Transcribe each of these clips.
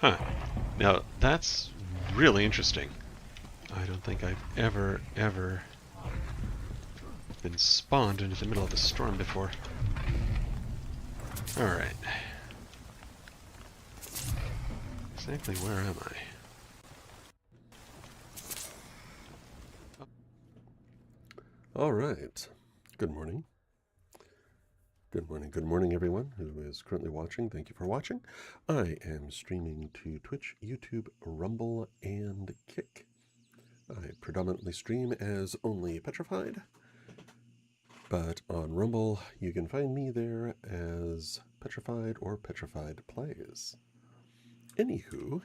Huh. Now, that's really interesting. I don't think I've ever been spawned into the middle of a storm before. Alright. Exactly where am I? All right. Good morning. Good morning, everyone who is currently watching. Thank you for watching. I am streaming to Twitch, YouTube, Rumble, and Kick. I predominantly stream as Only Petrified, but on Rumble, you can find me there as Petrified or Petrified Plays. Anywho,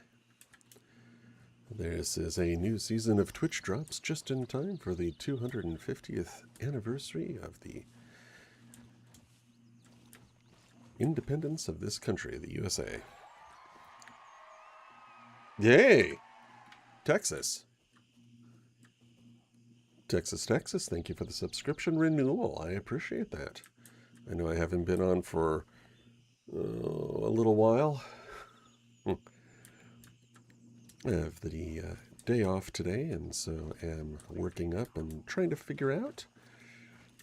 this is a new season of Twitch drops just in time for the 250th anniversary of the independence of this country, the USA. Yay! Texas. Texas, thank you for the subscription renewal. I appreciate that. I know I haven't been on for a little while. I have the day off today, and so am working up and trying to figure out,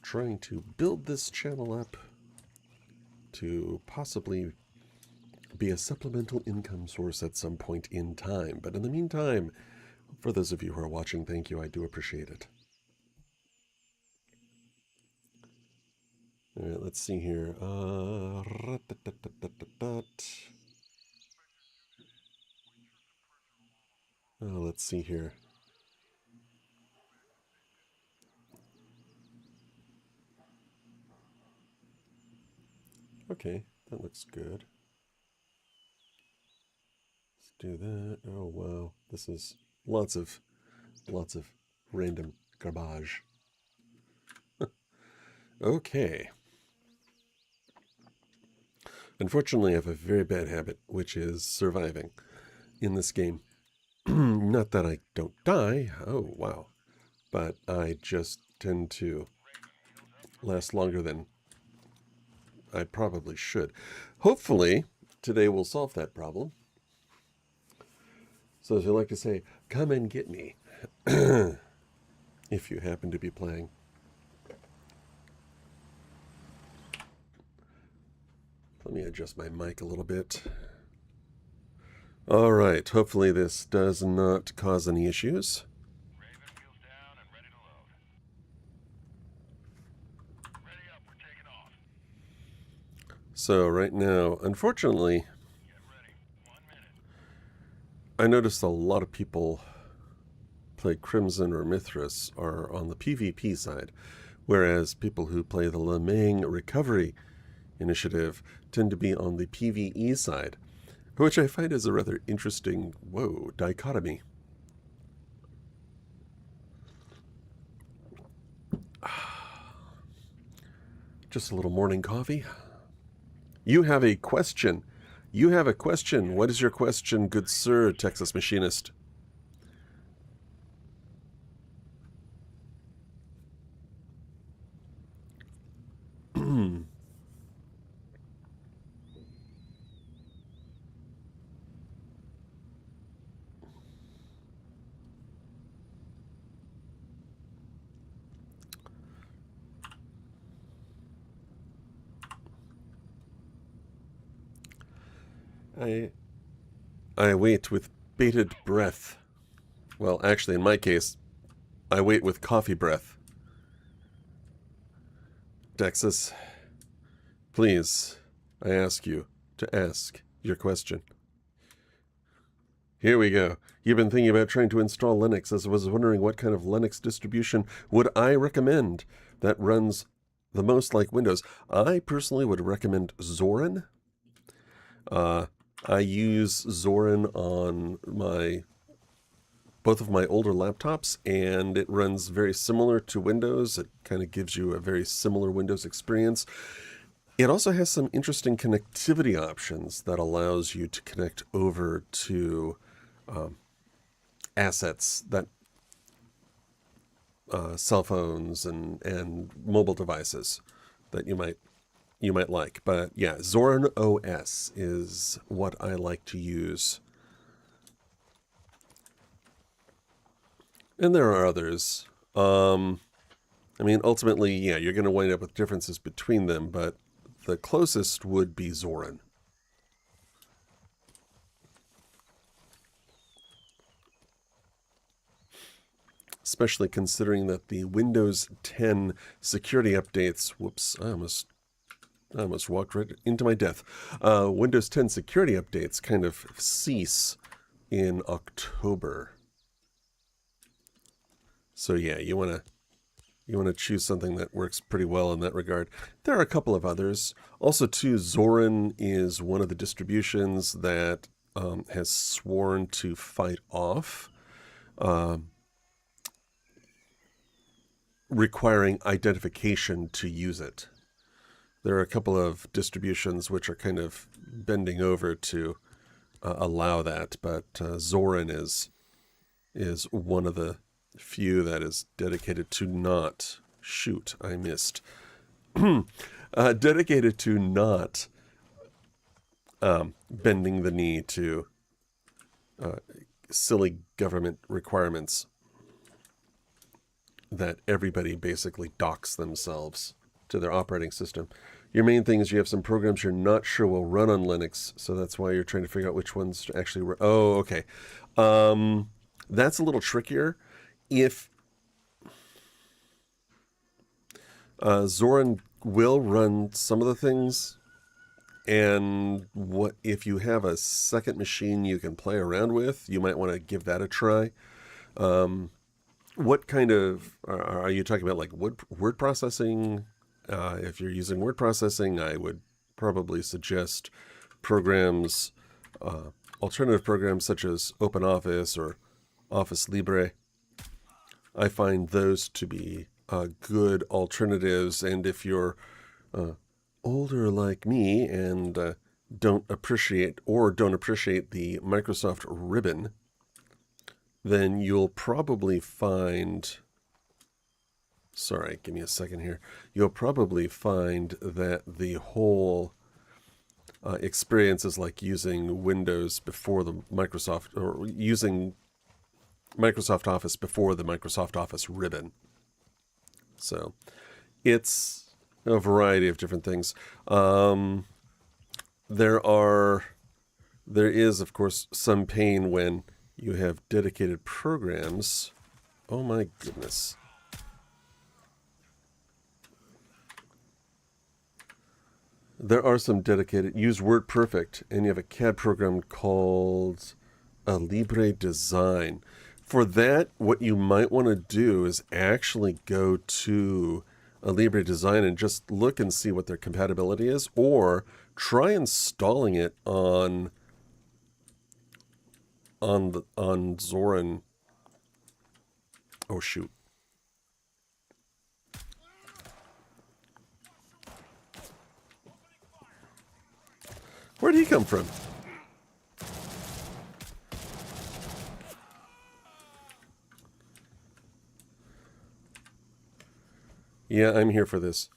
trying to build this channel up to possibly be a supplemental income source at some point in time. But in the meantime, for those of you who are watching, thank you. I do appreciate it. All right, let's see here. Let's see here. Okay, that looks good. Let's do that. Oh wow, this is lots of random garbage. Okay. Unfortunately, I have a very bad habit, which is surviving in this game. Not that I don't die. Oh, wow. But I just tend to last longer than I probably should. Hopefully, today will solve that problem. So as we like to say, come and get me. If you happen to be playing. Let me adjust my mic a little bit. All right, hopefully this does not cause any issues. Raven wheels down and ready to load. Ready up, we're taking off. So right now, unfortunately, Get ready. 1 minute. I noticed a lot of people play Crimson or Mithras are on the PvP side, whereas people who play the Lemang Recovery Initiative tend to be on the PvE side, which I find is a rather interesting, dichotomy. Just a little morning coffee. You have a question. You have a question. What is your question, good sir, Texas Machinist? I wait with bated breath. Well, actually, in my case, I wait with coffee breath. Texas, please, I ask you to ask your question. Here we go. You've been thinking about trying to install Linux, as I was wondering what kind of Linux distribution would I recommend that runs the most like Windows. I personally would recommend Zorin. I use Zorin on both of my older laptops, and it runs very similar to Windows. It kind of gives you a very similar Windows experience. It also has some interesting connectivity options that allows you to connect over to assets that cell phones and mobile devices that you might like. But yeah, Zorin OS is what I like to use And there are others. I mean, ultimately, yeah, you're going to wind up with differences between them, but the closest would be Zorin. Especially considering that the Windows 10 security updates, whoops, I almost walked right into my death. Windows 10 security updates kind of cease in October. So yeah, you want to choose something that works pretty well in that regard. There are a couple of others. Also, too, Zorin is one of the distributions that has sworn to fight off requiring identification to use it. There are a couple of distributions which are kind of bending over to allow that, but Zorin is one of the few that is dedicated to not shoot. I missed. Dedicated to not bending the knee to silly government requirements that everybody basically docks themselves to their operating system. Your main thing is you have some programs you're not sure will run on Linux, so that's why you're trying to figure out which ones to actually run. Oh, okay. That's a little trickier. If Zorin will run some of the things, and what if you have a second machine you can play around with, you might want to give that a try. What kind of are you talking about? Like word processing? If you're using word processing, I would probably suggest programs, alternative programs such as OpenOffice or Office Libre. I find those to be good alternatives. And if you're older like me and don't appreciate the Microsoft ribbon, then you'll probably find, sorry, give me a second here. You'll probably find that the whole experience is like using Windows before the Microsoft, or using Microsoft Office before the Microsoft Office ribbon. So it's a variety of different things. There is, of course, some pain when you have dedicated programs. Oh my goodness. There are some dedicated, use WordPerfect, and you have a CAD program called Libre Design. For that, what you might want to do is actually go to Libre Design and just look and see what their compatibility is, or try installing it on Zorin. Oh shoot. Where'd he come from? Yeah, I'm here for this.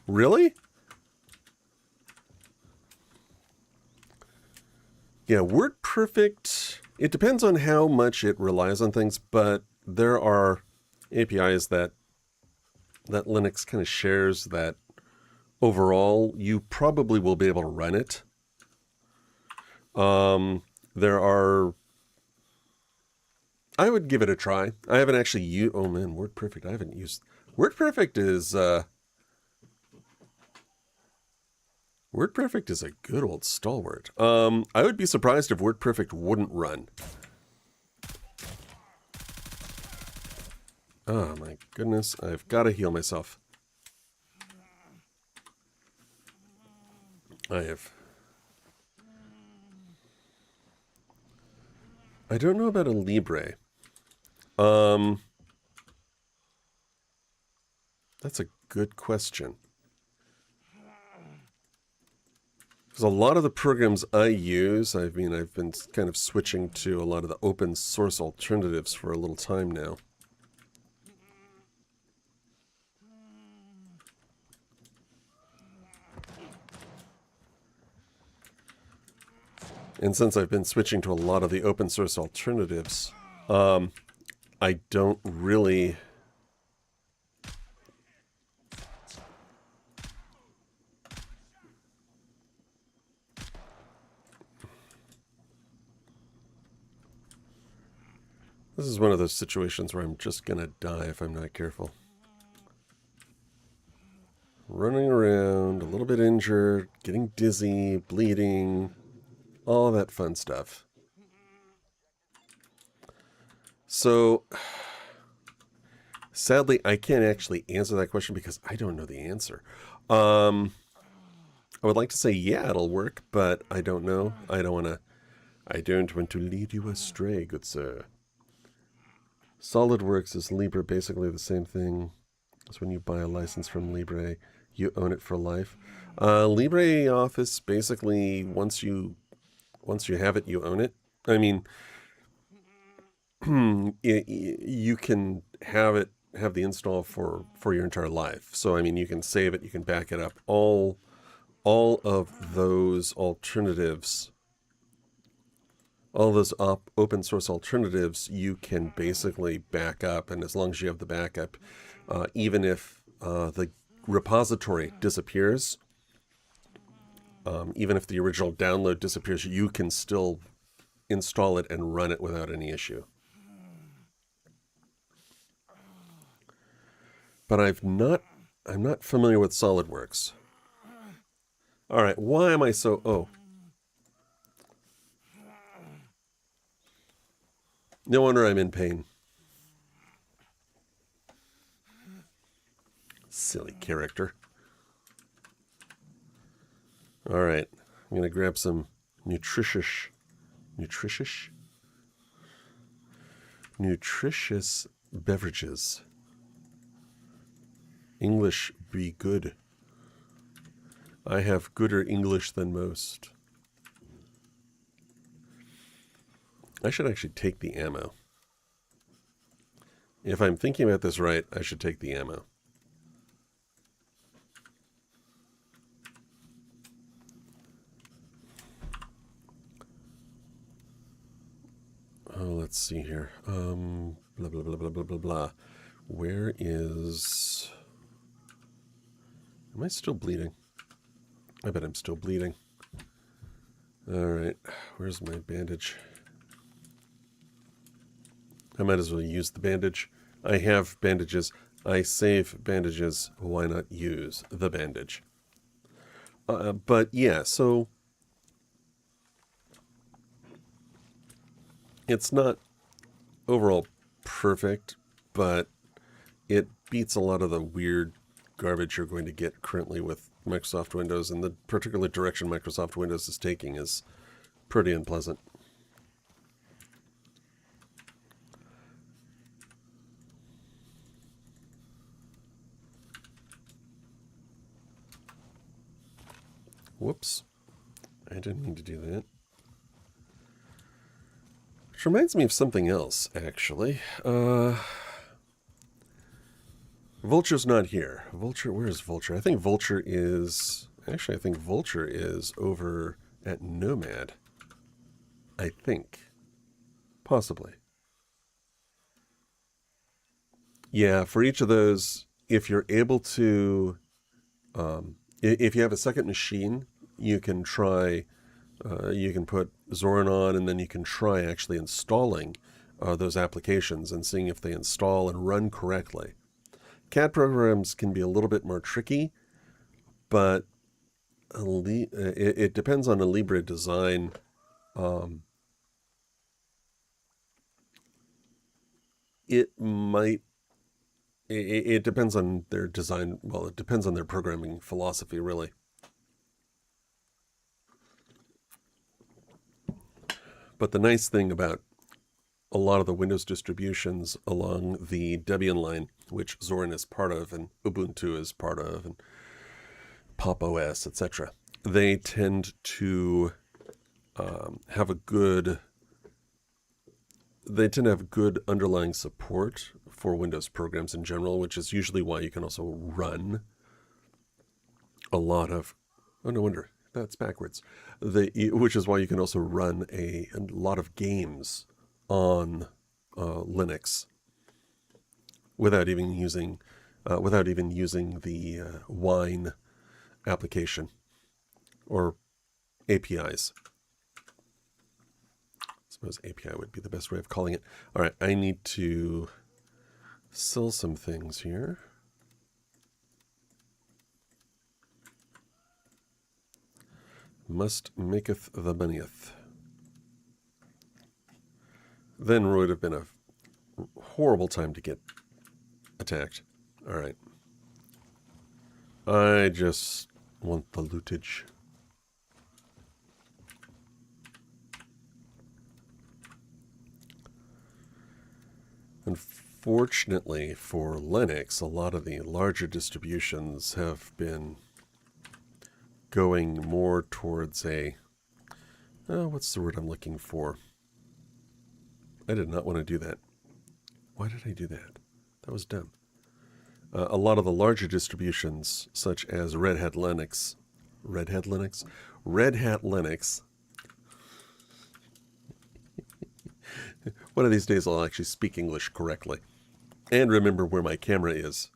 Really? Yeah, WordPerfect, it depends on how much it relies on things, but there are APIs that Linux kind of shares that overall you probably will be able to run it. There are, I would give it a try. I haven't actually used, oh man, WordPerfect, I haven't used, WordPerfect is a good old stalwart. I would be surprised if WordPerfect wouldn't run. Oh my goodness, I've got to heal myself. I don't know about a Libre. That's a good question. Because a lot of the programs I use, I've been kind of switching to a lot of the open source alternatives for a little time now. And since I've been switching to a lot of the open source alternatives, I don't really... This is one of those situations where I'm just gonna die if I'm not careful. Running around, a little bit injured, getting dizzy, bleeding, all that fun stuff. So, sadly, I can't actually answer that question because I don't know the answer. I would like to say, yeah, it'll work, but I don't know. I don't want to lead you astray, good sir. SolidWorks is Libre, basically the same thing as when you buy a license from Libre. You own it for life. LibreOffice, basically, once you have it, you own it. I mean, you can have the install for your entire life. So, I mean, you can save it, you can back it up. All of those alternatives, all those open source alternatives, you can basically back up. And as long as you have the backup, even if the repository disappears, even if the original download disappears, you can still install it and run it without any issue. But I'm not familiar with SolidWorks. All right, why am I so... Oh. No wonder I'm in pain. Silly character. All right, I'm going to grab some nutritious beverages. English be good. I have gooder English than most. I should actually take the ammo. If I'm thinking about this right, I should take the ammo. Oh, let's see here. Blah, blah, blah, blah, blah, blah, blah. Where is... Am I still bleeding? I bet I'm still bleeding. All right. Where's my bandage? I might as well use the bandage. I have bandages. I save bandages. Why not use the bandage? But yeah, so... It's not overall perfect, but it beats a lot of the weird garbage you're going to get currently with Microsoft Windows, and the particular direction Microsoft Windows is taking is pretty unpleasant. Whoops. I didn't mean to do that. Which reminds me of something else, actually. Vulture's not here. Vulture, where is Vulture? I think Vulture is... Actually, I think Vulture is over at Nomad. I think. Possibly. Yeah, for each of those, if you're able to... if you have a second machine, you can try... you can put Zorin on, and then you can try actually installing those applications and seeing if they install and run correctly. CAD programs can be a little bit more tricky, but it depends on the Libre design. It depends on their design. Well, it depends on their programming philosophy, really. But the nice thing about a lot of the Windows distributions along the Debian line, which Zorin is part of, and Ubuntu is part of, and Pop! OS, etc., they tend to have a good underlying support for Windows programs in general, which is usually why you can also run a lot of, oh, no wonder, that's backwards. Which is why you can also run a lot of games on Linux without even using the Wine application or APIs. I suppose API would be the best way of calling it. All right, I need to sell some things here. Must maketh the moneyeth. Then would have been a horrible time to get attacked. All right. I just want the lootage. Unfortunately for Linux, a lot of the larger distributions have been going more towards a, what's the word I'm looking for? I did not want to do that. Why did I do that? That was dumb. A lot of the larger distributions, such as Red Hat Linux. One of these days I'll actually speak English correctly. And remember where my camera is.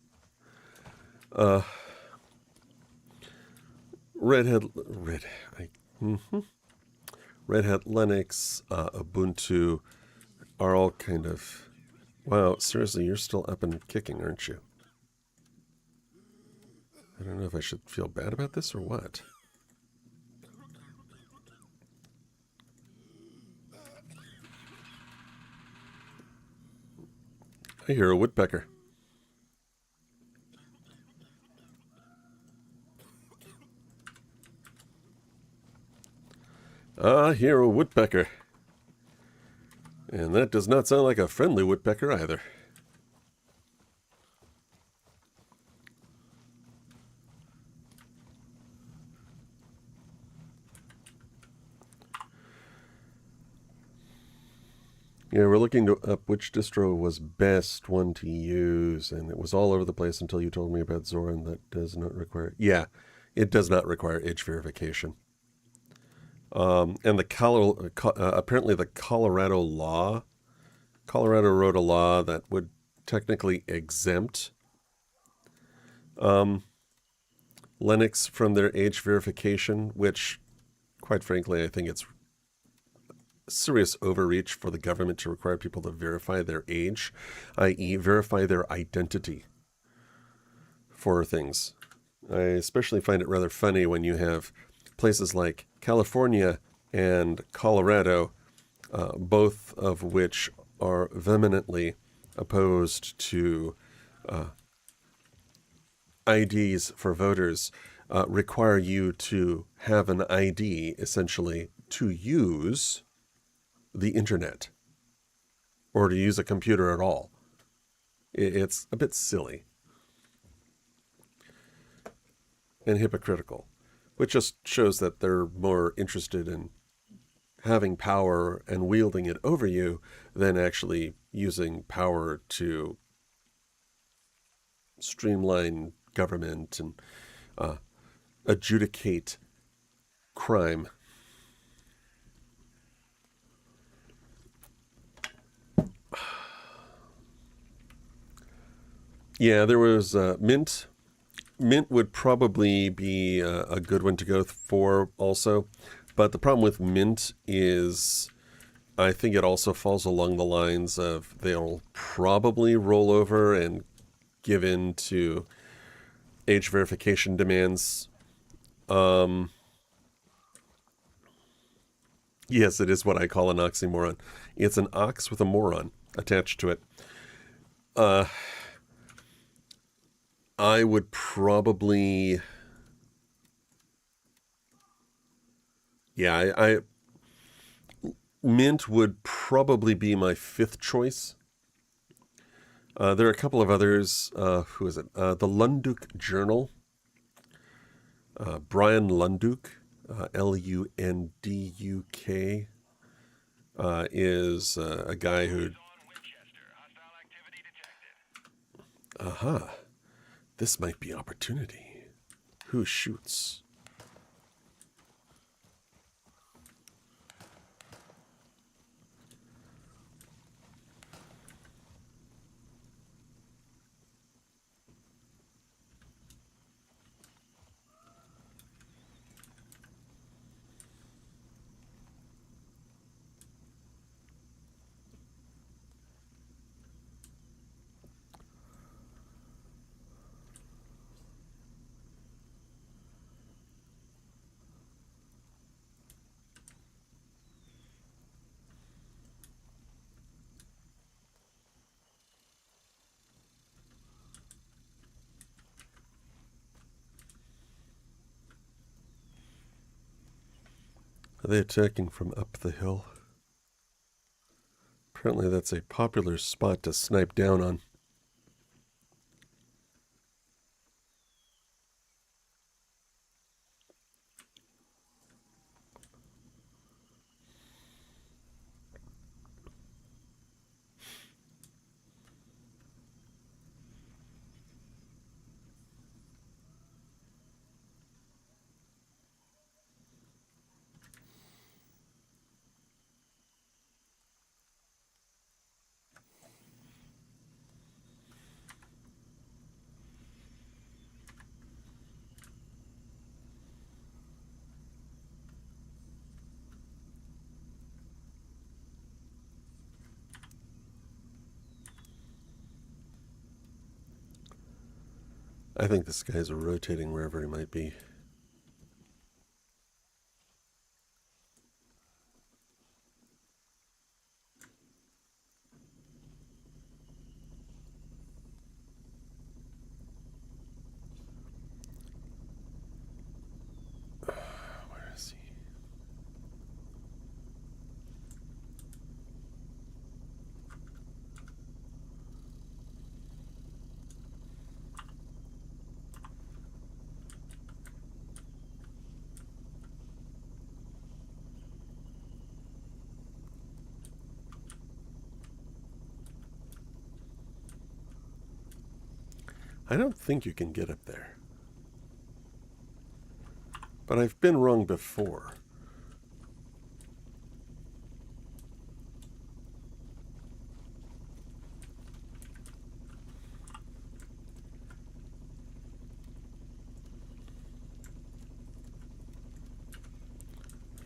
Red Hat Linux, Ubuntu are all kind of... Wow, seriously, you're still up and kicking, aren't you? I don't know if I should feel bad about this or what. I hear a woodpecker. I hear a woodpecker. And that does not sound like a friendly woodpecker either. Yeah, we're looking up which distro was best one to use, and it was all over the place until you told me about Zorin. That does not require... Yeah, it does not require age verification. And apparently the Colorado law, Colorado wrote a law that would technically exempt Linux from their age verification, which, quite frankly, I think it's serious overreach for the government to require people to verify their age, i.e. verify their identity for things. I especially find it rather funny when you have places like California and Colorado, both of which are vehemently opposed to IDs for voters, require you to have an ID, essentially, to use the internet or to use a computer at all. It's a bit silly and hypocritical, which just shows that they're more interested in having power and wielding it over you than actually using power to streamline government and adjudicate crime. Yeah, there was Mint. Mint would probably be a good one to go for also. But the problem with Mint is I think it also falls along the lines of they'll probably roll over and give in to age verification demands. Yes, it is what I call an oxymoron. It's an ox with a moron attached to it. I would probably... Yeah, Mint would probably be my fifth choice. There are a couple of others. Who is it? The Lunduk Journal. Brian Lunduk Lunduk, is a guy who... On Winchester. Hostile activity detected. Aha, this might be opportunity. Who shoots? Are they attacking from up the hill? Apparently that's a popular spot to snipe down on. I think this guy's rotating wherever he might be. Where is he? I don't think you can get up there. But I've been wrong before.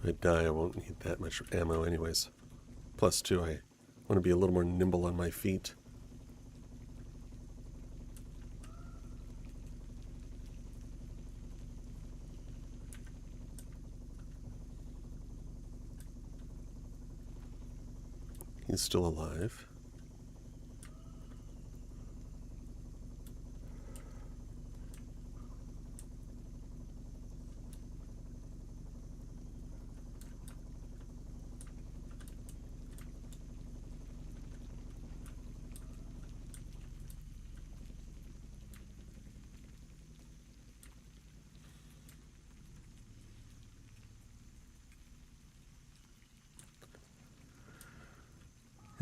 If I die, I won't need that much ammo anyways. Plus, too, I want to be a little more nimble on my feet. He's still alive.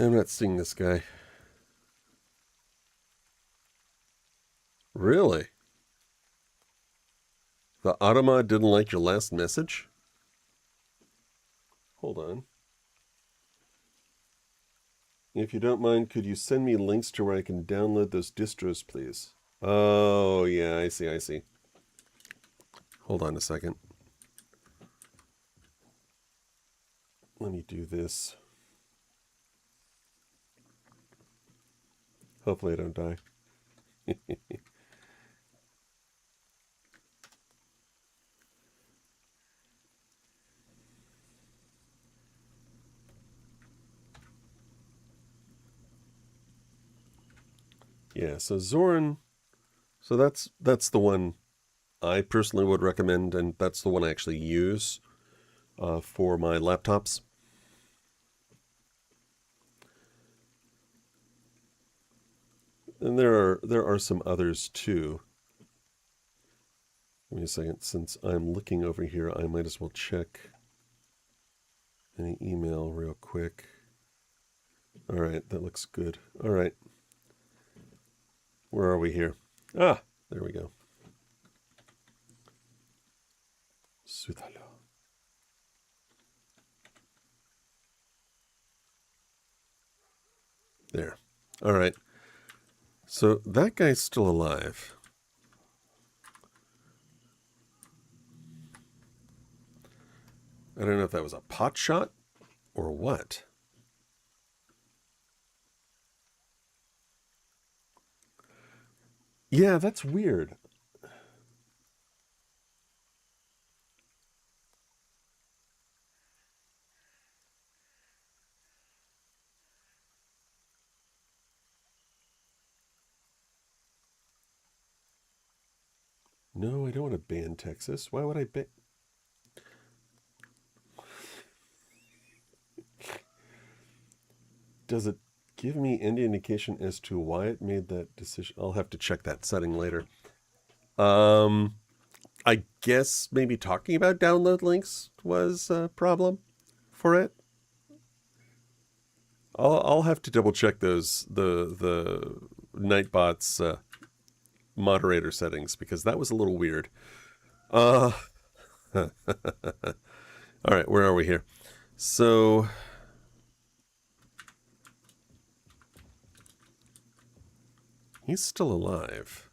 I'm not seeing this guy. Really? The Automa didn't like your last message? Hold on. If you don't mind, could you send me links to where I can download those distros, please? Oh, yeah, I see, I see. Hold on a second. Let me do this. Hopefully I don't die. Yeah, so Zorin, so that's the one I personally would recommend, and that's the one I actually use for my laptops. And there are some others too. Wait a second. Since I'm looking over here, I might as well check any email real quick. All right, that looks good. All right. Where are we here? Ah, there we go. Sudalo. There. All right. So that guy's still alive. I don't know if that was a pot shot or what. Yeah, that's weird. No, I don't want to ban Texas. Why would I ban? Does it give me any indication as to why it made that decision? I'll have to check that setting later. I guess maybe talking about download links was a problem for it. I'll have to double check those the Nightbot's moderator settings, because that was a little weird. All right, where are we here? So he's still alive.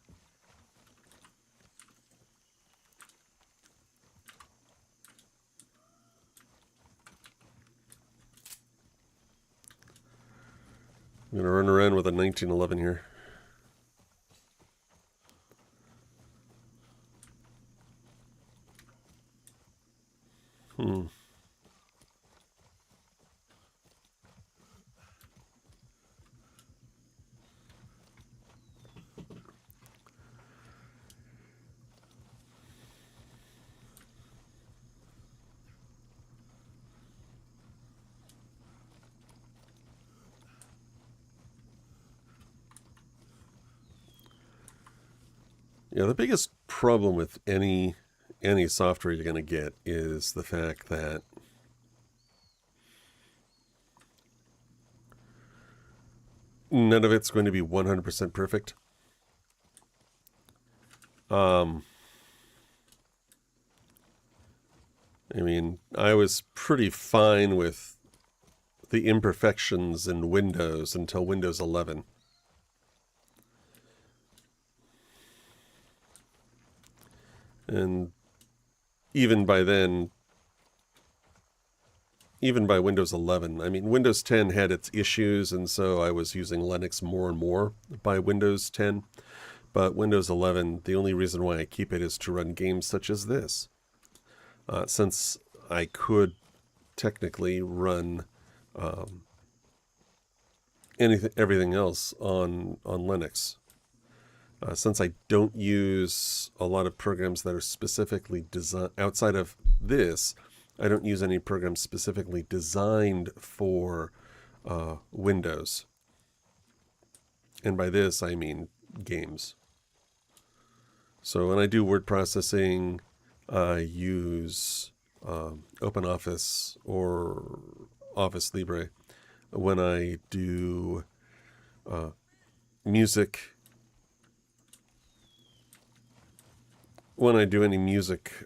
I'm gonna run around with a 1911 here. Yeah, the biggest problem with any software you're going to get is the fact that none of it's going to be 100% perfect. I mean, I was pretty fine with the imperfections in Windows until Windows 11. And even by then, even by Windows 11, I mean, Windows 10 had its issues, and so I was using Linux more and more by Windows 10. But Windows 11, the only reason why I keep it is to run games such as this. Since I could technically run everything else on Linux. Since I don't use a lot of programs that are specifically designed outside of this, I don't use any programs specifically designed for Windows. And by this, I mean games. So when I do word processing, I use OpenOffice or Office Libre. When I do music, when I do any music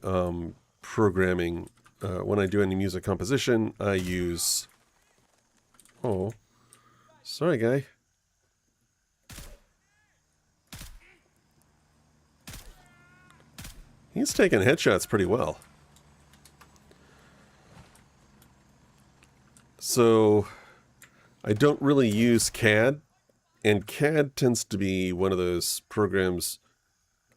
programming, when I do any music composition, I use... Oh, sorry, guy. He's taking headshots pretty well. So, I don't really use CAD, and CAD tends to be one of those programs.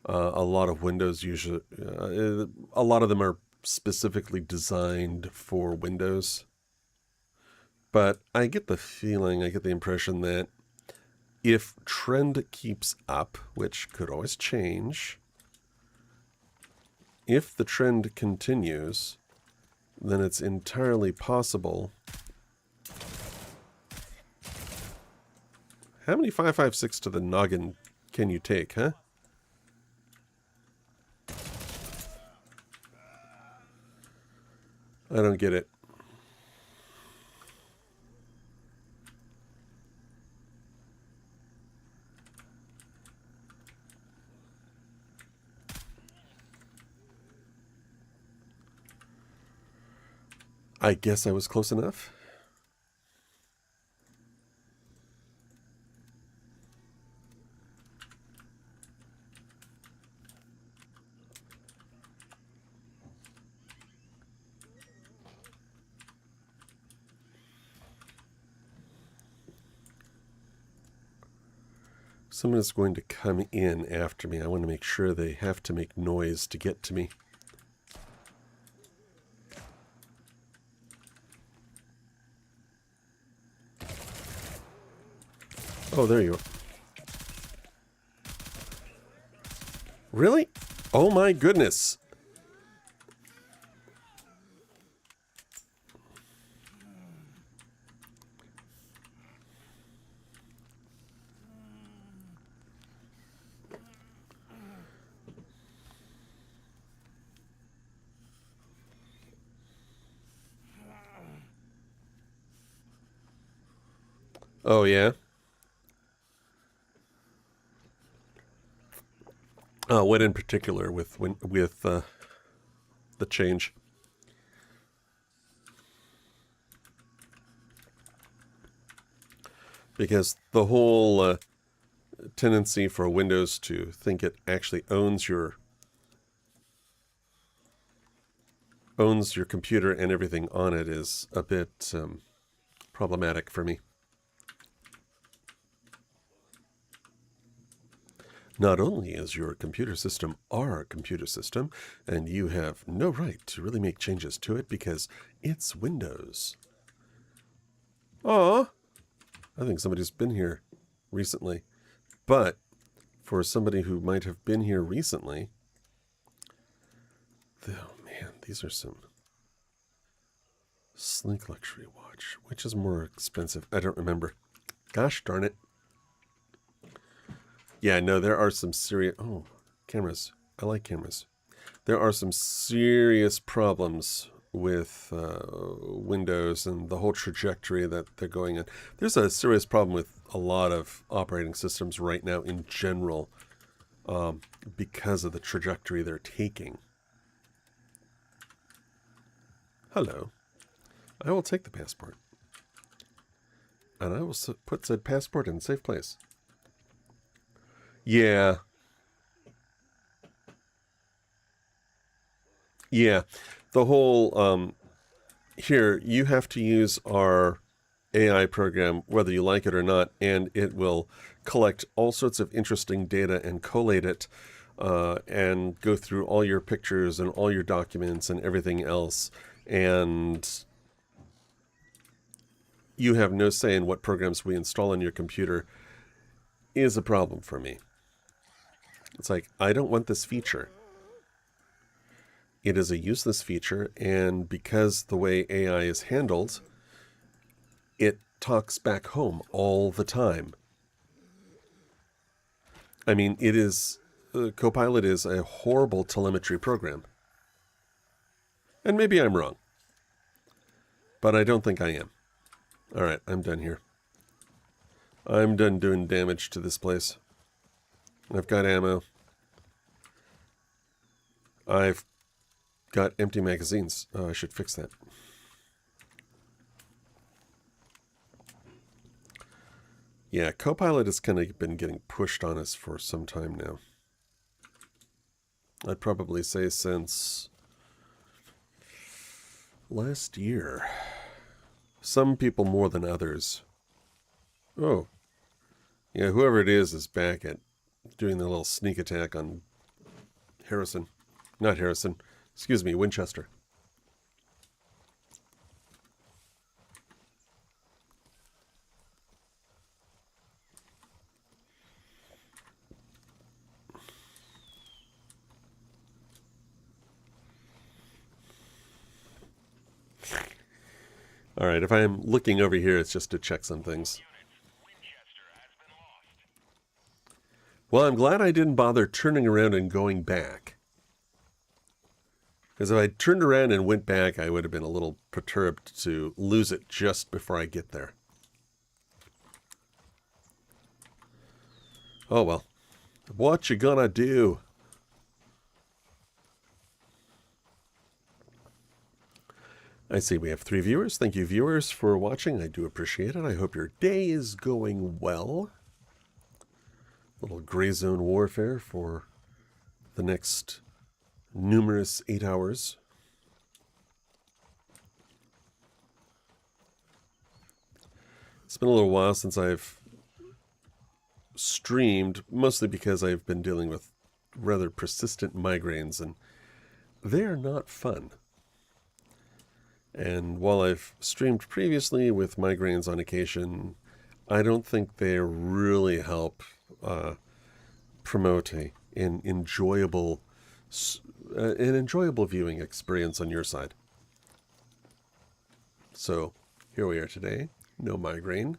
A lot of Windows usually, a lot of them are specifically designed for Windows. But I get the feeling, I get the impression that if trend keeps up, which could always change, if the trend continues, then it's entirely possible. How many 5.56 to the noggin can you take, huh? I don't get it. I guess I was close enough. Someone is going to come in after me. I want to make sure they have to make noise to get to me. Oh, there you are. Really? Oh my goodness. Oh, yeah? What in particular with the change? Because the whole tendency for Windows to think it actually owns your computer and everything on it is a bit problematic for me. Not only is your computer system our computer system, and you have no right to really make changes to it because it's Windows. Aw, I think somebody's been here recently. But for somebody who might have been here recently, oh man, these are some Slink Luxury Watch. Which is more expensive? I don't remember. Gosh darn it. Yeah, no, there are some serious... Oh, cameras. I like cameras. There are some serious problems with Windows and the whole trajectory that they're going in. There's a serious problem with a lot of operating systems right now in general because of the trajectory they're taking. Hello. I will take the passport. And I will put said passport in a safe place. Yeah. Yeah. The whole, here, you have to use our AI program, whether you like it or not, and it will collect all sorts of interesting data and collate it, and go through all your pictures and all your documents and everything else. And you have no say in what programs we install on your computer is a problem for me. It's like, I don't want this feature. It is a useless feature, and because the way AI is handled, it talks back home all the time. I mean, it is... Copilot is a horrible telemetry program. And maybe I'm wrong. But I don't think I am. Alright, I'm done here. I'm done doing damage to this place. I've got ammo. I've got empty magazines. Oh, I should fix that. Yeah, Copilot has kind of been getting pushed on us for some time now. I'd probably say since last year. Some people more than others. Oh. Yeah, whoever it is back at doing the little sneak attack on Harrison. Not Harrison. Excuse me, Winchester. All right, if I am looking over here, it's just to check some things. Well, I'm glad I didn't bother turning around and going back. Because if I turned around and went back, I would have been a little perturbed to lose it just before I get there. Oh well. What you gonna do? I see we have 3 viewers. Thank you, viewers, for watching. I do appreciate it. I hope your day is going well. Little gray zone warfare for the next numerous 8 hours. It's been a little while since I've streamed, mostly because I've been dealing with rather persistent migraines, and they are not fun. And while I've streamed previously with migraines on occasion, I don't think they really help promote an enjoyable viewing experience on your side. So here we are today, no migraine.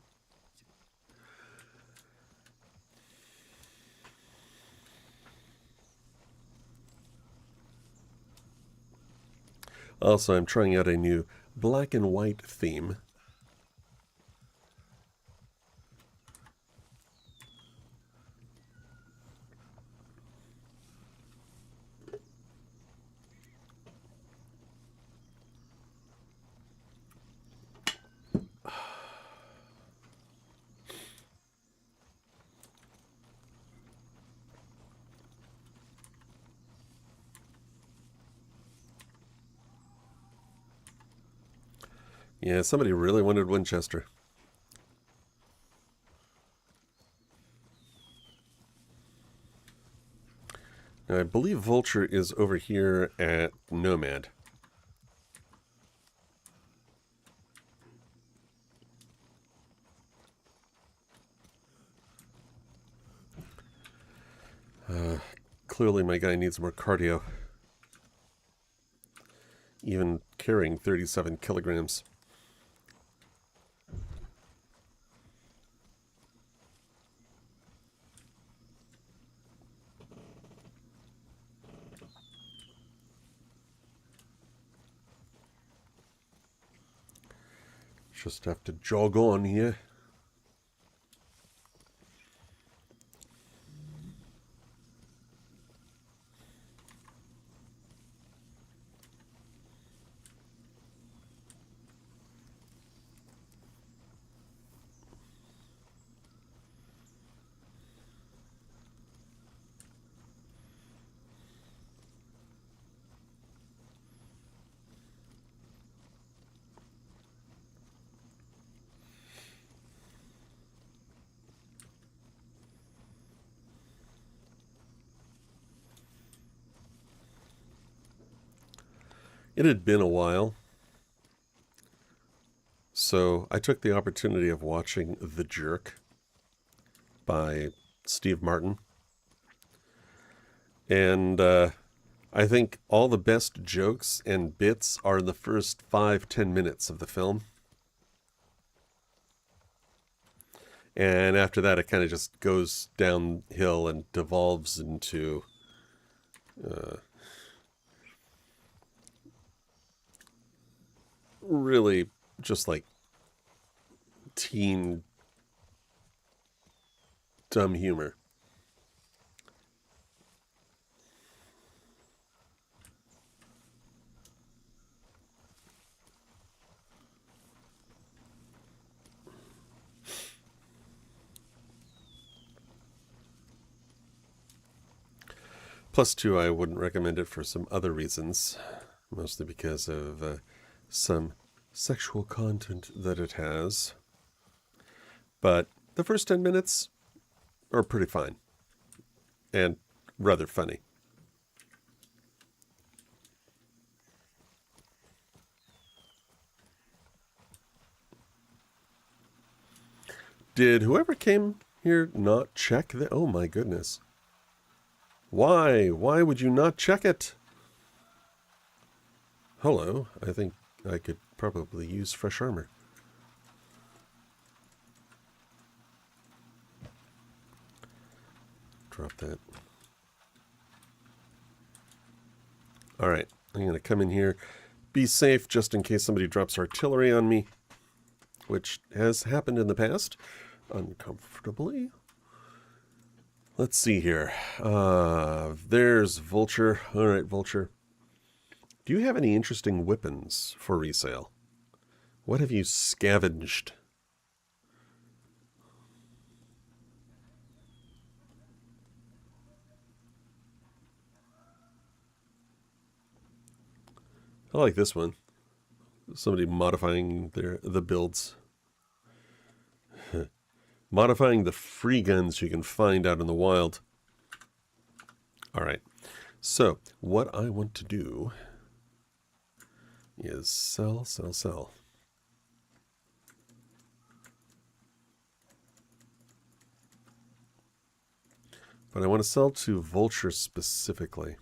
Also, I'm trying out a new black and white theme. Yeah, somebody really wanted Winchester. Now, I believe Vulture is over here at Nomad. Clearly my guy needs more cardio. Even carrying 37 kilograms. Just have to jog on here. It had been a while, so I took the opportunity of watching The Jerk by Steve Martin. And I think all the best jokes and bits are in the first 5-10 minutes of the film. And after that, it kind of just goes downhill and devolves into really just like teen dumb humor. Plus, two, I wouldn't recommend it for some other reasons, mostly because of some sexual content that it has. But the first 10 minutes are pretty fine and rather funny. Did whoever came here not check the... Oh my goodness. Why? Why would you not check it? Hello. I think I could probably use fresh armor. Drop that. Alright. I'm going to come in here, be safe just in case somebody drops artillery on me, which has happened in the past, uncomfortably. Let's see here. There's Vulture. All right, Vulture. Do you have any interesting weapons for resale? What have you scavenged? I like this one. Somebody modifying the builds. Modifying the free guns you can find out in the wild. Alright. So, what I want to do is sell, sell, sell. But I want to sell to Vulture specifically.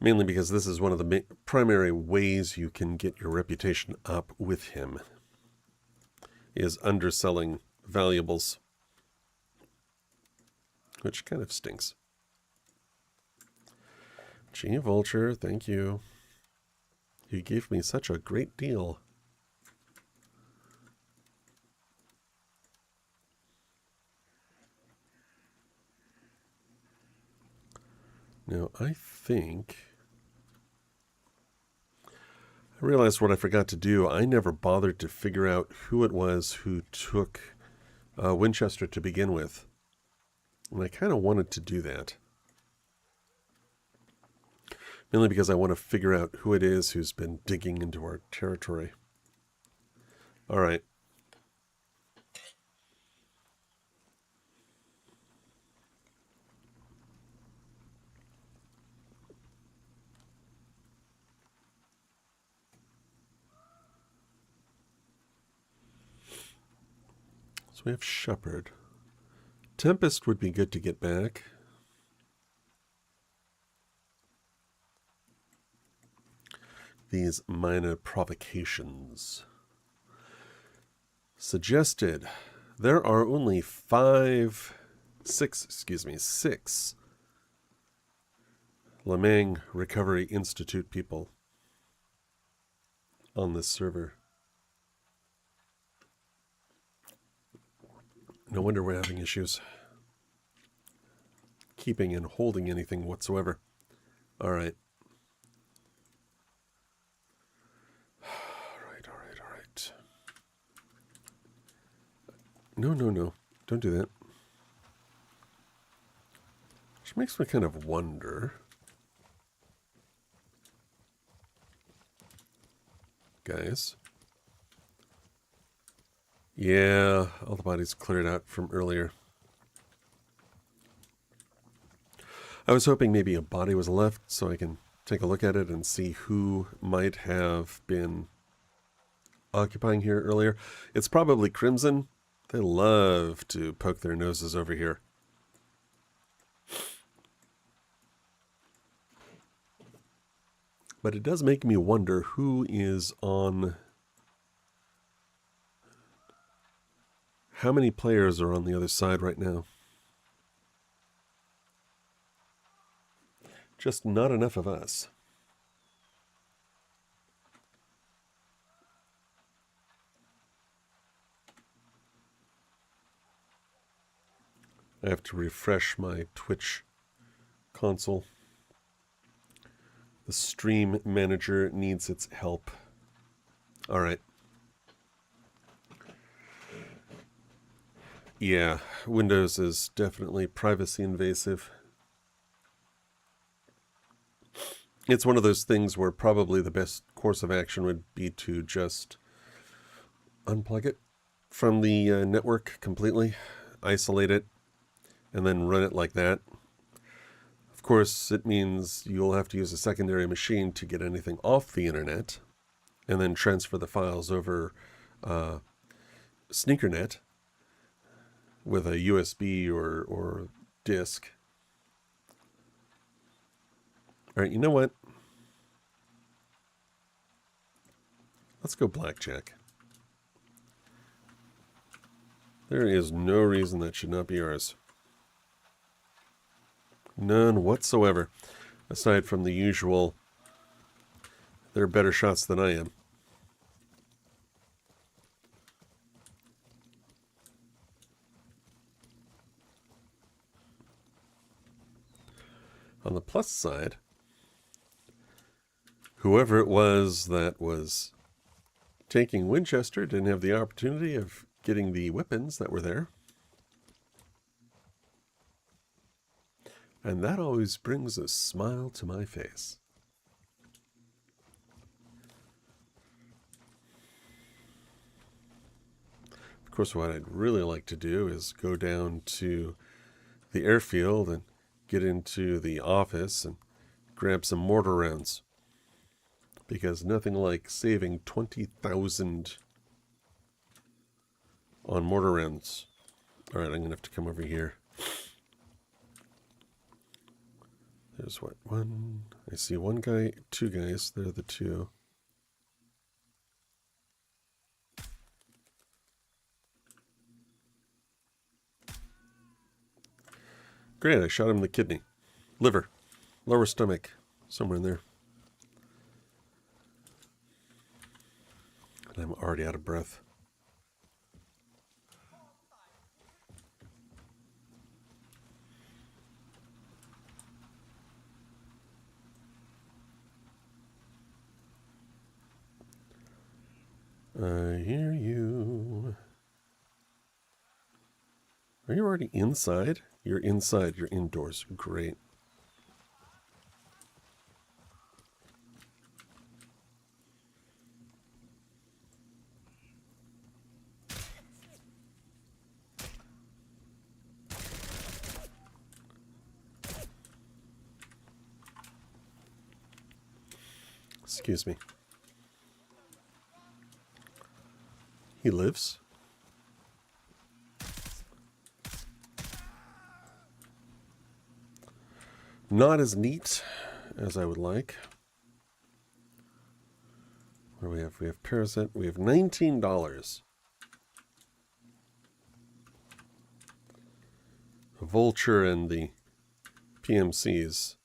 Mainly because this is one of the primary ways you can get your reputation up with him, is underselling valuables, which kind of stinks. Gee, Vulture, thank you. You gave me such a great deal. Now, I think I realized what I forgot to do. I never bothered to figure out who it was who took Winchester to begin with. And I kind of wanted to do that. Mainly because I want to figure out who it is who's been digging into our territory. All right. So we have Shepherd. Tempest would be good to get back. These minor provocations. Suggested. There are only six Lemang Recovery Institute people on this server. No wonder we're having issues keeping and holding anything whatsoever. All right. All right. No. Don't do that. Which makes me kind of wonder. Guys. Yeah, all the bodies cleared out from earlier. I was hoping maybe a body was left so I can take a look at it and see who might have been occupying here earlier. It's probably Crimson. They love to poke their noses over here. But it does make me wonder who is on... How many players are on the other side right now? Just not enough of us. I have to refresh my Twitch console. The stream manager needs its help. All right. Yeah, Windows is definitely privacy invasive. It's one of those things where probably the best course of action would be to just unplug it from the network completely, isolate it, and then run it like that. Of course, it means you'll have to use a secondary machine to get anything off the internet, and then transfer the files over SneakerNet with a USB or disk. All right, you know what? Let's go blackjack. There is no reason that should not be ours. None whatsoever. Aside from the usual, they're better shots than I am. On the plus side, whoever it was that was taking Winchester didn't have the opportunity of getting the weapons that were there. And that always brings a smile to my face. Of course, what I'd really like to do is go down to the airfield and get into the office and grab some mortar rounds. Because nothing like saving 20,000 on mortar rounds. All right, I'm going to have to come over here. There's what? One. I see one guy, two guys. They're the two. Great, I shot him in the kidney. Liver. Lower stomach. Somewhere in there. And I'm already out of breath. I hear you. Are you already inside? You're inside. You're indoors. Great. Excuse me. He lives. Not as neat as I would like. What do we have? We have Parasite. We have $19. A Vulture and the PMCs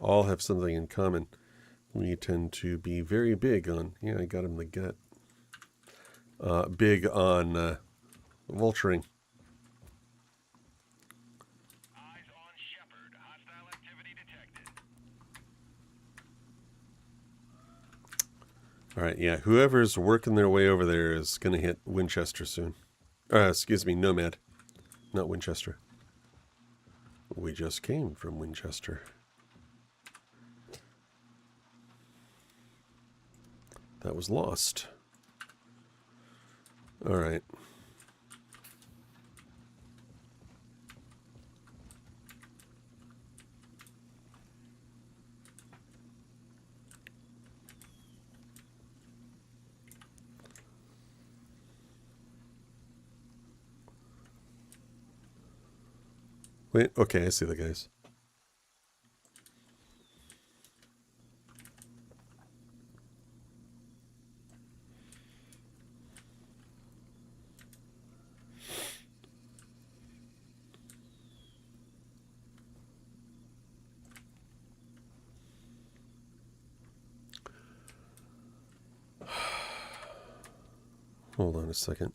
all have something in common. We tend to be very big on, yeah, I got him in the gut. Big on vulturing. Eyes on Shepherd. Hostile activity detected. All right, yeah, whoever's working their way over there is going to hit Winchester soon. Excuse me, Nomad, not Winchester. We just came from Winchester. That was lost. All right. Wait, okay, I see the guys. Hold on a second.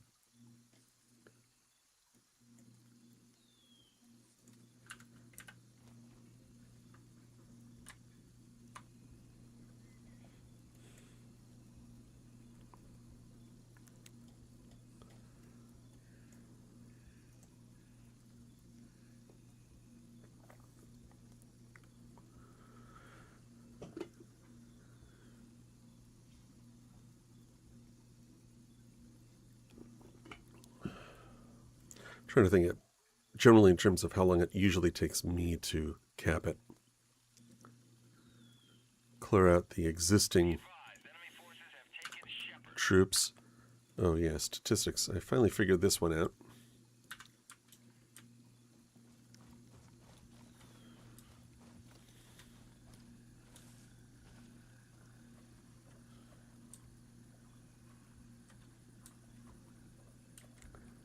Trying to think it generally in terms of how long it usually takes me to cap it. Clear out the existing Enemy forces have taken Shepherd. troops. Oh yeah, statistics. I finally figured this one out.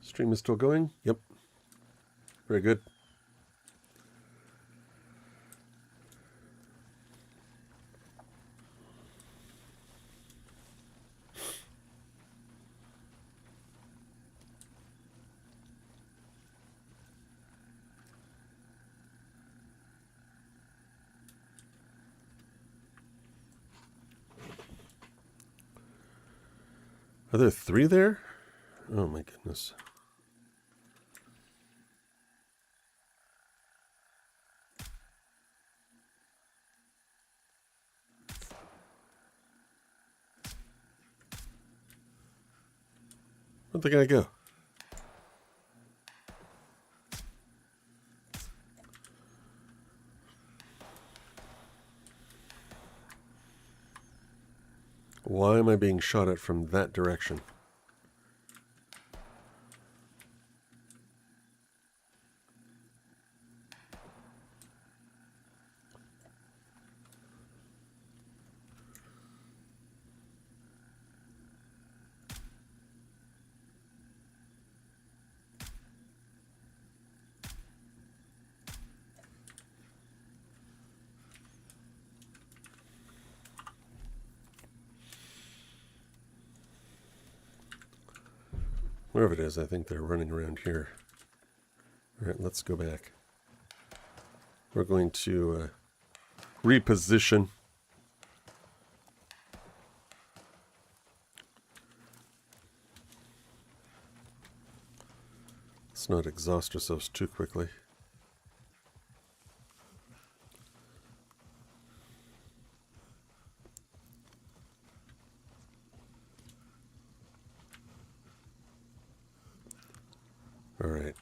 Stream is still going? Yep. Very good. Are there 3 there? Oh my goodness. Where'd the guy go? Why am I being shot at from that direction? Wherever it is, I think they're running around here. All right, let's go back. We're going to reposition. Let's not exhaust ourselves too quickly. All right.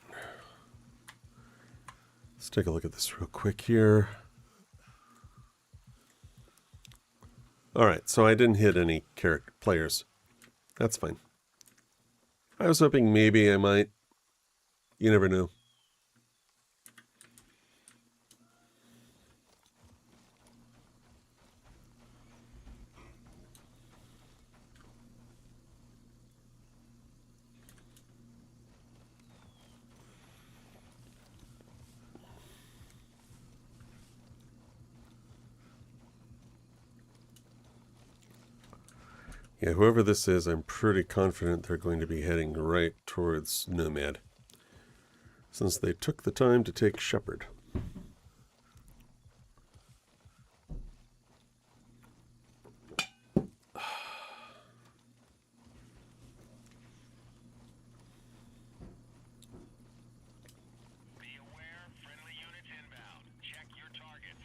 Let's take a look at this real quick here. All right, so I didn't hit any players. That's fine. I was hoping maybe I might. You never know. Yeah, whoever this is, I'm pretty confident they're going to be heading right towards Nomad, since they took the time to take Shepherd. Be aware, friendly units inbound. Check your targets.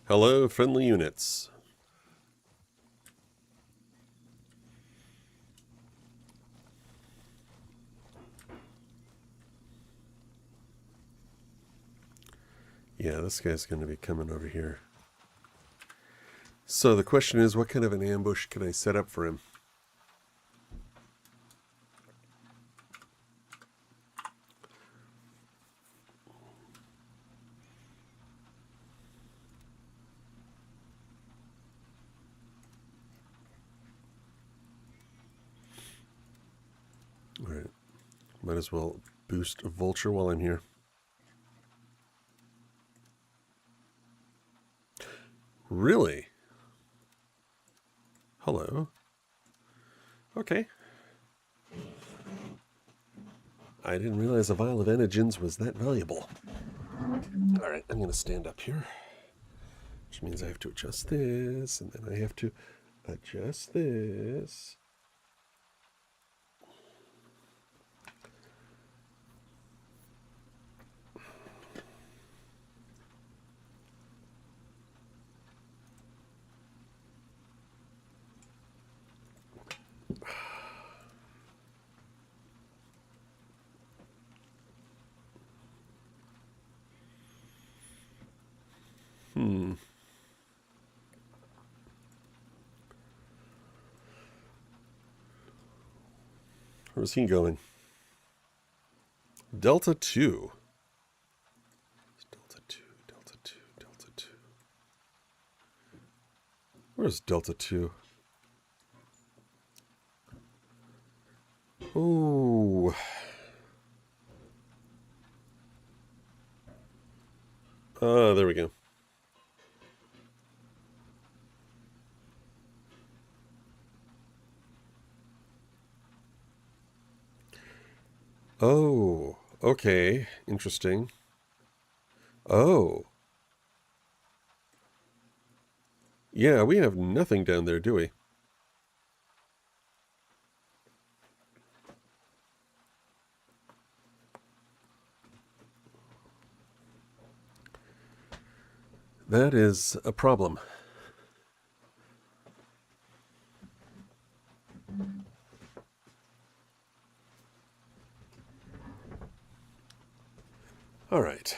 Hello, friendly units. Yeah, this guy's going to be coming over here. So the question is, what kind of an ambush can I set up for him? All right. Might as well boost Vulture while I'm here. Really? Hello. Okay. I didn't realize a vial of Enogens was that valuable. Alright, I'm going to stand up here. Which means I have to adjust this, and then I have to adjust this. Where's he going? Delta 2. Where's Delta 2? Oh. Ah, there we go. Oh, okay. Interesting. Oh. Yeah, we have nothing down there, do we? That is a problem. All right.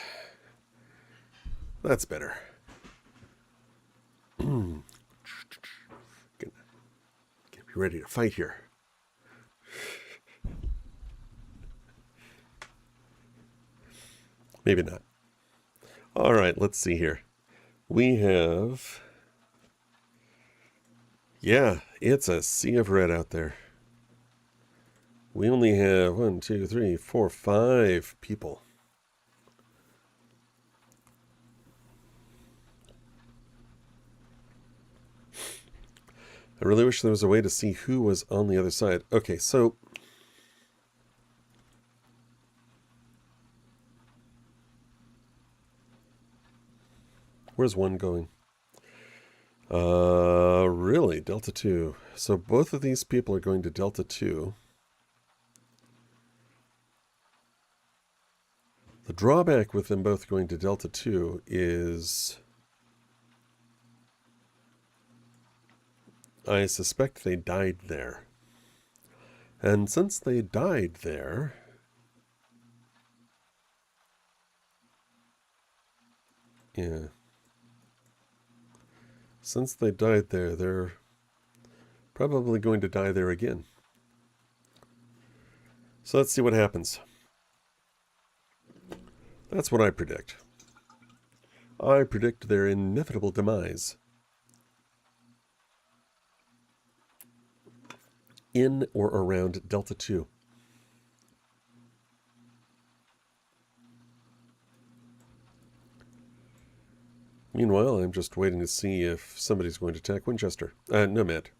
That's better. Get me ready to fight here. Maybe not. All right, let's see here. We have... Yeah, it's a sea of red out there. We only have 1, 2, 3, 4, 5 people. I really wish there was a way to see who was on the other side. Okay, so... Where's one going? Really? Delta 2. So both of these people are going to Delta 2. The drawback with them both going to Delta 2 is... I suspect they died there. And since they died there... Yeah. Since they died there, they're probably going to die there again. So let's see what happens. That's what I predict. I predict their inevitable demise. In or around Delta 2. Meanwhile, I'm just waiting to see if somebody's going to attack Winchester. Nomad.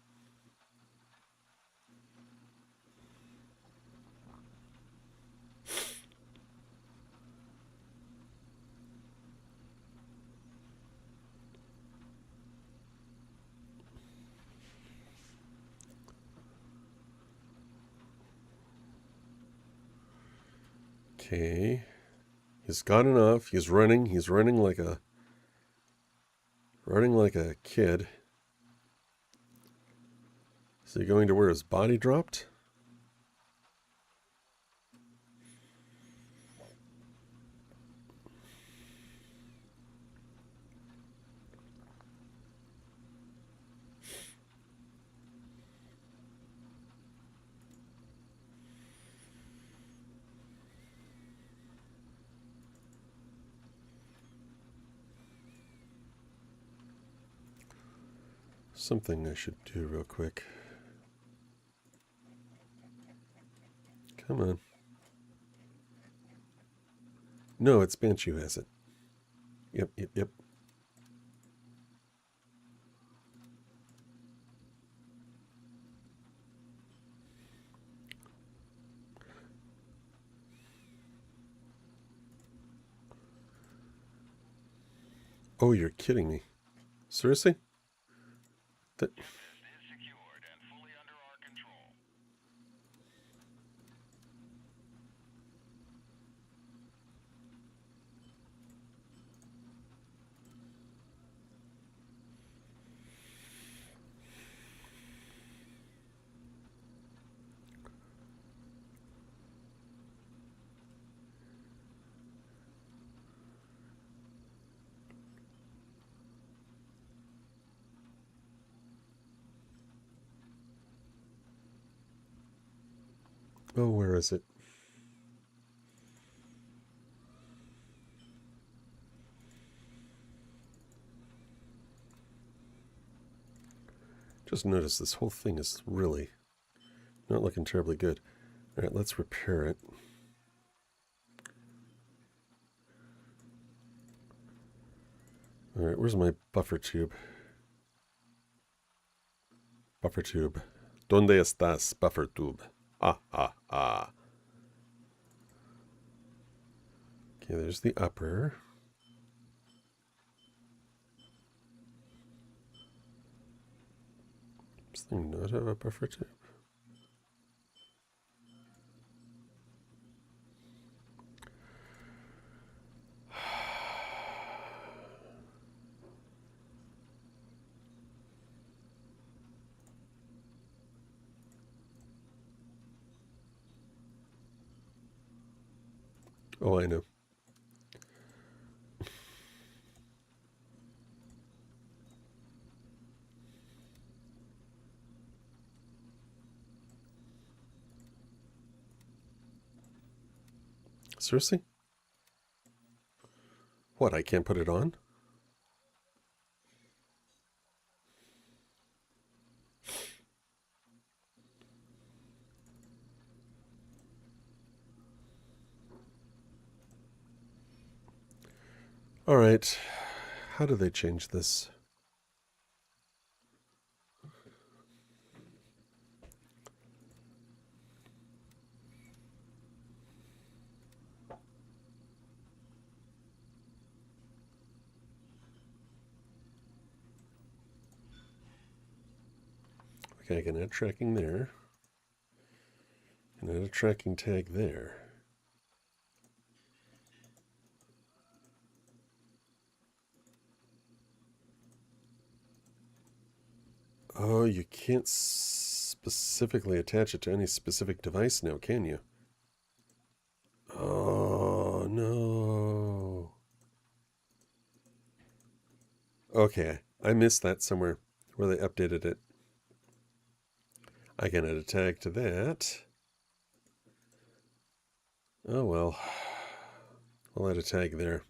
Okay. He's got enough. He's running. He's running like a kid. Is he going to where his body dropped? Something I should do real quick. Come on. No, it's Banshee who has it. Yep. Oh, you're kidding me. Seriously? That... Nest is secured and fully under our control. Oh, where is it? Just notice this whole thing is really not looking terribly good. All right, let's repair it. All right, where's my buffer tube? Buffer tube. ¿Dónde estás, buffer tube? Ah, ah, ah. Okay, there's the upper. Does this thing not have a buffer tube? Oh, I know. Seriously? What, I can't put it on? All right. How do they change this? Okay, I can add tracking there. And add a tracking tag there. Oh, you can't specifically attach it to any specific device now, can you? Oh, no. Okay, I missed that somewhere where they updated it. I can add a tag to that. Oh, well. I'll add a tag there.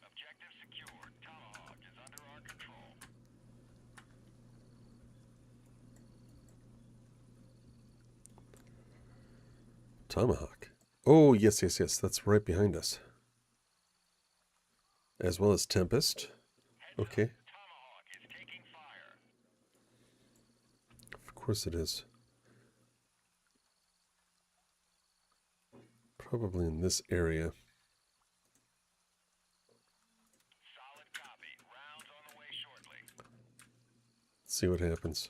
Objective secured. Tomahawk is under our control. Tomahawk. Oh, yes, yes, yes. That's right behind us. As well as Tempest. Okay. Tomahawk is taking fire. Of course it is. Probably in this area. Solid copy. Rounds on the way shortly. Let's see what happens.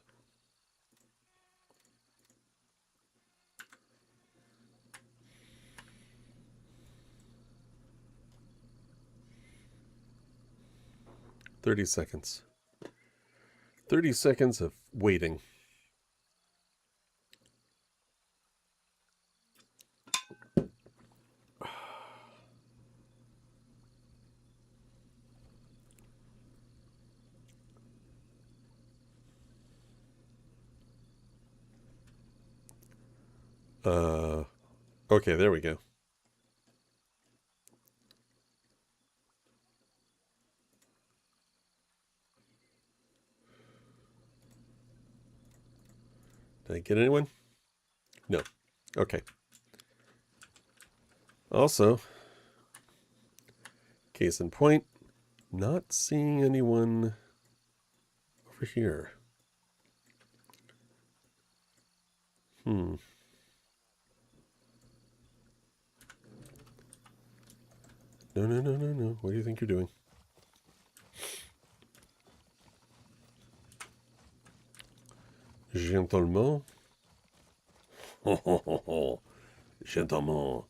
"30 seconds. 30 seconds of waiting. Okay, there we go. Did I get anyone? No. Okay. Also, case in point, not seeing anyone over here. No, no, no, no, no. What do you think you're doing? Gentlemen. Ho, ho, ho, ho. Gentlemen.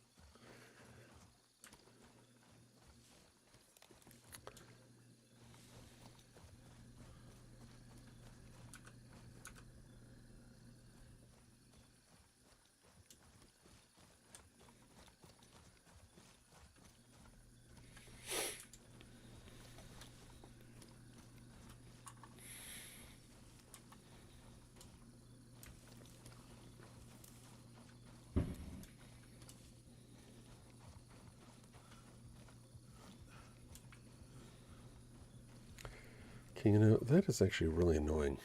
Okay, you know, that is actually really annoying.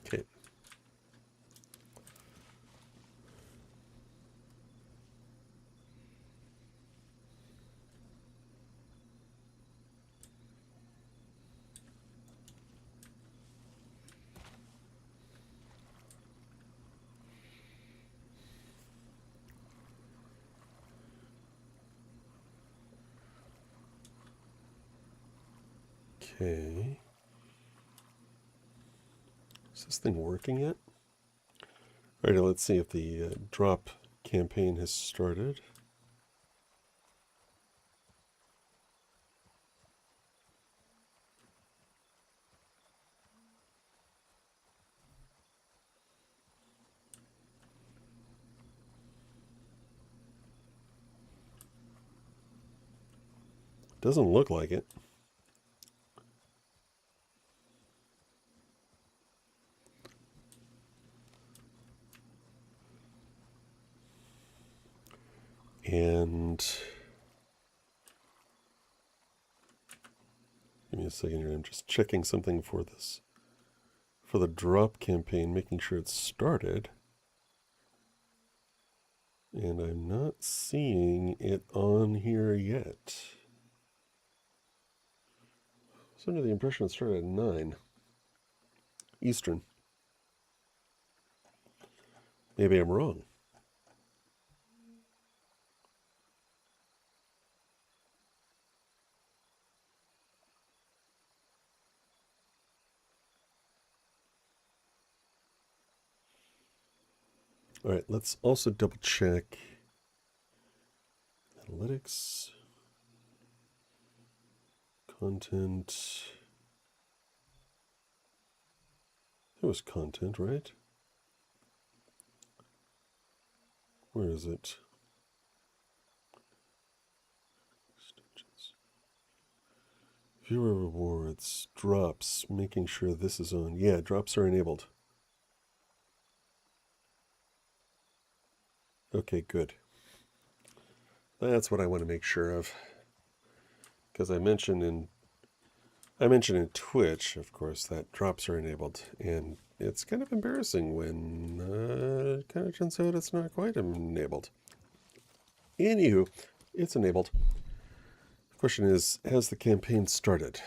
Okay. Okay. Is this thing working yet? All right, let's see if the drop campaign has started. Doesn't look like it. And give me a second here. I'm just checking something for this, for the drop campaign, making sure it's started. And I'm not seeing it on here yet. I was under the impression it started at 9 Eastern. Maybe I'm wrong. All right, let's also double check analytics, content. It was content, right? Where is it? Viewer rewards, drops, making sure this is on. Yeah, drops are enabled. Okay, good. That's what I want to make sure of. Because I mentioned in Twitch, of course, that drops are enabled. And it's kind of embarrassing when it kind of turns out it's not quite enabled. Anywho, it's enabled. The question is, has the campaign started?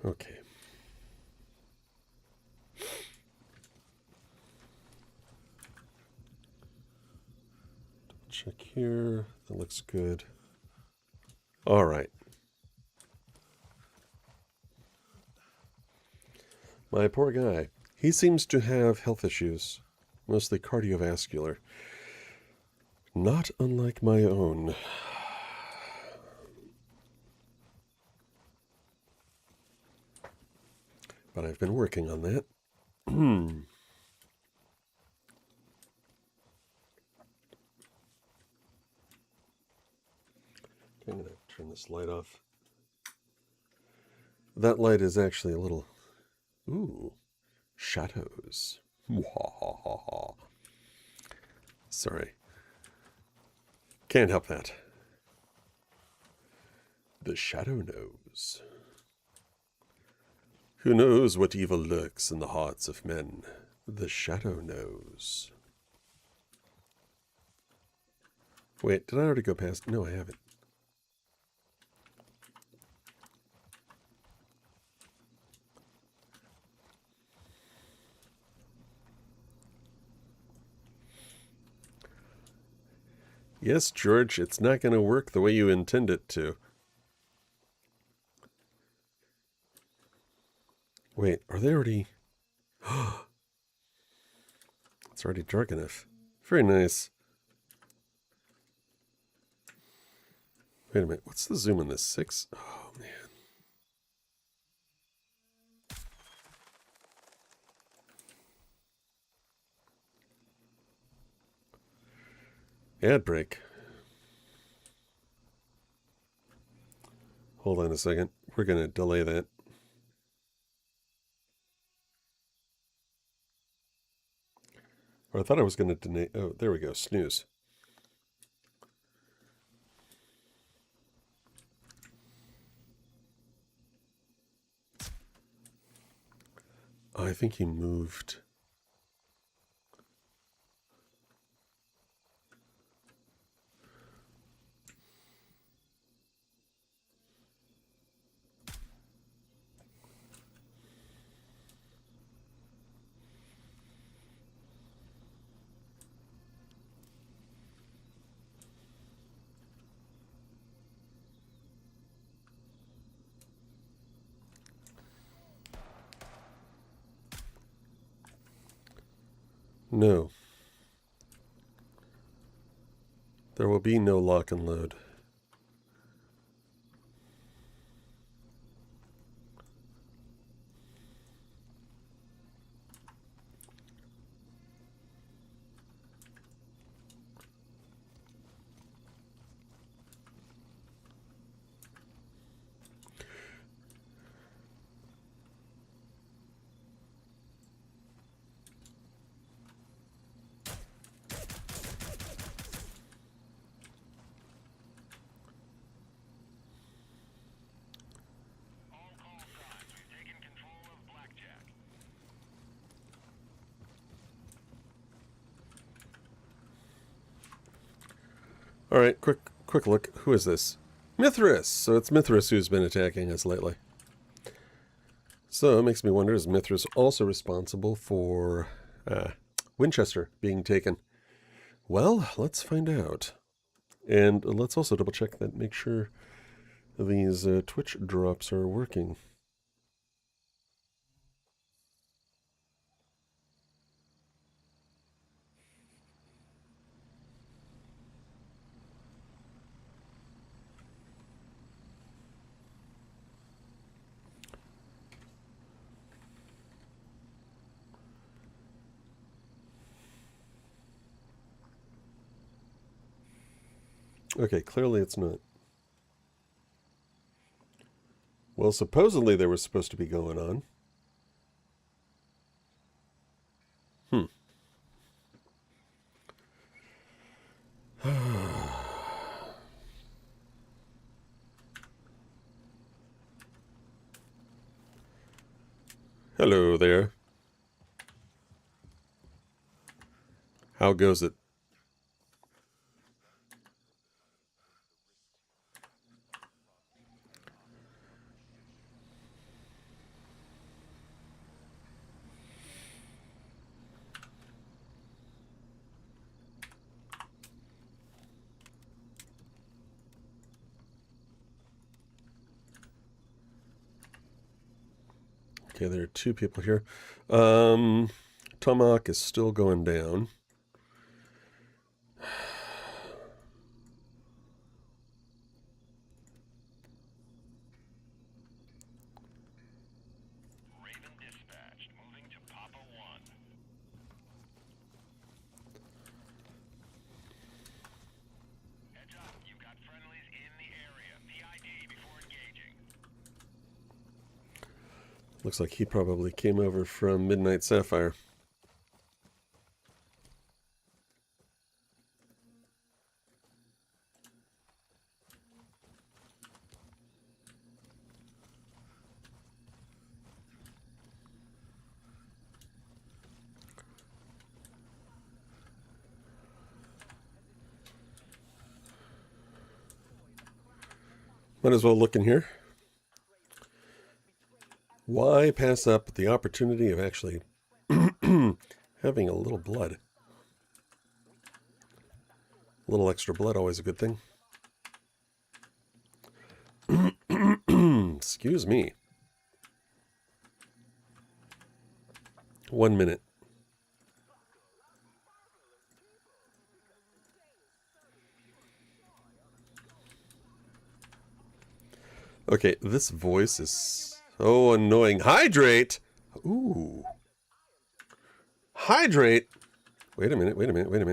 Okay. Check here. That looks good. All right. My poor guy. He seems to have health issues, mostly cardiovascular. Not unlike my own. But I've been working on that. I'm going to turn this light off. That light is actually a little... Ooh, shadows. Sorry. Can't help that. The shadow knows. Who knows what evil lurks in the hearts of men? The shadow knows. Wait, did I already go past? No, I haven't. Yes, George, it's not going to work the way you intend it to. Wait, are they already... It's already dark enough. Very nice. Wait a minute, what's the zoom on this? 6? Oh, man. Ad break. Hold on a second. We're going to delay that. Or I thought I was going to deny... Oh, there we go. Snooze. I think he moved... No. There will be no lock and load. All call signs. We've taken control of Blackjack. All right, quick look. Who is this? Mithras! So it's Mithras who's been attacking us lately. So it makes me wonder, is Mithras also responsible for Winchester being taken? Well, let's find out. And let's also double check that, make sure these Twitch drops are working. Okay, clearly it's not. Well, supposedly they were supposed to be going on. Hello there. How goes it? Okay, there are two people here. Tomahawk is still going down. Raven dispatched. Moving to Papa 1. Heads up. You've got friendlies in the area. PID before engaging. Looks like he probably came over from Midnight Sapphire. Might as well look in here. Why pass up the opportunity of actually having a little blood? A little extra blood, always a good thing. Excuse me. 1 minute. Okay, this voice is so annoying. Hydrate! Ooh. Hydrate! Wait a minute, wait a minute, wait a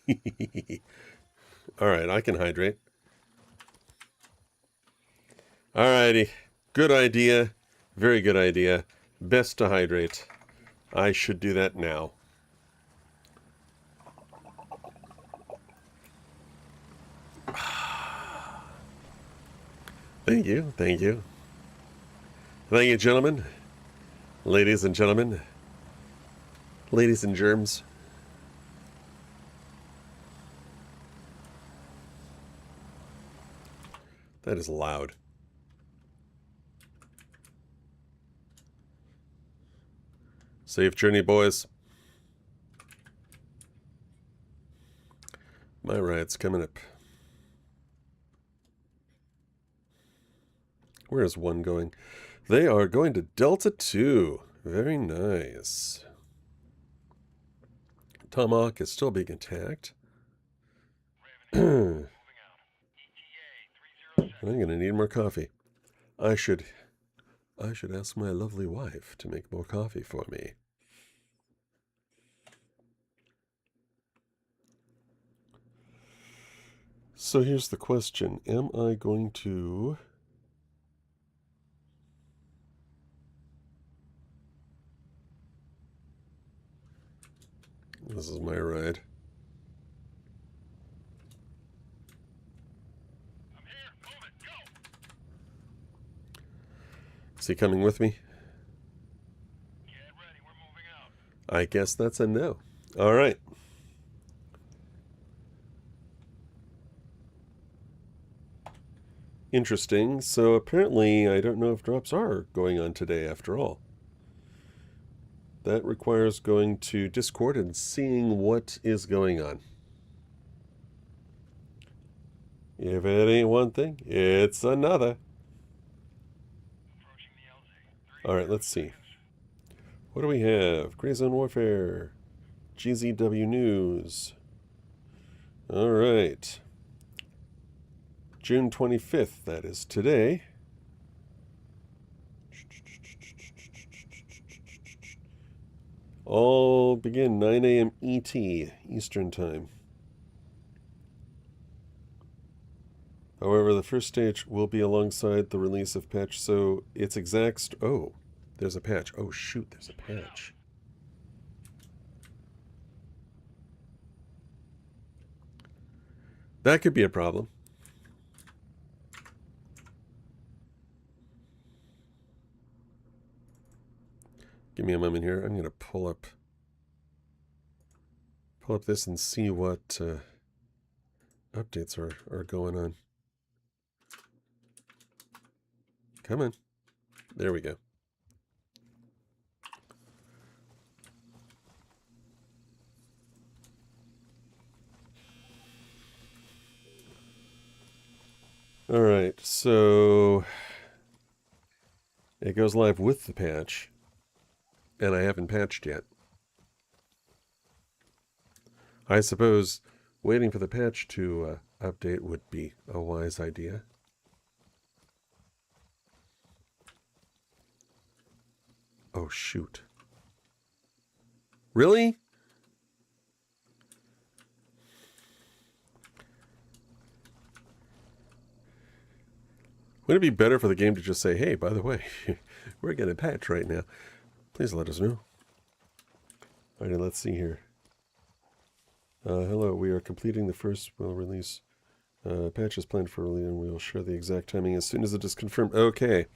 minute. Alright, I can hydrate. Alrighty. Good idea. Very good idea. Best to hydrate. I should do that now. Thank you, thank you. Thank you, gentlemen. Ladies and gentlemen. Ladies and germs. That is loud. Safe journey, boys. My ride's coming up. Where is one going? They are going to Delta 2. Very nice. Tomahawk is still being attacked. I'm going to need more coffee. I should ask my lovely wife to make more coffee for me. So here's the question. Am I going to... This is my ride. I'm here. Move it. Go. Is he coming with me? Get ready. We're moving out. I guess that's a no. All right. Interesting. So apparently, I don't know if drops are going on today after all. That requires going to Discord and seeing what is going on. If it ain't one thing, it's another. Approaching the LZ. All right, let's see. What do we have? Gray Zone Warfare. GZW News. All right. June 25th, that is today. All begin 9 a.m. ET, Eastern Time. However, the first stage will be alongside the release of patch, so its exact... Oh, there's a patch. Oh, shoot, there's a patch. That could be a problem. Give me a moment here. I'm going to pull up this and see what updates are going on. Come on. There we go. All right, so it goes live with the patch, and I haven't patched yet. I suppose waiting for the patch to update would be a wise idea. Oh, shoot. Really? Wouldn't it be better for the game to just say, hey, by the way, we're getting a patch right now. Please let us know. All right, let's see here. Hello, we are completing the first release. Patch is planned for early, and we will share the exact timing as soon as it is confirmed. Okay.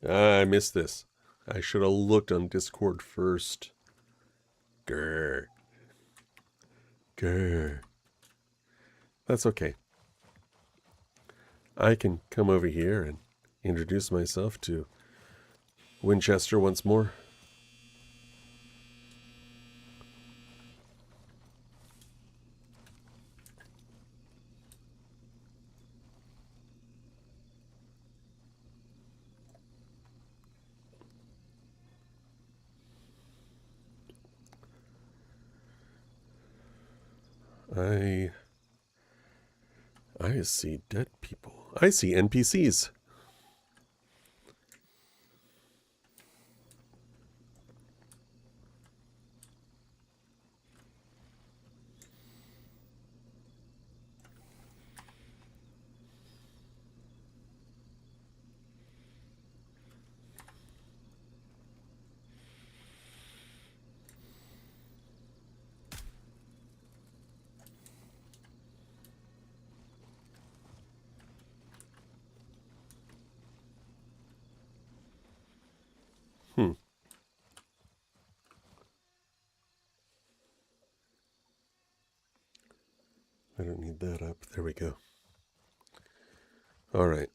I missed this. I should have looked on Discord first. Grr. Grr. That's okay. I can come over here and introduce myself to Winchester once more. I see dead people. I see NPCs. I don't need that up. There we go. All right.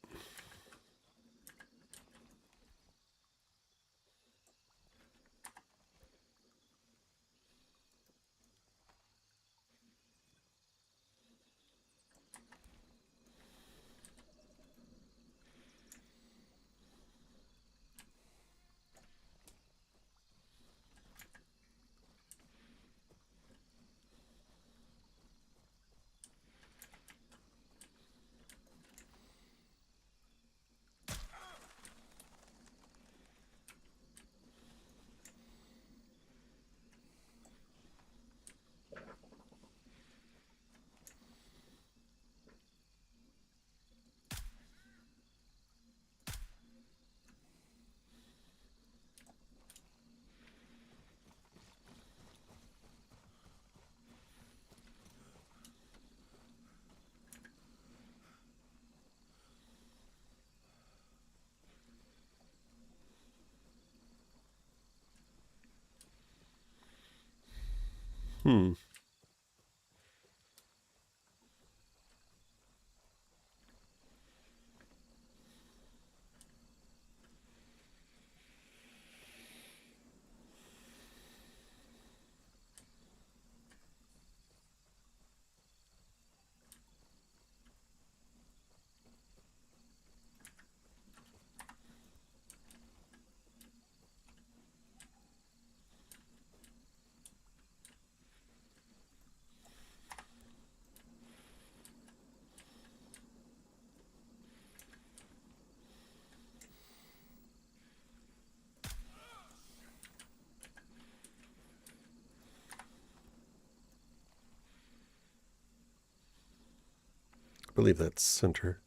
I believe that's center.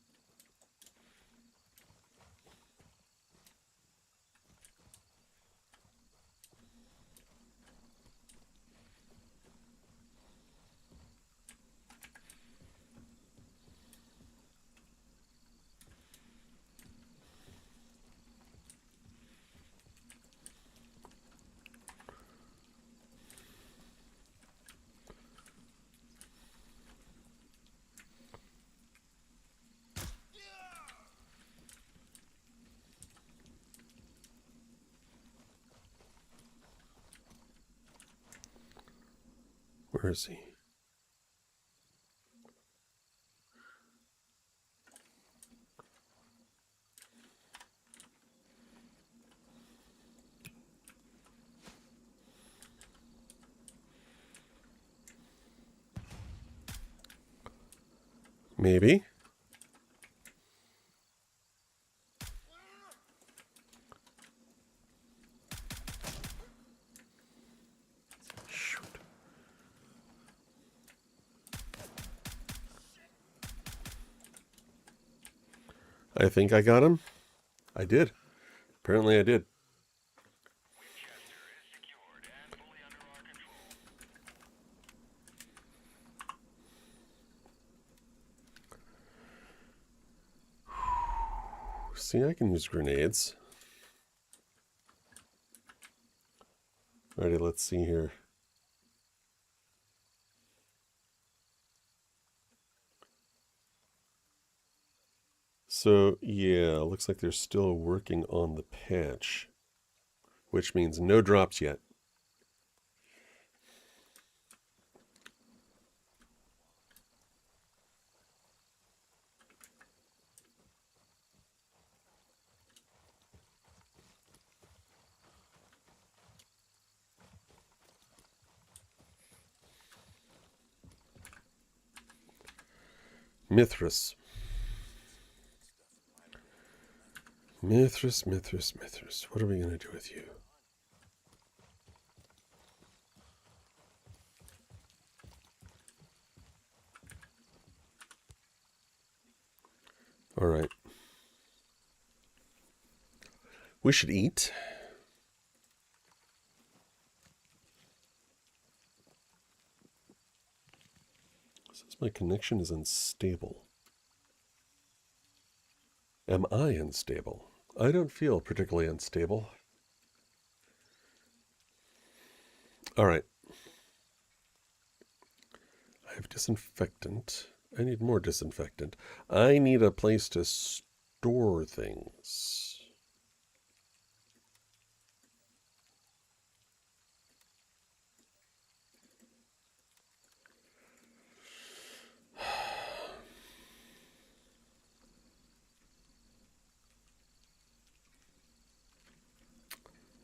Where is he? Maybe. Shoot. I think I got him. I did. Apparently I did. Winchester is secured and fully under our control. See, I can use grenades. Alrighty, let's see here. So, yeah, looks like they're still working on the patch, which means no drops yet. Mithras. Mithras, Mithras, Mithras. What are we going to do with you? All right. We should eat. It says my connection is unstable. Am I unstable? I don't feel particularly unstable. All right. I have disinfectant. I need more disinfectant. I need a place to store things.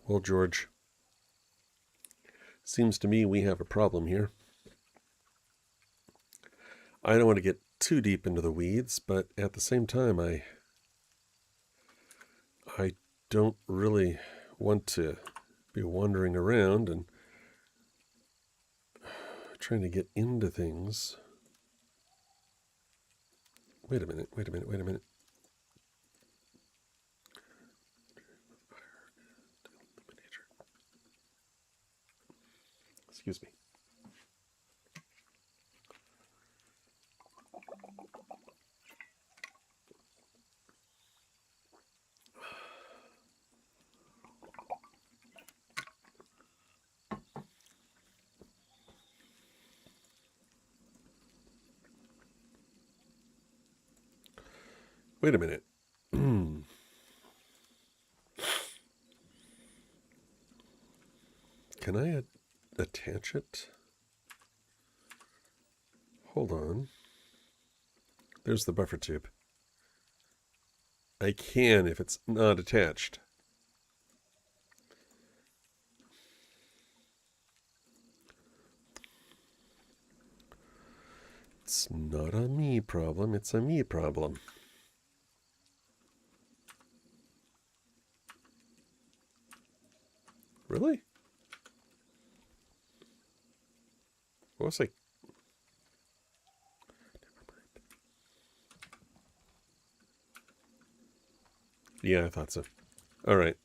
Well, George, seems to me we have a problem here. I don't want to get too deep into the weeds, but at the same time, I don't really want to be wandering around and trying to get into things. Wait a minute. Excuse me. Wait a minute. Can I attach it? Hold on. There's the buffer tube. I can if it's not attached. It's not a me problem, it's a me problem. Really? What was I? Yeah, I thought so. All right.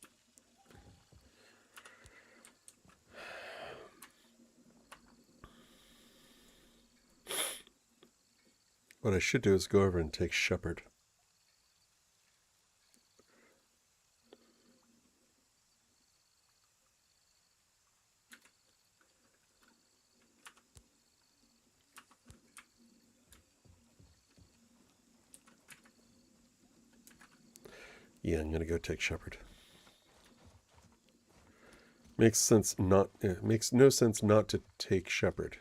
What I should do is go over and take Shepherd. Yeah, I'm gonna go take Shepherd. Makes no sense not to take Shepherd.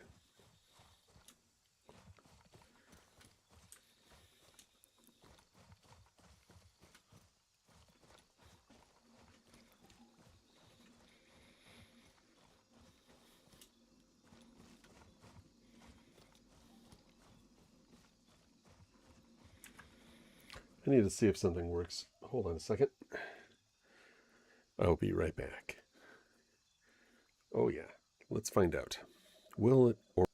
I need to see if something works. Hold on a second. I'll be right back. Oh yeah, let's find out. Will it or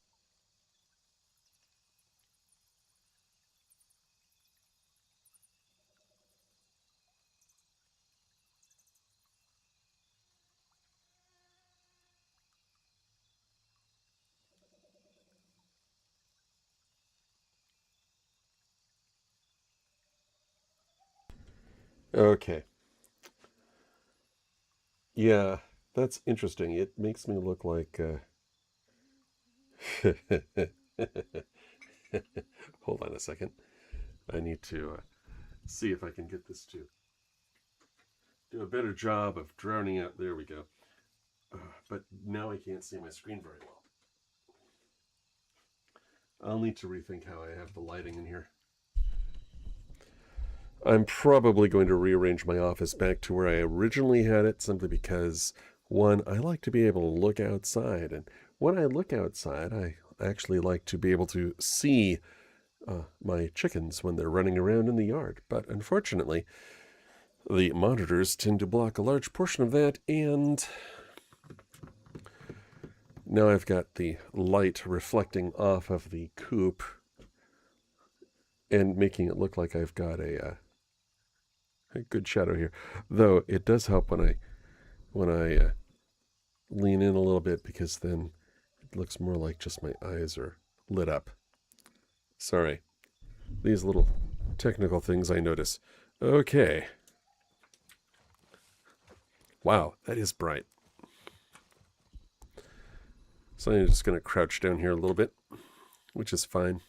okay. Yeah, that's interesting. It makes me look like hold on a second. I need to see if I can get this to do a better job of drowning out. There we go. But now I can't see my screen very well. I'll need to rethink how I have the lighting in here. I'm probably going to rearrange my office back to where I originally had it, simply because, one, I like to be able to look outside. And when I look outside, I actually like to be able to see my chickens when they're running around in the yard. But unfortunately, the monitors tend to block a large portion of that, and now I've got the light reflecting off of the coop and making it look like I've got a good shadow here. Though it does help when I lean in a little bit, because then it looks more like just my eyes are lit up. Sorry. These little technical things I notice. Okay. Wow, that is bright. So I'm just going to crouch down here a little bit, which is fine.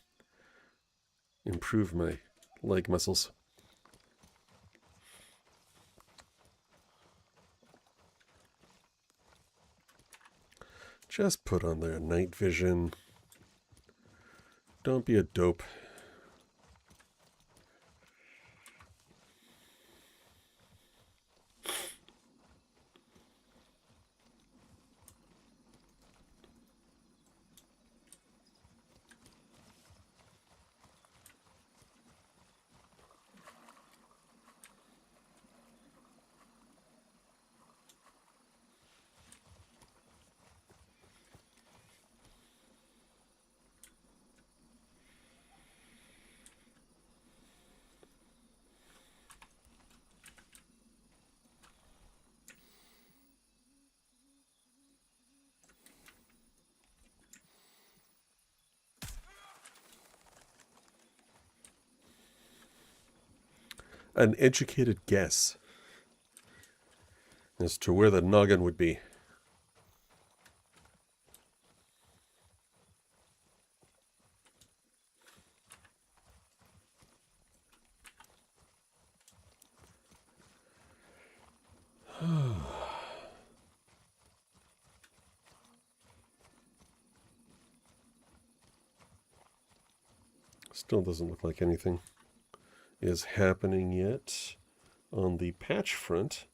Improve my leg muscles. Just put on their night vision. Don't be a dope. An educated guess as to where the noggin would be. Still doesn't look like anything is happening yet on the patch front.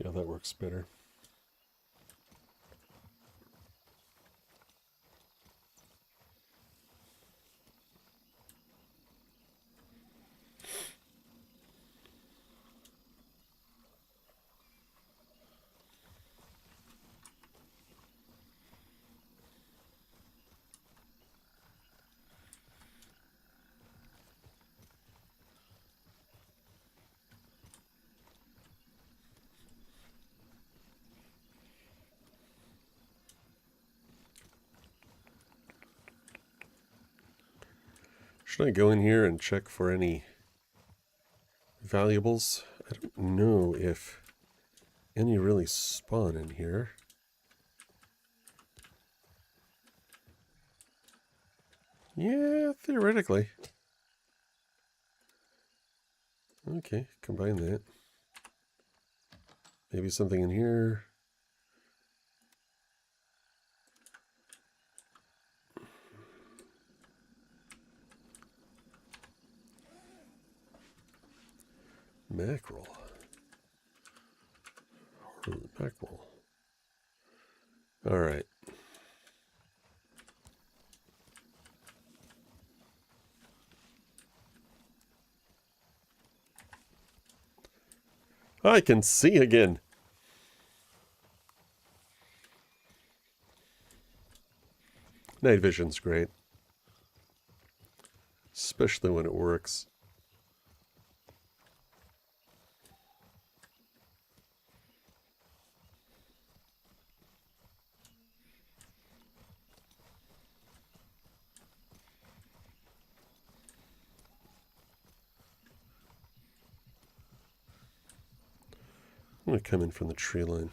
Yeah, that works better. Should I go in here and check for any valuables? I don't know if any really spawn in here. Yeah, theoretically. Okay, combine that. Maybe something in here. Mackerel. Mackerel. All right. I can see again. Night vision's great. Especially when it works. I'm going to come in from the tree line.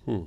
Hmm.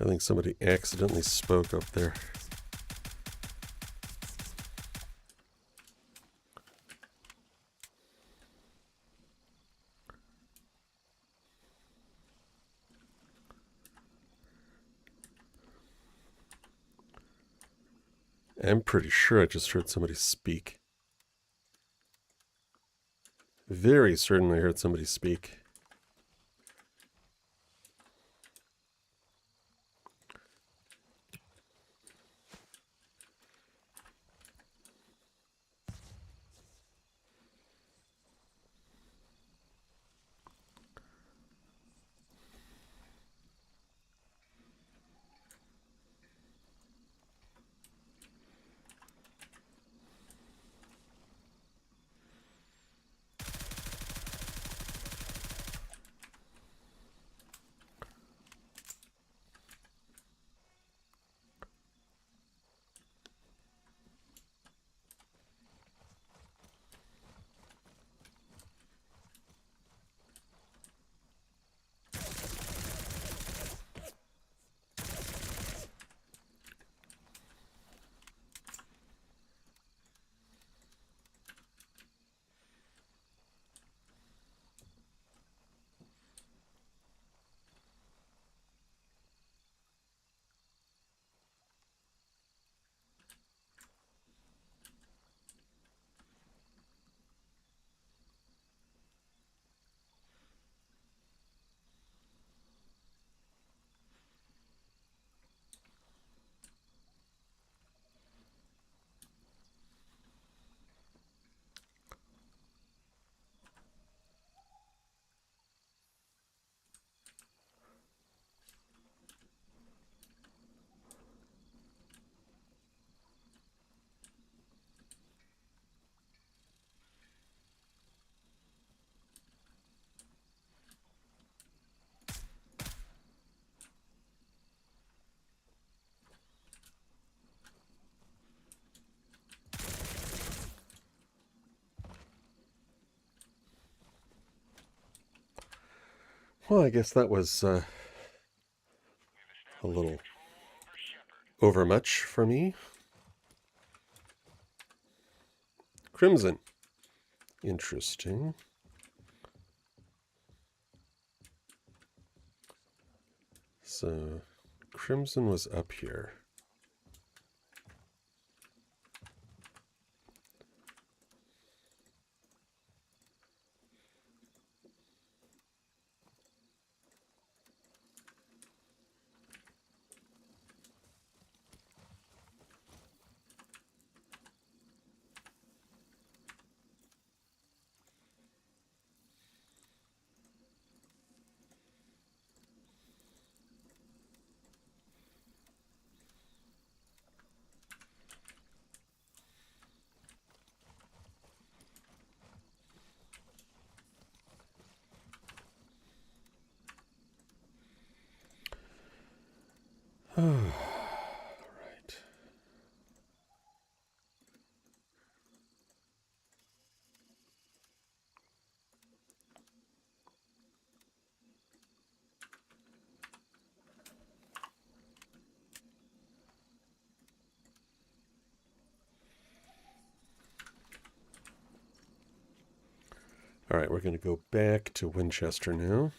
I think somebody accidentally spoke up there. I'm pretty sure I just heard somebody speak. Very certain I heard somebody speak. Well, I guess that was a little overmuch for me. Crimson. Interesting. So, Crimson was up here. All right, we're going to go back to Winchester now.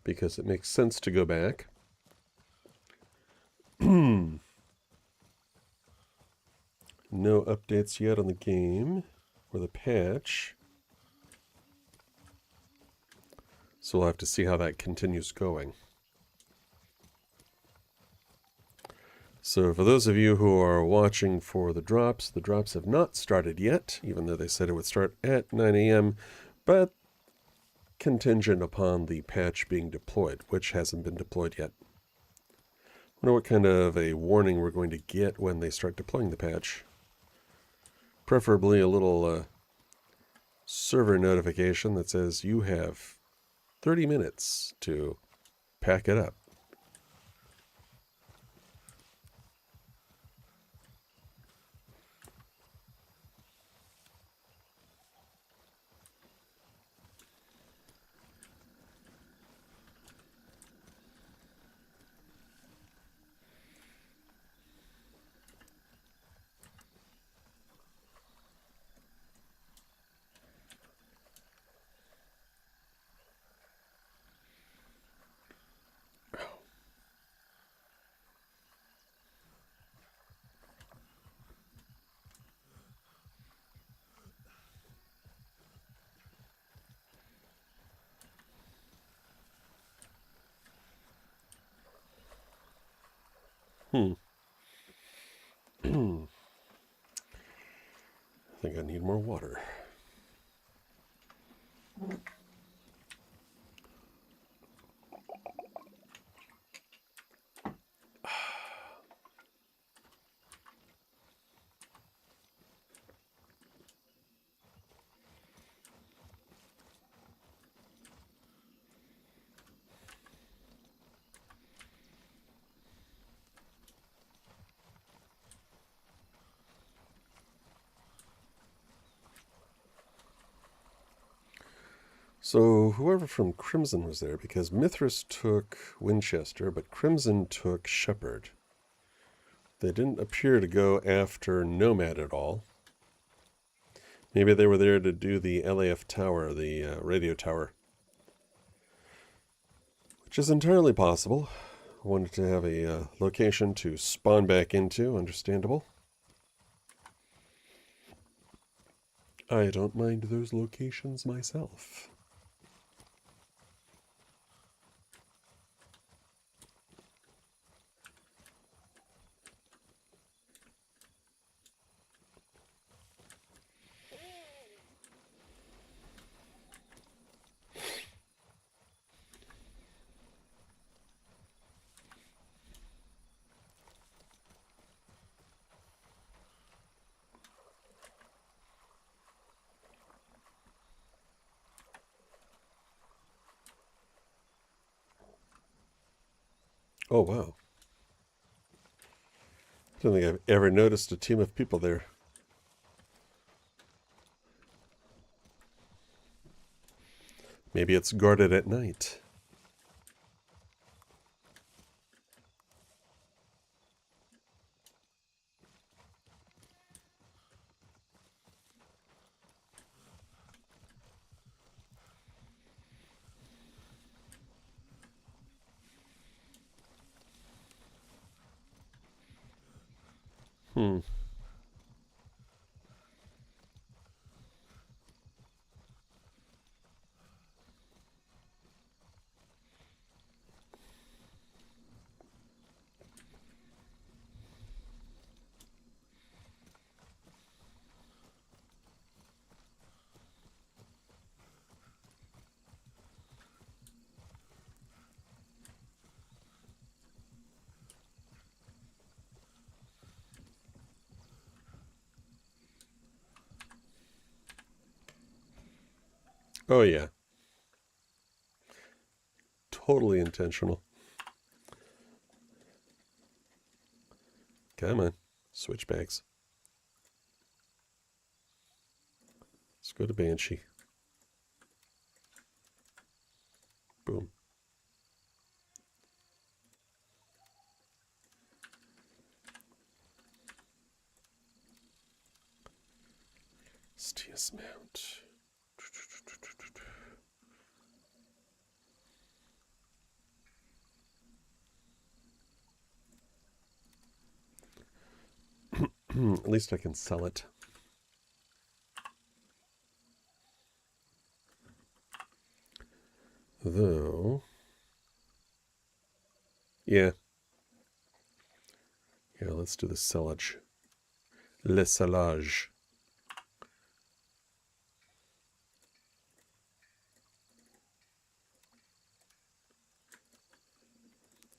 Because it makes sense to go back. No updates yet on the game or the patch. So we'll have to see how that continues going. So for those of you who are watching for the drops have not started yet, even though they said it would start at 9 a.m., but contingent upon the patch being deployed, which hasn't been deployed yet. I wonder what kind of a warning we're going to get when they start deploying the patch. Preferably a little server notification that says you have 30 minutes to pack it up. I think I need more water. So whoever from Crimson was there, because Mithras took Winchester, but Crimson took Shepherd. They didn't appear to go after Nomad at all. Maybe they were there to do the LAF tower, the radio tower. Which is entirely possible. Wanted to have a location to spawn back into, understandable. I don't mind those locations myself. Oh, wow. I don't think I've ever noticed a team of people there. Maybe it's guarded at night. Hmm. Oh, yeah. Totally intentional. Come on. Switchbacks. Let's go to Banshee. Boom. Stius Mount. At least I can sell it. Though, yeah. Yeah, let's do the sellage. Le sellage.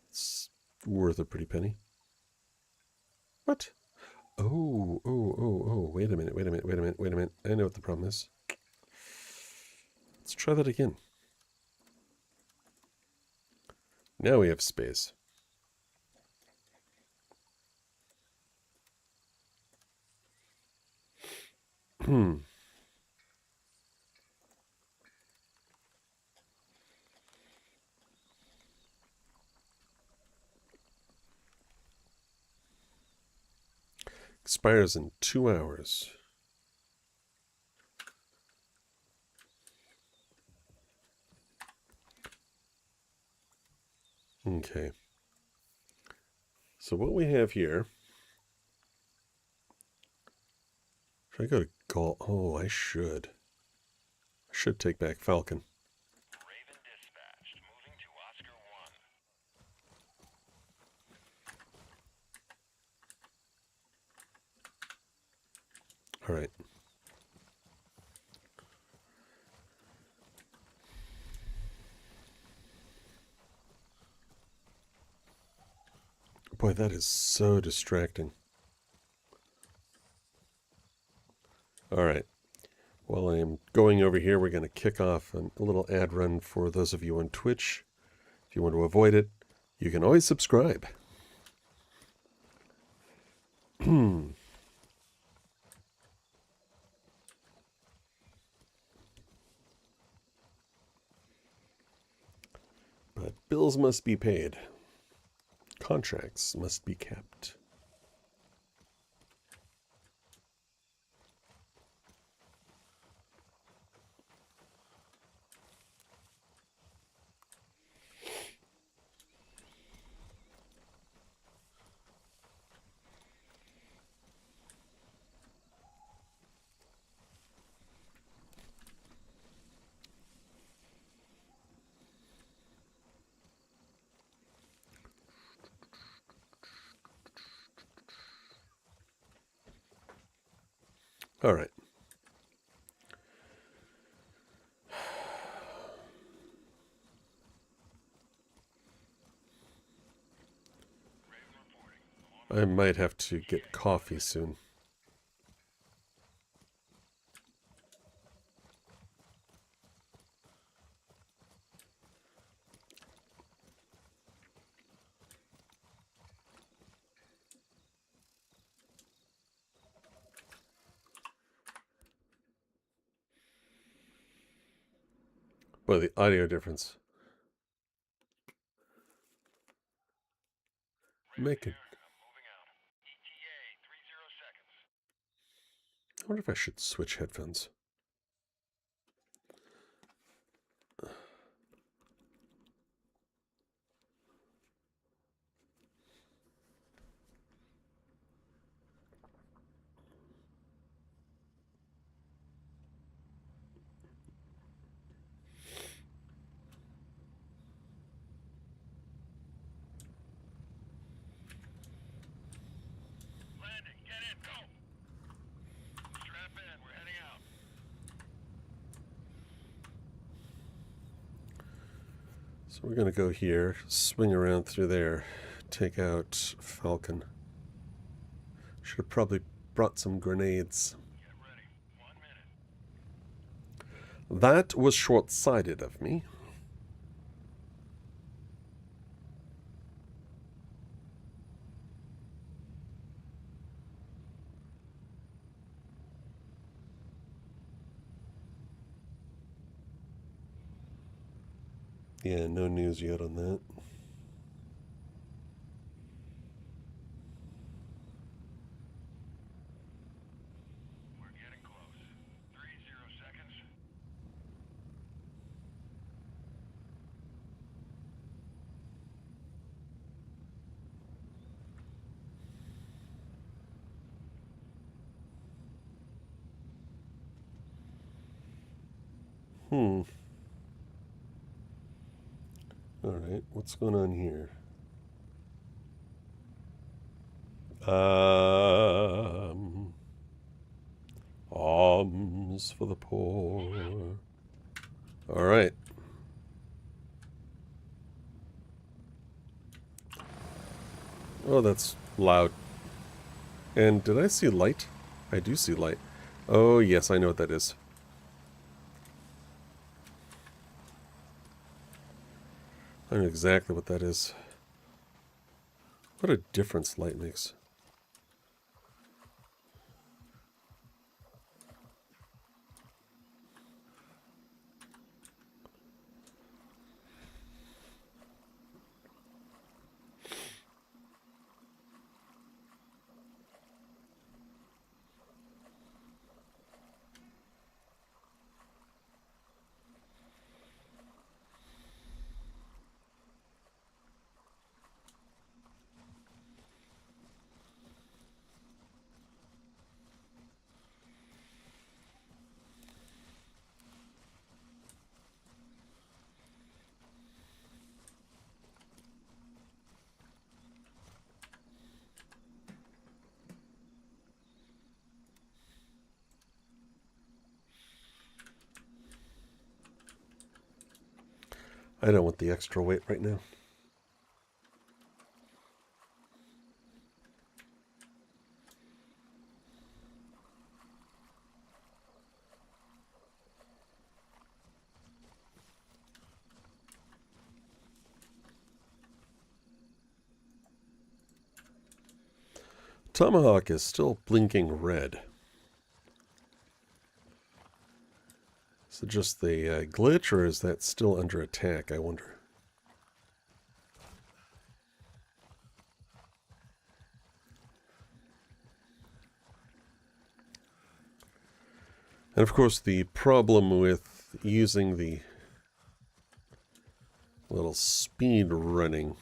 It's worth a pretty penny. What? Oh, wait a minute. I know what the problem is. Let's try that again. Now we have space. Expires in 2 hours. Okay. So what we have here. Should I go to Gaul? Oh, I should. I should take back Falcon. Raven dispatched. Moving to Oscar 1. All right. Boy, that is so distracting. All right. While I am going over here, we're going to kick off a little ad run for those of you on Twitch. If you want to avoid it, you can always subscribe. But bills must be paid. Contracts must be kept. All right. I might have to get coffee soon. Boy, the audio difference. Make it. Moving out. ETA 30 seconds. I wonder if I should switch headphones. Landing. Get in. Go. Strap in. We're heading out. So we're going to go here, swing around through there, take out Falcon. Should have probably brought some grenades. Get ready. 1 minute. That was short-sighted of me. Yeah, no news yet on that. We're getting close. Alright, what's going on here? Alms for the poor. Alright. Oh, that's loud. And did I see light? I do see light. Oh, yes, I know what that is. I know exactly what that is. What a difference light makes. I don't want the extra weight right now. Tomahawk is still blinking red. Is it just the glitch, or is that still under attack, I wonder? And of course, the problem with using the little speed running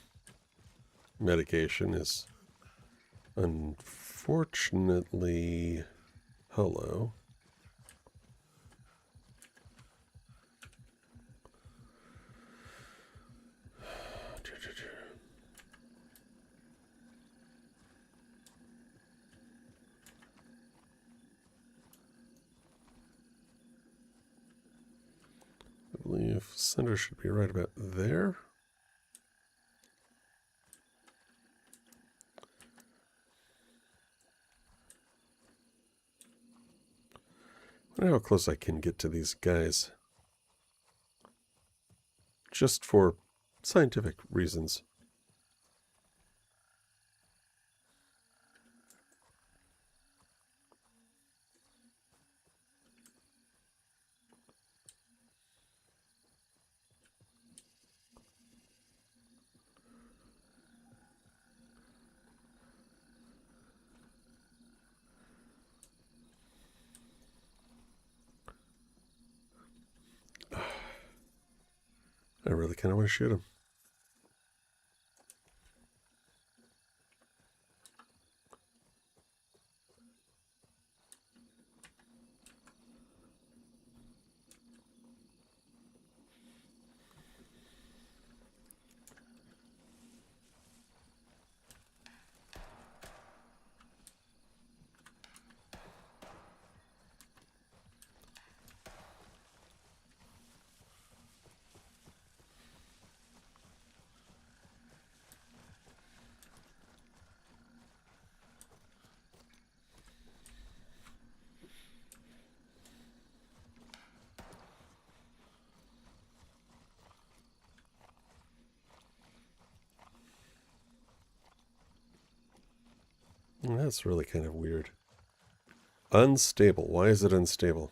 medication is, unfortunately, hello. I believe center should be right about there. I wonder how close I can get to these guys. Just for scientific reasons. I really kind of want to shoot him. That's really kind of weird. Unstable. Why is it unstable?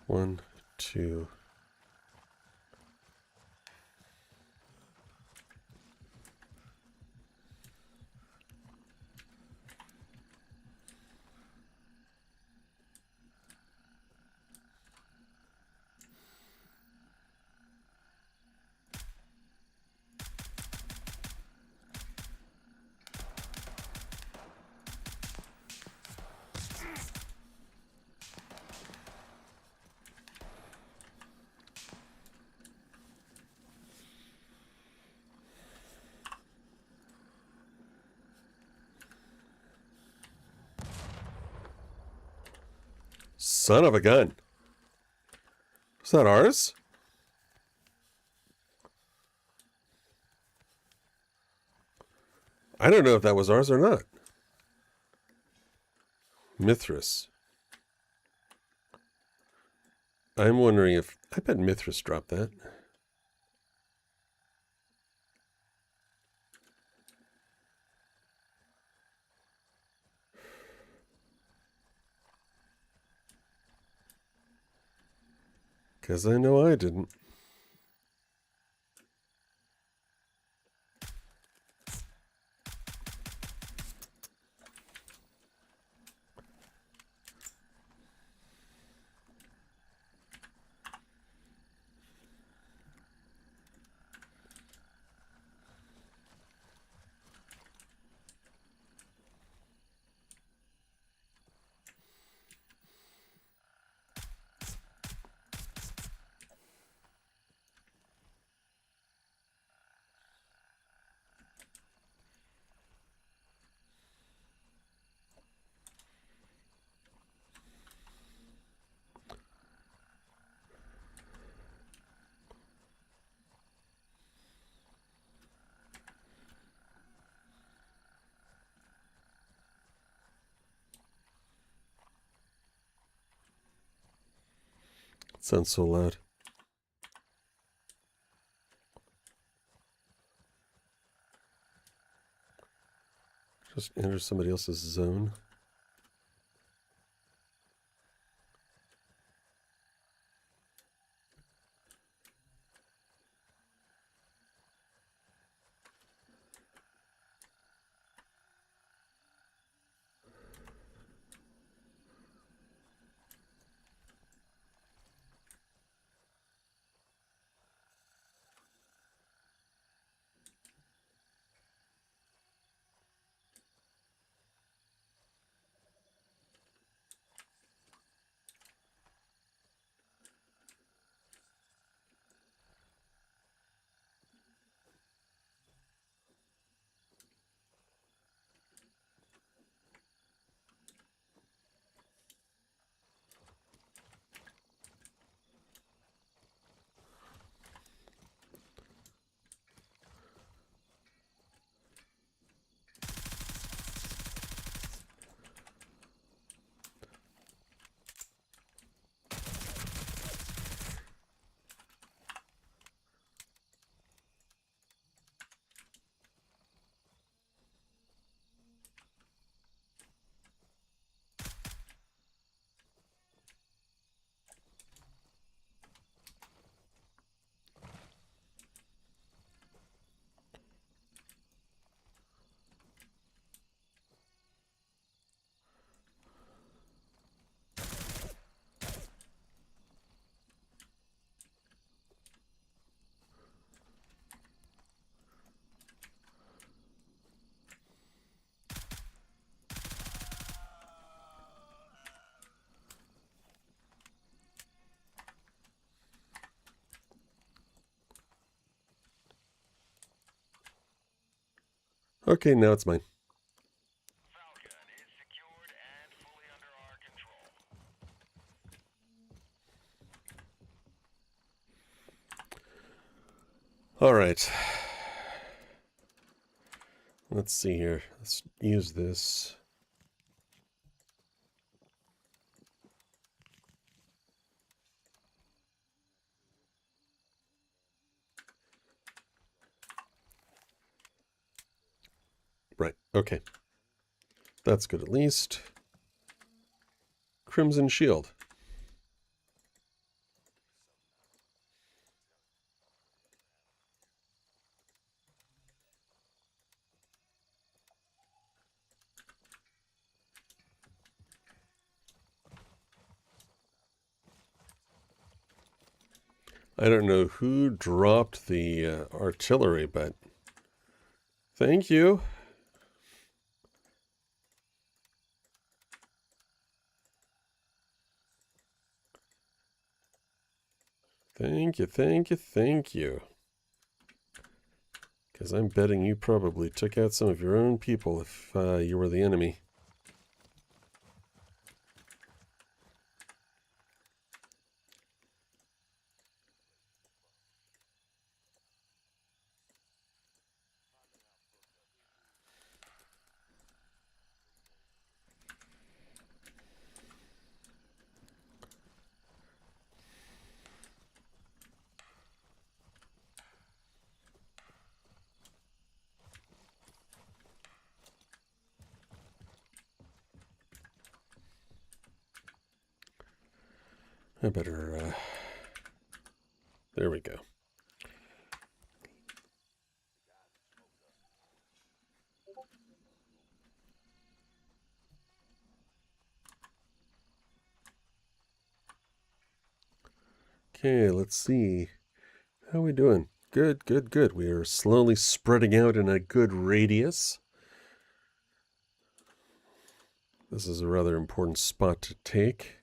One, two. Son of a gun. Is that ours? I don't know if that was ours or not. Mithras. I'm wondering if... I bet Mithras dropped that. Because I know I didn't. It sounds so loud. Just enter somebody else's zone. Okay, now it's mine. Falcon is secured and fully under our control. All right. Let's see here. Let's use this. Right, okay. That's good at least. Crimson Shield. I don't know who dropped the artillery, but thank you. Thank you, thank you, thank you. Because I'm betting you probably took out some of your own people if you were the enemy. I better, there we go. Okay, let's see. How are we doing? Good, good, good. We are slowly spreading out in a good radius. This is a rather important spot to take,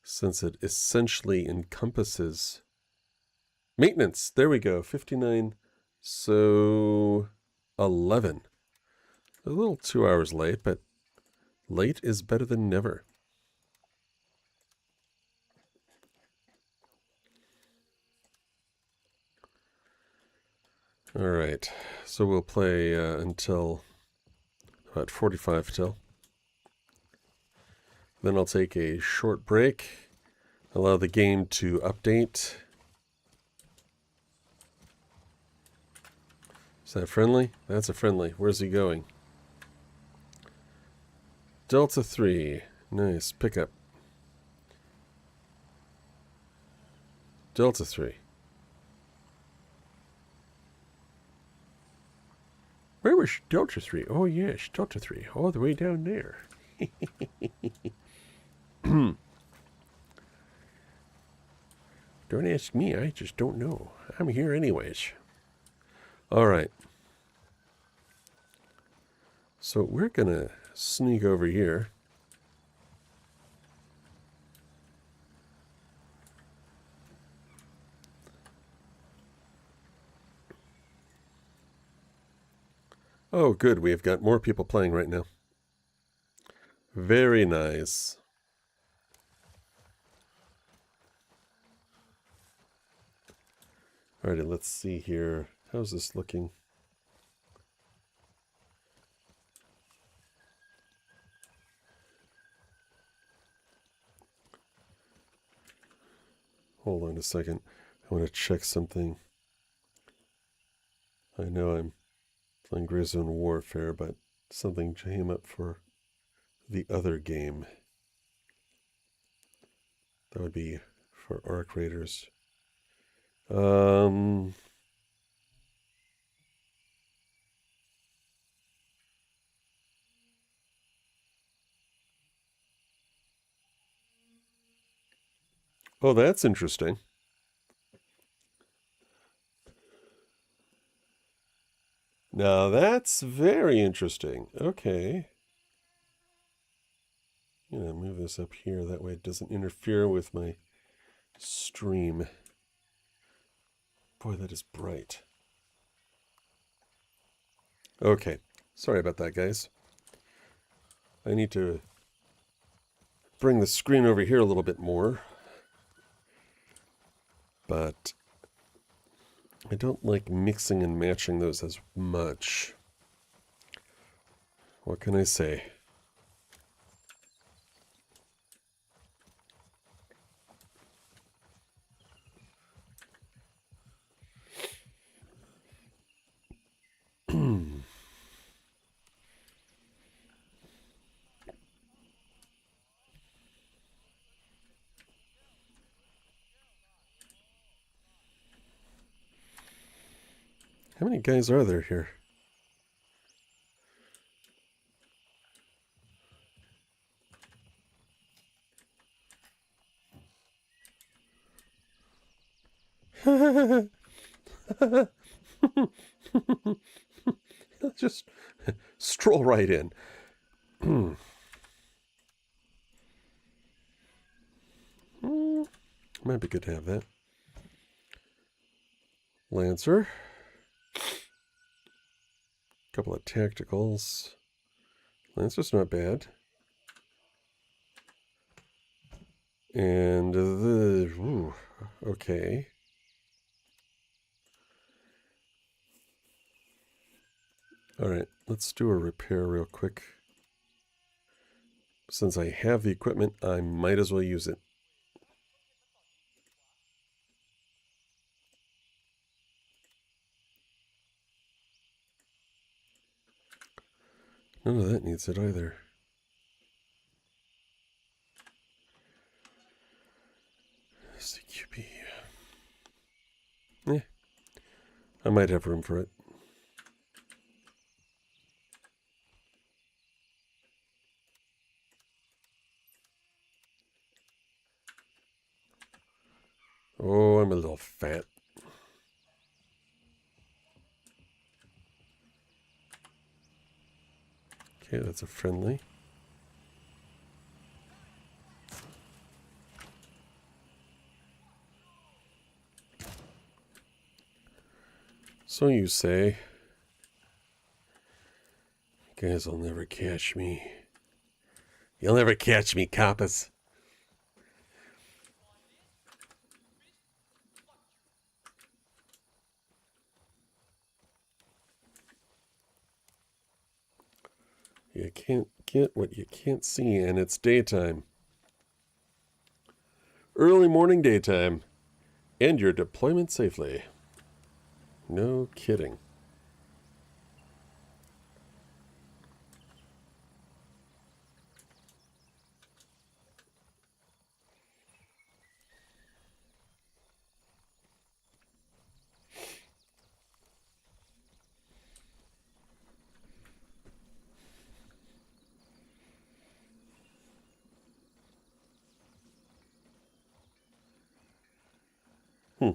since it essentially encompasses maintenance. There we go, 59, so 11. A little 2 hours late, but late is better than never. All right, so we'll play until about 45 till. Then I'll take a short break, allow the game to update. Is that friendly? That's a friendly. Where's he going? Delta 3. Nice. Pickup. Delta 3. Where was Delta 3? Oh, yes, Delta 3. All the way down there. Don't ask me. I just don't know. I'm here anyways. All right. So we're going to sneak over here. Oh, good. We've got more people playing right now. Very nice. Alrighty, let's see here. How's this looking? Hold on a second. I want to check something. I know I'm playing Gray Zone Warfare, but something came up for the other game. That would be for Arc Raiders. Oh, that's interesting. Now that's very interesting. Okay. I'm going to move this up here. That way it doesn't interfere with my stream. Boy, that is bright. Okay. Sorry about that, guys. I need to bring the screen over here a little bit more. But I don't like mixing and matching those as much. What can I say? How many guys are there here? Just stroll right in. Might be good to have that. Lancer. Couple of tacticals. Lancer's not bad. And okay. All right, let's do a repair real quick. Since I have the equipment, I might as well use it. None of that needs it either. QP. Eh, I might have room for it. Oh, I'm a little fat. Okay, that's a friendly. So you say. You guys will never catch me. You'll never catch me, coppers. You can't get what you can't see, and it's daytime. Early morning daytime. End your deployment safely. No kidding. Hmm.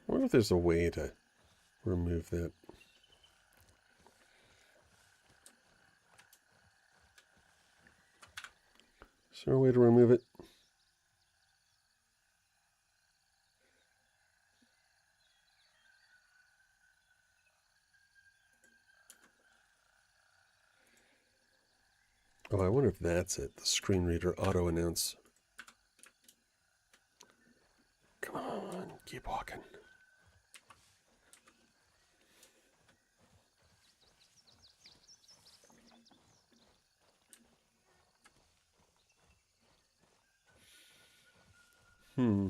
I wonder if there's a way to remove that. Is there a way to remove it? Oh, I wonder if that's it. The screen reader auto announce. Come on, keep walking. Hmm.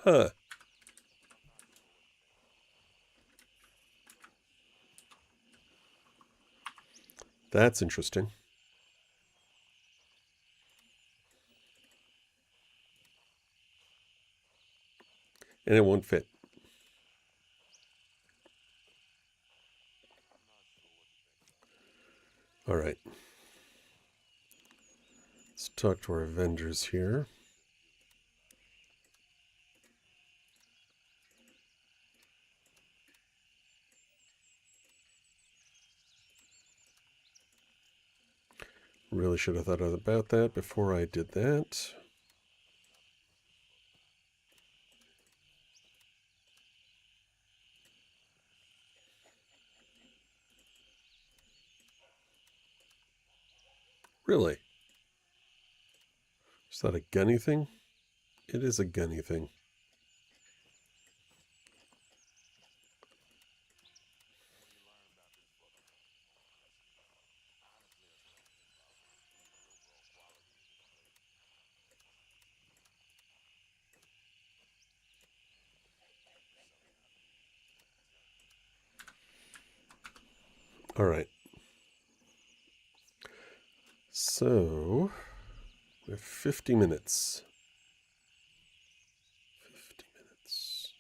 Huh. That's interesting. And it won't fit. All right. Let's talk to our vendors here. Really should have thought about that before I did that. Really? Is that a gunny thing? It is a gunny thing. All right. So, we have 50 minutes. 50 minutes.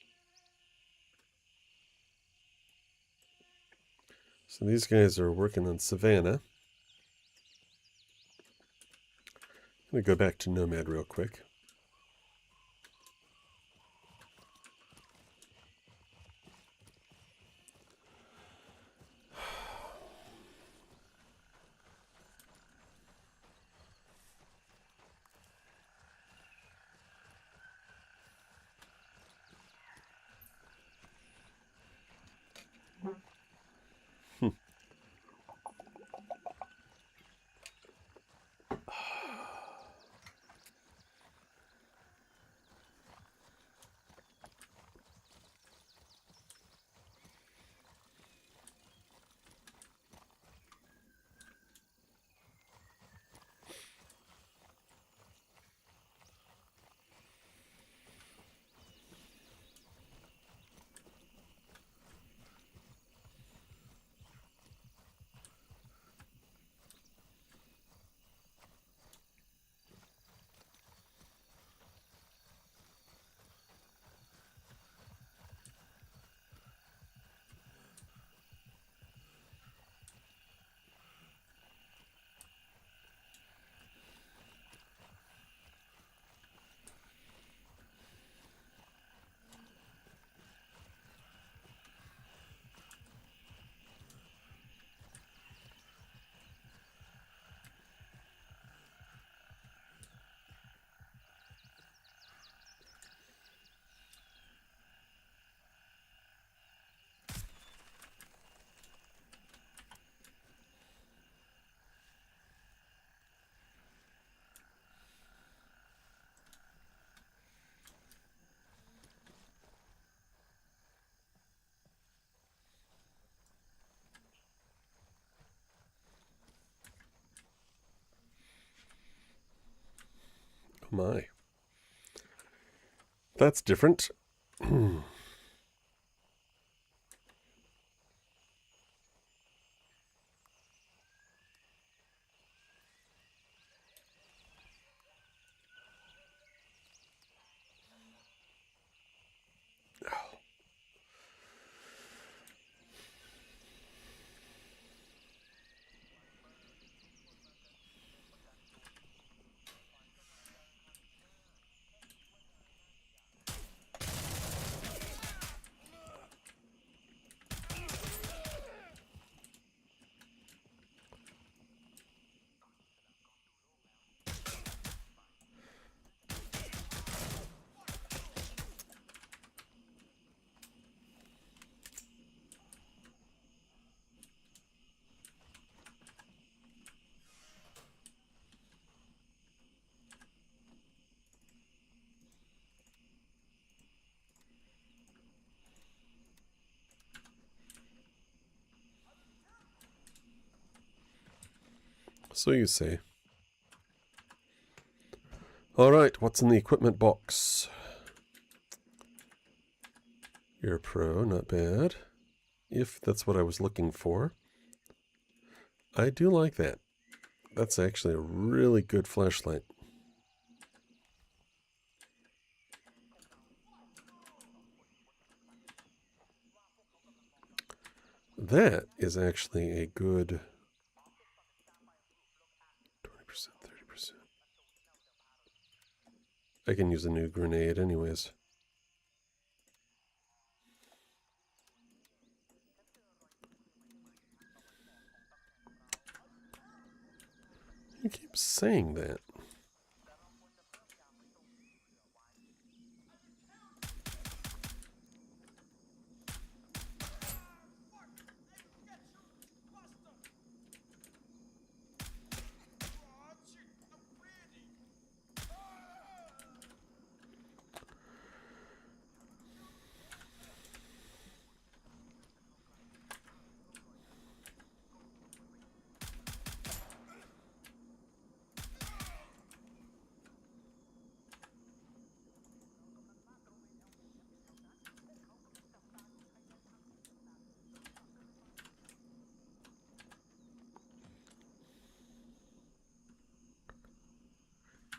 So these guys are working on Savannah. I'm going to go back to Nomad real quick. my. That's different. So you say. All right, what's in the equipment box? You're a pro, not bad. If that's what I was looking for. I do like that. That's actually a really good flashlight. That is actually a good 20%, 30%. I can use a new grenade anyways. You keep saying that.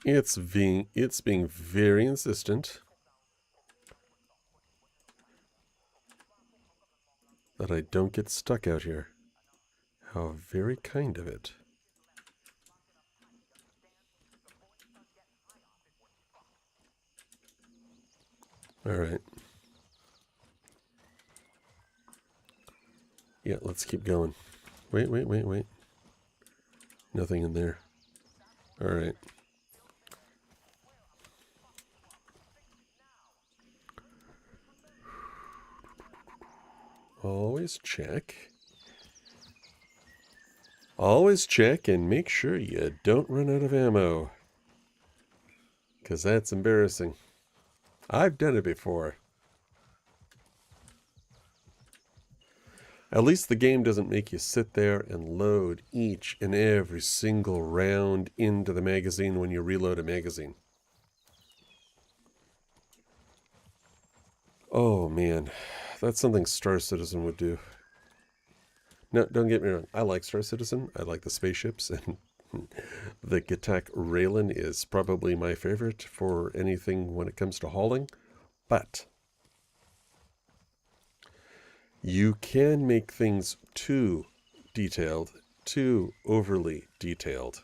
It's being very insistent that I don't get stuck out here. How very kind of it. All right. Yeah, let's keep going. Wait. Nothing in there. All right. Always check. Always check and make sure you don't run out of ammo. Because that's embarrassing. I've done it before. At least the game doesn't make you sit there and load each and every single round into the magazine when you reload a magazine. Oh man, that's something Star Citizen would do. No, don't get me wrong. I like Star Citizen. I like the spaceships, and the G'tak Raylan is probably my favorite for anything when it comes to hauling. But you can make things too detailed, too overly detailed.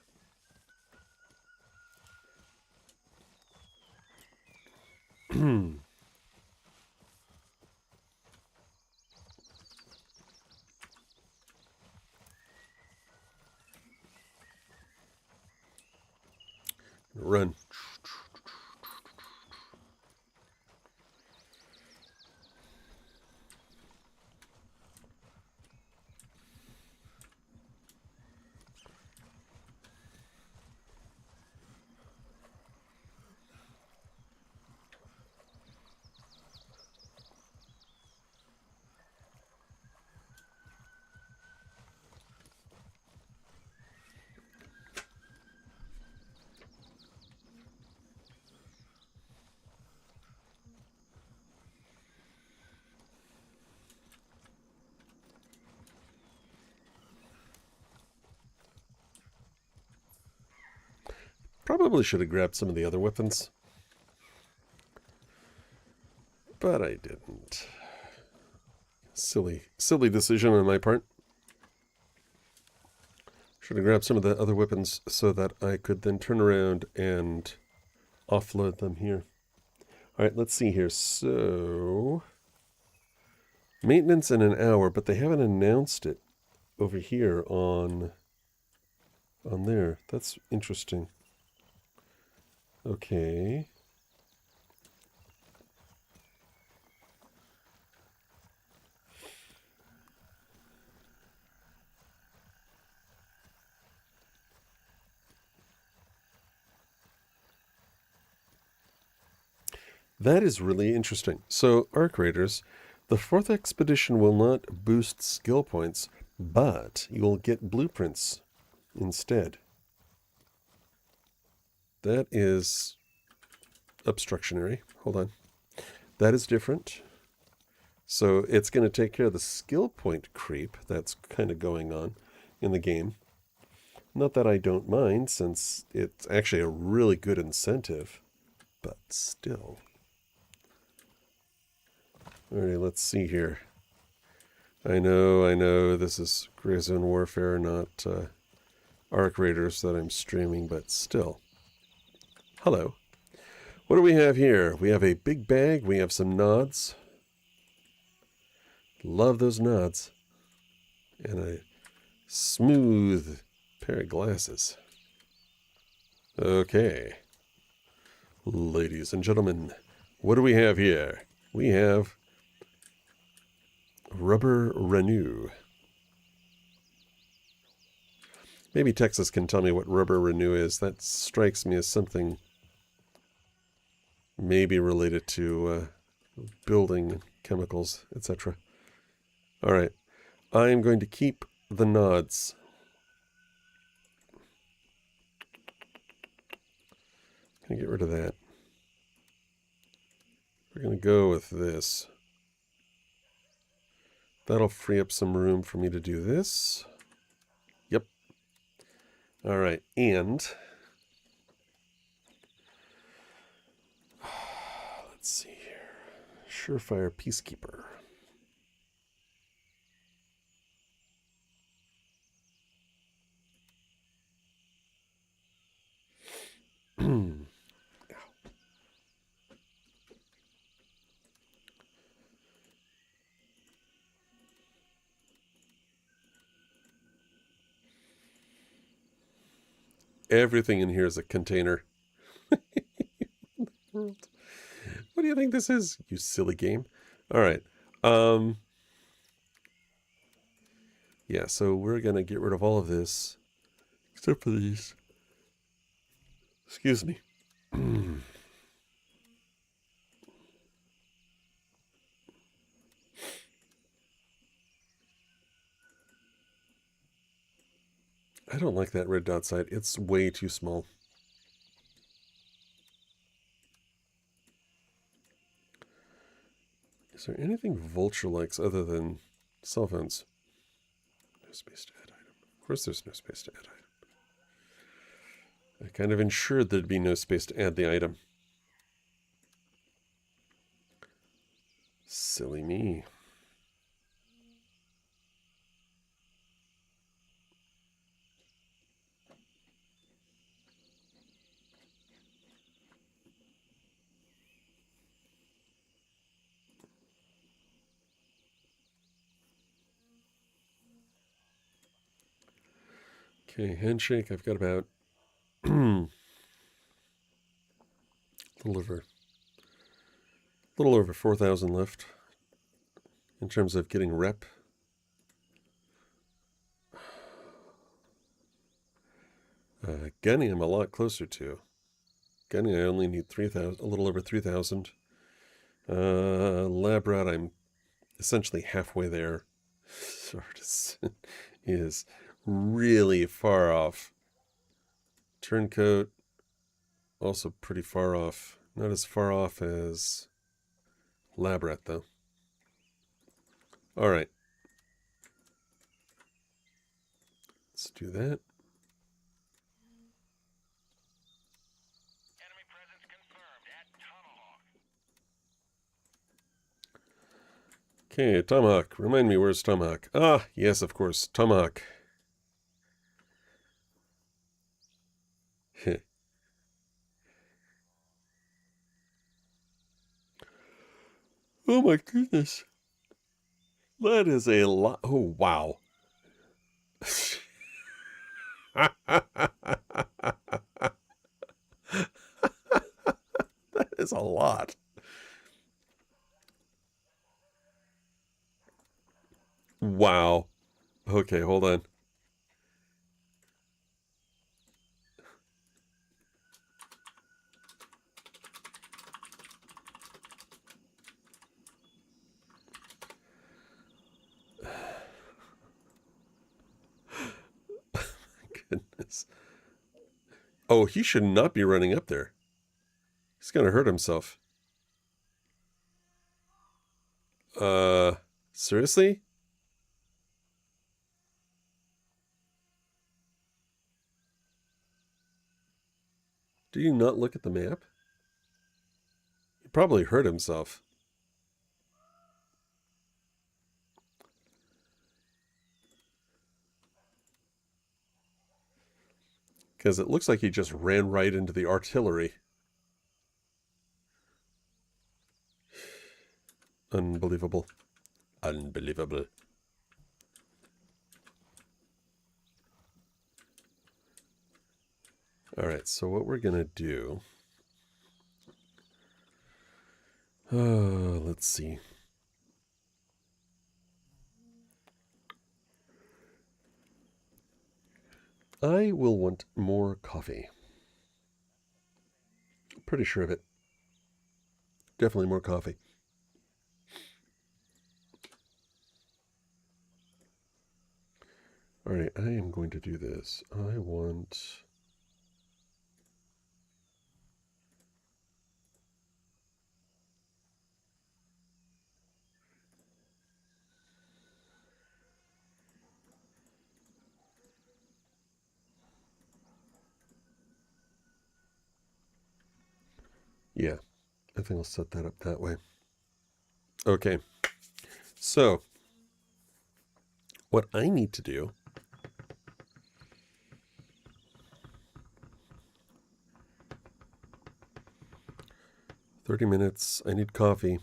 Run. Probably should have grabbed some of the other weapons. But I didn't. Silly decision on my part. Should have grabbed some of the other weapons so that I could then turn around and offload them here. Alright, let's see here. So, maintenance in an hour, but they haven't announced it over here on there. That's interesting. Okay. That is really interesting. So, Arc Raiders, the 4th expedition will not boost skill points, but you'll get blueprints instead. That is obstructionary. Hold on. That is different. So it's going to take care of the skill point creep that's kind of going on in the game. Not that I don't mind, since it's actually a really good incentive, but still. Alright, let's see here. I know, this is Gray Zone Warfare, not Arc Raiders that I'm streaming, but still. Hello. What do we have here? We have a big bag, we have some nods. Love those nods. And a smooth pair of glasses. Okay. Ladies and gentlemen, what do we have here? We have Rubber Renew. Maybe Texas can tell me what Rubber Renew is. That strikes me as something maybe related to building chemicals, etc. All right. I'm going to keep the nods. Can I get rid of that? We're going to go with this. That'll free up some room for me to do this. Yep. All right. And let's see here. Surefire Peacekeeper. Everything in here is a container. What do you think this is, you silly game? All right. Yeah, so we're going to get rid of all of this, except for these. Excuse me. I don't like that red dot sight. It's way too small. Is there anything Vulture likes other than cell phones? No space to add item. Of course there's no space to add item. I kind of ensured there'd be no space to add the item. Silly me. Okay, handshake. I've got about a little over 4,000 left in terms of getting rep. Gunny, I'm a lot closer to. Gunny, I only need 3,000, a little over 3,000. Lab rat, I'm essentially halfway there. Sardis is really far off. Turncoat, also pretty far off. Not as far off as Lab rat, though. All right. Let's do that. Okay, Tomahawk. Remind me, where's Tomahawk? Ah, yes, of course. Tomahawk. Oh my goodness. That is a lot. Oh, wow. That is a lot. Wow. Okay, hold on. Goodness. Oh, he should not be running up there. He's gonna hurt himself. Seriously? Do you not look at the map? He probably hurt himself. Because it looks like he just ran right into the artillery. Unbelievable. Unbelievable. Alright, so what we're going to do... let's see. I will want more coffee. Pretty sure of it. Definitely more coffee. Alright, I am going to do this. I want... Yeah, I think I'll set that up that way. Okay, so what I need to do... 30 minutes. I need coffee.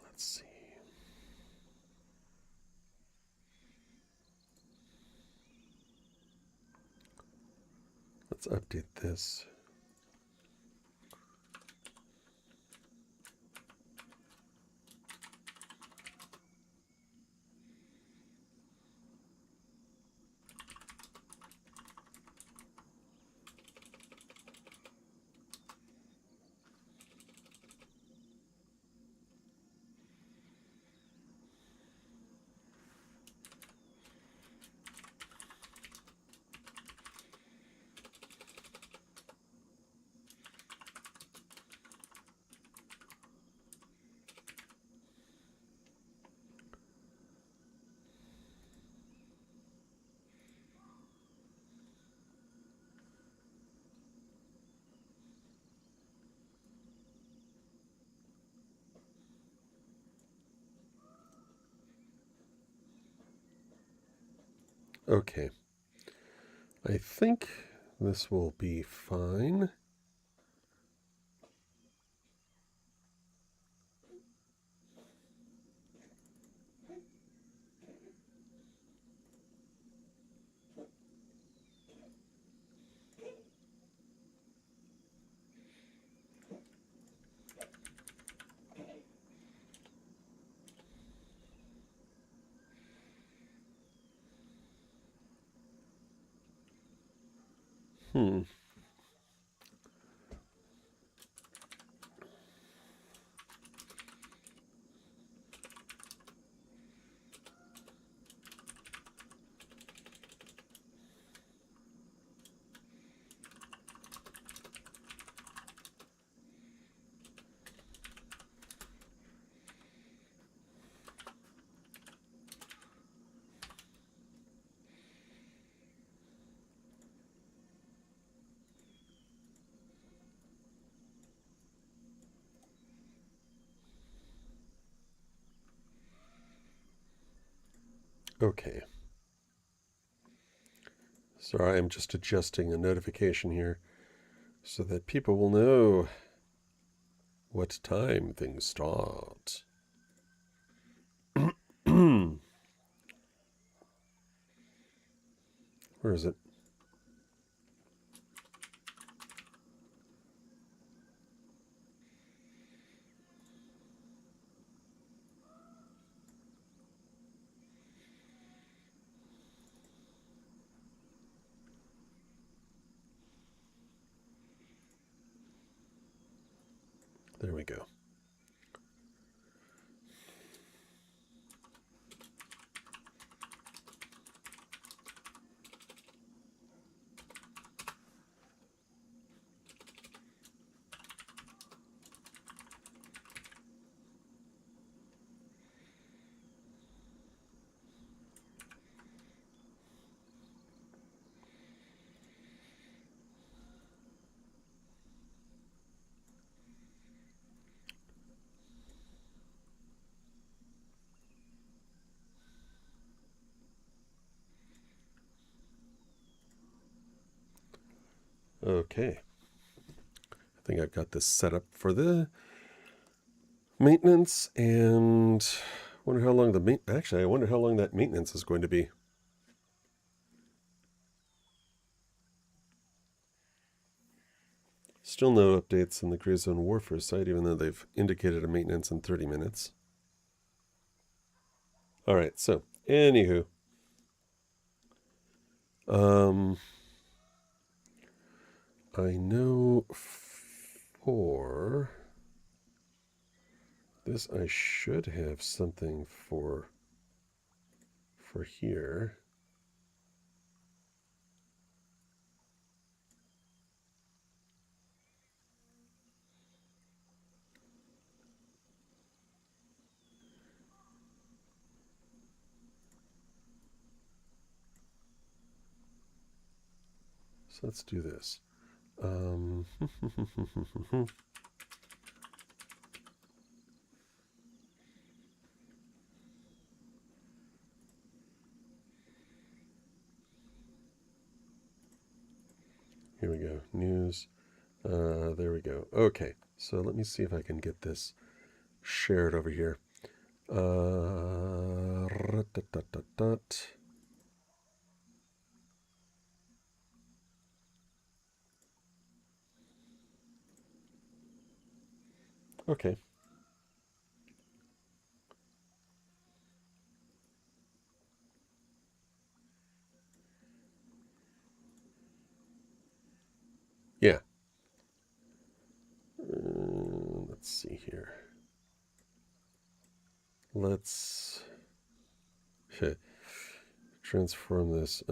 Let's see. Let's update this. Okay. I think this will be fine. Hmm. Okay. Sorry, I'm just adjusting a notification here so that people will know what time things start. Where is it? There we go. Okay. I think I've got this set up for the maintenance, and wonder how long I wonder how long that maintenance is going to be. Still no updates in the Gray Zone Warfare site, even though they've indicated a maintenance in 30 minutes. All right, so anywho, I know for this I should have something for here. So let's do this. Here we go. News. There we go. Okay. So let me see if I can get this shared over here. Okay. Yeah. Let's see here. Let's transform this.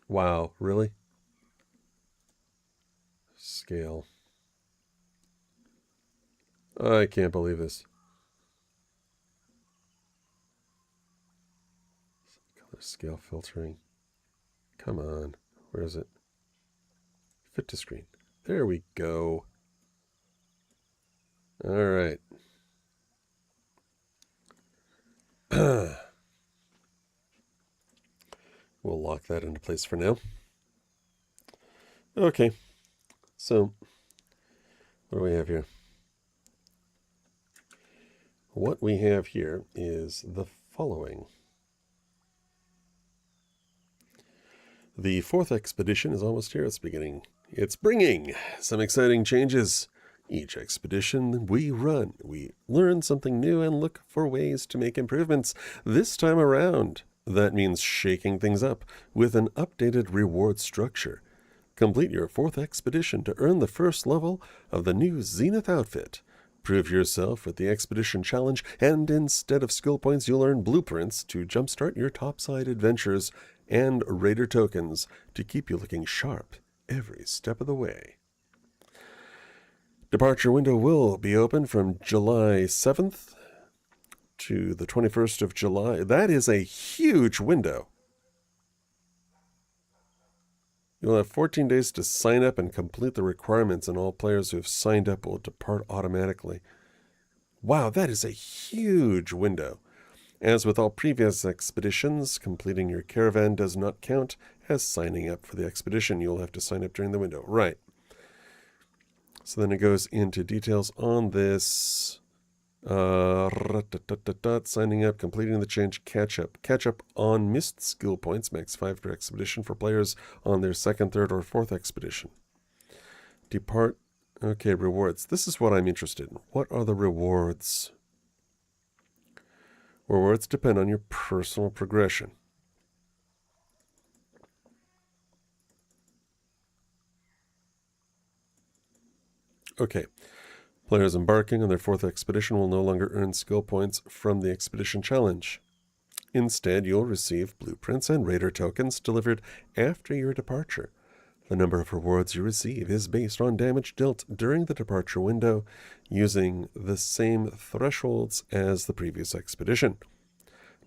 Wow, really? Scale. I can't believe this. Color scale filtering. Come on. Where is it? Fit to screen. There we go. All right. We'll lock that into place for now. Okay. So, what do we have here? What we have here is the following. The 4th expedition is almost here. It's bringing some exciting changes. Each expedition we run, we learn something new and look for ways to make improvements. This time around, that means shaking things up with an updated reward structure. Complete your 4th expedition to earn the first level of the new Zenith outfit. Prove yourself with the expedition challenge, and instead of skill points, you'll earn blueprints to jumpstart your topside adventures and Raider tokens to keep you looking sharp every step of the way. Departure window will be open from July 7th to the 21st of July. That is a huge window. You'll have 14 days to sign up and complete the requirements, and all players who have signed up will depart automatically. Wow, that is a huge window. As with all previous expeditions, completing your caravan does not count as signing up for the expedition. You'll have to sign up during the window. Right. So then it goes into details on this. Signing up, completing the change, catch up. Catch up on missed skill points, max 5 per expedition for players on their second, third, or fourth expedition. Depart. Okay, rewards. This is what I'm interested in. What are the rewards? Rewards depend on your personal progression. Okay. Players embarking on their fourth expedition will no longer earn skill points from the expedition challenge. Instead, you'll receive blueprints and raider tokens delivered after your departure. The number of rewards you receive is based on damage dealt during the departure window, using the same thresholds as the previous expedition.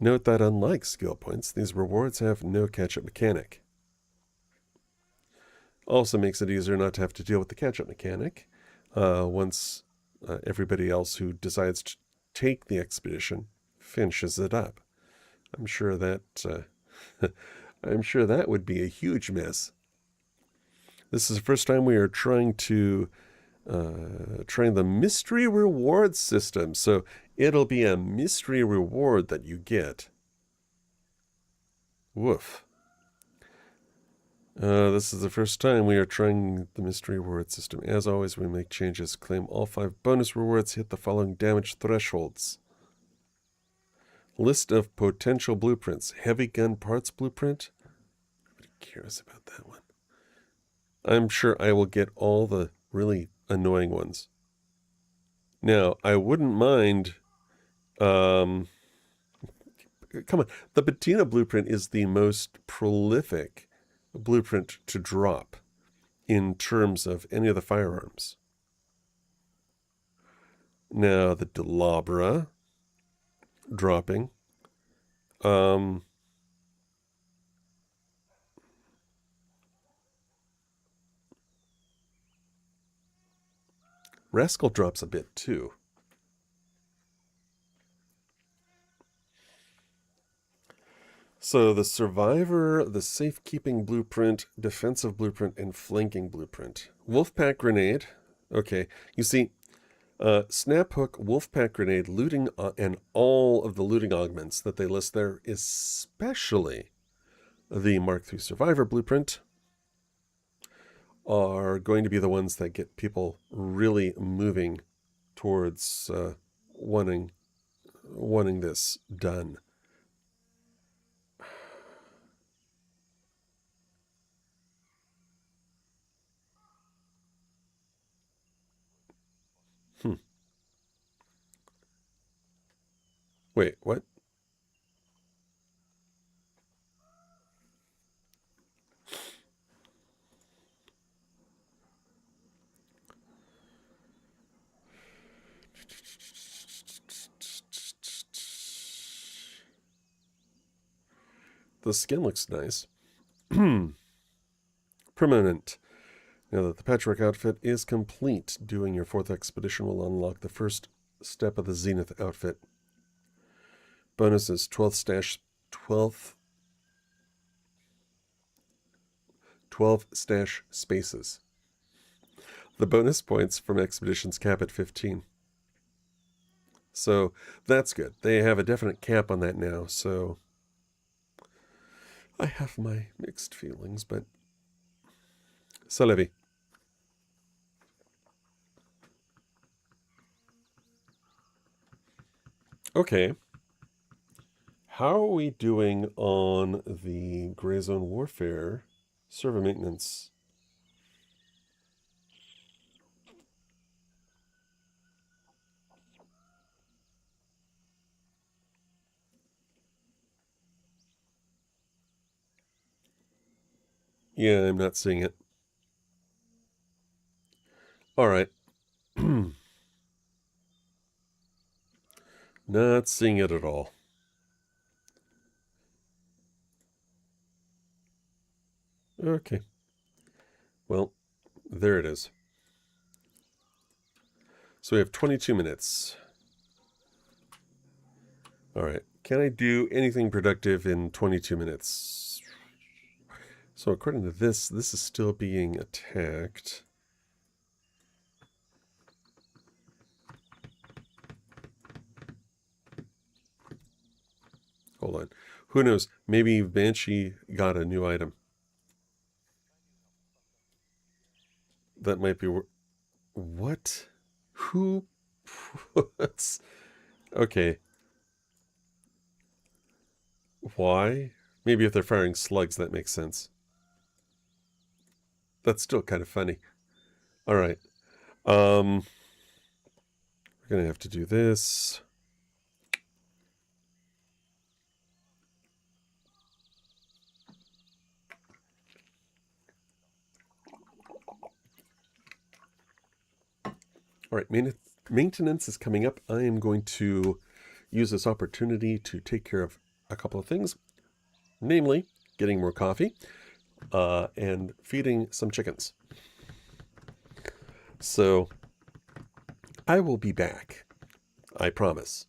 Note that unlike skill points, these rewards have no catch-up mechanic. Also makes it easier not to have to deal with the catch-up mechanic once everybody else who decides to take the expedition finishes it up. I'm sure that would be a huge mess. This is the first time we are trying to train the mystery reward system. So it'll be a mystery reward that you get. Woof. This is the first time we are trying the mystery reward system. As always, we make changes. Claim all 5 bonus rewards. Hit the following damage thresholds. List of potential blueprints. Heavy gun parts blueprint. Nobody cares about that one. I'm sure I will get all the really annoying ones. Now, I wouldn't mind... come on. The Patina blueprint is the most prolific blueprint to drop in terms of any of the firearms. Now, the Delabra dropping. Rascal drops a bit too. So the Survivor, the Safekeeping Blueprint, Defensive Blueprint, and Flanking Blueprint. Wolfpack Grenade. Okay, you see, Snap Hook, Wolfpack Grenade, Looting, and all of the looting augments that they list there, especially the Mark III Survivor Blueprint, are going to be the ones that get people really moving towards wanting this done. Wait, what? The skin looks nice. Permanent. Now that the patchwork outfit is complete, doing your 4th expedition will unlock the first step of the Zenith outfit. Bonus is 12 stash spaces. The bonus points from expeditions cap at 15. So that's good. They have a definite cap on that now, so I have my mixed feelings, but Salevi. Okay. How are we doing on the Gray Zone Warfare server maintenance? Yeah, I'm not seeing it. All right. Not seeing it at all. Okay. Well, there it is. So we have 22 minutes. All right. Can I do anything productive in 22 minutes? So according to this, this is still being attacked. Hold on. Who knows? Maybe Banshee got a new item. That might be... What? Who puts... Okay. Why? Maybe if they're firing slugs, that makes sense. That's still kind of funny. All right. We're going to have to do this. All right, maintenance is coming up. I am going to use this opportunity to take care of a couple of things, namely getting more coffee and feeding some chickens. So I will be back. I promise.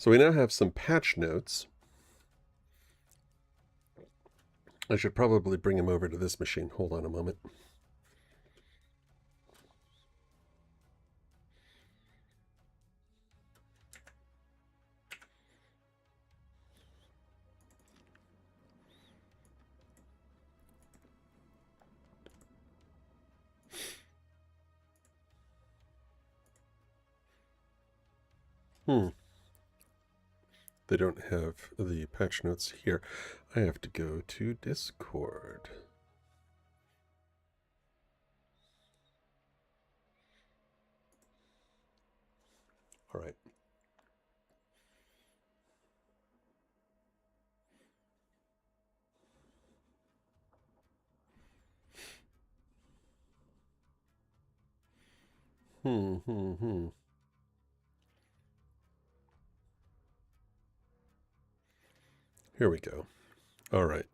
So we now have some patch notes. I should probably bring him over to this machine. Hold on a moment. They don't have the patch notes here. I have to go to Discord. All right. Here we go. All right.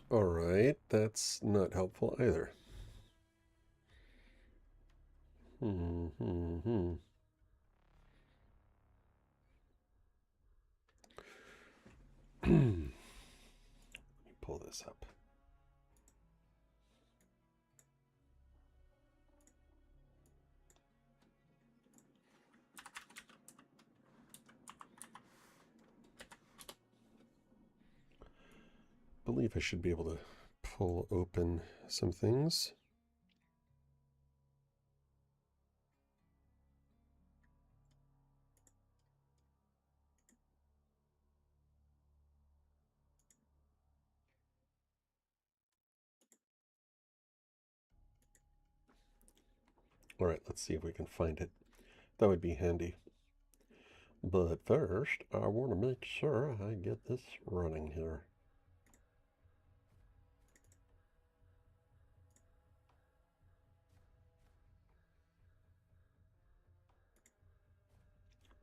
All right, that's not helpful either. Let me pull this up. I believe I should be able to pull open some things. All right, let's see if we can find it. That would be handy. But first, I want to make sure I get this running here.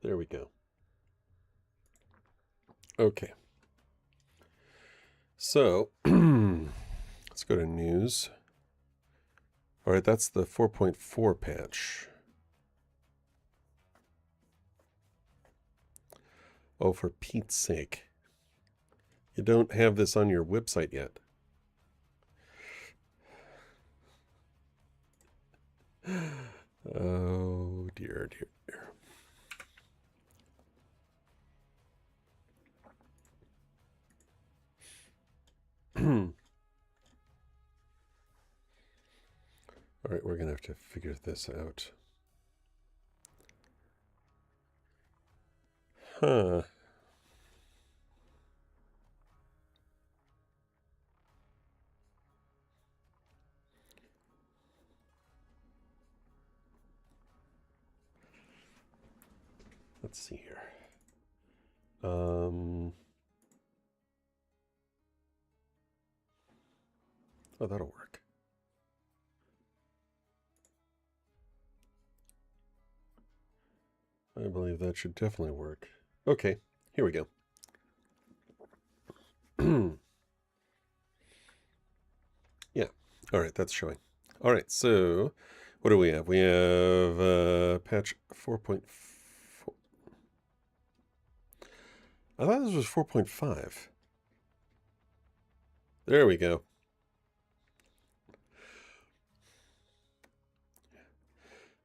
There we go. Okay. So, let's go to news. All right, that's the 4.4 patch. Oh, for Pete's sake. You don't have this on your website yet. Oh, dear, dear, dear. All right, we're going to have to figure this out. Huh. Let's see here. Oh, that'll work. I believe that should definitely work. Okay, here we go. Yeah, all right, that's showing. All right, so what do we have? We have patch 4.4. I thought this was 4.5. There we go.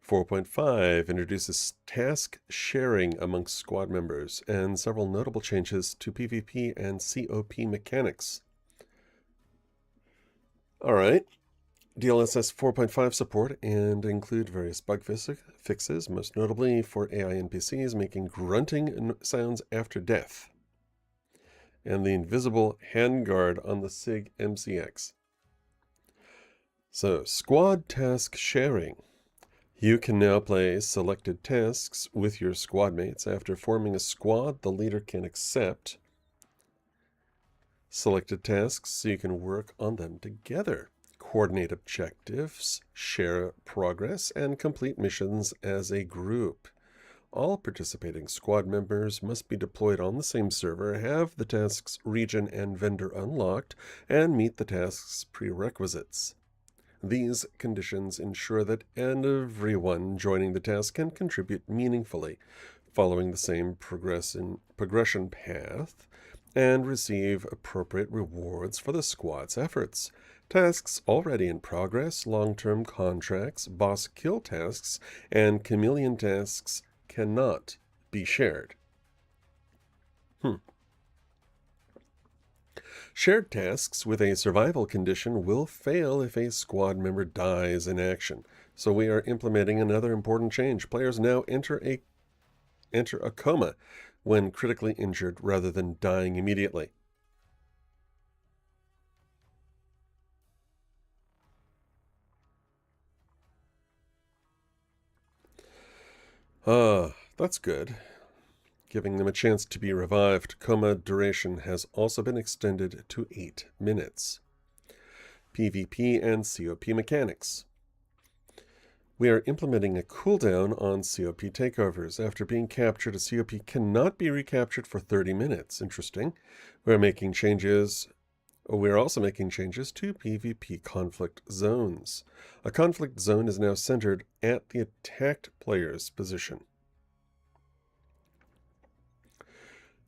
"4.5 introduces task sharing amongst squad members and several notable changes to PvP and COP mechanics." All right. DLSS 4.5 support and include various bug fixes, most notably for AI NPCs making grunting sounds after death. and the invisible handguard on the SIG MCX. So, squad task sharing. You can now play selected tasks with your squad mates. After forming a squad, the leader can accept selected tasks so you can work on them together. Coordinate objectives, share progress, and complete missions as a group. All participating squad members must be deployed on the same server, have the task's region and vendor unlocked, and meet the task's prerequisites. These conditions ensure that everyone joining the task can contribute meaningfully, following the same progression path, and receive appropriate rewards for the squad's efforts. Tasks already in progress, long-term contracts, boss kill tasks, and chameleon tasks cannot be shared. Shared tasks with a survival condition will fail if a squad member dies in action. So we are implementing another important change. Players now enter a coma when critically injured rather than dying immediately. That's good. Giving them a chance to be revived. Coma duration has also been extended to 8 minutes. PvP and COP mechanics. We are implementing a cooldown on COP takeovers. After being captured, a COP cannot be recaptured for 30 minutes. Interesting. We're also making changes to PvP conflict zones. A conflict zone is now centered at the attacked player's position.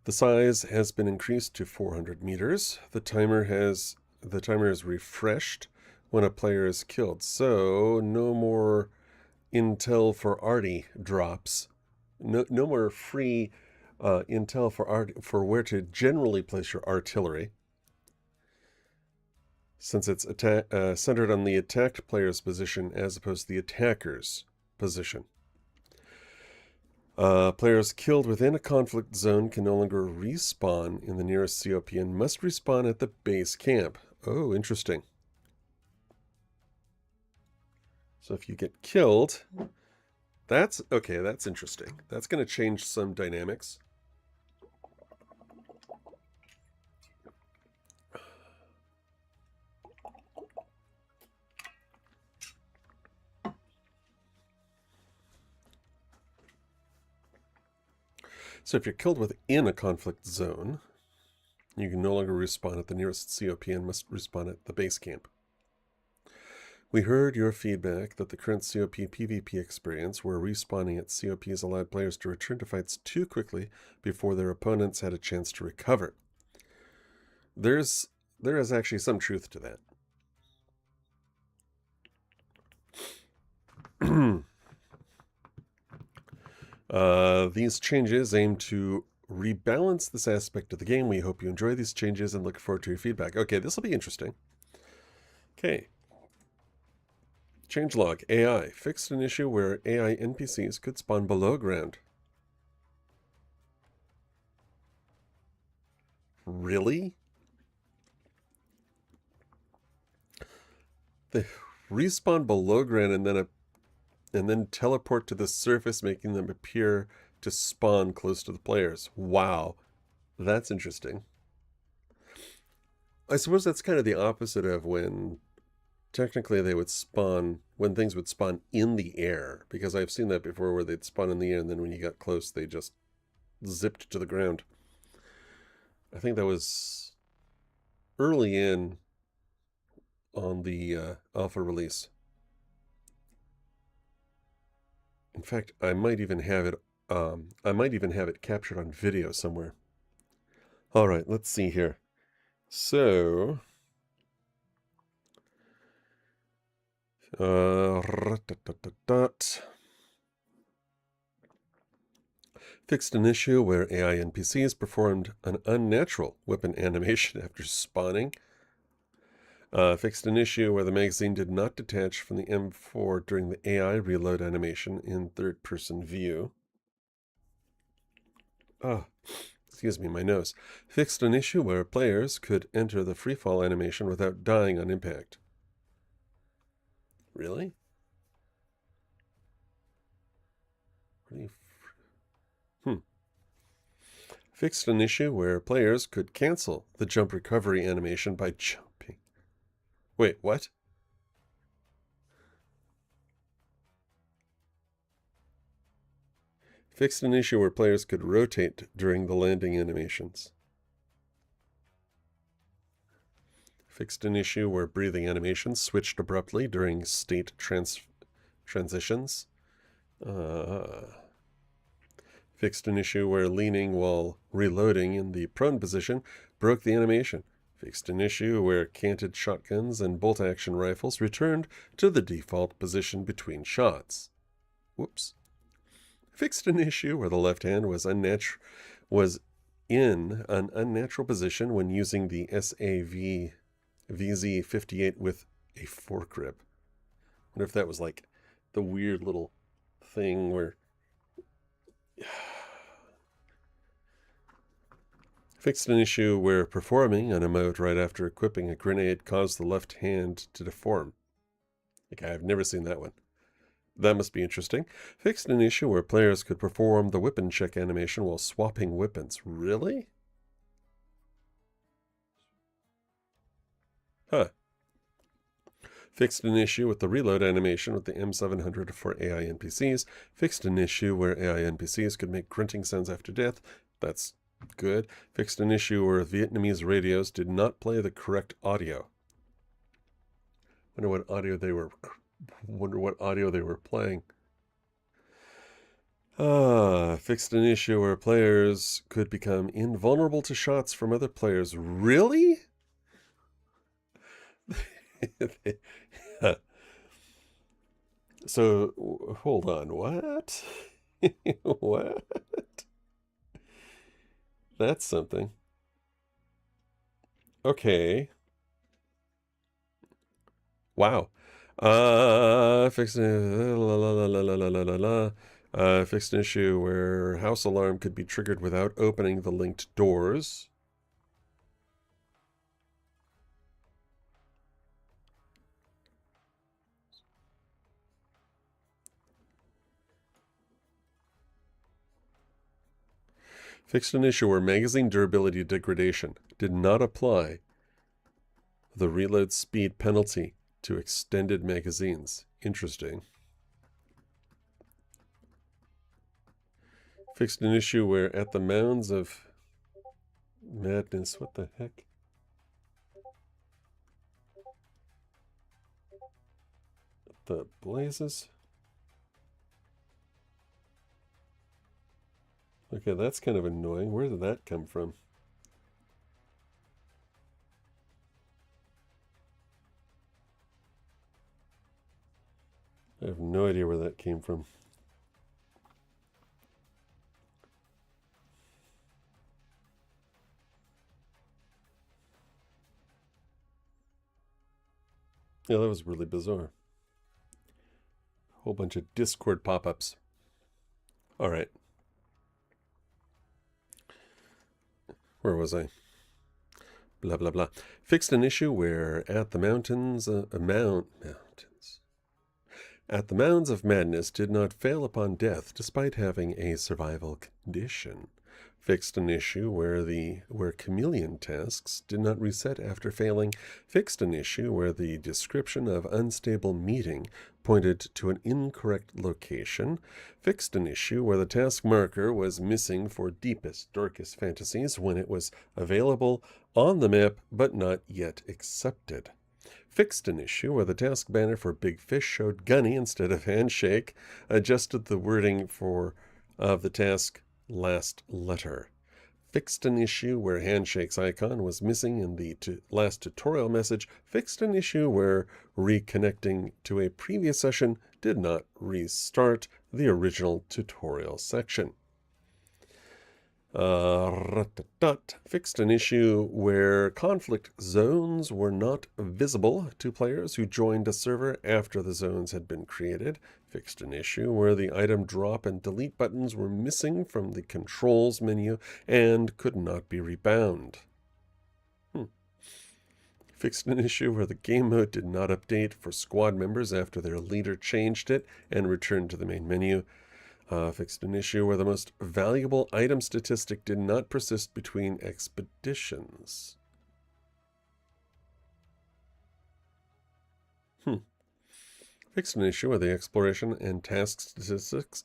The size has been increased to 400 meters. The timer is refreshed when a player is killed. So no more intel for arty drops. No more free intel for where to generally place your artillery, since it's centered on the attacked player's position as opposed to the attacker's position. Players killed within a conflict zone can no longer respawn in the nearest COP and must respawn at the base camp. Oh, interesting. So if you get killed, that's interesting. That's going to change some dynamics. So if you're killed within a conflict zone, you can no longer respawn at the nearest COP and must respawn at the base camp. We heard your feedback that the current COP PvP experience, where respawning at COPs allowed players to return to fights too quickly before their opponents had a chance to recover. There is actually some truth to that. These changes aim to rebalance this aspect of the game. We hope you enjoy these changes and look forward to your feedback. Okay, this will be interesting. Okay. Changelog AI fixed an issue where AI NPCs could spawn below ground. Really? They respawn below ground and then teleport to the surface, making them appear to spawn close to the players. Wow, that's interesting. I suppose that's kind of the opposite of when technically they would spawn, when things would spawn in the air, because I've seen that before where they'd spawn in the air and then when you got close they just zipped to the ground. I think that was early in on the alpha release. In fact, I might even have it captured on video somewhere. All right, let's see here. So, fixed an issue where AI NPCs performed an unnatural weapon animation after spawning. Fixed an issue where the magazine did not detach from the M4 during the AI reload animation in third-person view. excuse me, my nose, fixed an issue where players could enter the freefall animation without dying on impact. Really? What are you... Fixed an issue where players could cancel the jump recovery animation by jumping. Wait, what? Fixed an issue where players could rotate during the landing animations. Fixed an issue where breathing animations switched abruptly during state transitions. Fixed an issue where leaning while reloading in the prone position broke the animation. Fixed an issue where canted shotguns and bolt-action rifles returned to the default position between shots. Whoops. Fixed an issue where the left hand was in an unnatural position when using the SAV VZ58 with a fork grip. I wonder if that was like the weird little thing where... Fixed an issue where performing an emote right after equipping a grenade caused the left hand to deform. Okay, I've never seen that one. That must be interesting. Fixed an issue where players could perform the weapon check animation while swapping weapons. Really? Huh. Fixed an issue with the reload animation with the M700 for AI NPCs. Fixed an issue where AI NPCs could make grunting sounds after death. That's good. Fixed an issue where Vietnamese radios did not play the correct audio. Wonder what audio they were playing. Fixed an issue where players could become invulnerable to shots from other players. Really? So, hold on, what? What? That's something. Okay. Wow. Fixed fixed an issue where house alarm could be triggered without opening the linked doors. Fixed an issue where magazine durability degradation did not apply the reload speed penalty to extended magazines. Interesting. Fixed an issue where at the Mounds of Madness, what the heck? The blazes? Okay, that's kind of annoying. Where did that come from? I have no idea where that came from. Yeah, that was really bizarre. Whole bunch of Discord pop-ups. All right. Where was I? Blah, blah, blah. Fixed an issue where at the mountains, at the Mounds of Madness did not fail upon death despite having a survival condition. Fixed an issue where chameleon tasks did not reset after failing. Fixed an issue where the description of unstable meeting pointed to an incorrect location. Fixed an issue where the task marker was missing for deepest, darkest fantasies when it was available on the map but not yet accepted. Fixed an issue where the task banner for Big Fish showed Gunny instead of Handshake. Adjusted the wording of the task last letter. Fixed an issue where Handshake's icon was missing in the last tutorial message. Fixed an issue where reconnecting to a previous session did not restart the original tutorial section. Fixed an issue where conflict zones were not visible to players who joined a server after the zones had been created. Fixed an issue where the item drop and delete buttons were missing from the controls menu and could not be rebound. Fixed an issue where the game mode did not update for squad members after their leader changed it and returned to the main menu. Fixed an issue where the most valuable item statistic did not persist between expeditions. Fixed an issue where the exploration and task statistics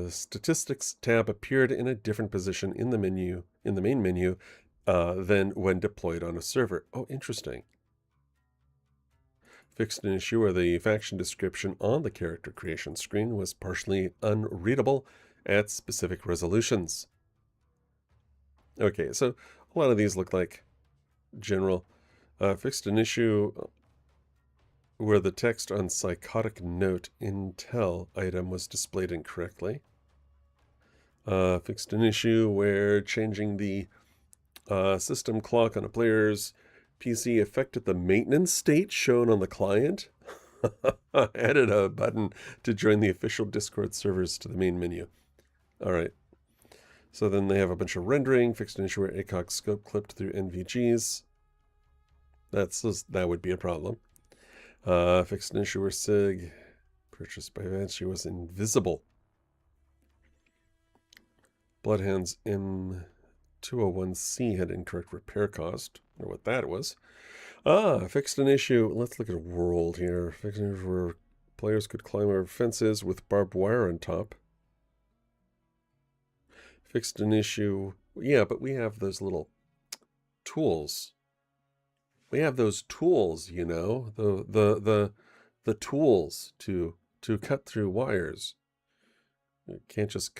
statistics tab appeared in a different position in the main menu, than when deployed on a server. Oh, interesting. Fixed an issue where the faction description on the character creation screen was partially unreadable at specific resolutions. Okay, so a lot of these look like general. Fixed an issue where the text on Psychotic Note Intel item was displayed incorrectly. Fixed an issue where changing the system clock on a player's PC affected the maintenance state shown on the client. Added a button to join the official Discord servers to the main menu. All right. So then they have a bunch of rendering. Fixed an issue where ACOG scope clipped through NVGs. That would be a problem. Fixed an issue where SIG purchased by Banshee was invisible. Bloodhound's M201C had incorrect repair cost. I don't know what that was. Fixed an issue. Let's look at world here. Fixed an issue where players could climb over fences with barbed wire on top. Fixed an issue. Yeah, but we have those little tools. We have those tools, you know, the tools to cut through wires. You can't just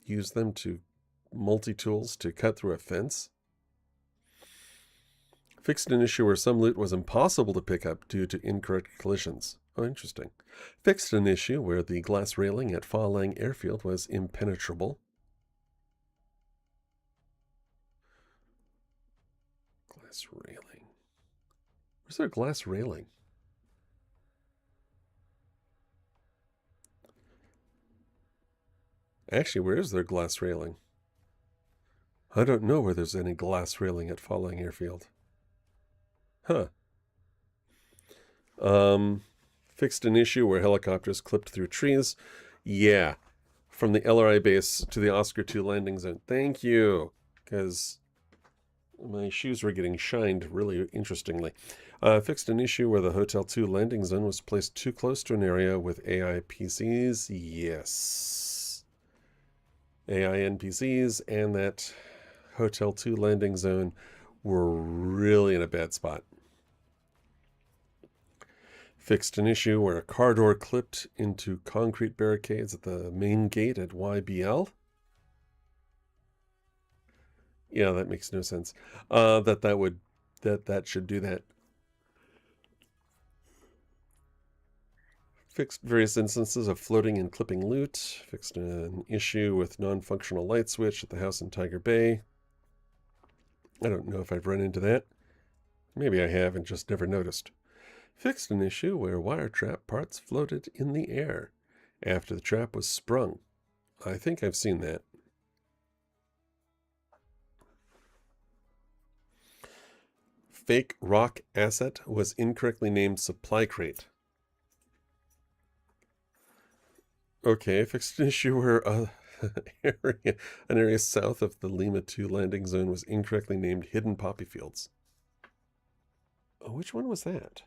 use them to multi-tools to cut through a fence. Fixed an issue where some loot was impossible to pick up due to incorrect collisions. Oh, interesting. Fixed an issue where the glass railing at Fa Lang Airfield was impenetrable. Glass railing. Where's their glass railing? Actually, where is their glass railing? I don't know where there's any glass railing at Fa Lang Airfield. Huh. Fixed an issue where helicopters clipped through trees. Yeah. From the LRI base to the Oscar II landing zone. Thank you. Because my shoes were getting shined really interestingly. Fixed an issue where the Hotel 2 landing zone was placed too close to an area with AI PCs. Yes. AI NPCs and that Hotel 2 landing zone were really in a bad spot. Fixed an issue where a car door clipped into concrete barricades at the main gate at YBL. Yeah, that makes no sense. That should do that. Fixed various instances of floating and clipping loot. Fixed an issue with non-functional light switch at the house in Tiger Bay. I don't know if I've run into that. Maybe I have and just never noticed. Fixed an issue where wire trap parts floated in the air after the trap was sprung. I think I've seen that. Fake rock asset was incorrectly named supply crate. Okay, fixed an issue where an area south of the Lima 2 landing zone was incorrectly named Hidden Poppy Fields. Oh, which one was that?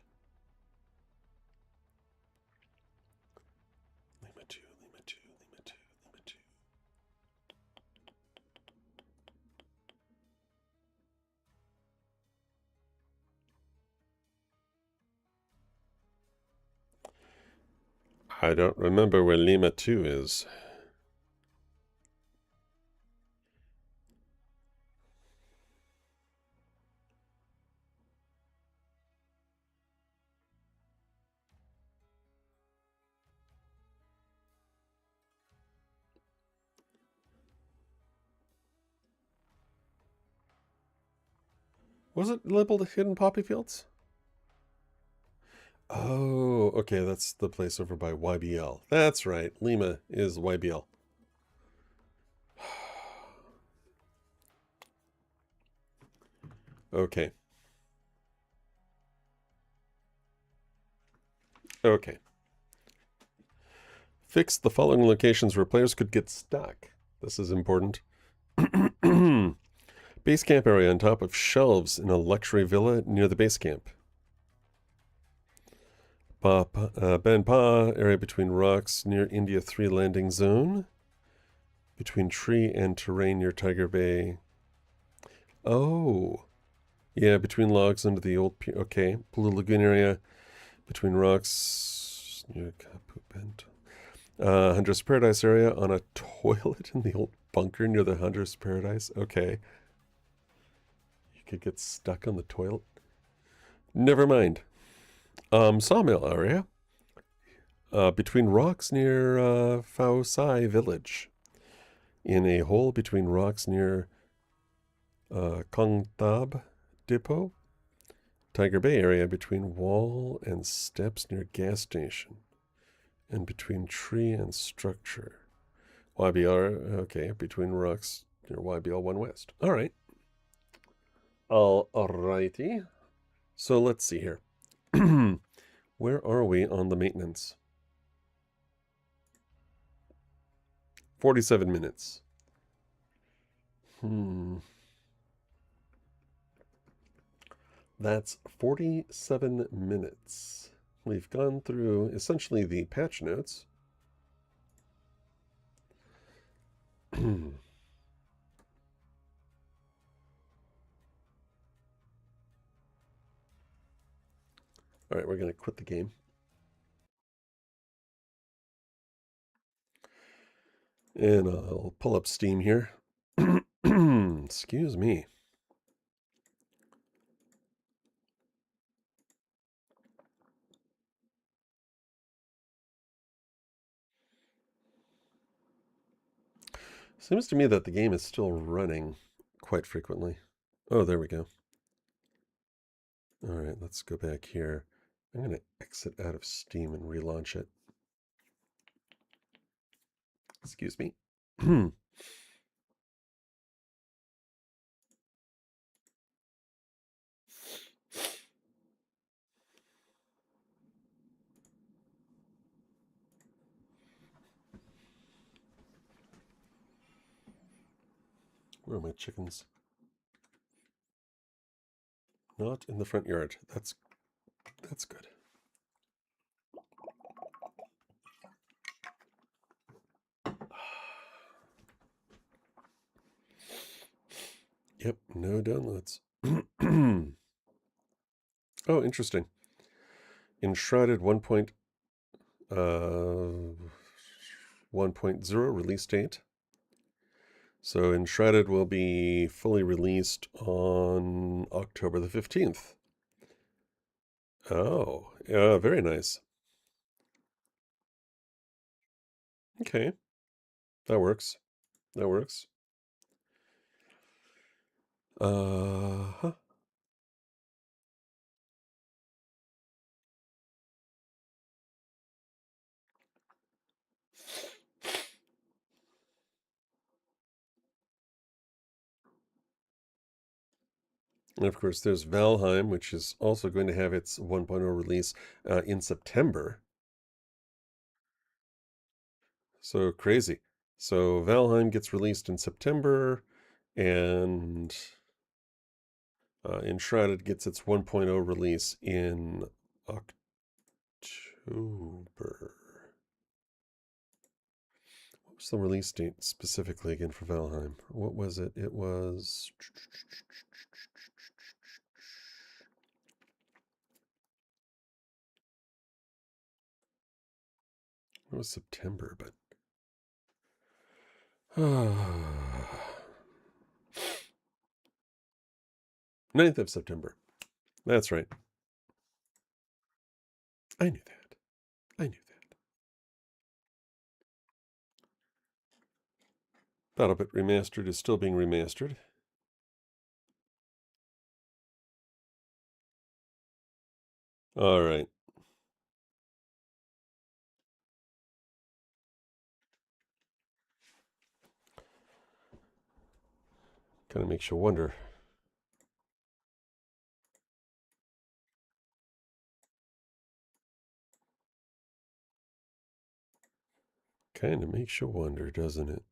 Lima 2, Lima 2, Lima 2, Lima 2. I don't remember where Lima 2 is. Was it labeled Hidden Poppy Fields? Oh, okay, that's the place over by YBL. That's right, Lima is YBL. Okay. Okay. Fix the following locations where players could get stuck. This is important. Base camp area on top of shelves in a luxury villa near the base camp. Ben Pa area between rocks near India 3 landing zone. Between tree and terrain near Tiger Bay. Oh. Yeah, between logs under the old... Okay. Blue Lagoon area between rocks near Kapu Bento. Hunter's Paradise area on a toilet in the old bunker near the Hunter's Paradise. Okay. You could get stuck on the toilet. Never mind. Sawmill area. Between rocks near Phao Sai village. In a hole between rocks near Kong Tab depot. Tiger Bay area between wall and steps near gas station. And between tree and structure. YBL, okay, between rocks near YBL 1 West. All right. Alrighty. So let's see here. Where are we on the maintenance? 47 minutes. That's 47 minutes. We've gone through essentially the patch notes. All right, we're going to quit the game. And I'll pull up Steam here. Excuse me. Seems to me that the game is still running quite frequently. Oh, there we go. All right, let's go back here. I'm going to exit out of Steam and relaunch it. Excuse me. Where are my chickens? Not in the front yard. That's good. Yep, no downloads. Oh, interesting. Enshrouded 1.0 release date. So Enshrouded will be fully released on October the 15th. Oh, yeah, very nice. Okay. That works. That works. Uh-huh. And of course, there's Valheim, which is also going to have its 1.0 release in September. So crazy. So Valheim gets released in September, and Enshrouded gets its 1.0 release in October. What was the release date specifically again for Valheim? What was it? It was... It was September, but... 9th of September. That's right. I knew that. I knew that. BattleBit Remastered is still being remastered. All right. Kind of makes you wonder. Kind of makes you wonder, doesn't it?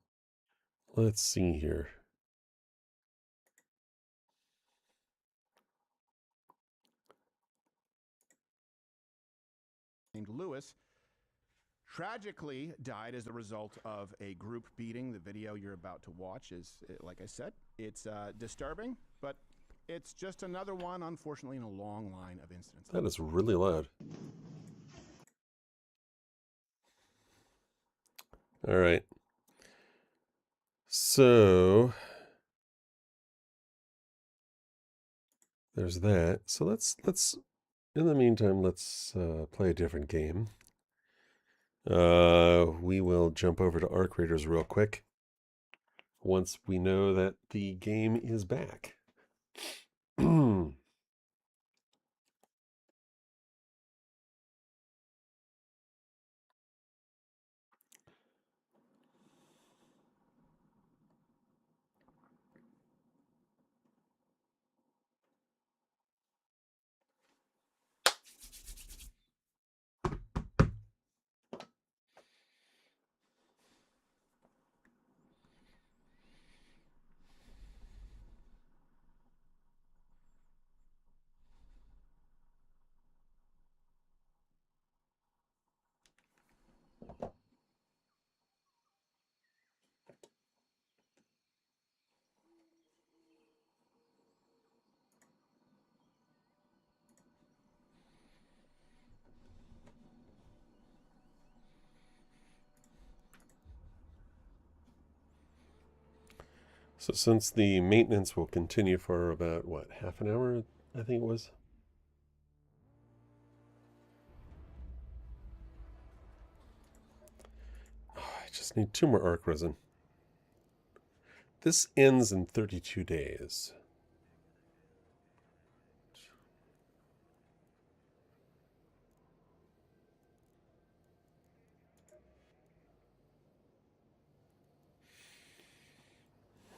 Let's see here. Named Lewis tragically died as a result of a group beating. The video you're about to watch is, like I said, it's disturbing, but it's just another one, unfortunately, in a long line of incidents. That is really loud. All right. So there's that. So let's in the meantime, let's play a different game. We will jump over to Arc Raiders real quick once we know that the game is back. So since the maintenance will continue for about, what, half an hour, I think it was? Oh, I just need 2 more arc resin. This ends in 32 days.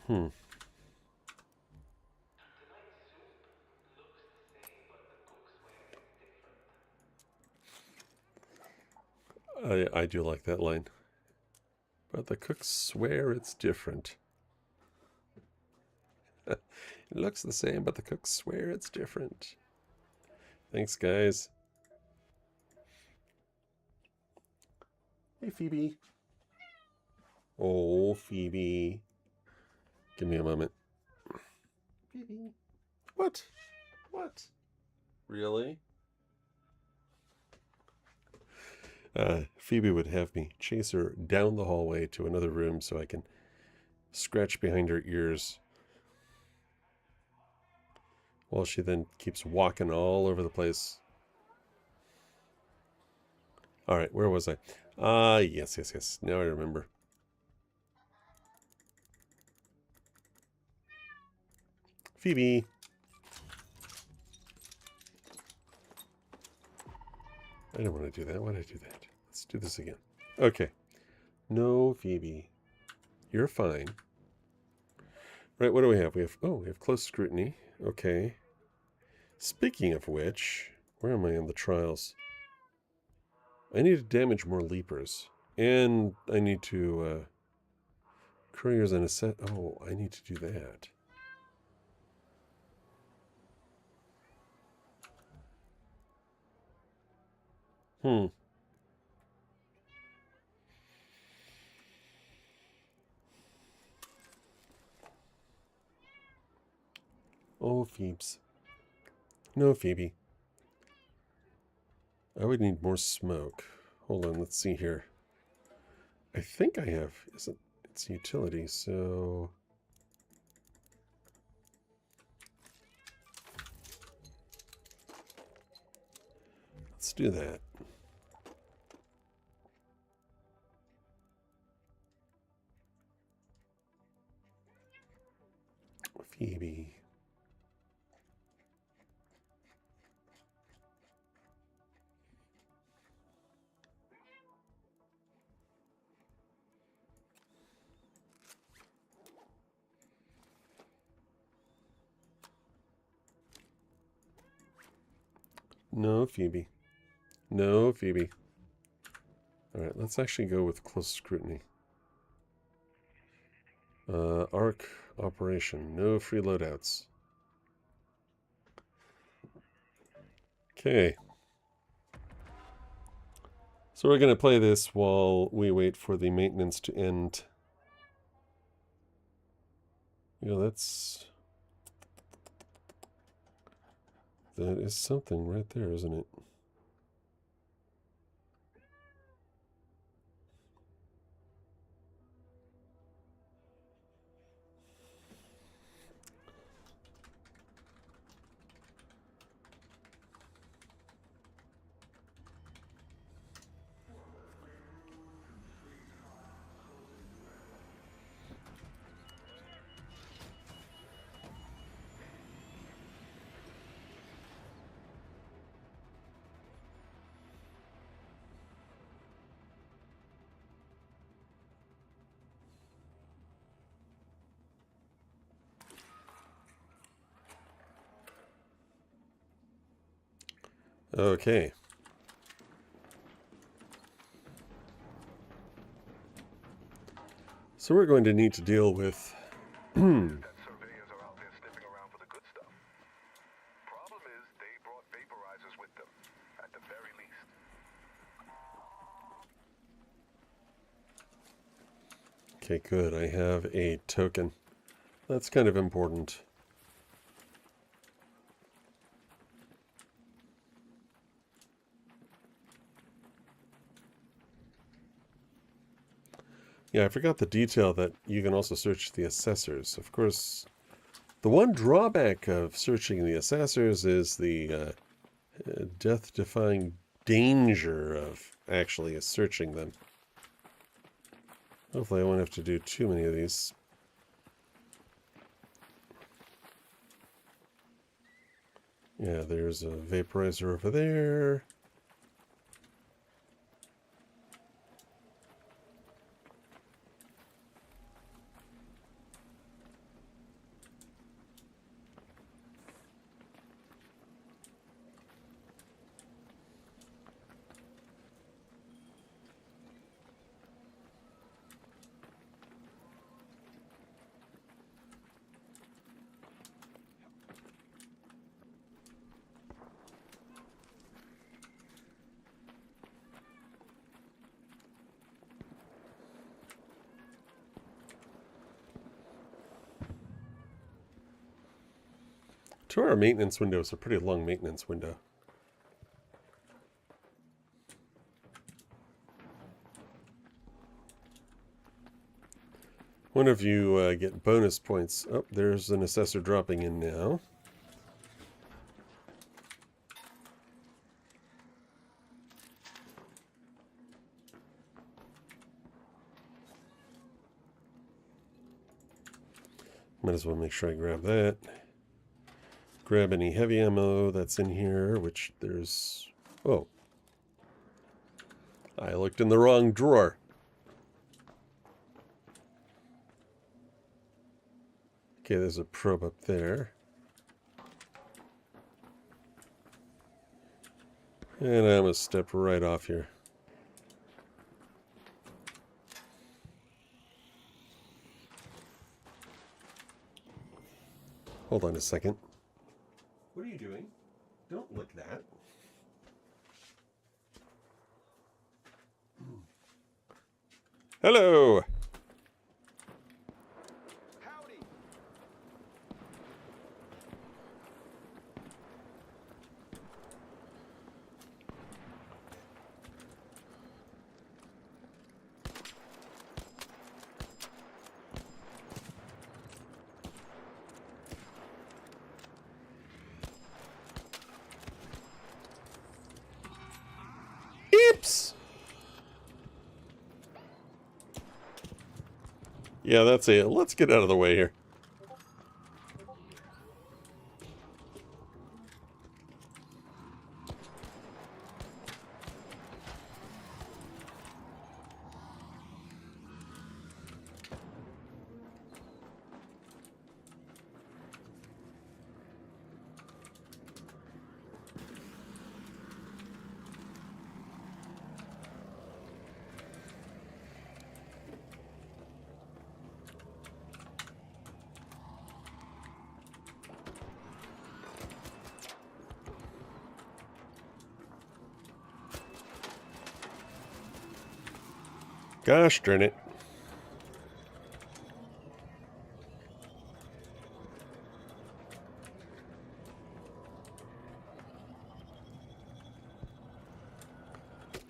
Hmm. I do like that line. But the cooks swear it's different. It looks the same, but the cooks swear it's different. Thanks, guys. Hey, Phoebe. Oh, Phoebe. Give me a moment. Phoebe. What? What? Really? Phoebe would have me chase her down the hallway to another room so I can scratch behind her ears while she then keeps walking all over the place. All right, where was I? Yes. Now I remember. Phoebe. I didn't want to do that. Why did I do that? Let's do this again. Okay. No, Phoebe. You're fine. Right, what do we have? We have close scrutiny. Okay. Speaking of which, where am I in the trials? I need to damage more leapers. And I need to, couriers and a set. Oh, I need to do that. Hmm. Oh, Phoebes. No, Phoebe. I would need more smoke. Hold on, let's see here. I think I have. It's utility, so let's do that. Phoebe. No, Phoebe. No, Phoebe. Alright, let's actually go with close scrutiny. Arc operation. No free loadouts. Okay. So we're going to play this while we wait for the maintenance to end. You know, that is something right there, isn't it? Okay. So we're going to need to deal with That surveyors are out there sniffing around for the good stuff. Problem is, they brought vaporizers with them, at the very least. Okay, good. I have a token. That's kind of important. Yeah, I forgot the detail that you can also search the assessors. Of course, the one drawback of searching the assessors is the death-defying danger of actually searching them. Hopefully I won't have to do too many of these. Yeah, there's a vaporizer over there. Our maintenance window is a pretty long maintenance window. One of you get bonus points. Oh, there's an assessor dropping in now. Might as well make sure I grab that. Grab any heavy ammo that's in here, which there's... Oh. I looked in the wrong drawer. Okay, there's a probe up there. And I almost stepped right off here. Hold on a second. What are you doing? Don't lick that. Hello! Howdy. Oops! Yeah, that's it. Let's get out of the way here. Gosh darn it.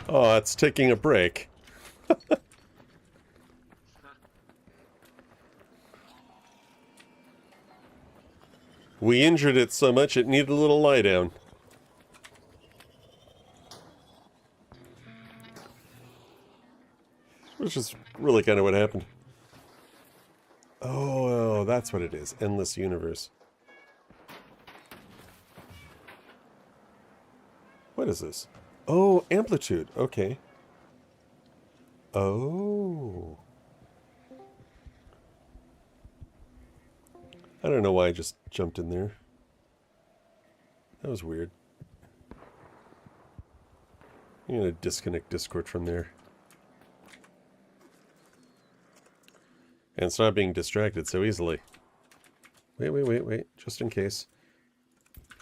Oh, it's taking a break. We injured it so much it needed a little lie down. Which is really kind of what happened. Oh, that's what it is. Endless universe. What is this? Oh, amplitude. Okay. Oh. I don't know why I just jumped in there. That was weird. I'm going to disconnect Discord from there. And stop being distracted so easily. Wait. Just in case.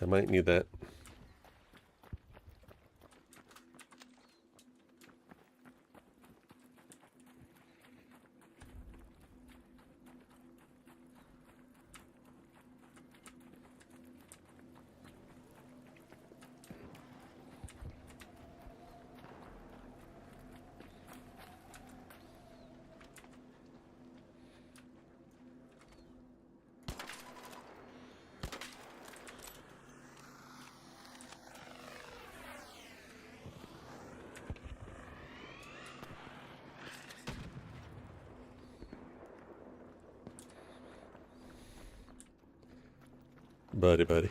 I might need that. Buddy.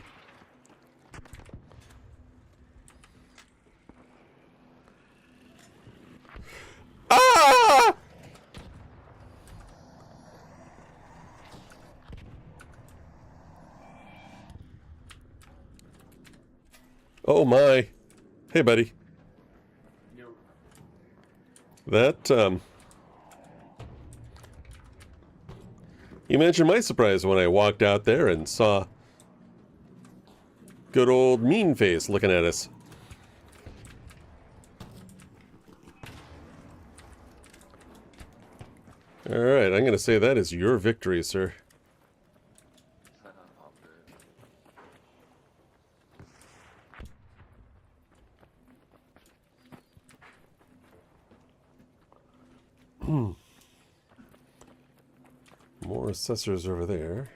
Ah! Oh my. Hey, buddy. That, you imagine my surprise when I walked out there and saw good old mean face looking at us. Alright, I'm gonna say that is your victory, sir. More assessors over there.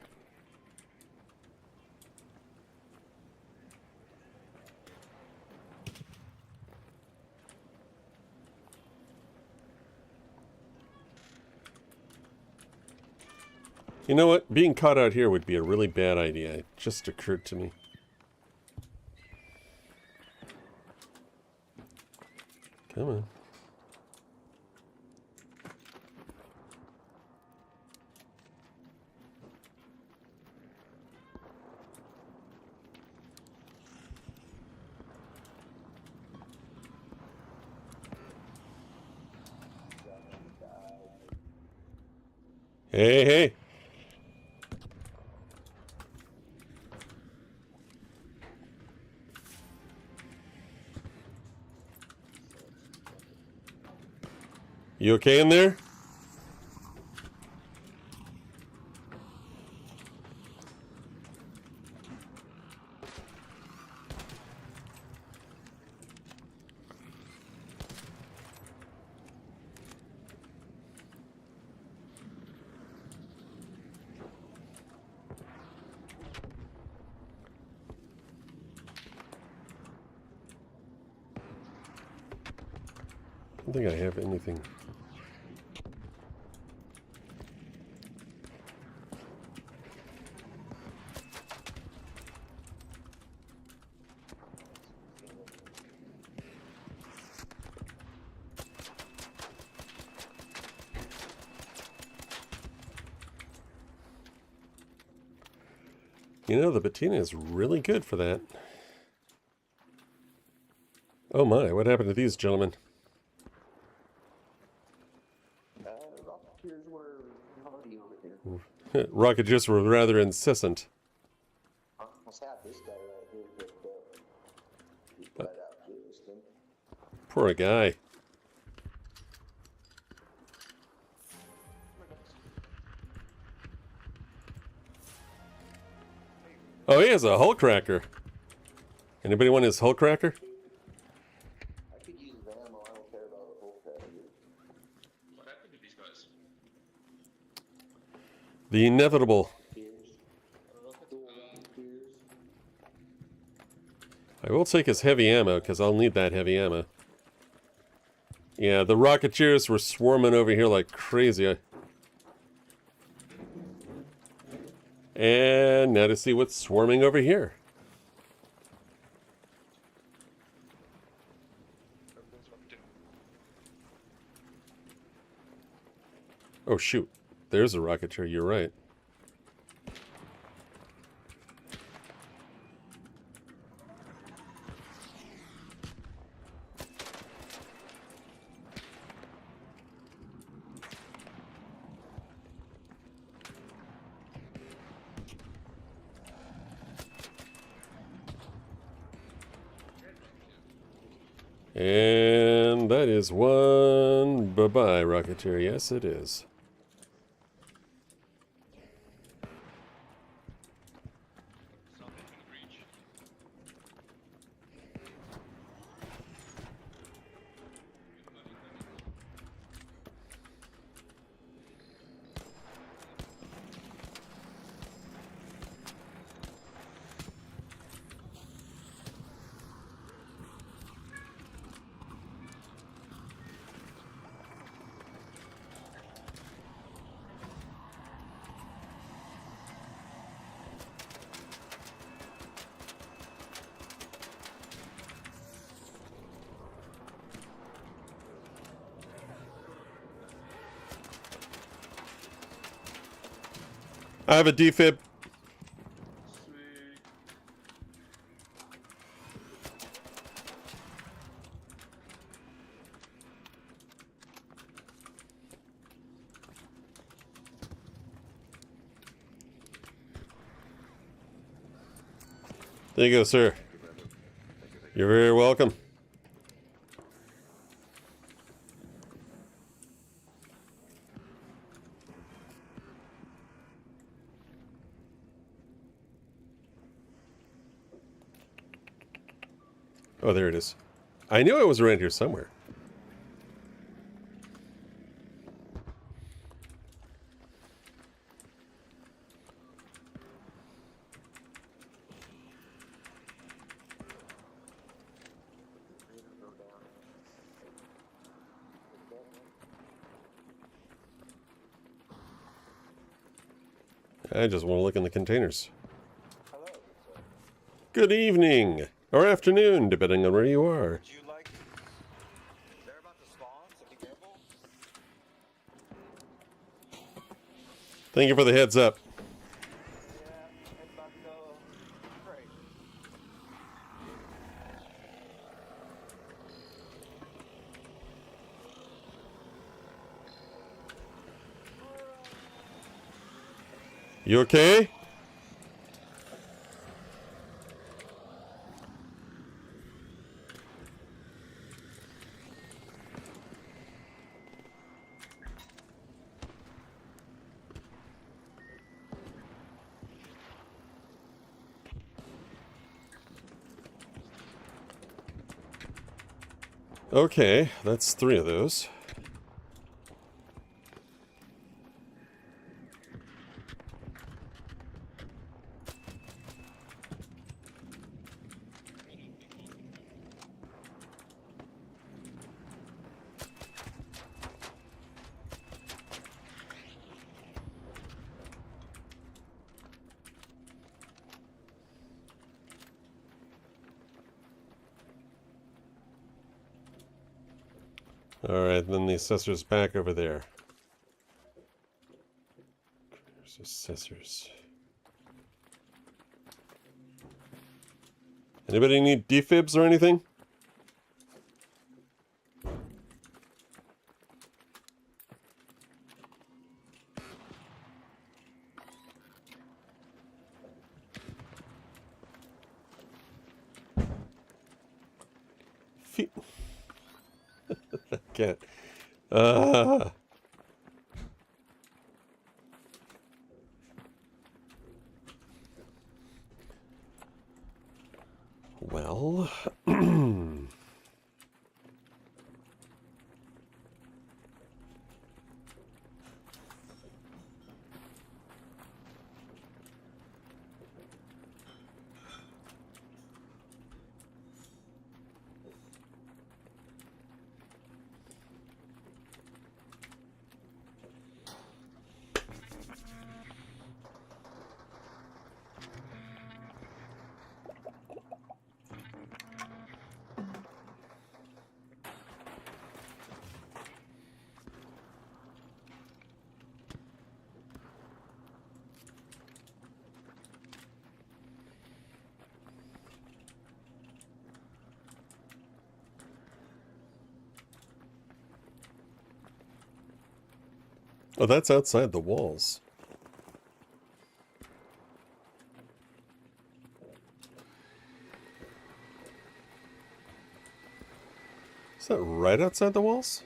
You know what? Being caught out here would be a really bad idea. It just occurred to me. Come on. Hey. You okay in there? I don't think I have anything. You know, the patina is really good for that. Oh my, what happened to these gentlemen? Rocketeers were naughty over here. Rocketeers were rather incessant. I almost had this guy right here, but he bled out too, this thing. Poor guy. Oh, he has a hull cracker. Anybody want his hull cracker? I could use ammo. I don't care about the whole package. What happened to these guys? The inevitable. Tears. Tears. I will take his heavy ammo, because I'll need that heavy ammo. Yeah, the Rocketeers were swarming over here like crazy. And now to see what's swarming over here. Oh shoot, there's a Rocketeer, you're right. And that is one bye-bye Rocketeer. Yes, it is. Something in reach. I have a defib. Sweet. There you go, sir. You're very welcome. Oh, there it is. I knew it was around here somewhere. I just want to look in the containers. Hello, sir. Good evening, or afternoon, depending on where you are. Would you like... They're about to spawn, so be careful. Thank you for the heads up. Yeah, it's about to go crazy. You okay? Okay, that's 3 of those. Alright, then the assessor's back over there. There's assessors. Anybody need defibs or anything? Can't. Oh, that's outside the walls. Is that right outside the walls?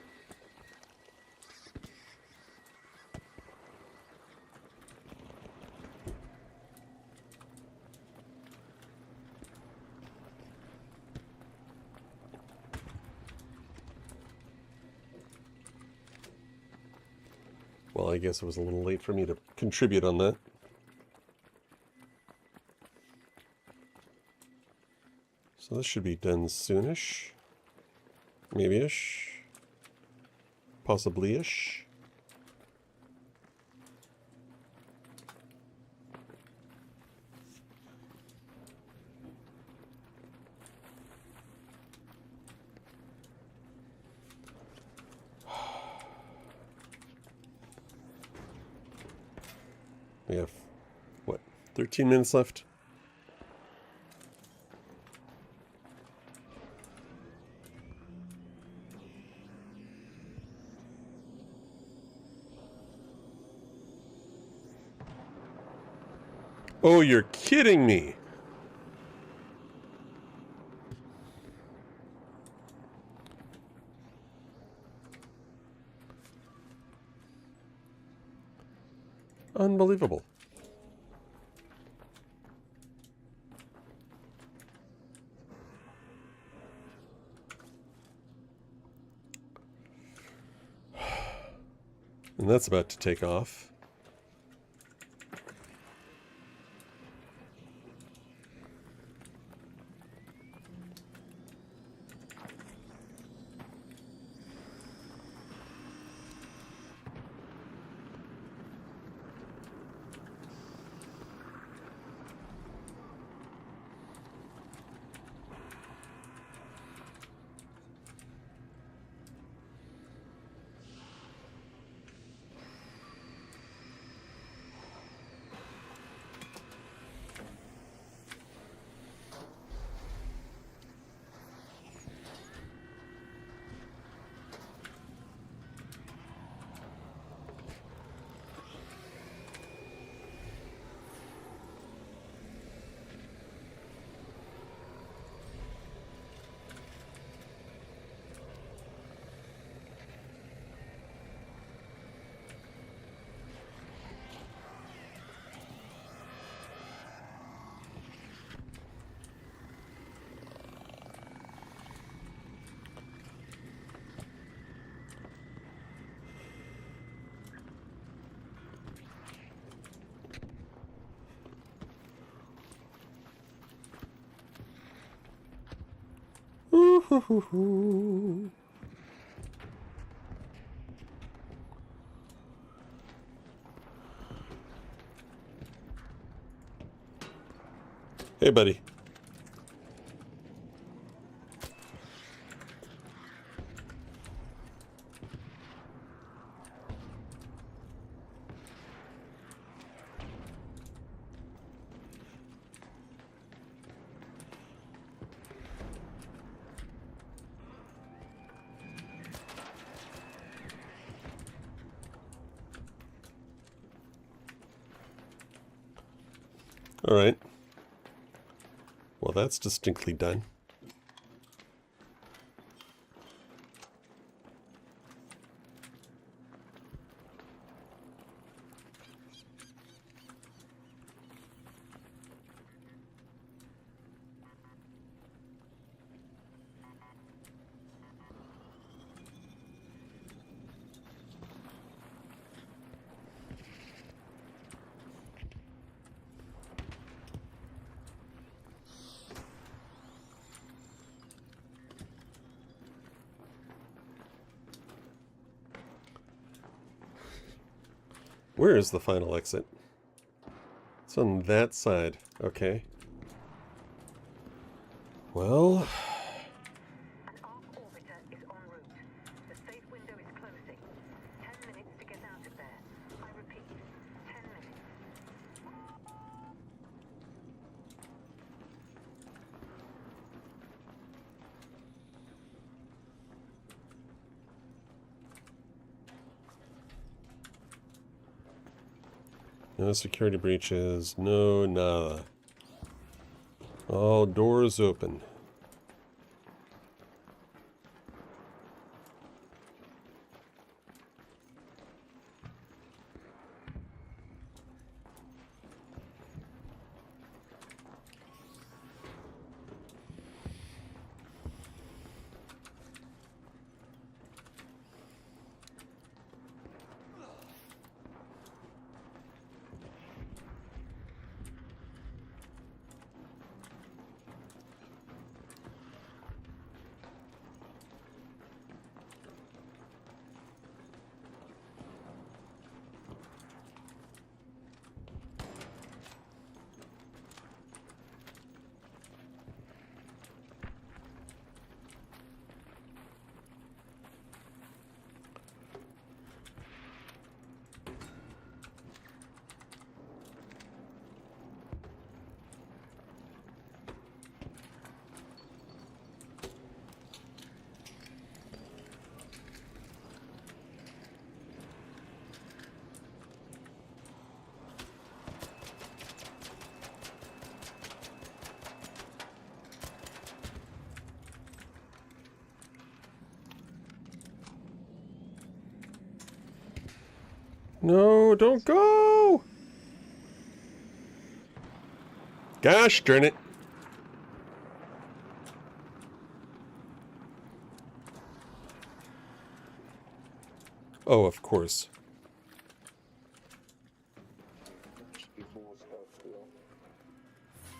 Well, I guess it was a little late for me to contribute on that. So this should be done soonish. Maybe-ish. Possibly-ish. We have, what, 13 minutes left? Oh, you're kidding me! Unbelievable. And that's about to take off. Ooh-hoo-hoo-hoo. Hey, buddy. All right. Well, that's distinctly done. Where is the final exit? It's on that side. Okay. Well, An ARC orbiter is en route. The safe window is closing. 10 minutes to get out of there. I repeat, 10 minutes. No security breaches. No nada. All doors open. No, don't go! Gosh darn it. Oh, of course.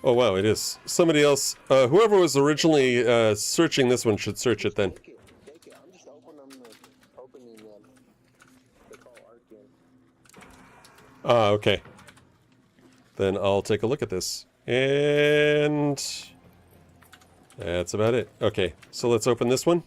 Oh, wow, it is. Somebody else, whoever was originally searching this one should search it then. Take it. I'm just opening them. They call Arcane. Ah, okay. Then I'll take a look at this. And that's about it. Okay, so let's open this one.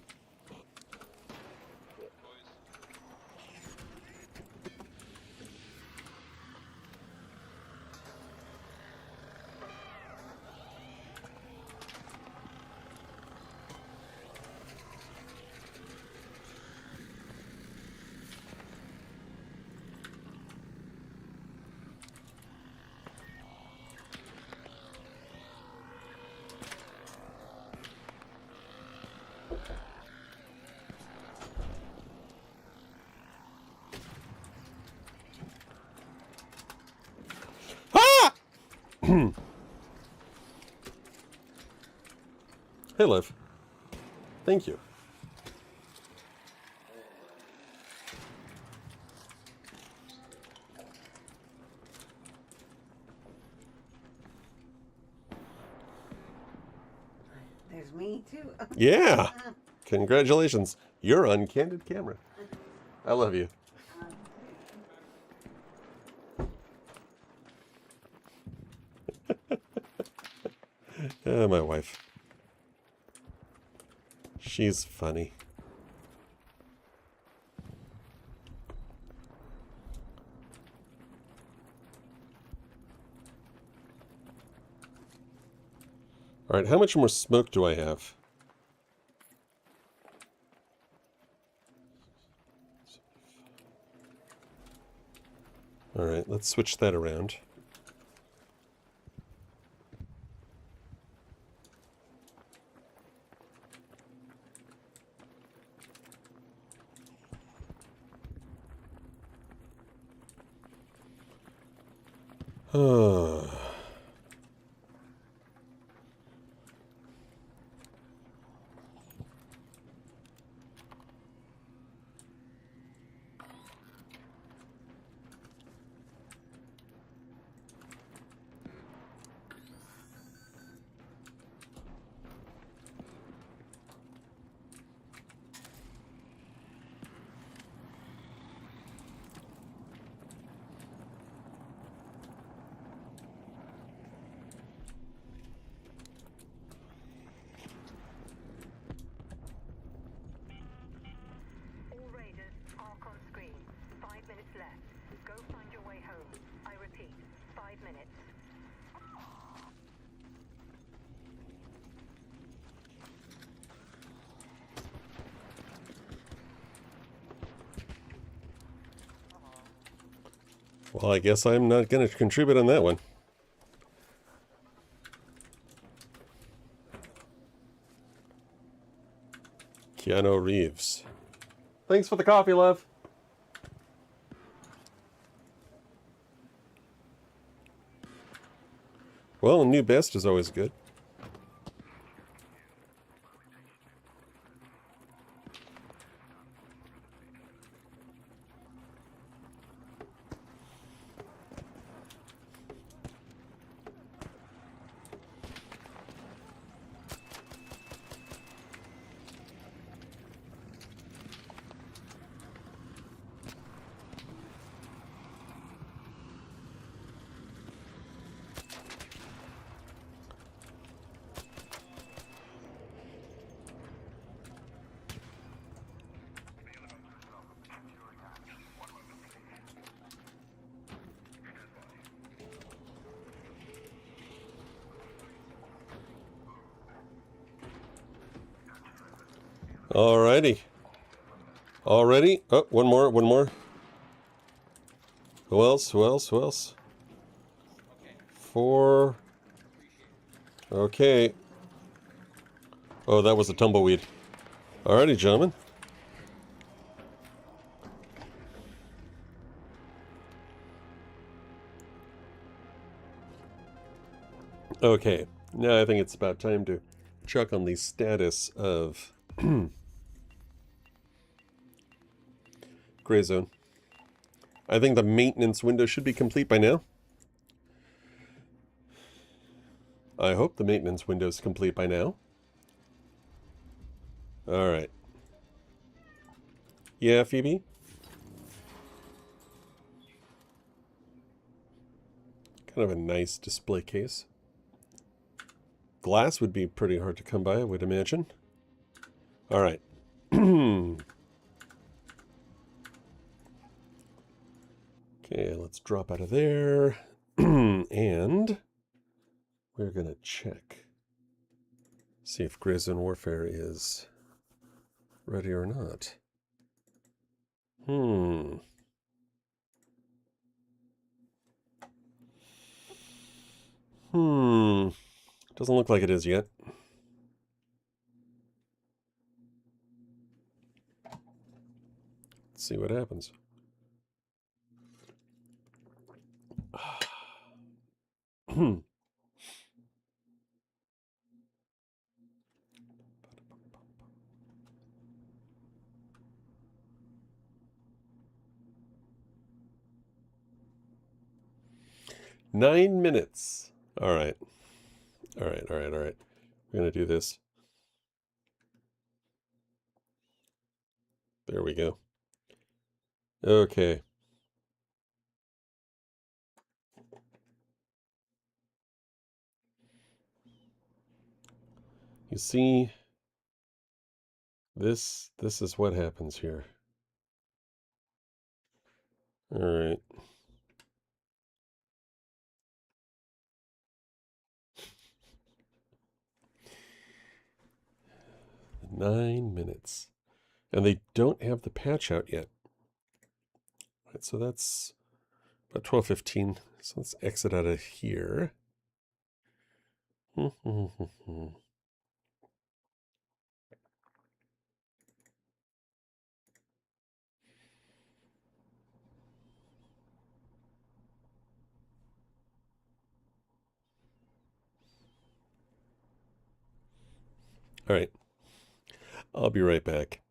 Hey, Liv. Thank you. There's me, too. Yeah. Congratulations. You're on Candid Camera. I love you. My wife. She's funny. All right, how much more smoke do I have? All right, let's switch that around. All raiders, arc on screen. 5 minutes left. Go find your way home. I repeat, 5 minutes. Well, I guess I'm not going to contribute on that one. Keanu Reeves. Thanks for the coffee, love. Well, a new best is always good. Alrighty. Already? Oh, one more. Who else? 4. Okay. Oh, that was a tumbleweed. Alrighty, gentlemen. Okay. Now I think it's about time to check on the status of Gray Zone. I think the maintenance window should be complete by now. I hope the maintenance window is complete by now. Alright. Yeah, Phoebe? Kind of a nice display case. Glass would be pretty hard to come by, I would imagine. Alright. Okay, let's drop out of there. And we're going to check. See if Gray Zone Warfare is ready or not. Doesn't look like it is yet. Let's see what happens. Hmm. 9 minutes. All right. We're going to do this. There we go. Okay. You see, this is what happens here. All right. Nine minutes. And they don't have the patch out yet. All right, so that's about 12:15. So let's exit out of here. All right. I'll be right back.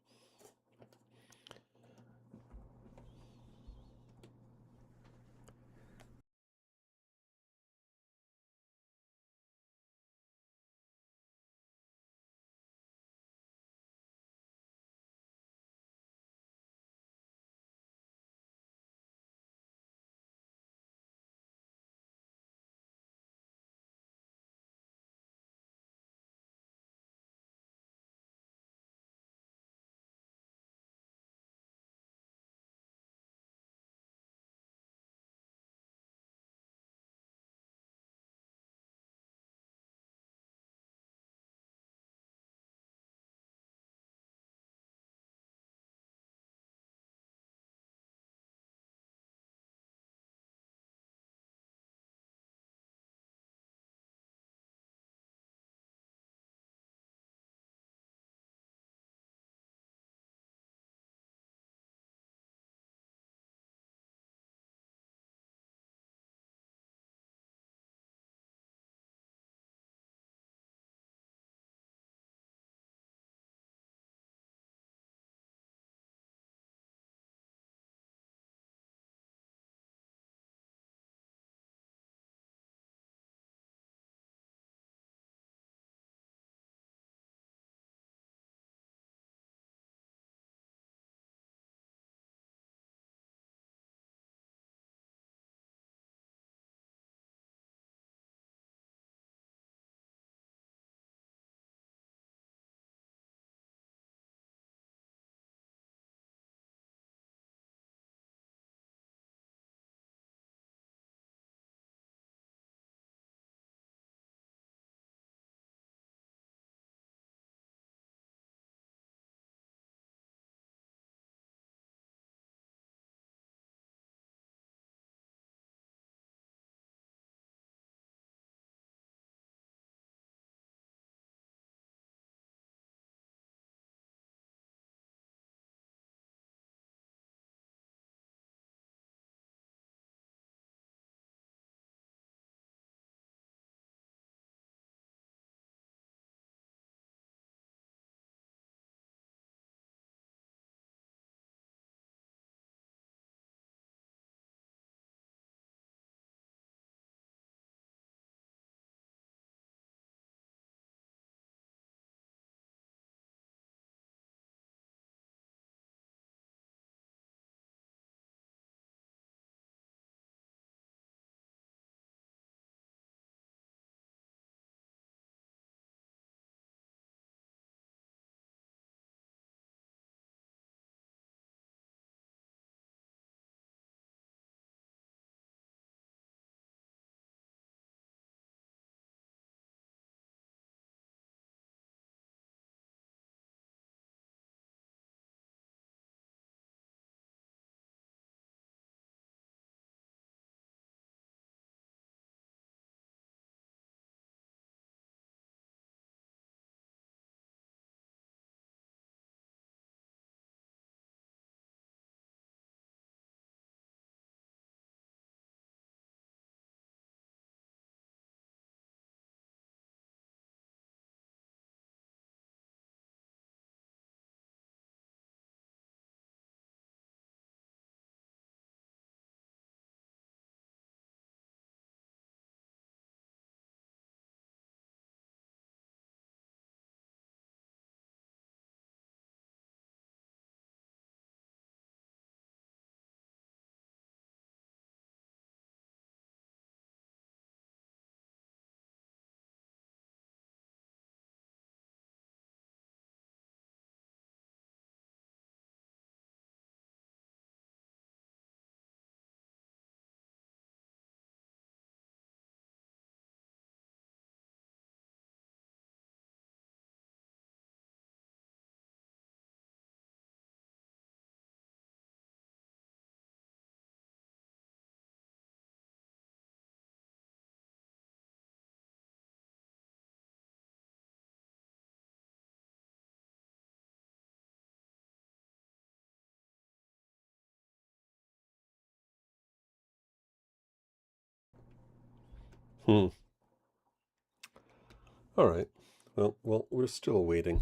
Alright. Well, we're still waiting.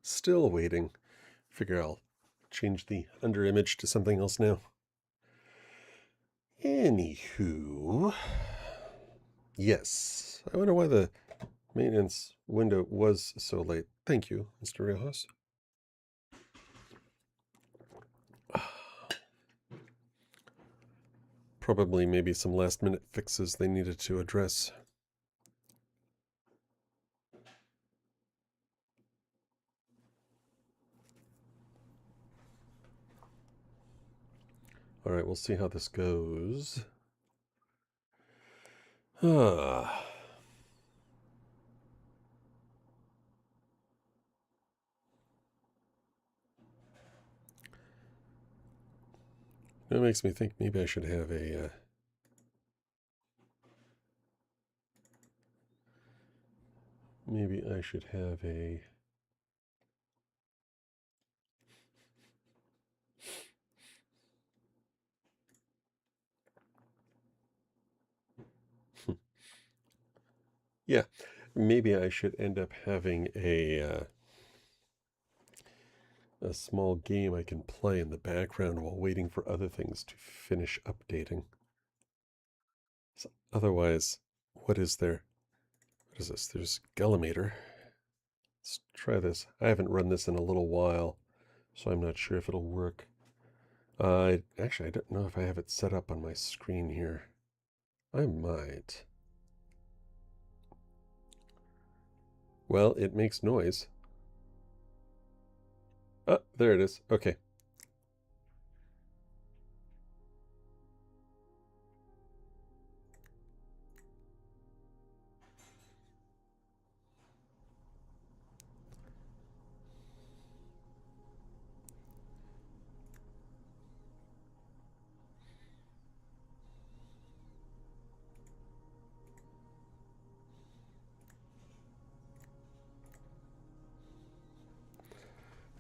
Still waiting. Figure I'll change the under image to something else now. Anywho. Yes. I wonder why the maintenance window was so late. Thank you, Mr. Riojas. Probably maybe some last minute fixes they needed to address. All right, we'll see how this goes. Ah. That makes me think maybe I should have a maybe I should have a yeah, maybe I should end up having a small game I can play in the background while waiting for other things to finish updating. So otherwise, what is there? What is this? There's Gallimator. Let's try this. I haven't run this in a little while, so I'm not sure if it'll work. Actually, I don't know if I have it set up on my screen here. I might. Well, it makes noise. Ah, there it is. Okay.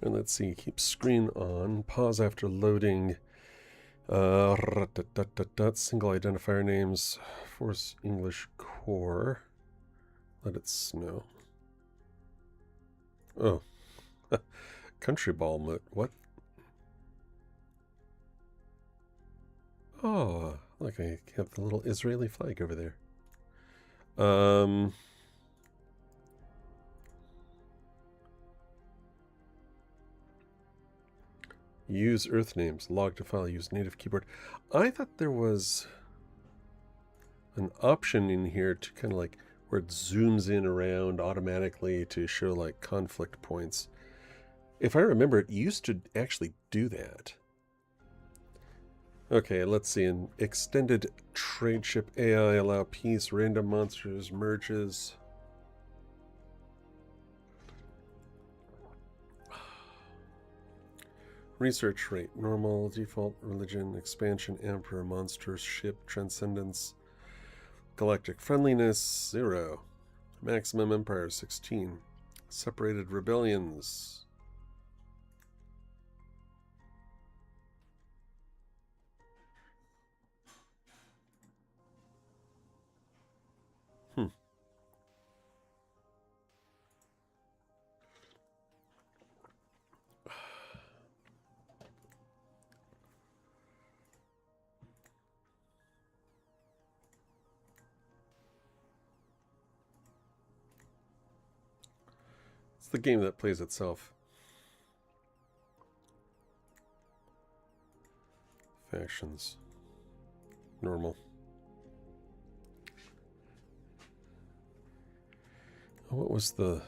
And let's see, keep screen on, pause after loading, single identifier names, force English core, let it snow. Oh, country ball mode, what? Oh, look, I have the little Israeli flag over there. Use earth names, log to file, use native keyboard. I thought there was an option in here to kind of like where it zooms in around automatically to show like conflict points. If I remember, it used to actually do that. Okay, let's see. In extended trade ship AI, allow peace, random monsters, merges. Research rate, normal, default, religion, expansion, emperor, monsters, ship, transcendence, galactic friendliness, 0. Maximum empire, 16. Separated rebellions. It's the game that plays itself. Factions. Normal. What was the...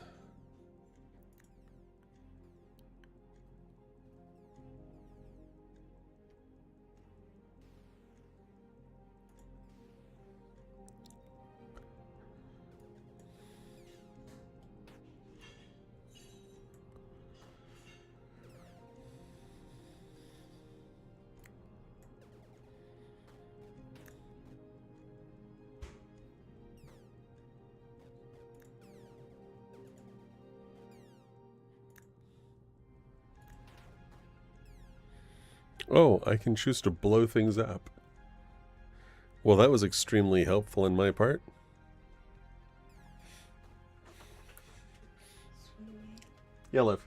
Oh, I can choose to blow things up. Well, that was extremely helpful on my part. Yeah, Liv.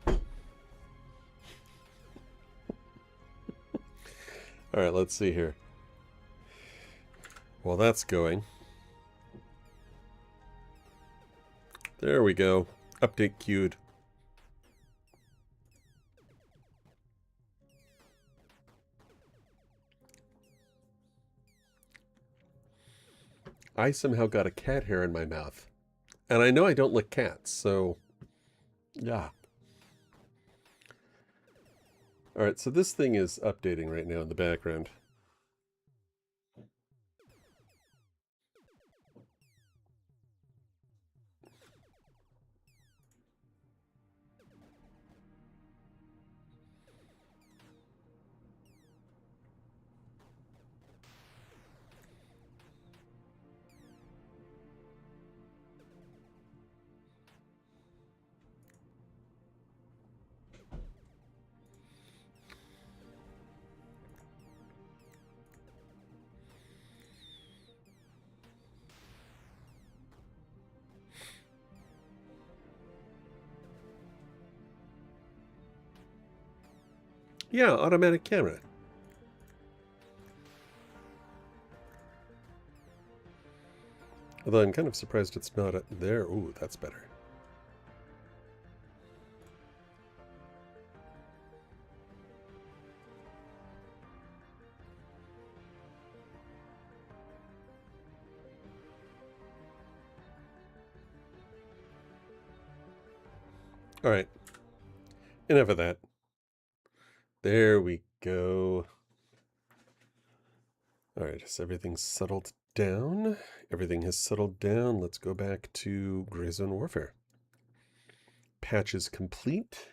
All right, let's see here. While that's going, there we go. Update queued. I somehow got a cat hair in my mouth. And I know I don't lick cats, so yeah. All right, so this thing is updating right now in the background. Yeah, automatic camera. Although I'm kind of surprised it's not there. Ooh, that's better. All right. Enough of that. There we go. All right, has everything settled down? Everything has settled down. Let's go back to Gray Zone Warfare. Patch is complete.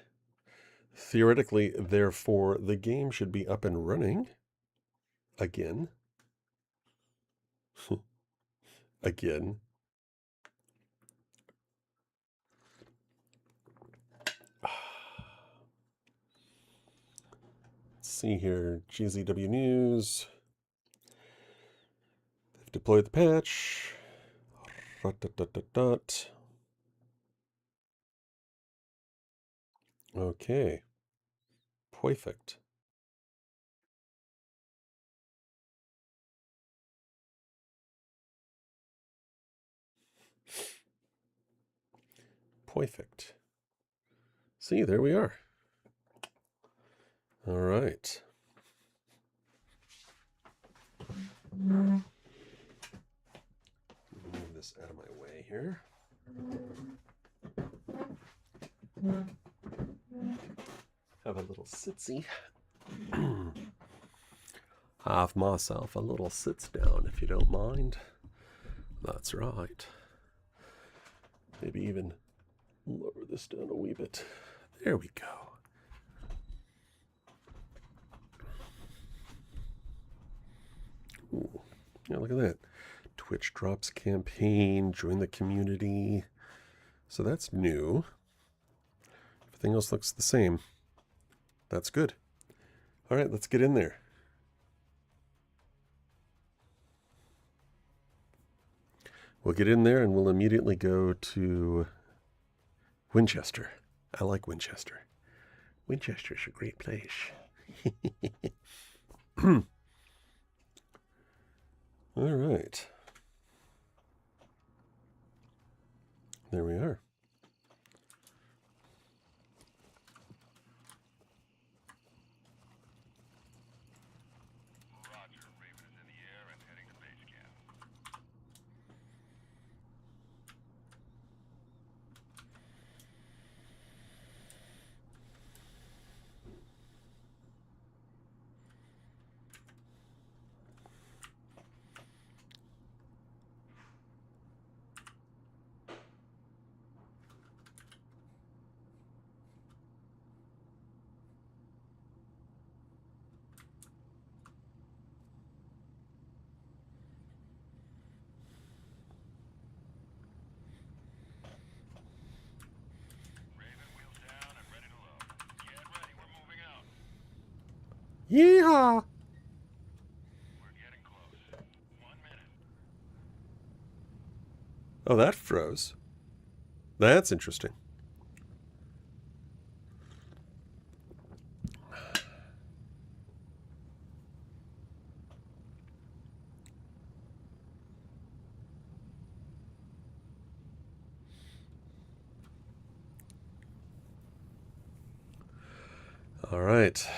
Theoretically, therefore, the game should be up and running again. Again. Let's see here. GZW News. They've deployed the patch. Okay. Perfect. Perfect. See, there we are. All right. Move this out of my way here. Have a little sitsy. Have myself a little sits down, if you don't mind. That's right. Maybe even lower this down a wee bit. There we go. Ooh, yeah, look at that. Twitch drops campaign, join the community. So that's new. Everything else looks the same. That's good. All right, let's get in there. We'll get in there and we'll immediately go to Winchester. I like Winchester. Winchester's a great place. All right. There we are. Roger, Raven is in the air and heading to base camp. Yeehaw! We're getting close. 1 minute. Oh, that froze. That's interesting. All right. Get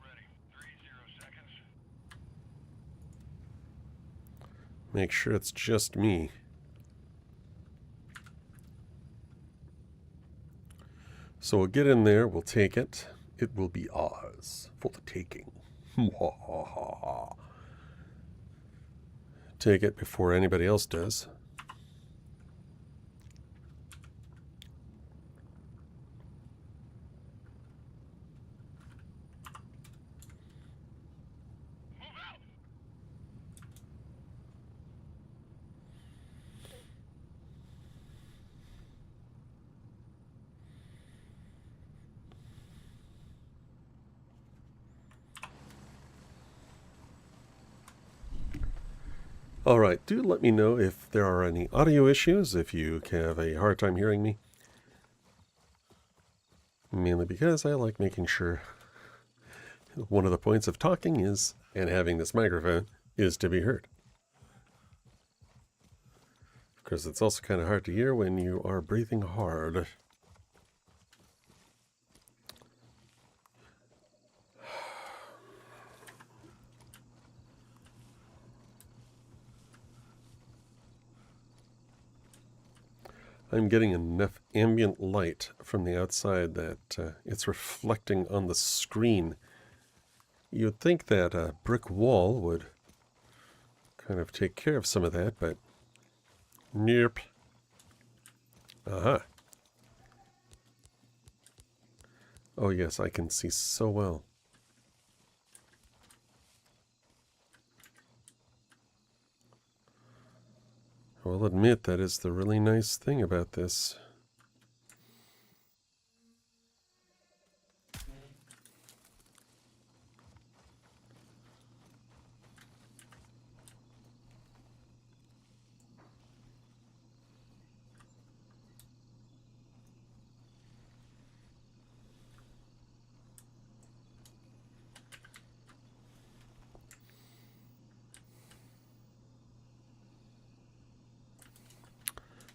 ready. 30 seconds. Make sure it's just me. So we'll get in there, we'll take it. It will be ours for the taking. Take it before anybody else does. All right, do let me know if there are any audio issues, if you have a hard time hearing me. Mainly because I like making sure one of the points of talking is, and having this microphone, is to be heard. Of course, it's also kind of hard to hear when you are breathing hard. I'm getting enough ambient light from the outside that it's reflecting on the screen. You'd think that a brick wall would kind of take care of some of that, but nope. Aha. Oh yes, I can see so well. I will admit that is the really nice thing about this.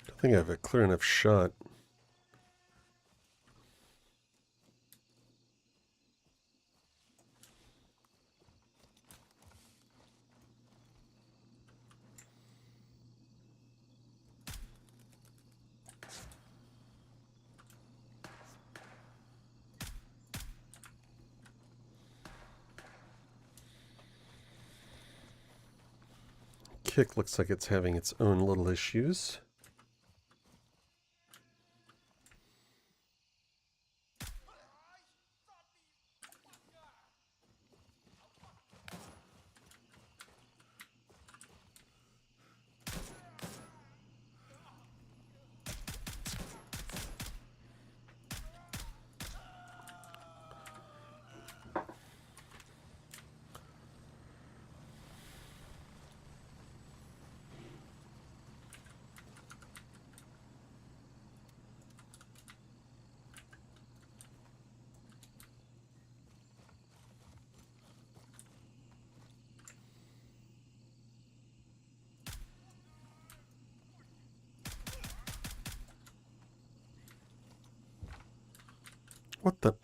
I think I have a clear enough shot. Kick looks like it's having its own little issues. What the?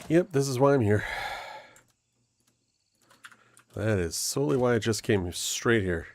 Yep, this is why I'm here. That is solely why I just came straight here.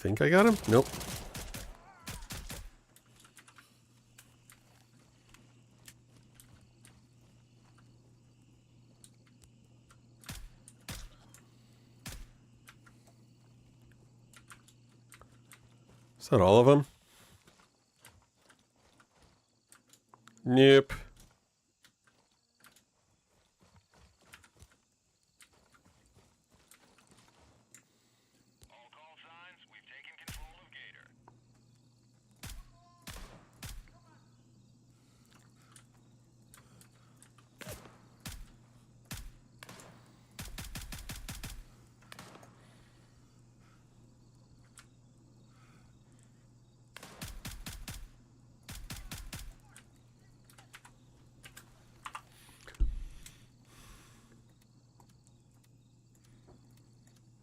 think I got him? Nope. Is that all of them? Nope. All call signs, we've taken control of Gator.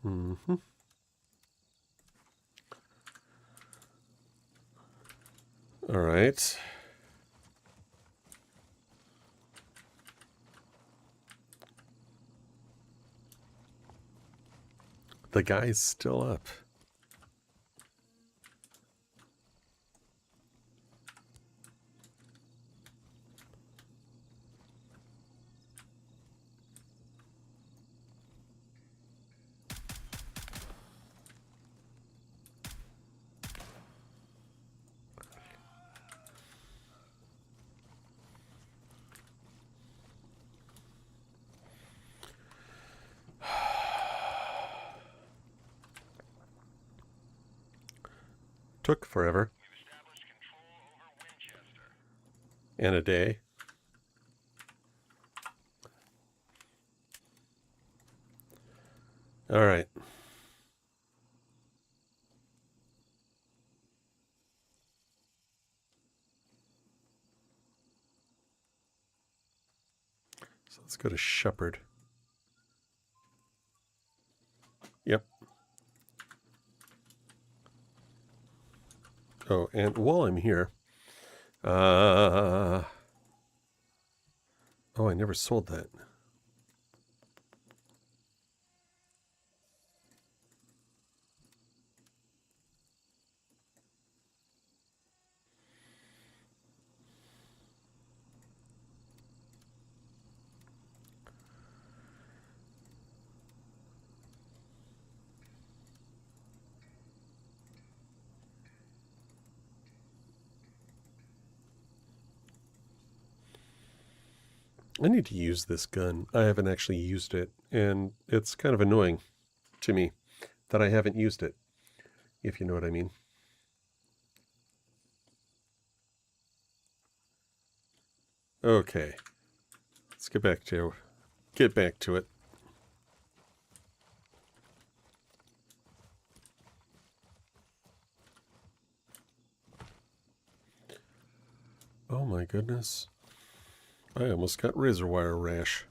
Mm-hmm. All right. The guy's still up. Took forever. We've established control over Winchester. And a day. All right. So let's go to Shepherd. Yep. Oh, and while I'm here, oh, I never sold that. I need to use this gun. I haven't actually used it, and it's kind of annoying to me that I haven't used it, if you know what I mean. Okay. Let's get back to it. Oh my goodness. I almost got razor wire rash.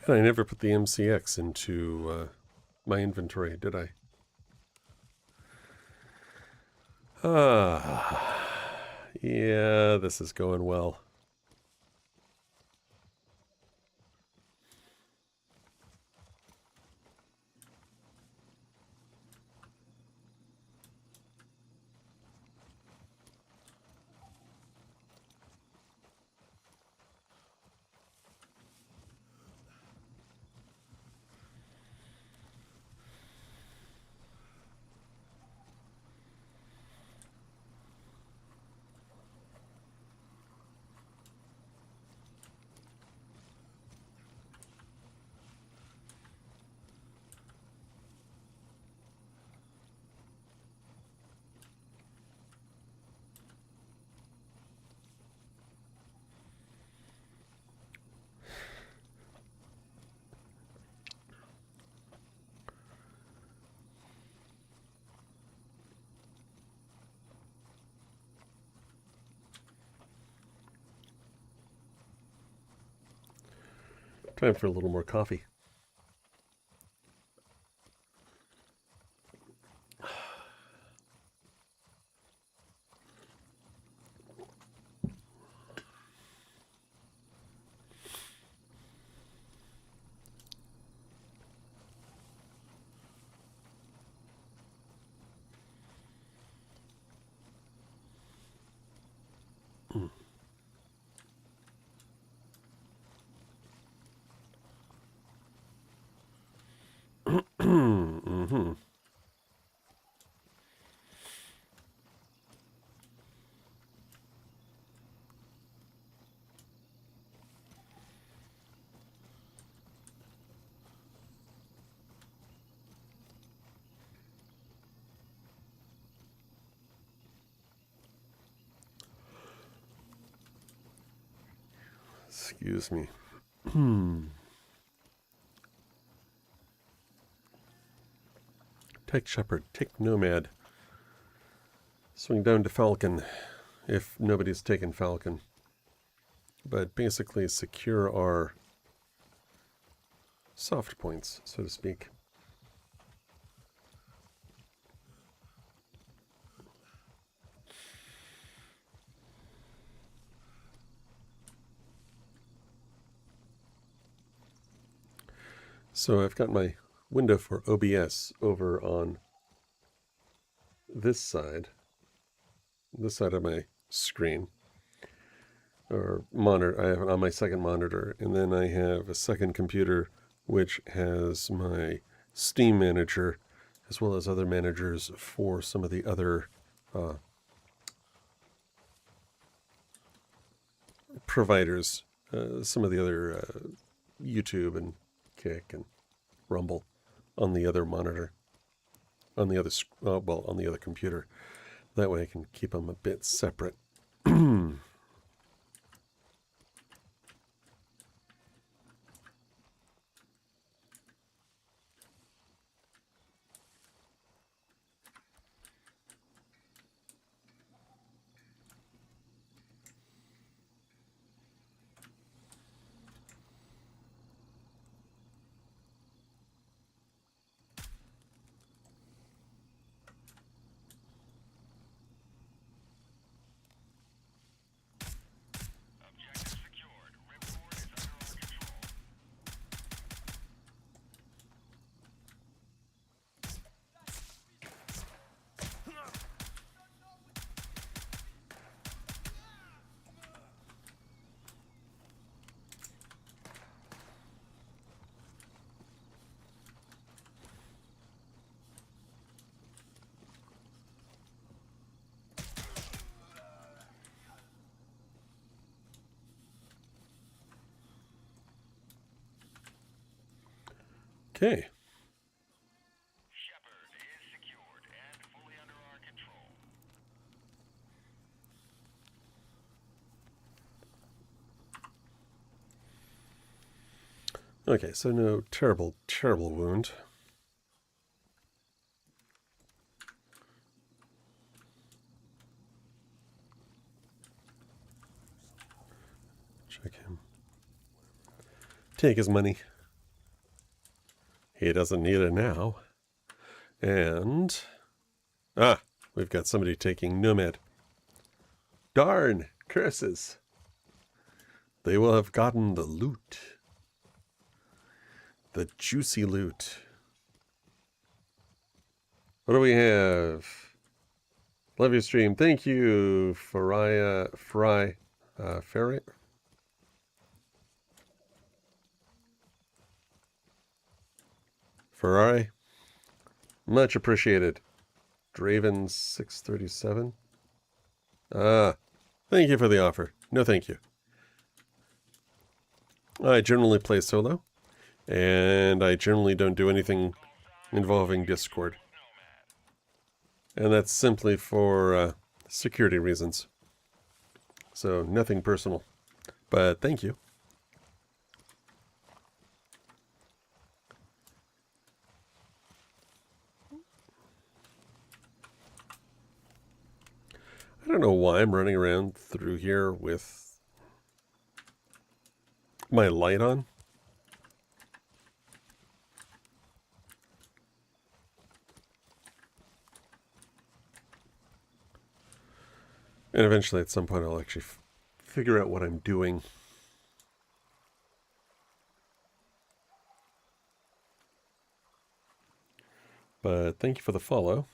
And I never put the MCX into my inventory, did I? Yeah, this is going well. Time for a little more coffee. Mm-hmm. Excuse me. Take Shepherd, take Nomad. Swing down to Falcon, if nobody's taken Falcon. But basically secure our soft points, so to speak. So I've got my window for OBS over on this side of my screen, or monitor. I have it on my second monitor, and then I have a second computer which has my Steam manager as well as other managers for some of the other providers, some of the other YouTube and Kick and Rumble on the other monitor, on the other on the other computer. That way I can keep them a bit separate. Okay. Shepherd is secured and fully under our control. Okay, so no terrible, terrible wound. Check him. Take his money. He doesn't need it now. And... we've got somebody taking Nomad. Darn! Curses! They will have gotten the loot. The juicy loot. What do we have? Love your stream. Thank you, Ferrari. Ferrari. Much appreciated. Draven 637. Thank you for the offer. No thank you. I generally play solo, and I generally don't do anything involving Discord. And that's simply for security reasons. So nothing personal. But thank you. I don't know why I'm running around through here with my light on. And eventually at some point I'll actually figure out what I'm doing. But thank you for the follow.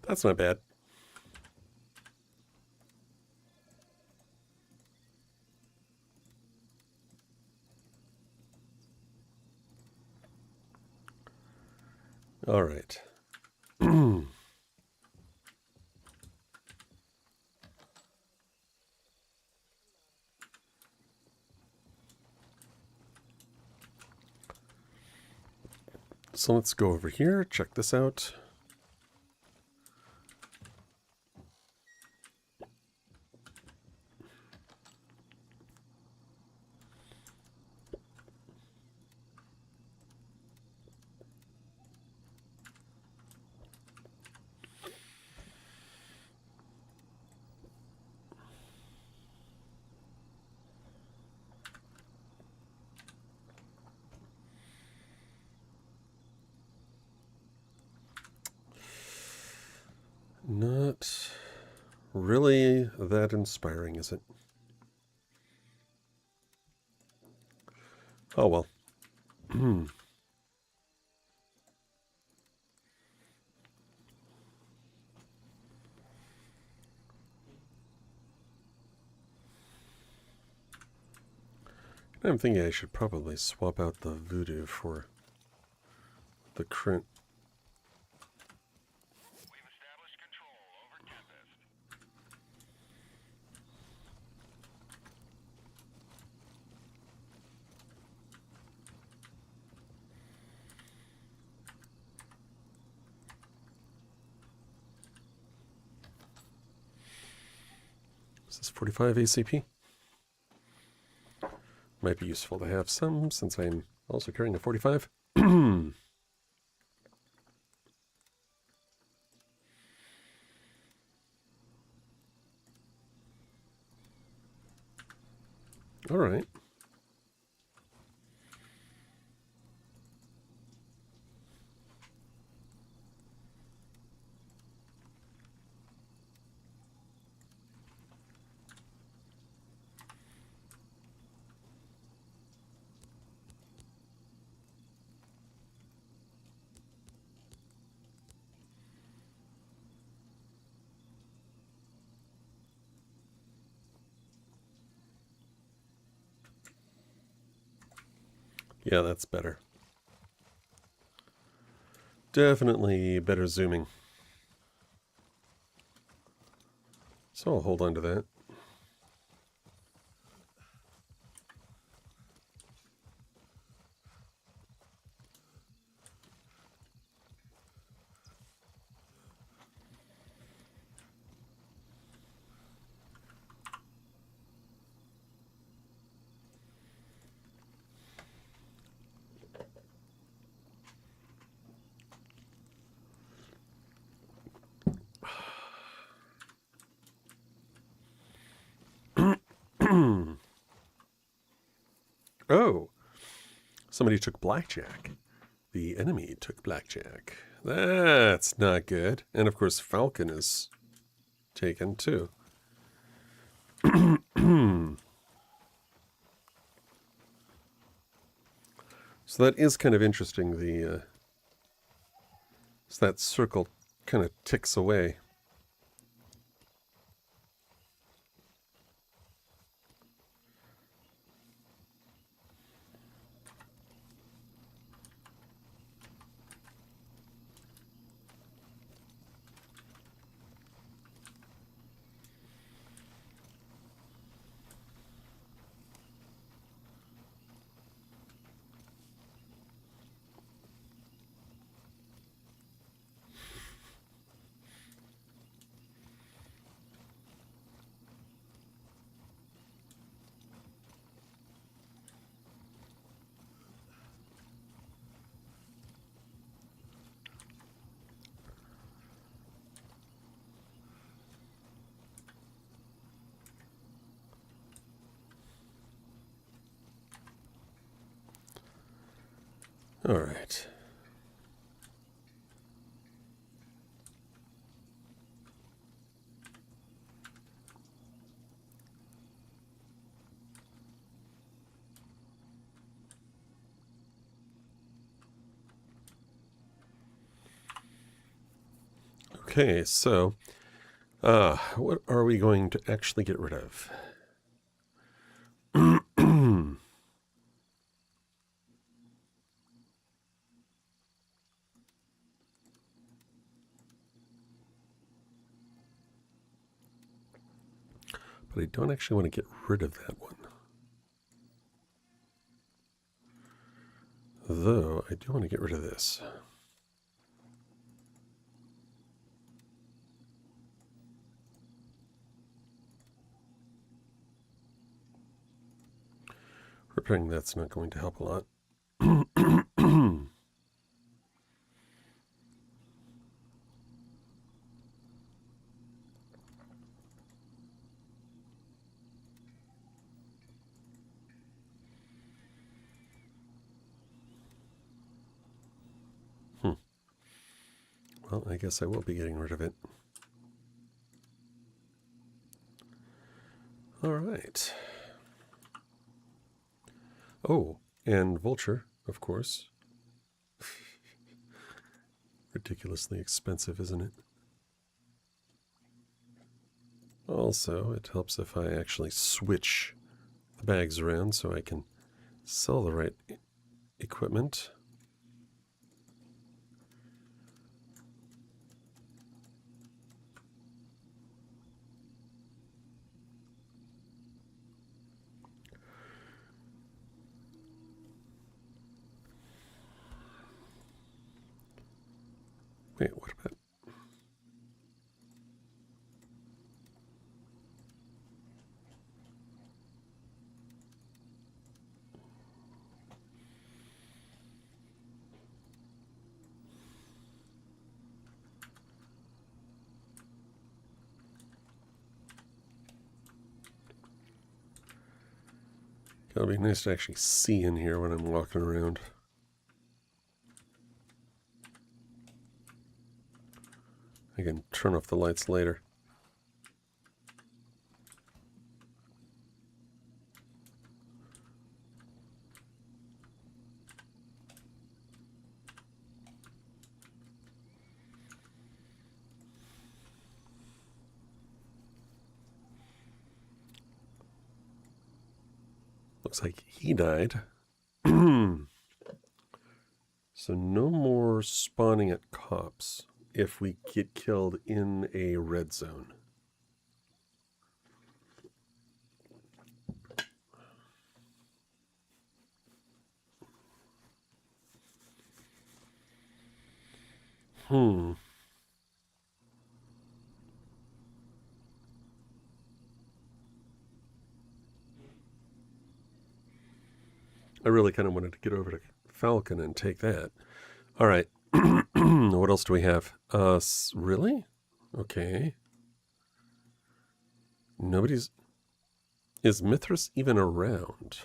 That's not bad. All right. So let's go over here, check this out. Not really that inspiring, is it? Oh well. I'm thinking I should probably swap out the voodoo for the current. We've established control over Tempest. Is this 45 ACP? Might be useful to have some since I'm also carrying a 45. All right. Yeah, that's better. Definitely better zooming. So I'll hold on to that. Oh, somebody took blackjack. The enemy took blackjack. That's not good. And of course, Falcon is taken too. So that is kind of interesting. So that circle kind of ticks away. All right. Okay, so what are we going to actually get rid of? But I don't actually want to get rid of that one. Though, I do want to get rid of this. Repairing that's not going to help a lot. Well, I guess I will be getting rid of it. All right. Oh, and Vulture, of course. Ridiculously expensive, isn't it? Also, it helps if I actually switch the bags around so I can sell the right equipment. Wait, what about... It'll be nice to actually see in here when I'm walking around. I can turn off the lights later. Looks like he died. So no more spawning at cops if we get killed in a red zone. I really kind of wanted to get over to Falcon and take that. All right. What else do we have? Really? Okay. Nobody's... Is Mithras even around?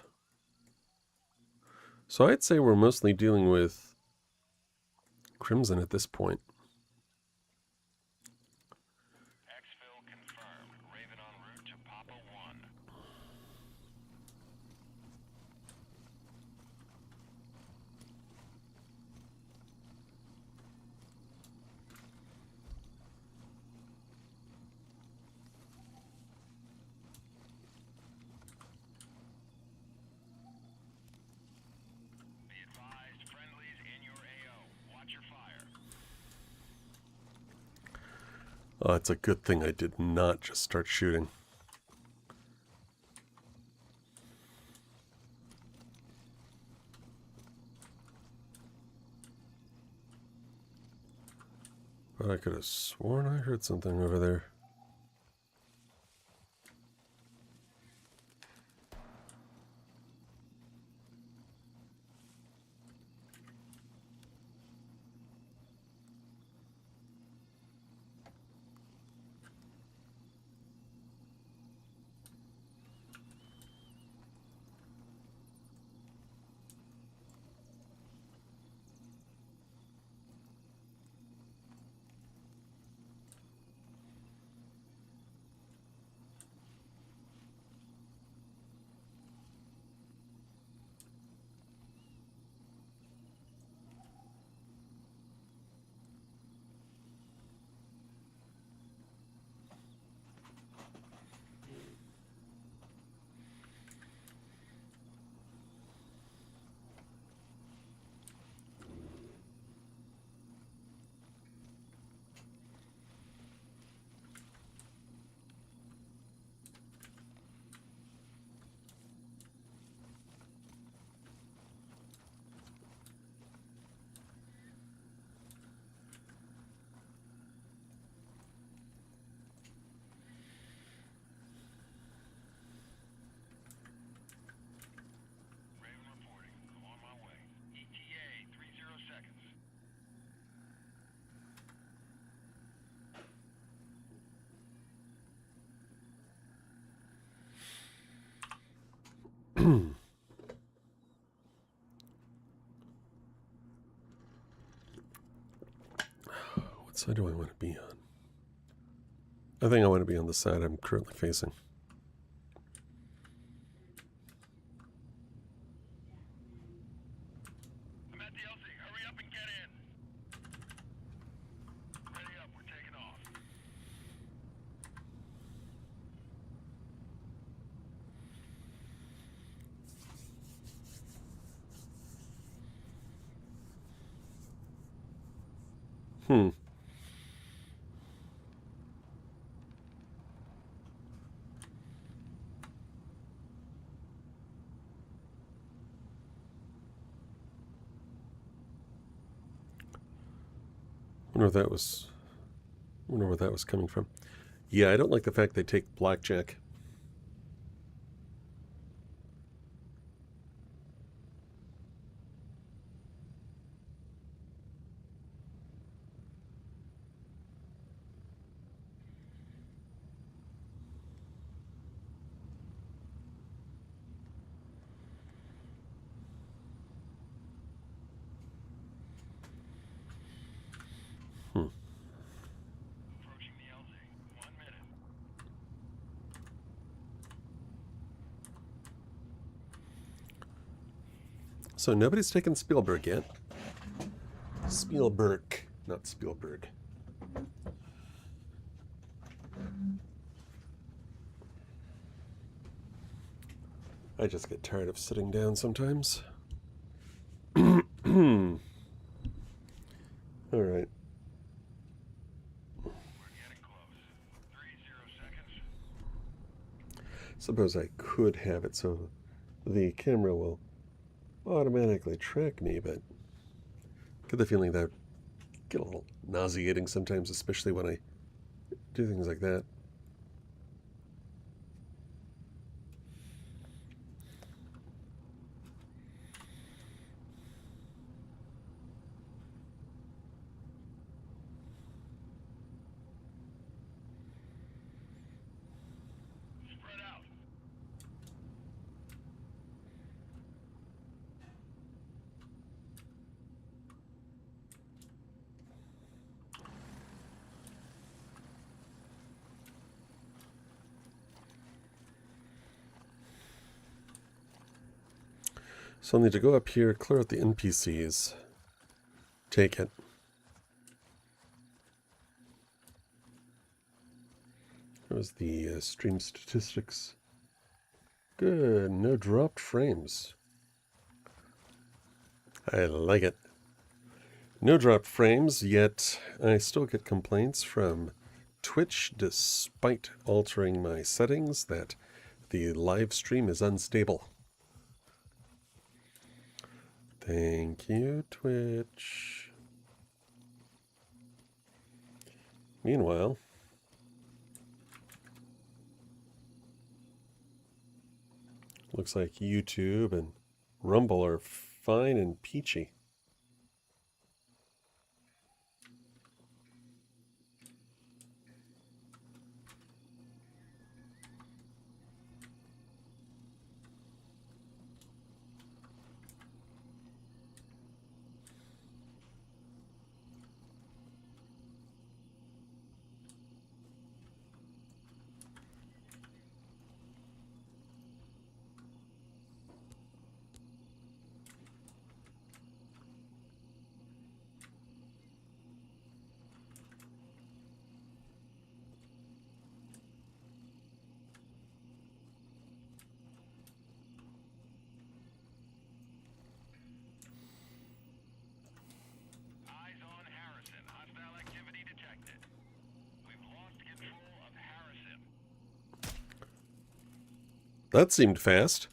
So I'd say we're mostly dealing with Crimson at this point. Exfil confirmed. Raven en route to Papa 1. Be advised, friendlies in your AO. Watch your fire. Oh, it's a good thing I did not just start shooting. But I could have sworn I heard something over there. Raven reporting. I'm on my way. ETA 30 seconds. What side do I want to be on? I think I want to be on the side I'm currently facing. I'm at the LZ. Hurry up and get in. Ready up. We're taking off. Hmm. Wonder where that was coming from. Yeah, I don't like the fact they take blackjack. Approaching the LZ. 1 minute. So nobody's taken Spielberg yet. Spielberg, not Spielberg. I just get tired of sitting down sometimes. All right. We're getting close. 30 seconds. Suppose I could have it so the camera will automatically track me, but I get the feeling that get a little nauseating sometimes, especially when I do things like that. Spread out. So I'll need to go up here, clear out the NPCs, take it. There's the stream statistics. Good, no dropped frames. I like it. No dropped frames, yet I still get complaints from Twitch, despite altering my settings, that the live stream is unstable. Thank you, Twitch. Meanwhile, looks like YouTube and Rumble are fine and peachy. That seemed fast.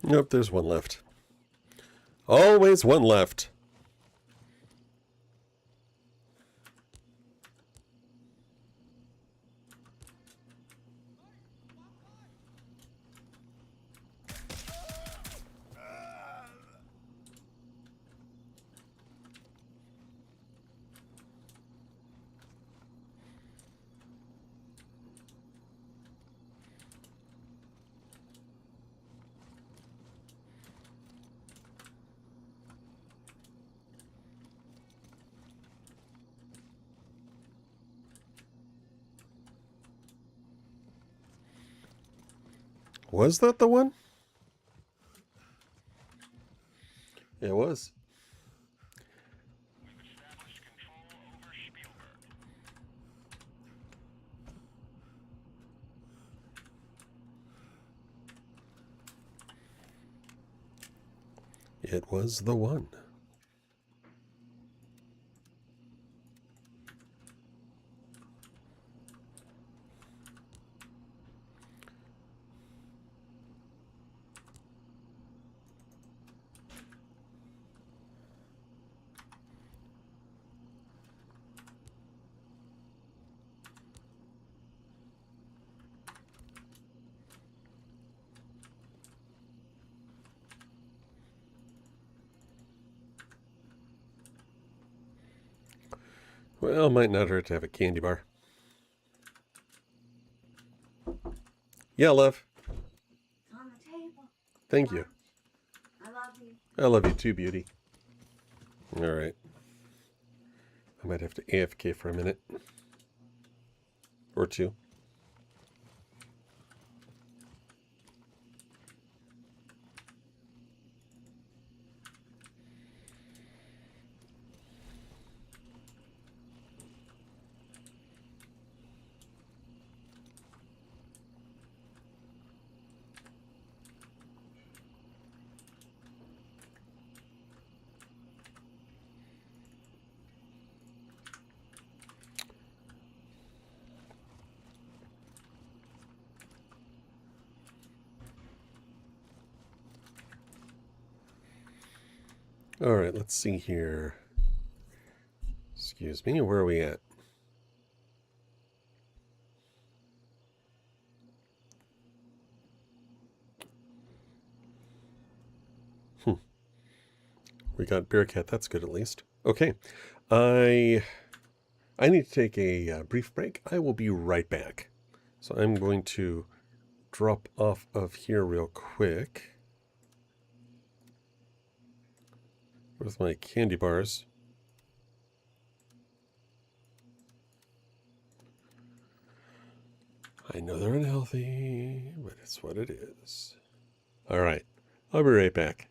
Nope, there's one left. Always one left. Was that the one? It was. It was the one. Well, might not hurt to have a candy bar. Yeah, love. It's on the table. Thank you. I love you. I love you too, beauty. All right. I might have to AFK for a minute. Or two. All right, let's see here. Excuse me, where are we at? We got Bearcat, that's good at least. Okay, I need to take a brief break. I will be right back. So I'm going to drop off of here real quick with my candy bars. I know they're unhealthy, but it's what it is. All right, I'll be right back.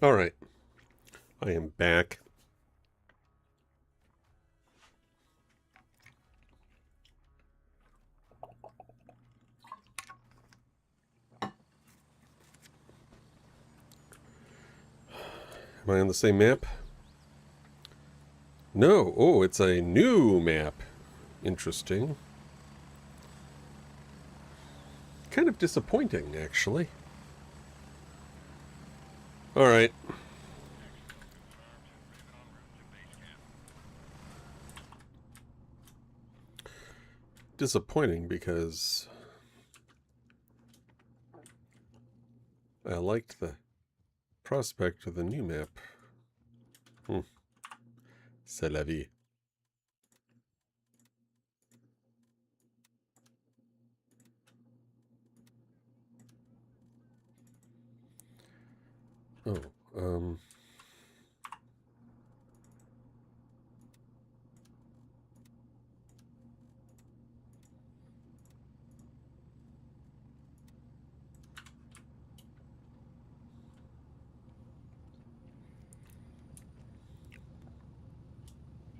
All right. I am back. Am I on the same map? No. Oh, it's a new map. Interesting. Kind of disappointing, actually. All right. Disappointing because I liked the prospect of the new map. C'est la vie. Oh,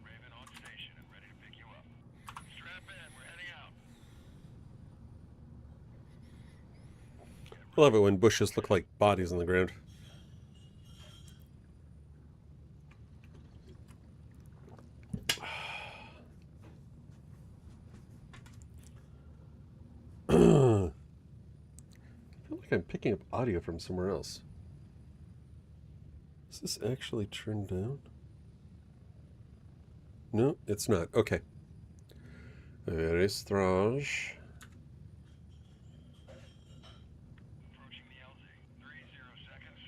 Raven on station and ready to pick you up. Strap in, we're heading out. I love it when bushes look like bodies on the ground. I feel like I'm picking up audio from somewhere else. Is this actually turned down? No, it's not. Okay. Very strange. Approaching the LZ. 30 seconds.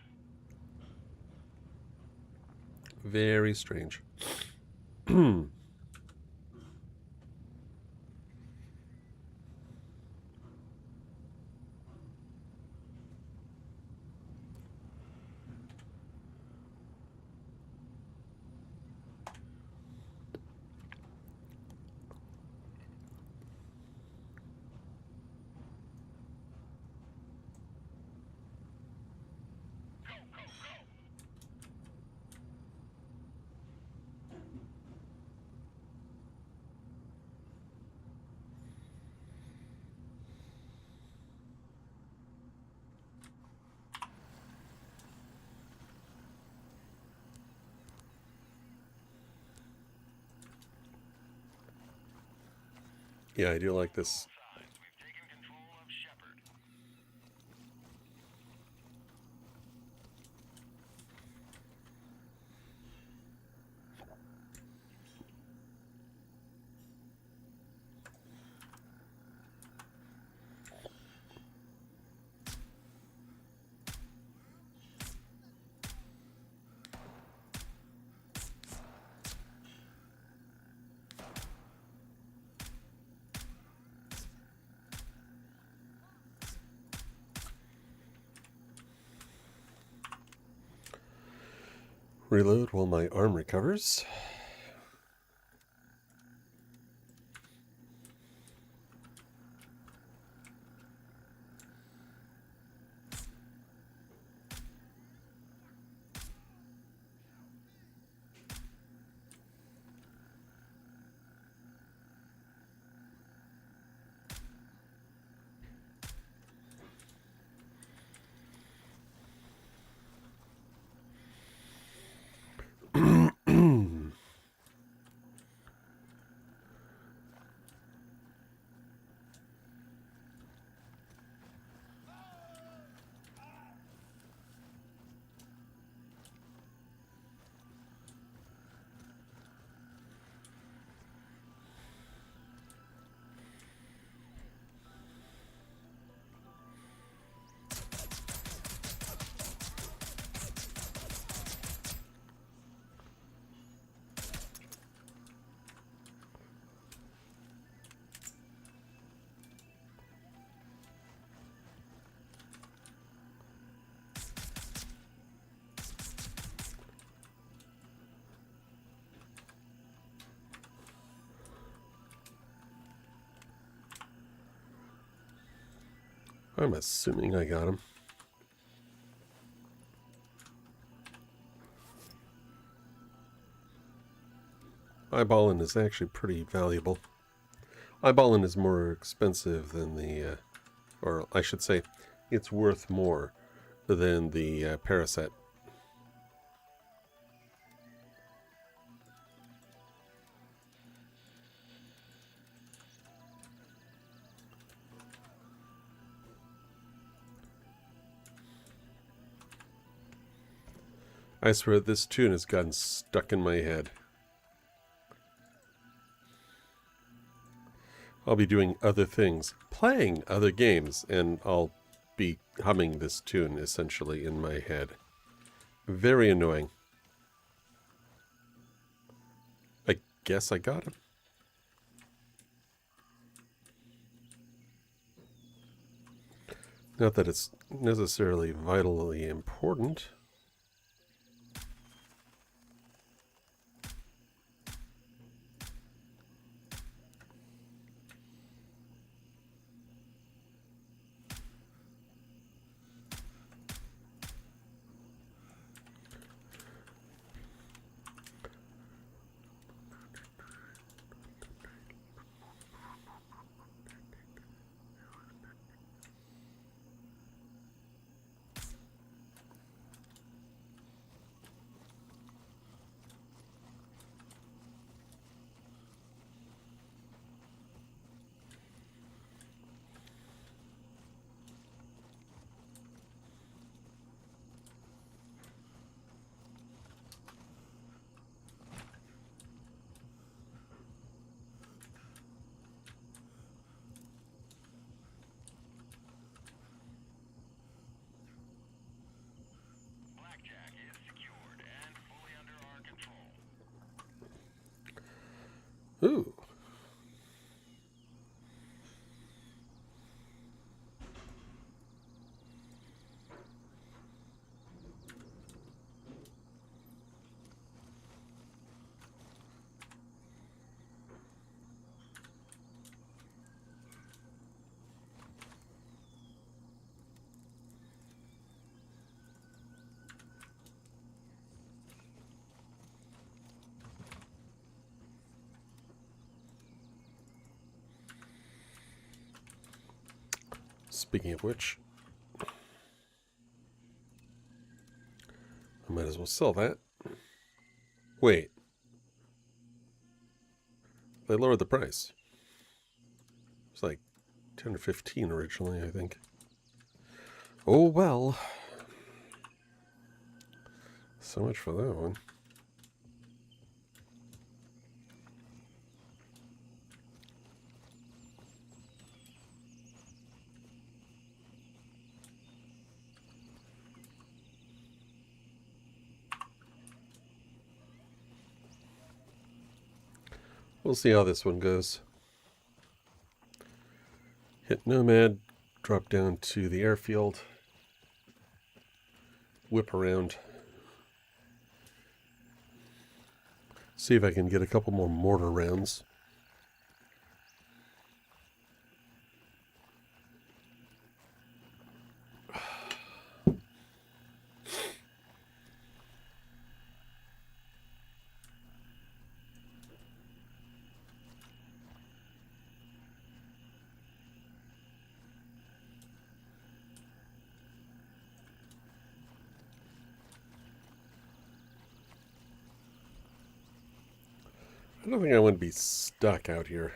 Very strange. Yeah, I do like this. We've taken control of Shepard. Reload while my arm recovers. I'm assuming I got him. Eyeballing is actually pretty valuable. Eyeballing is more expensive than the, or I should say, it's worth more than the Parasite. I swear this tune has gotten stuck in my head. I'll be doing other things, playing other games, and I'll be humming this tune essentially in my head. Very annoying. I guess I got him. Not that it's necessarily vitally important. Blackjack is secured and fully under our control. Ooh. Speaking of which, I might as well sell that. Wait. They lowered the price. It's like 10 or 15 originally, I think. Oh well. So much for that one. We'll see how this one goes. Hit Nomad, drop down to the airfield, whip around, see if I can get a couple more mortar rounds. I don't think I want to be stuck out here.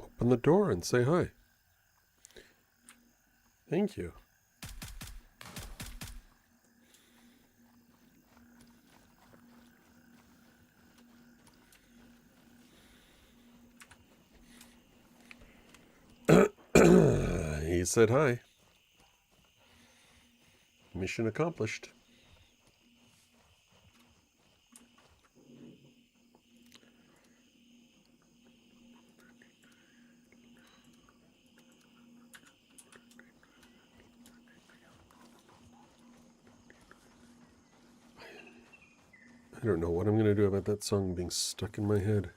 Open the door and say hi. Thank you. He said hi. Mission accomplished. I don't know what I'm going to do about that song being stuck in my head.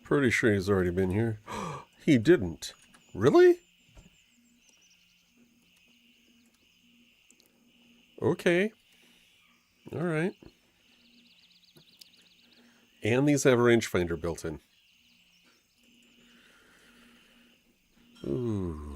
Pretty sure he's already been here. He didn't. Really? Okay. Alright. And these have a rangefinder built in. Ooh.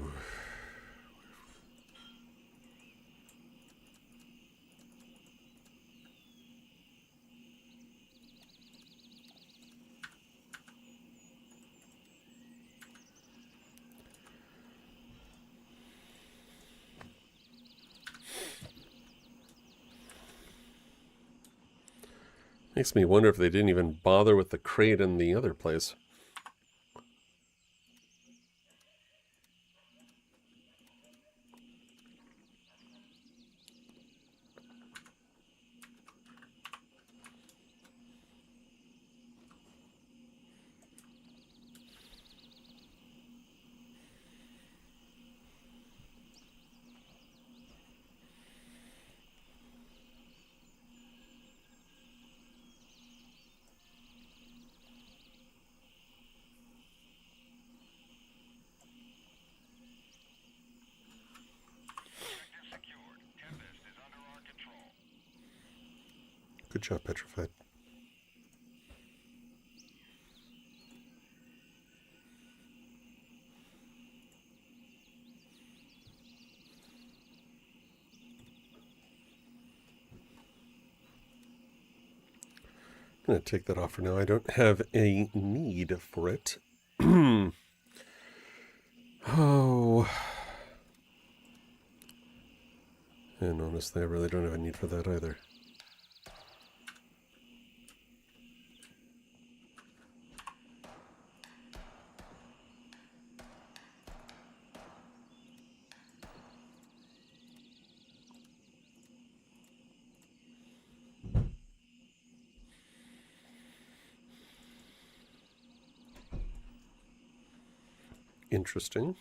Makes me wonder if they didn't even bother with the crate in the other place. Good job, Petrified. I'm going to take that off for now. I don't have a need for it. Oh. And honestly, I really don't have a need for that either. Interesting.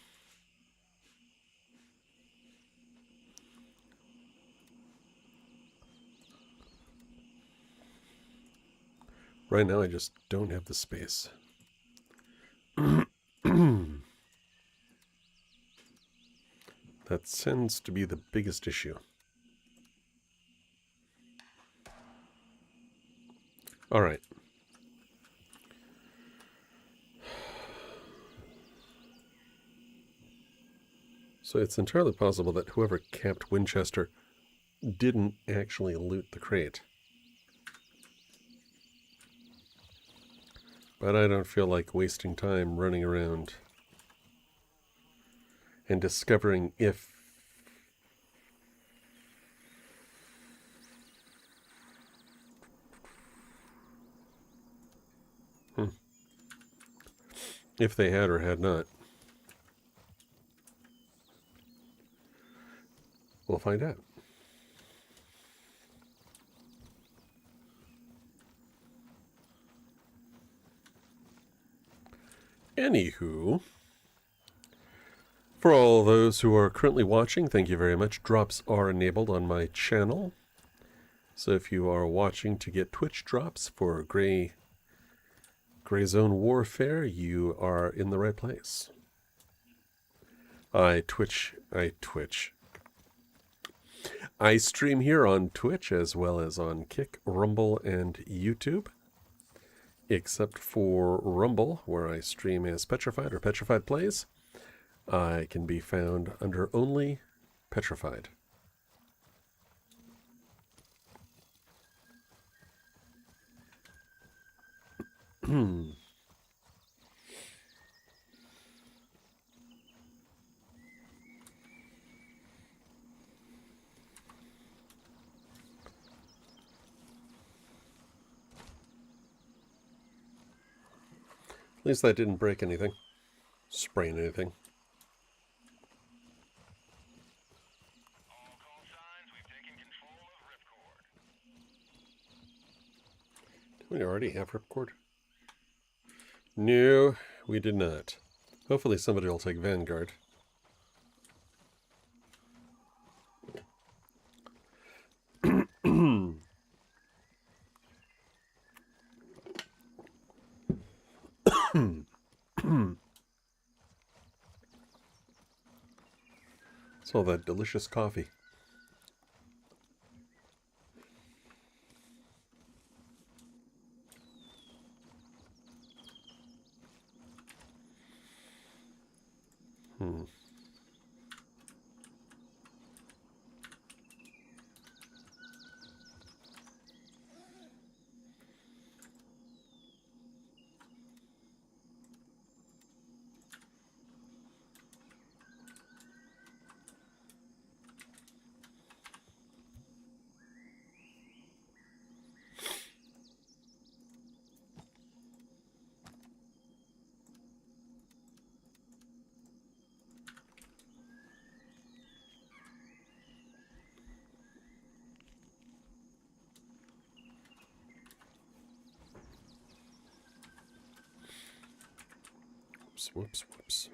Right now, I just don't have the space. That tends to be the biggest issue. All right. So it's entirely possible that whoever capped Winchester didn't actually loot the crate. But I don't feel like wasting time running around and discovering if if they had or had not. We'll find out. Anywho, for all those who are currently watching, thank you very much. Drops are enabled on my channel. So if you are watching to get Twitch drops for Gray Zone Warfare, you are in the right place. I stream here on Twitch as well as on Kick, Rumble, and YouTube. Except for Rumble, where I stream as Petrified or Petrified Plays. I can be found under only Petrified. At least that didn't break anything. Sprain anything. All call signs, we've taken control of Ripcord. Did we already have Ripcord? No, we did not. Hopefully somebody will take Vanguard. It's all that delicious coffee. Whoops, whoops.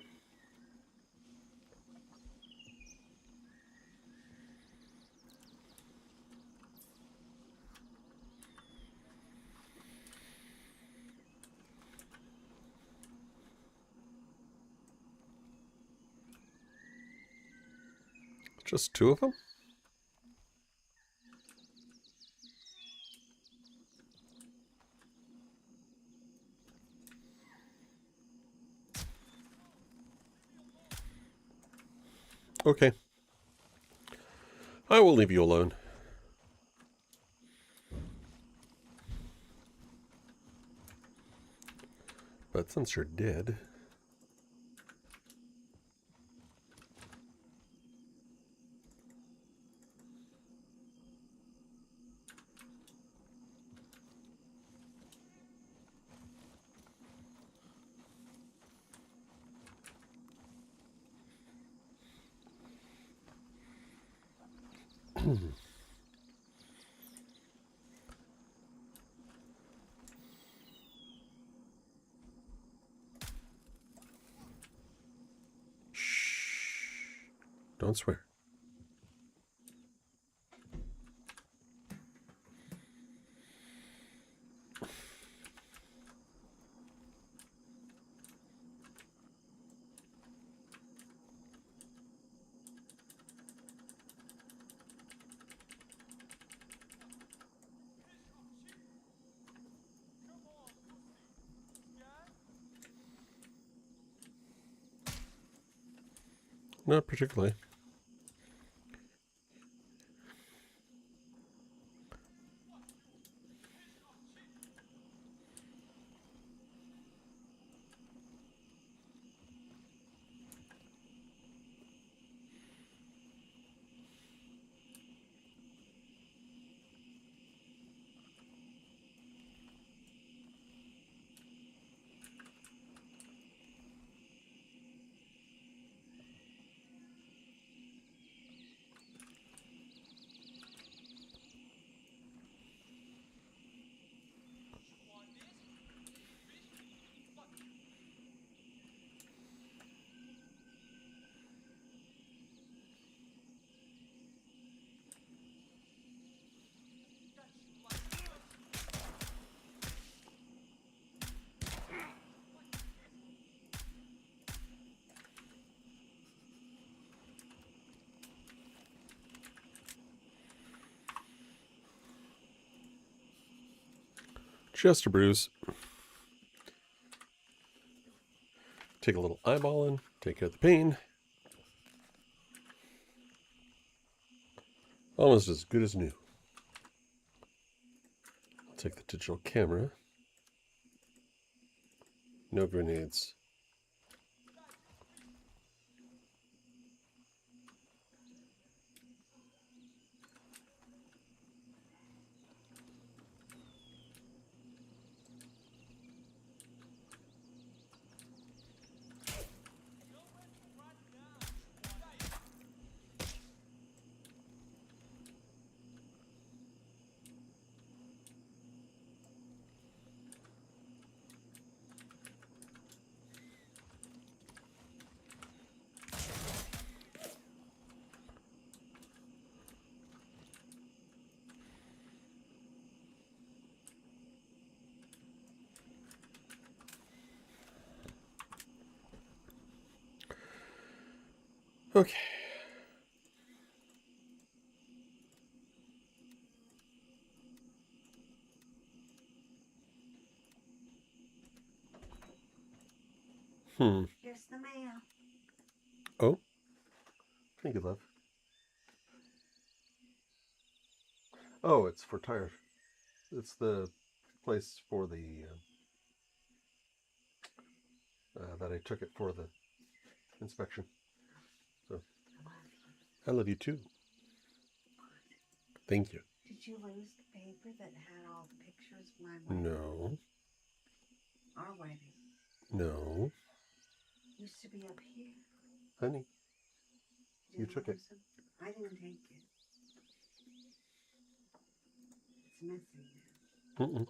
Just two of them? Okay. I will leave you alone. But since you're dead... Shh. Don't swear. Not particularly. Just a bruise. Take a little eyeballing. Take out the pain. Almost as good as new. I'll take the digital camera. No grenades. Okay. Here's the mail. Oh. Thank you, love. Oh, it's for tire. It's the place for the that I took it for the inspection. So I love you too. Thank you. Did you lose the paper that had all the pictures of my wedding? No. Our wedding. No. Used to be up here. Honey. You Did took it. lose them? I didn't take it. It's missing now. Mm-mm.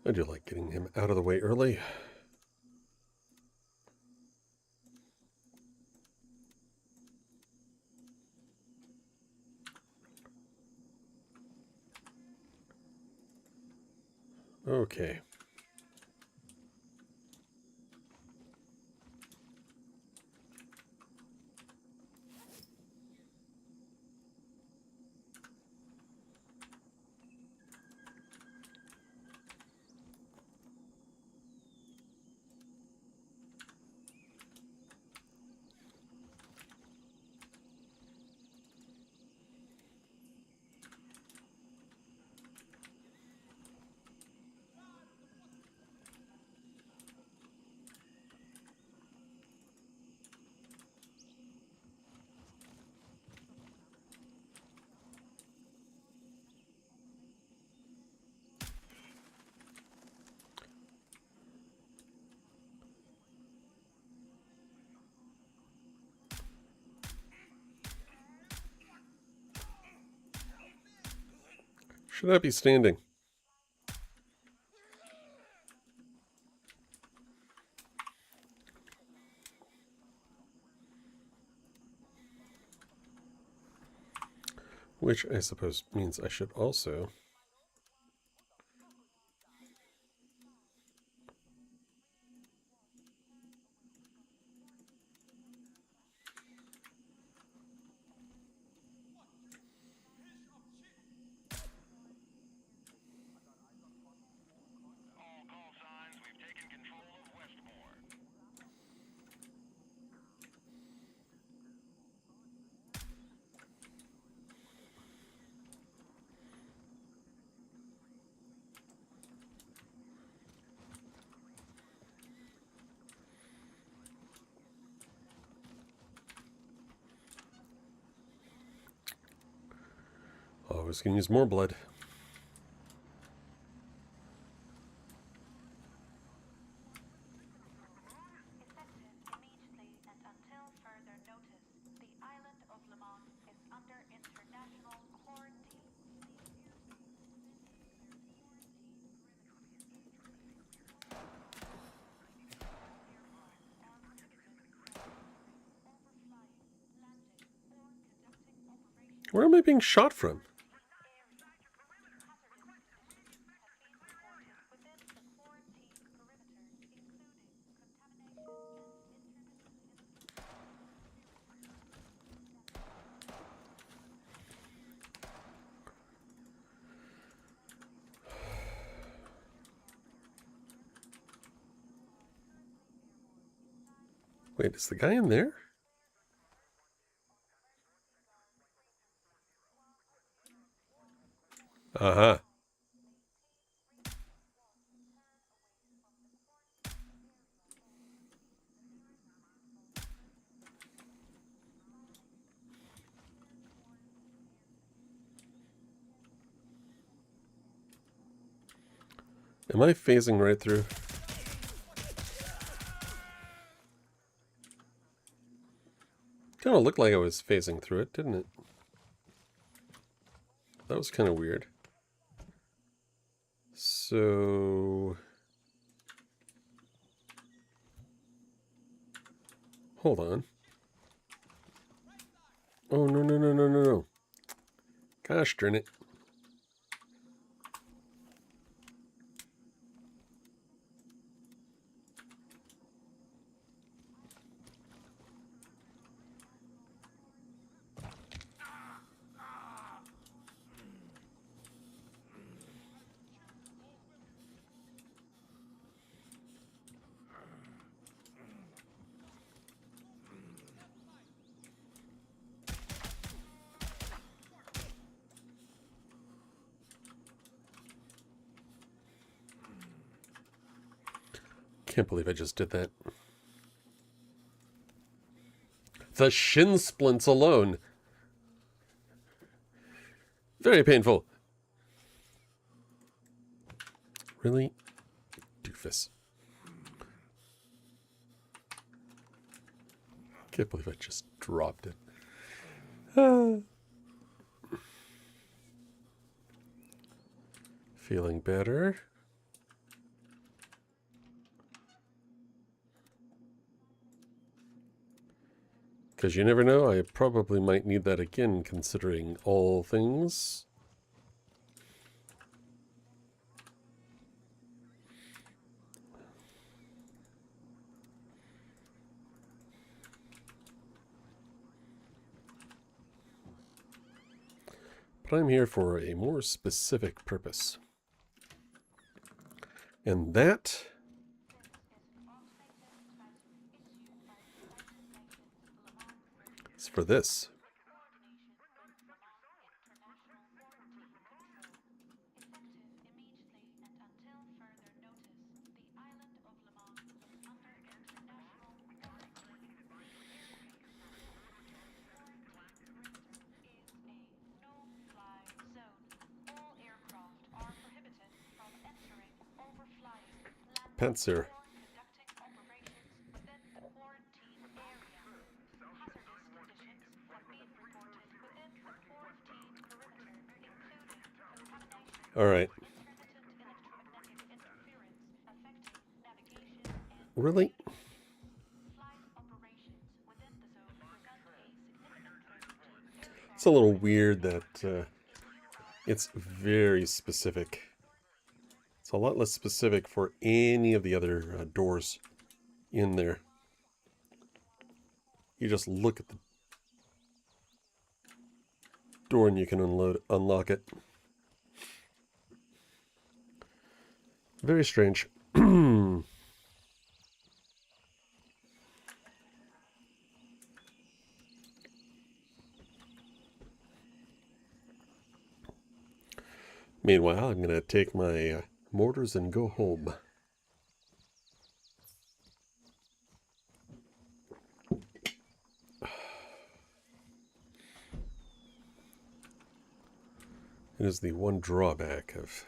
I do like getting him out of the way early. Okay. Should I be standing? Which I suppose means I should also All call signs, we've taken control of Westmore. always can use more blood. Immediately and until further notice, the island of Lamont is under international quarantine. Where am I being shot from? Wait, is the guy in there? Uh-huh. Am I phasing right through? Kind of looked like I was phasing through it, didn't it? That was kind of weird. So... hold on. Oh, no, no, no, no, no, no. Gosh darn it. Can't believe I just did that. The shin splints alone. Very painful. Really? Doofus. Can't believe I just dropped it. Feeling better. Because you never know, I probably might need that again, considering all things. But I'm here for a more specific purpose. And that is for this. Panzer. All right. Really? It's a little weird that it's very specific. It's a lot less specific for any of the other doors in there. You just look at the door and you can unlock it. Very strange. Meanwhile, I'm going to take my mortars and go home. It is the one drawback of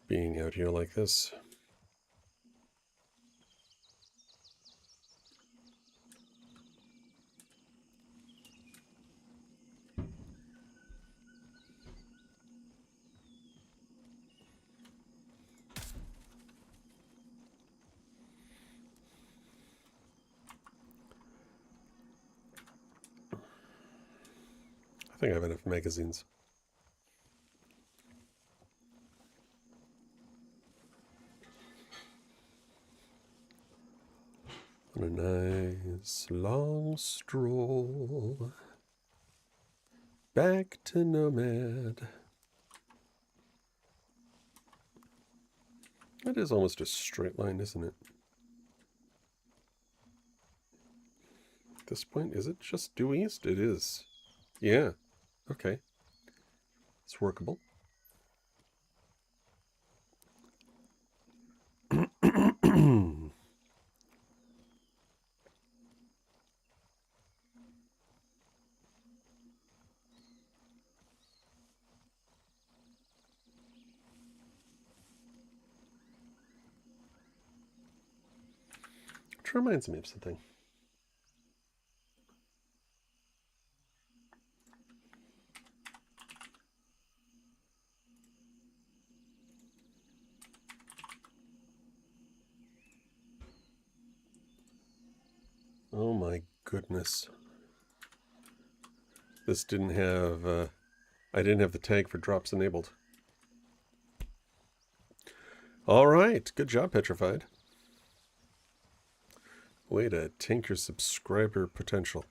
being out here like this. I think I have enough magazines. On a nice long stroll back to Nomad. That is almost a straight line, isn't it? this point. Is it just due east? It is. Yeah. Okay. It's workable. Which reminds me of something. Oh my goodness. This didn't have, I didn't have the tag for drops enabled. All right. Good job, Petrified. Way to tank your subscriber potential.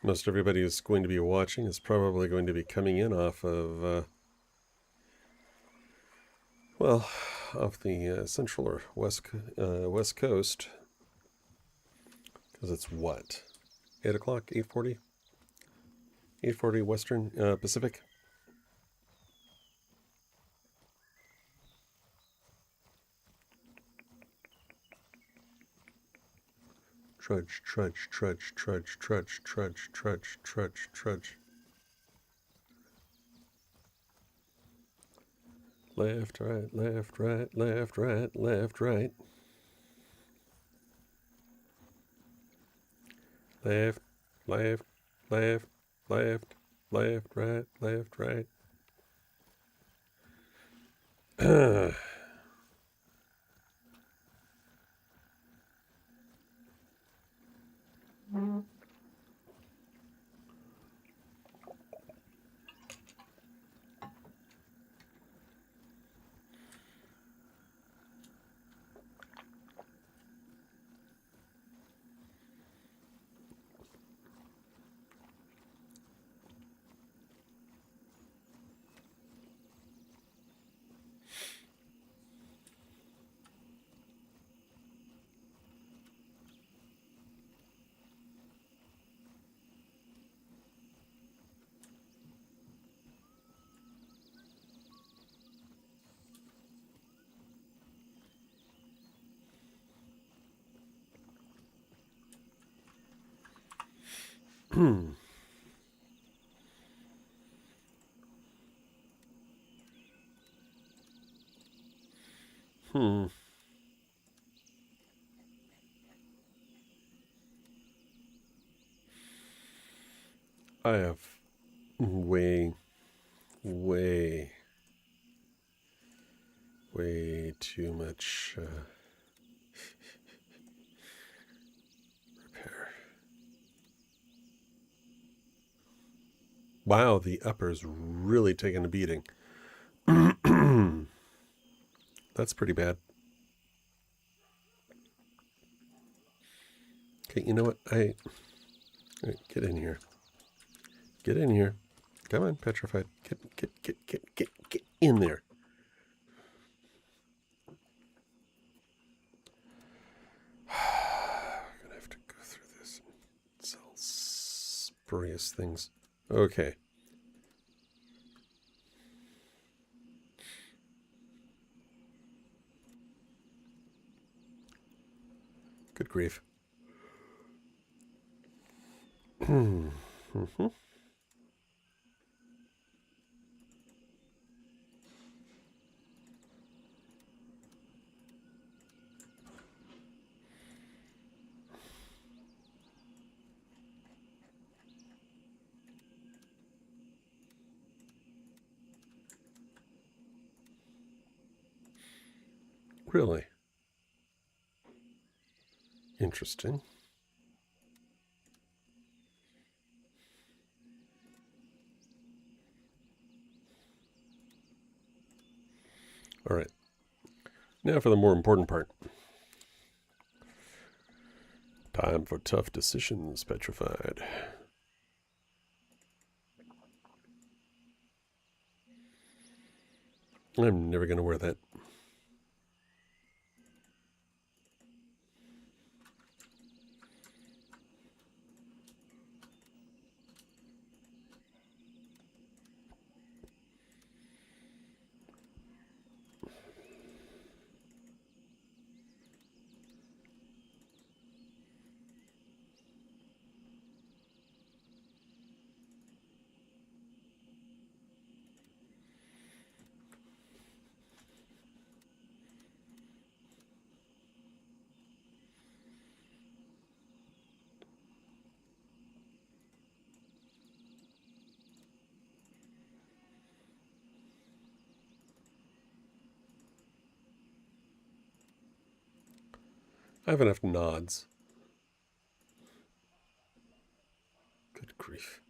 Most everybody who's going to be watching is probably going to be coming in off of, well, off the central or west coast. Because it's what? 8 o'clock? 8:40? 8:40 Western Pacific? Trudge, trudge, trudge, trudge, trudge, trudge, trudge, trudge, trudge. Left, right, left, right, left, right, left, right. Left, left, left, left, left, right, left, right. I have way too much repair. Wow, the upper's really taking a beating. That's pretty bad. Okay, you know what? All right, get in here. Get in here. Come on, Petrified. Get in there. I'm gonna have to go through this and sell spurious things. Okay. Good grief. Really? Interesting. All right. Now for the more important part. Time for tough decisions, Petrified. I'm never going to wear that. I have enough nods. Good grief.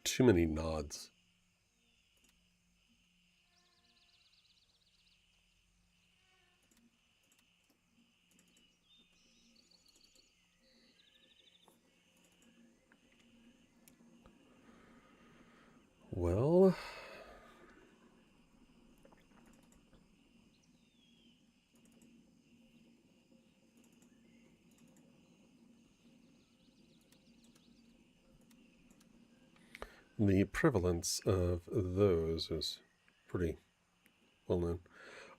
Too many nods. Well, the prevalence of those is pretty well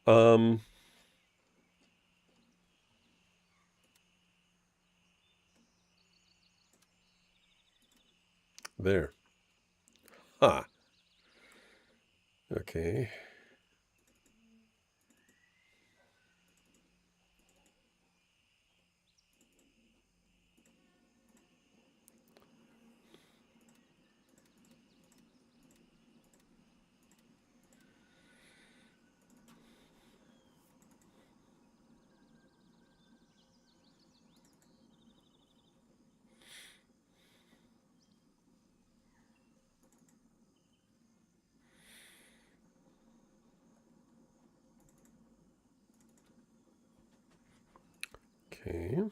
known. There. Ah. Okay. Okay.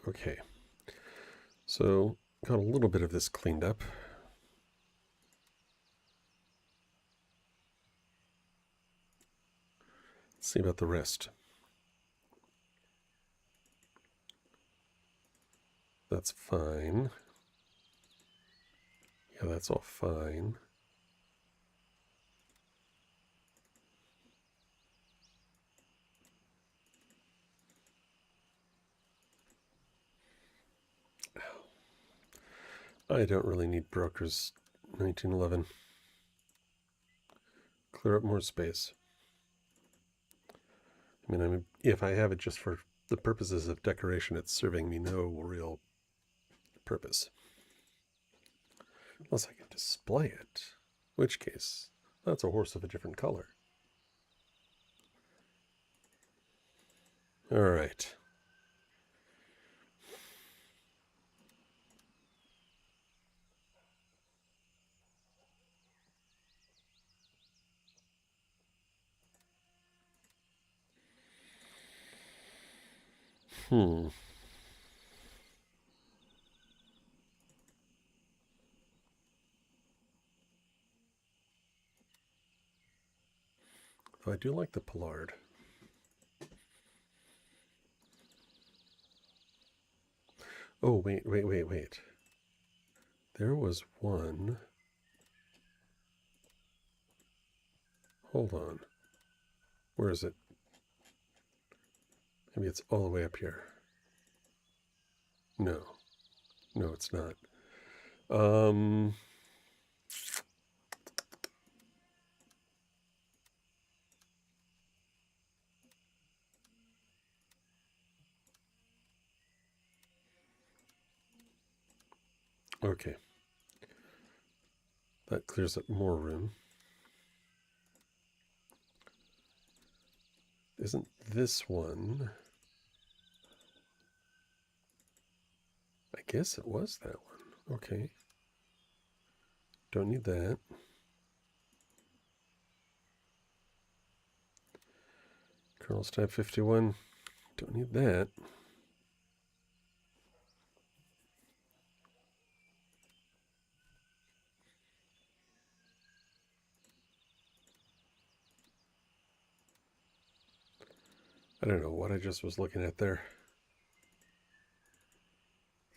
Okay. So, got a little bit of this cleaned up. Let's see about the rest. That's fine. Yeah, that's all fine. I don't really need Broker's 1911. Clear up more space. I mean, if I have it just for the purposes of decoration, it's serving me no real purpose. Unless I can display it, in which case, that's a horse of a different color. All right. I do like the Pollard. Oh, wait. There was one. Hold on. Where is it? Maybe it's all the way up here. No, it's not. Okay. That clears up more room. Isn't this one? I guess it was that one. Okay. Don't need that. Colonel's Type 51. Don't need that. I don't know what I just was looking at there.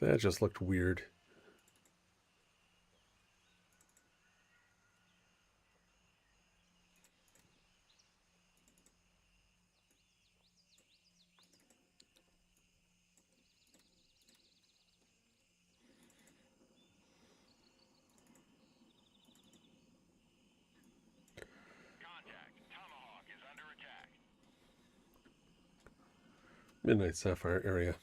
That just looked weird. Midnight Sapphire area.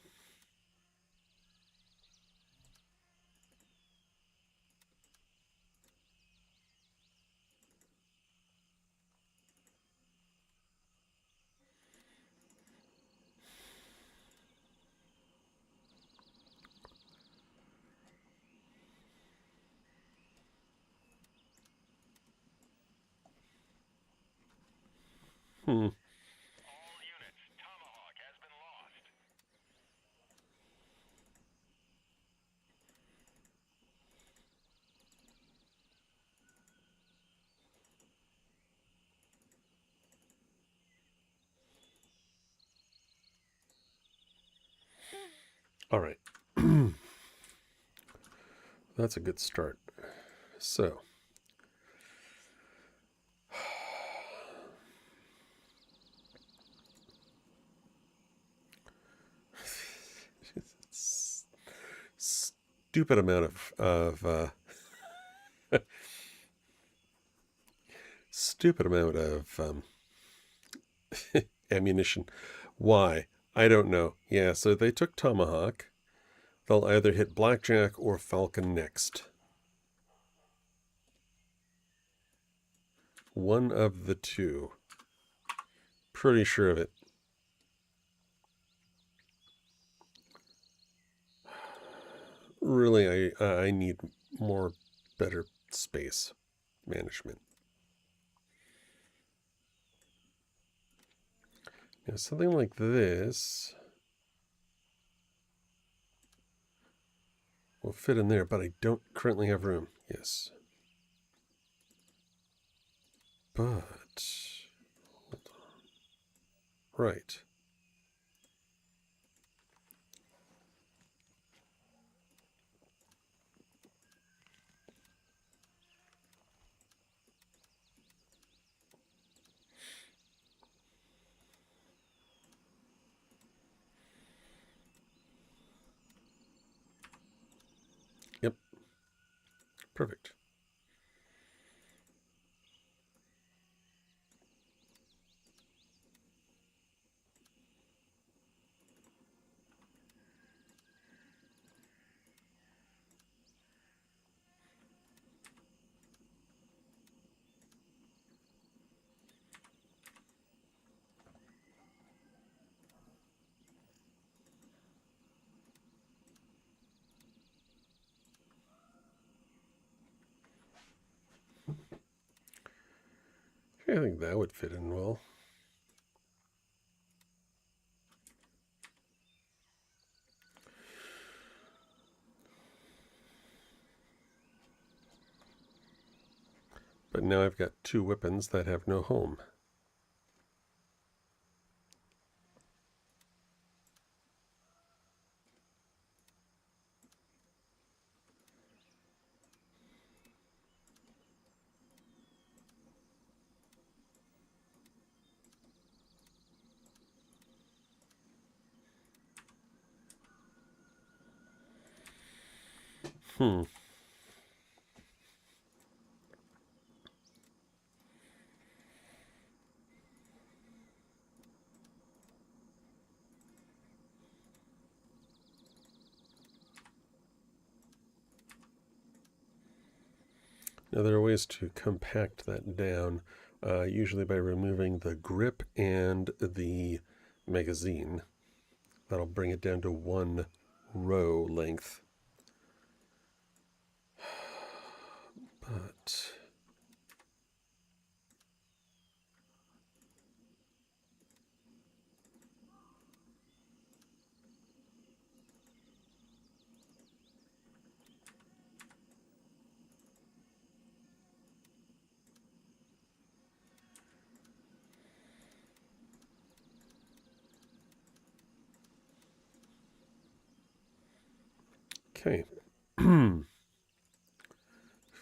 All right. That's a good start. So, stupid amount of stupid amount of ammunition. Why? I don't know. Yeah, so they took Tomahawk. They'll either hit Blackjack or Falcon next. One of the two. Pretty sure of it. Really, I need more better space management. Now, something like this will fit in there, but I don't currently have room. Yes. But, hold on. Right. Yep. Perfect. I think that would fit in well. But now I've got two weapons that have no home. Now there are ways to compact that down, usually by removing the grip and the magazine. That'll bring it down to one row length. But Okay. We've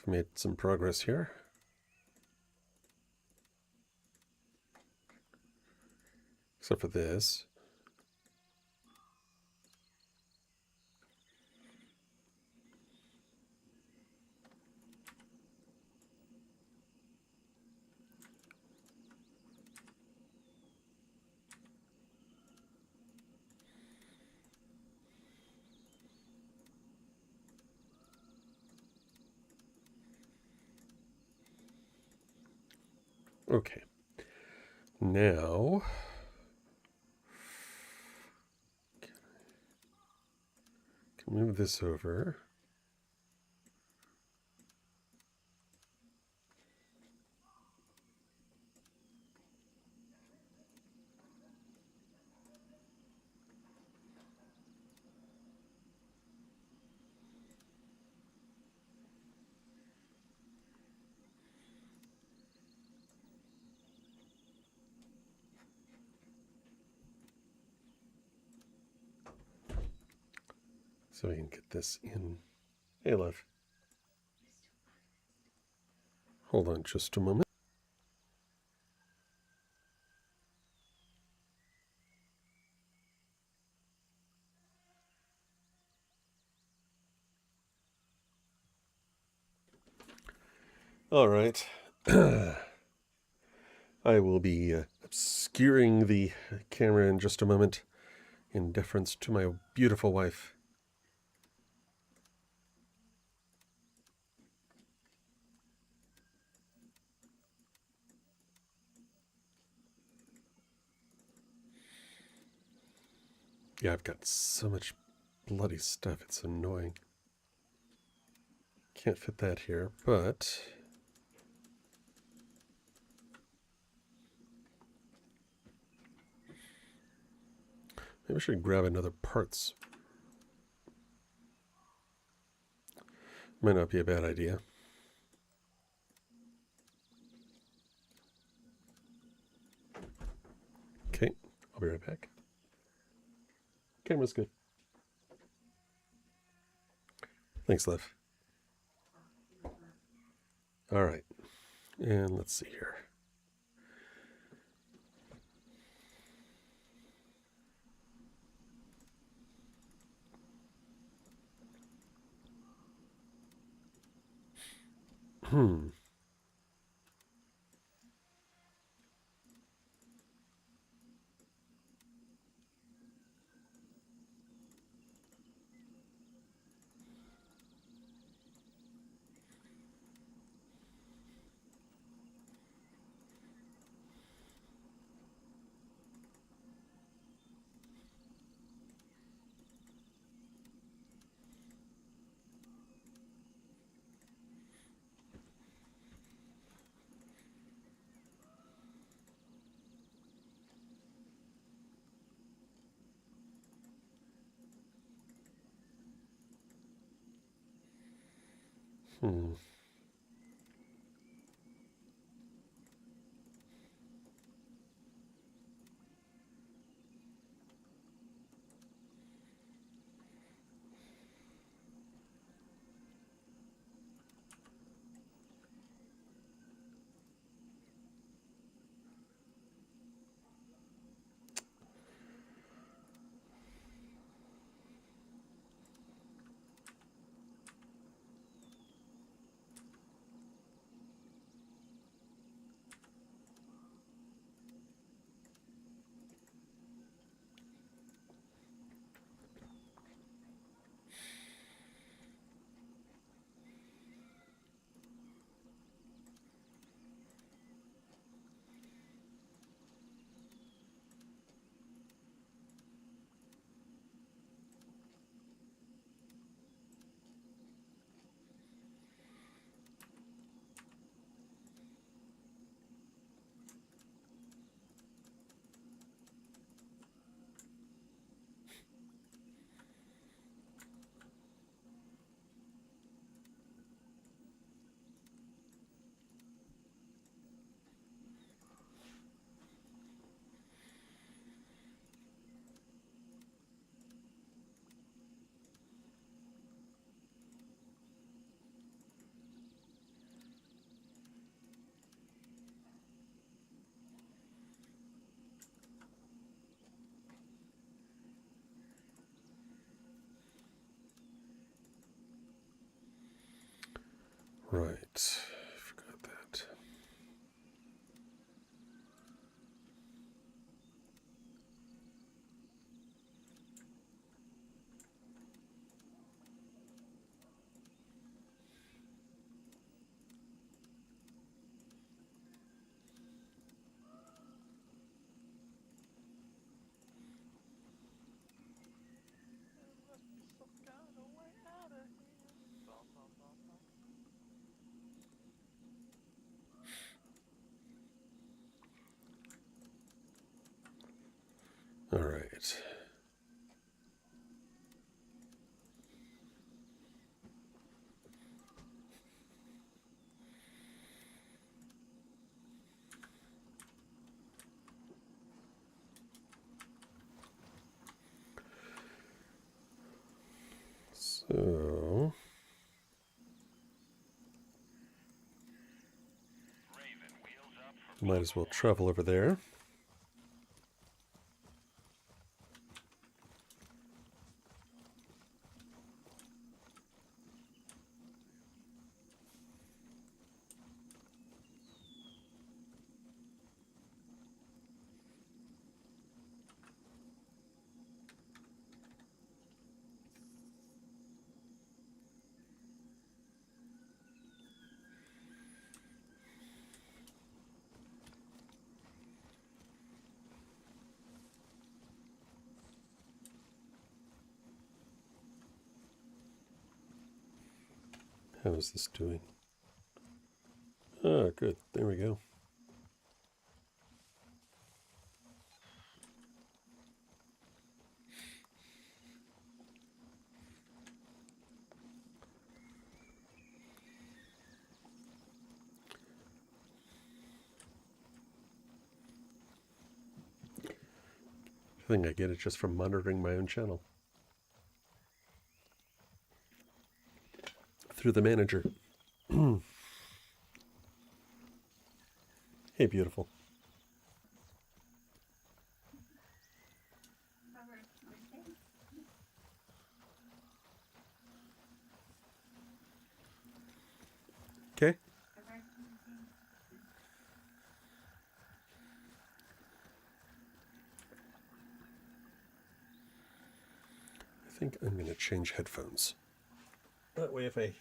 made some progress here. Except for this. Okay. Now, can move this over. So we can get this in. Hey, love. Hold on just a moment. All right. I will be obscuring the camera in just a moment in deference to my beautiful wife. Yeah, I've got so much bloody stuff. It's annoying. Can't fit that here, but maybe I should grab another parts. Might not be a bad idea. Okay, I'll be right back. Camera's good. Thanks, Liv. All right, and let's see here. Hmm. Hmm. Right. Forgot that. All right. So, might as well travel over there. How is this doing? Ah, good. There we go. I think I get it just from monitoring my own channel. Through the manager. Hey, beautiful. Okay. I think I'm going to change headphones. That way, in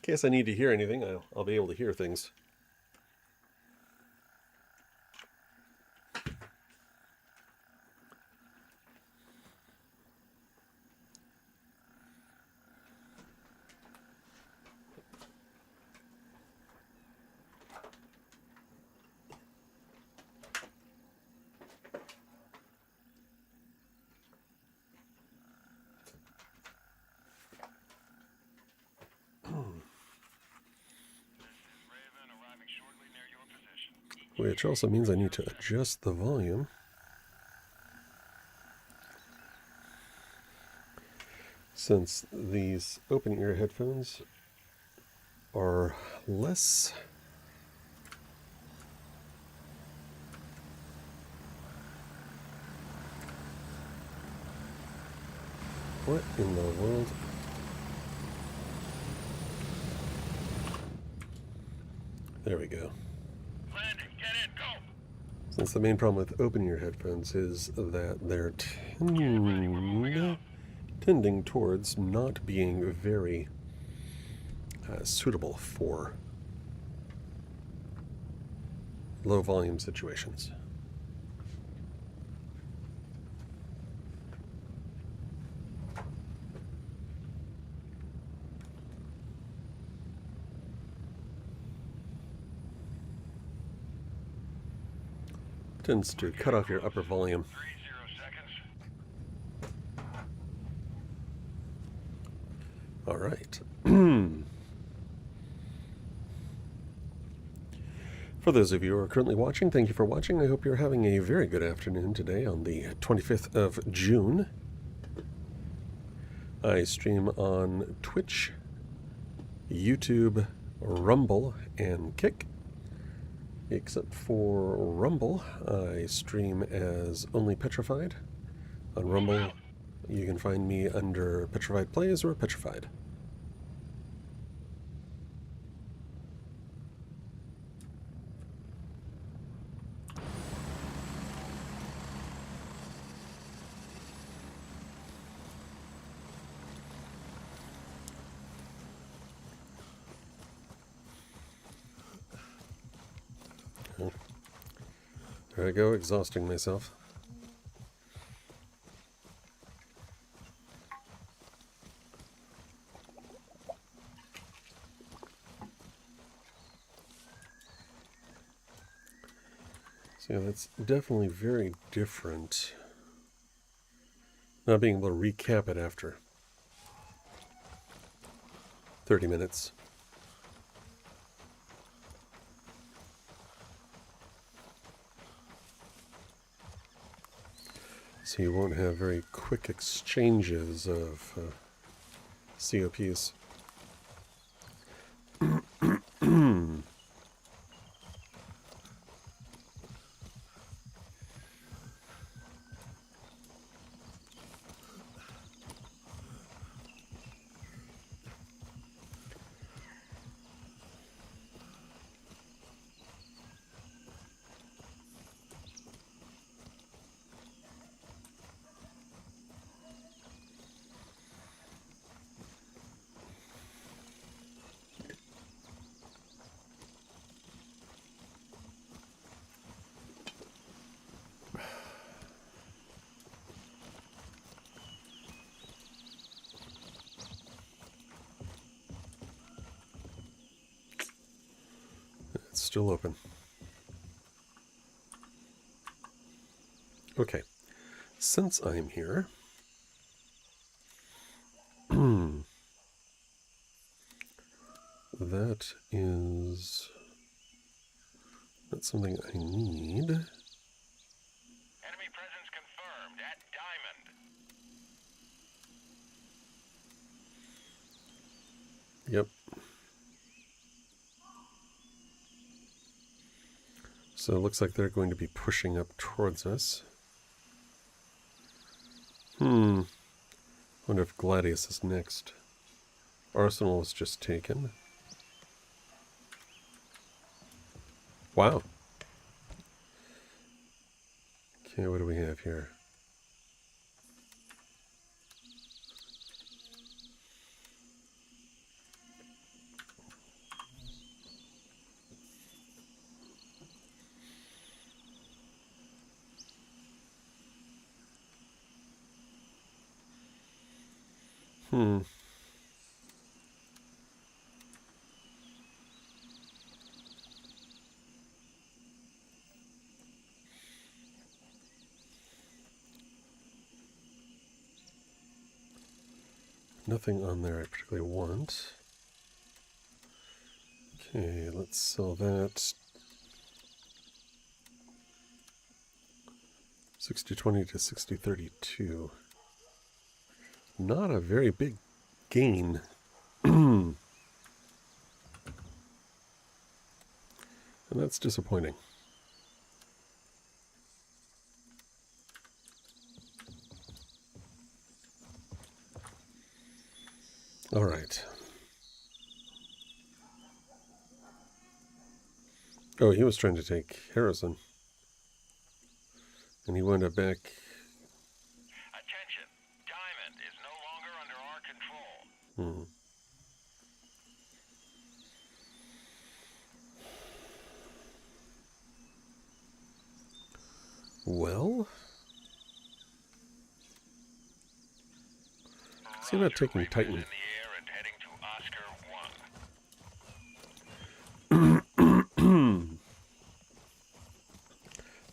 case I need to hear anything, I'll be able to hear things. Which also means I need to adjust the volume. Since these open ear headphones are less what in the world? There we go. Since the main problem with open-ear headphones is that they're tending towards not being very suitable for low-volume situations. Tends to cut off your upper volume. All right. For those of you who are currently watching, thank you for watching. I hope you're having a very good afternoon today on the 25th of June. I stream on Twitch, YouTube, Rumble, and Kick. Except for Rumble, I stream as Only Petrified. On Rumble, you can find me under Petrified Plays or Petrified. There I go, exhausting myself. So yeah, that's definitely very different. Not being able to recap it after 30 minutes. So you won't have very quick exchanges of COPs. It's still open. Okay, since I'm here, that is not something I need. Enemy presence confirmed at Diamond. Yep. So it looks like they're going to be pushing up towards us. Wonder if Gladius is next. Arsenal was just taken. Wow. Okay, what do we have here? Nothing on there I particularly want. Okay, let's sell that. 6020 to 6032. Not a very big gain. And that's disappointing. All right. Oh, he was trying to take Harrison. And he wound up back. Attention. Diamond is no longer under our control. Well, see about taking Titan. In the air and heading to Oscar 1.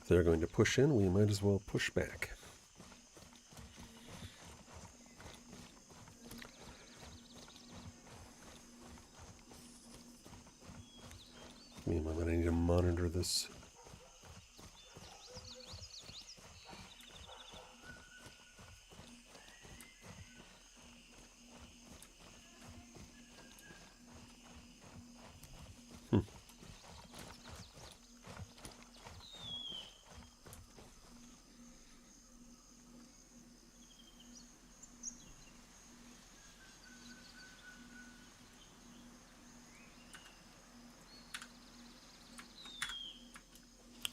If they're going to push in, we might as well push back. Give me a moment, I need to monitor this.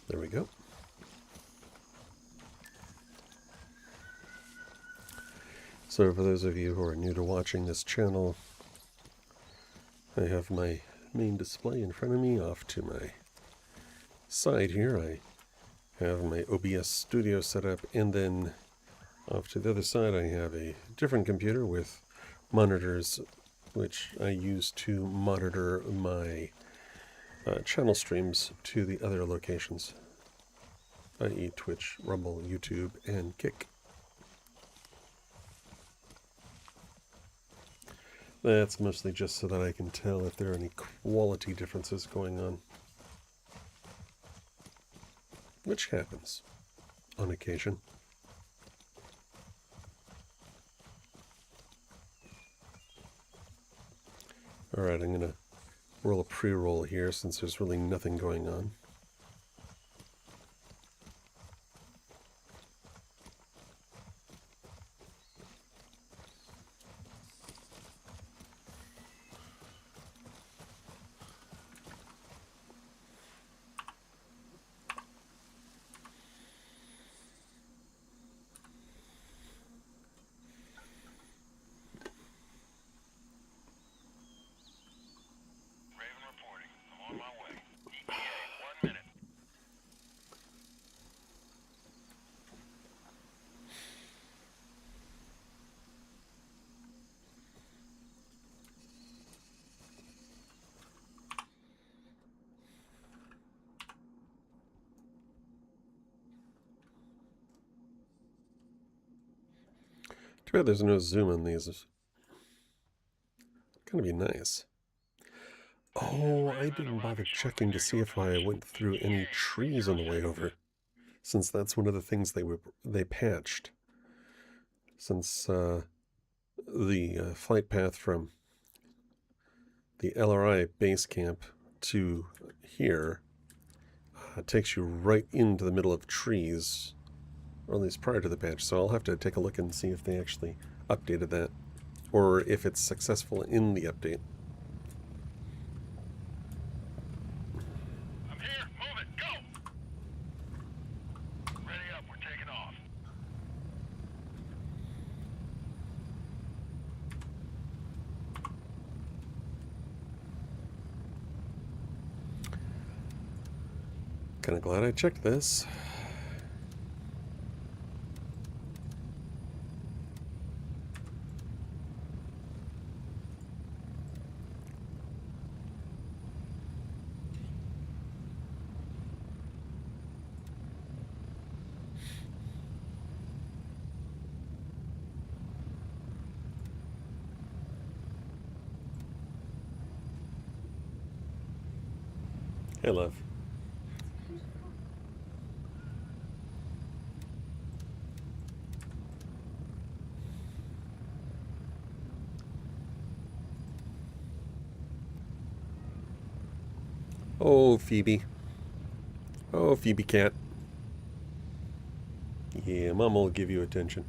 There we go. So for those of you who are new to watching this channel, I have my main display in front of me off to my side here, I have my OBS studio set up, and then off to the other side I have a different computer with monitors which I use to monitor my channel streams to the other locations, i.e. Twitch, Rumble, YouTube, and Kick. That's mostly just so that I can tell if there are any quality differences going on, which happens on occasion. Alright, I'm going to roll a pre-roll here since there's really nothing going on. Raven reporting. I'm on my way. ETA, 1 minute. Too bad there's no zoom on these. It's gonna be nice. Oh, I didn't bother checking to see if I went through any trees on the way over, since that's one of the things they patched. Since the flight path from the LRI base camp to here takes you right into the middle of trees, or at least prior to the patch. So I'll have to take a look and see if they actually updated that, or if it's successful in the update. I'm here. Move it. Go. Ready up. We're taking off. Kind of glad I checked this. Hey, love. Oh, Phoebe. Oh, Phoebe cat. Yeah, Mom will give you attention.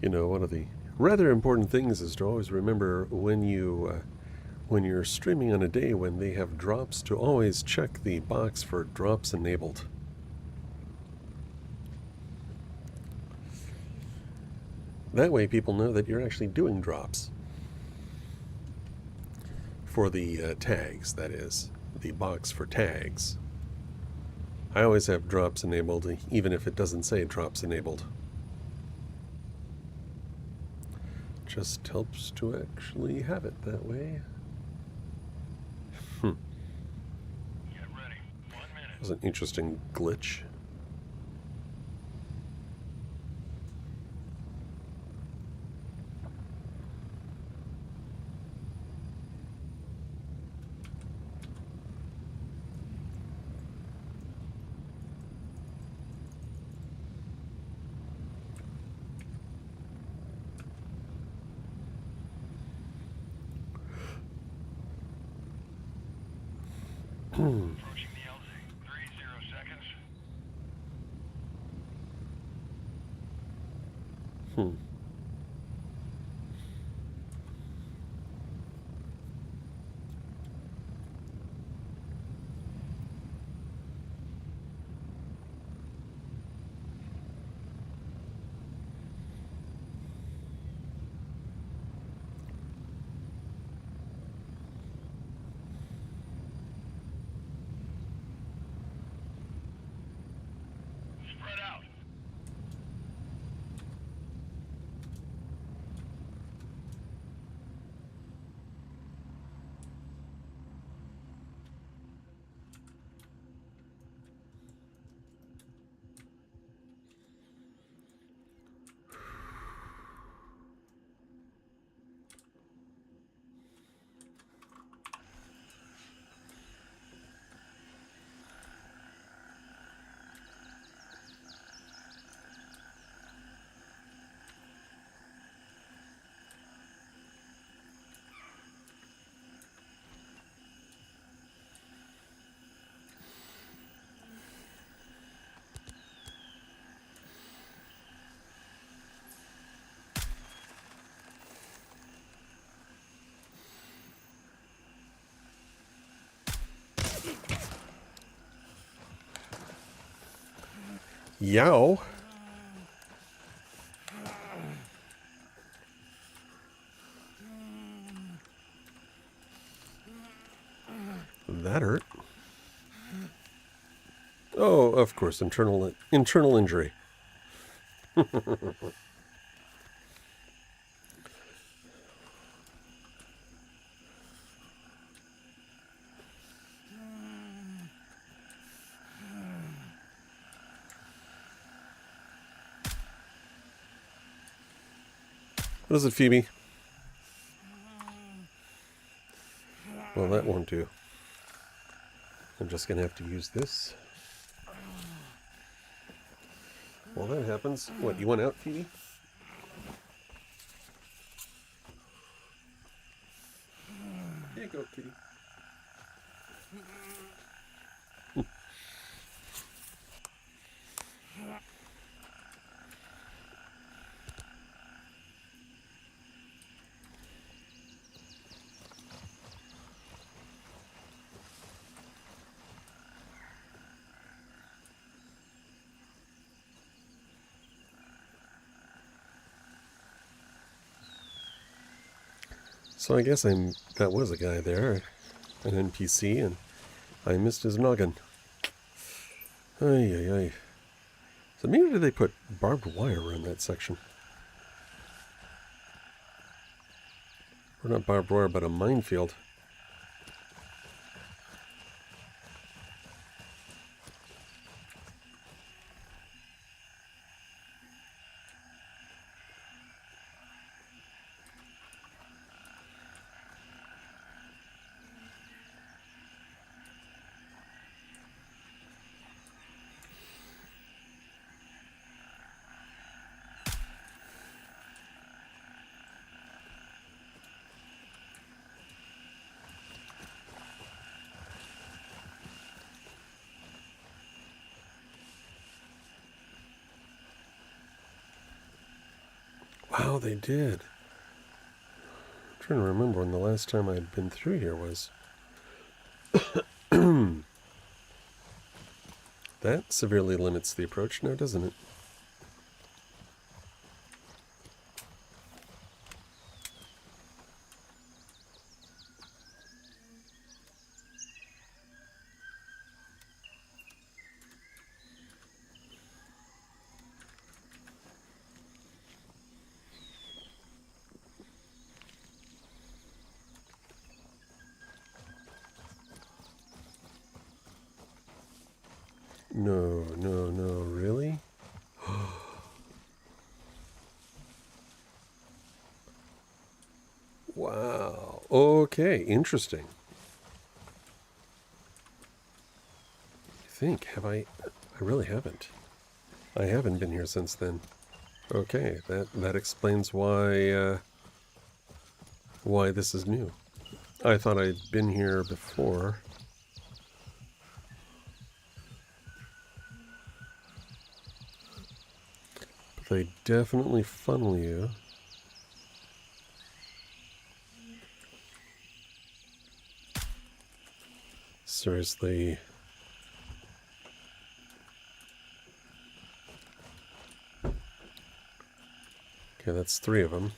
You know, one of the rather important things is to always remember when you're streaming on a day when they have drops, to always check the box for drops enabled. That way people know that you're actually doing drops. For the tags, that is. The box for tags. I always have drops enabled, even if it doesn't say drops enabled. Just helps to actually have it that way. Get ready. 1 minute. That was an interesting glitch. Approaching the LZ. 30 seconds. Yow. That hurt. Oh, of course, internal injury. What is it, Phoebe? Well, that won't do. I'm just going to have to use this. Well, that happens. What, you went out, Phoebe? Here you go, kitty. So I guess that was a guy there, an NPC, and I missed his noggin. Ay, ay, ay. So maybe did they put barbed wire around that section? Or not barbed wire, but a minefield. Wow, they did. I'm trying to remember when the last time I'd been through here was. That severely limits the approach now, doesn't it? No, no, no, really? Wow. Okay, interesting. I think, have I really haven't. I haven't been here since then. Okay, that explains why this is new. I thought I'd been here before. But they definitely funnel you. Seriously. Okay, that's 3 of them.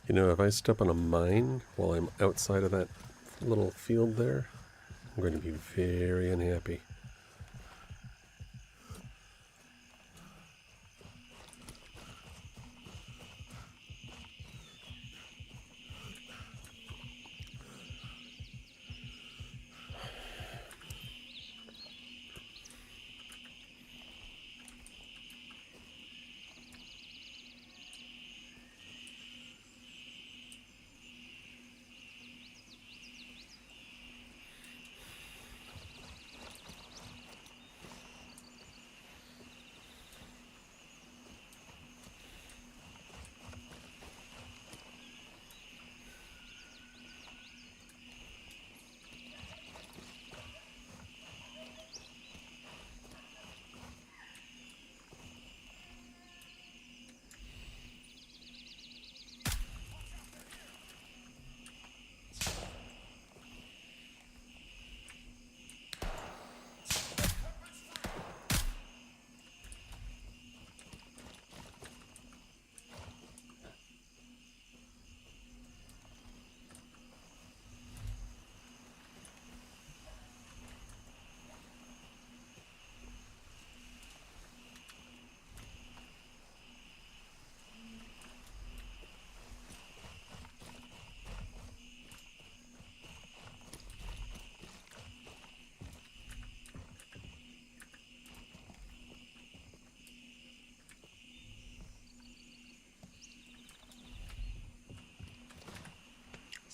You know, if I step on a mine while I'm outside of that little field there, I'm going to be very unhappy.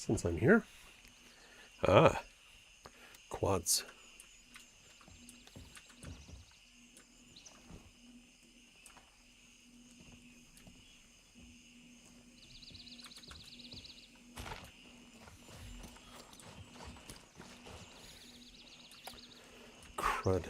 since I'm here. Ah, quads. Crud.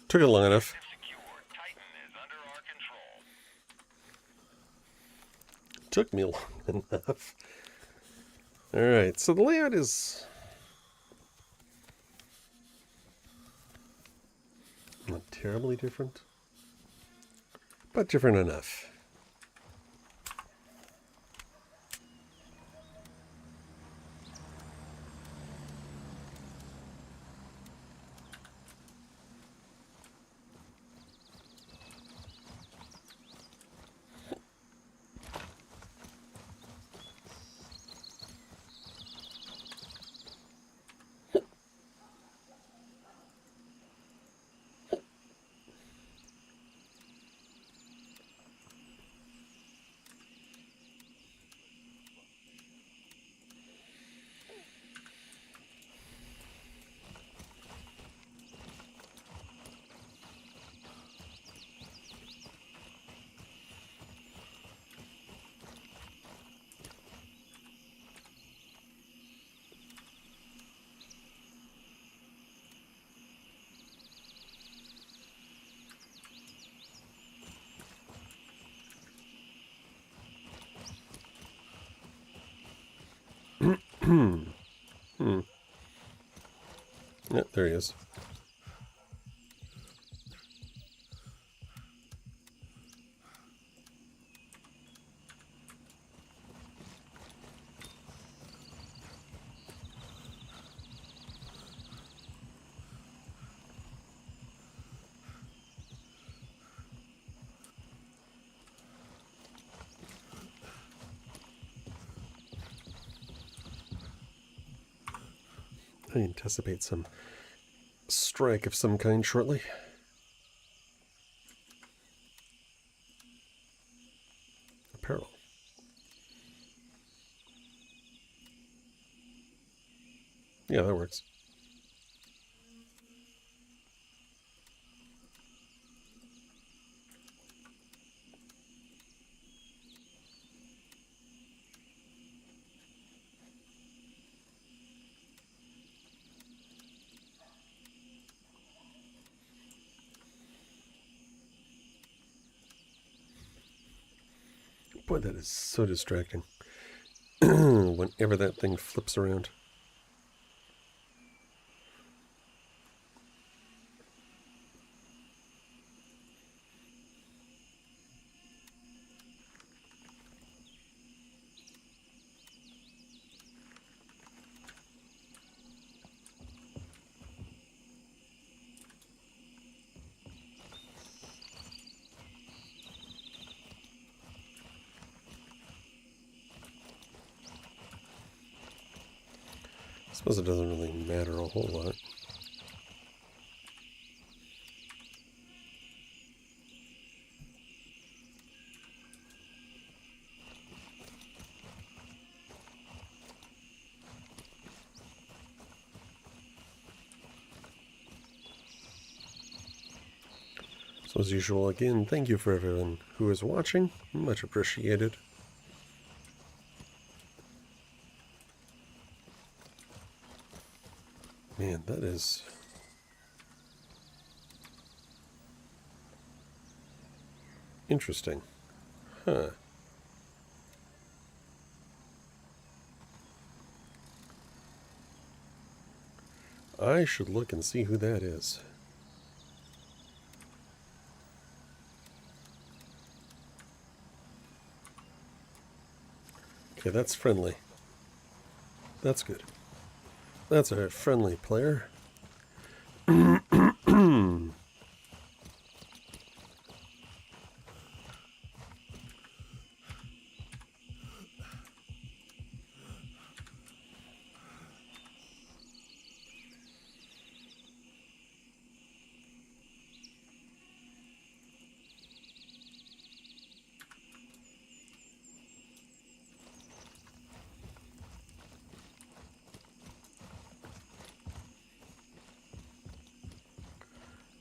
Took it long enough. Took me long enough. Alright, so the layout is not terribly different, but different enough. Yeah, there he is. I anticipate some strike of some kind shortly. Apparel. Yeah, that works. Boy, that is so distracting. Whenever that thing flips around. I suppose it doesn't really matter a whole lot. So as usual, again, thank you for everyone who is watching. Much appreciated. Man, that is... interesting. Huh. I should look and see who that is. Okay, that's friendly. That's good. That's a friendly player.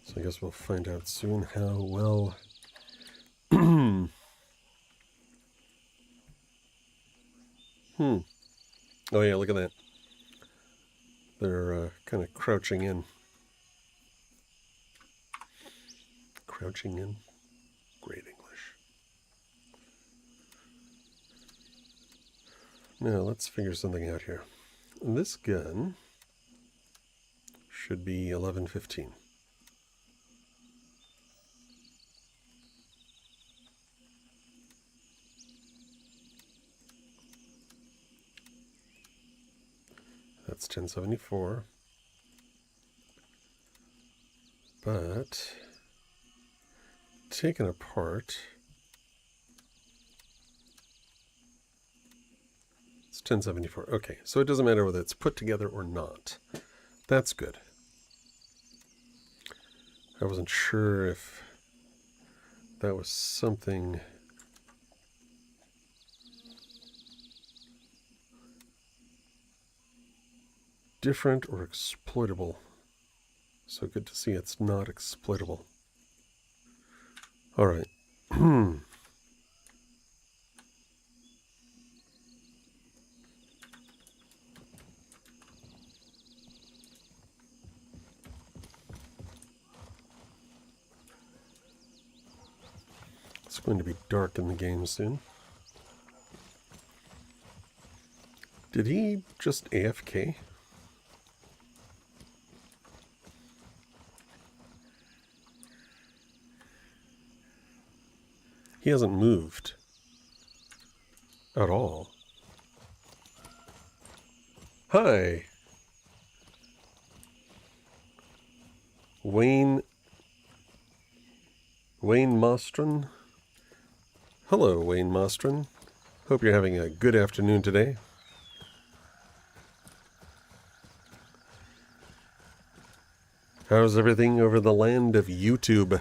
So I guess we'll find out soon how well... Oh yeah, look at that. They're kind of crouching in. Crouching in. Great English. Now let's figure something out here. This gun should be 1115. That's 1074. But taken apart, it's 1074. Okay, so it doesn't matter whether it's put together or not. That's good. I wasn't sure if that was something different or exploitable. So good to see it's not exploitable. All right. It's going to be dark in the game soon. Did he just AFK? He hasn't moved at all. Hi. Wayne Mostron. Hello, Wayne Mostron. Hope you're having a good afternoon today. How's everything over the land of YouTube?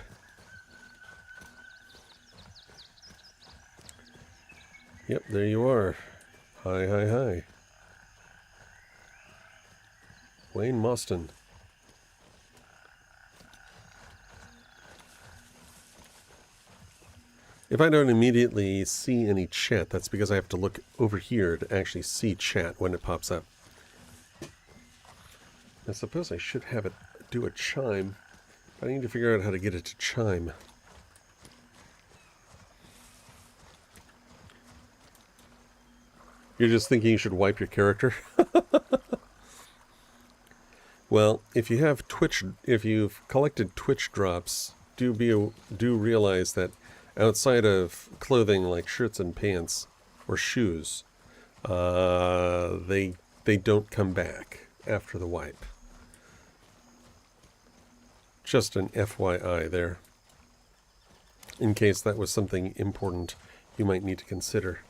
Yep, there you are. Hi, hi, hi. Wayne Mostyn. If I don't immediately see any chat, that's because I have to look over here to actually see chat when it pops up. I suppose I should have it do a chime, but I need to figure out how to get it to chime. You're just thinking you should wipe your character? Well, if you have Twitch, if you've collected Twitch drops, do realize that outside of clothing like shirts and pants or shoes, they don't come back after the wipe. Just an FYI there, in case that was something important you might need to consider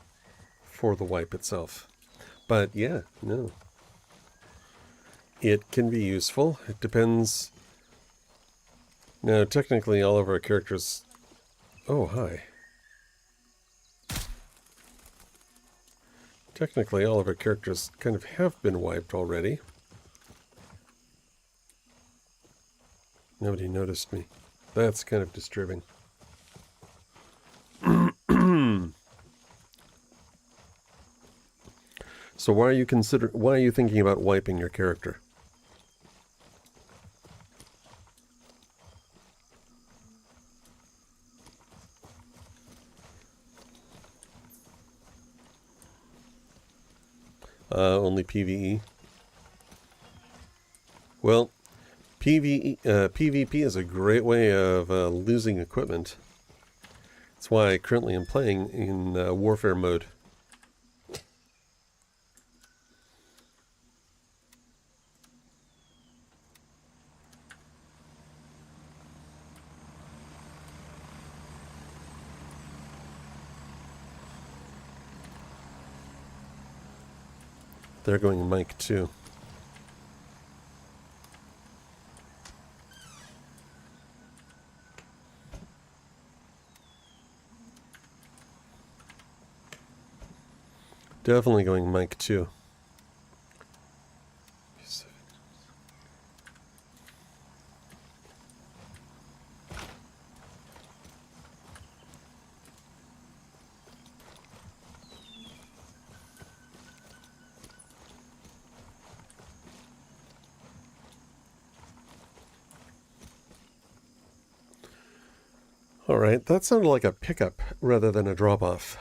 for the wipe itself. But yeah, no. It can be useful. It depends. Now, technically all of our characters... Oh, hi. Technically all of our characters kind of have been wiped already. Nobody noticed me. That's kind of disturbing. So why are you thinking about wiping your character? Only PvE. Well, PvP is a great way of losing equipment. That's why I currently am playing in warfare mode. They're going Mike too. Definitely going Mike too. All right, that sounded like a pickup rather than a drop-off.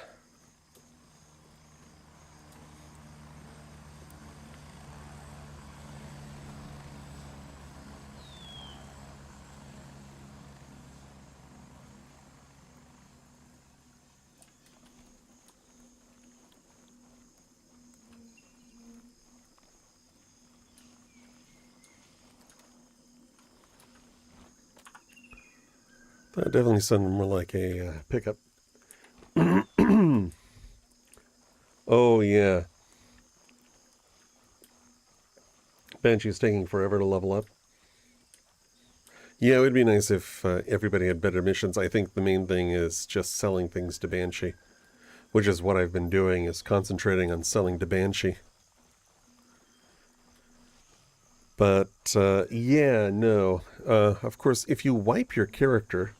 That definitely sounded more like a pickup. Oh, yeah. Banshee's taking forever to level up. Yeah, it would be nice if everybody had better missions. I think the main thing is just selling things to Banshee, which is what I've been doing, is concentrating on selling to Banshee. But, yeah, no. Of course, if you wipe your character,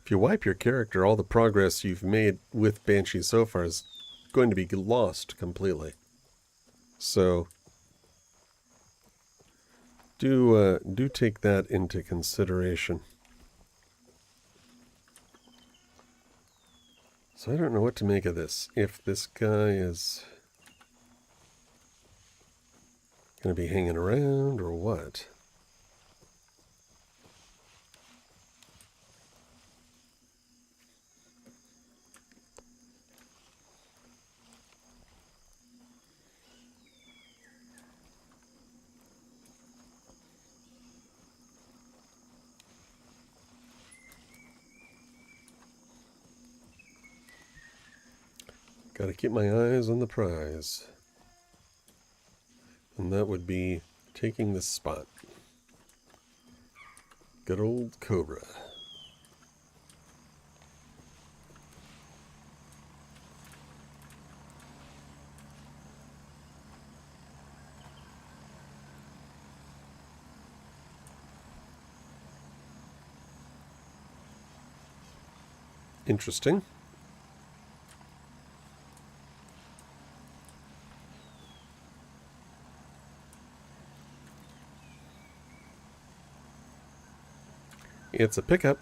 all the progress you've made with Banshee so far is going to be lost completely. So, do take that into consideration. So I don't know what to make of this. If this guy is going to be hanging around or what. Got to keep my eyes on the prize. And that would be taking this spot. Good old Cobra. Interesting. It's a pickup.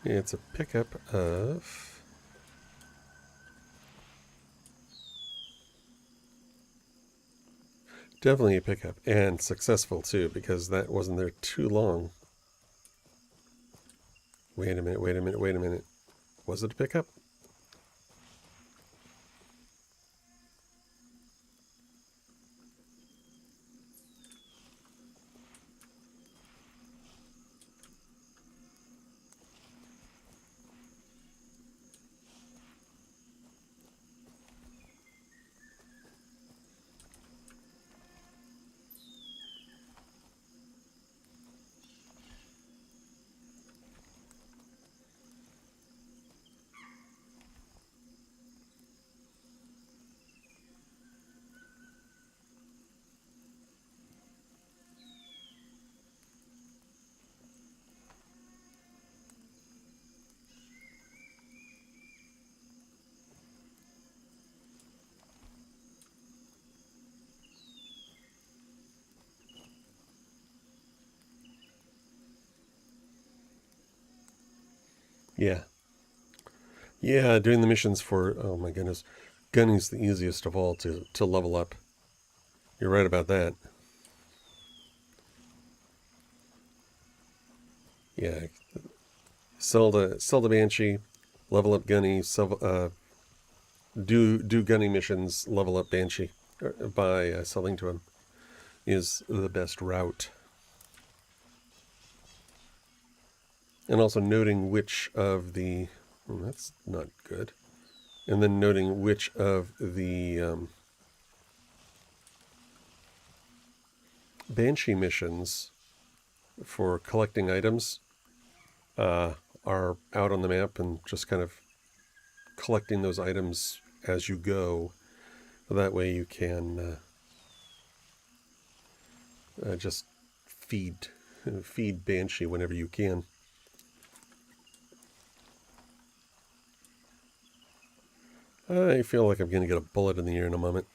It's a pickup of... Definitely a pickup, and successful too, because that wasn't there too long. Wait a minute. Was it a pickup? Yeah, doing the missions for, oh my goodness, Gunny's the easiest of all to level up. You're right about that. Yeah, sell the Banshee, level up Gunny, do Gunny missions, level up Banshee by selling to him is the best route. And also noting which of the, that's not good. And then noting which of the Banshee missions for collecting items are out on the map, and just kind of collecting those items as you go. That way you can just feed Banshee whenever you can. I feel like I'm going to get a bullet in the ear in a moment.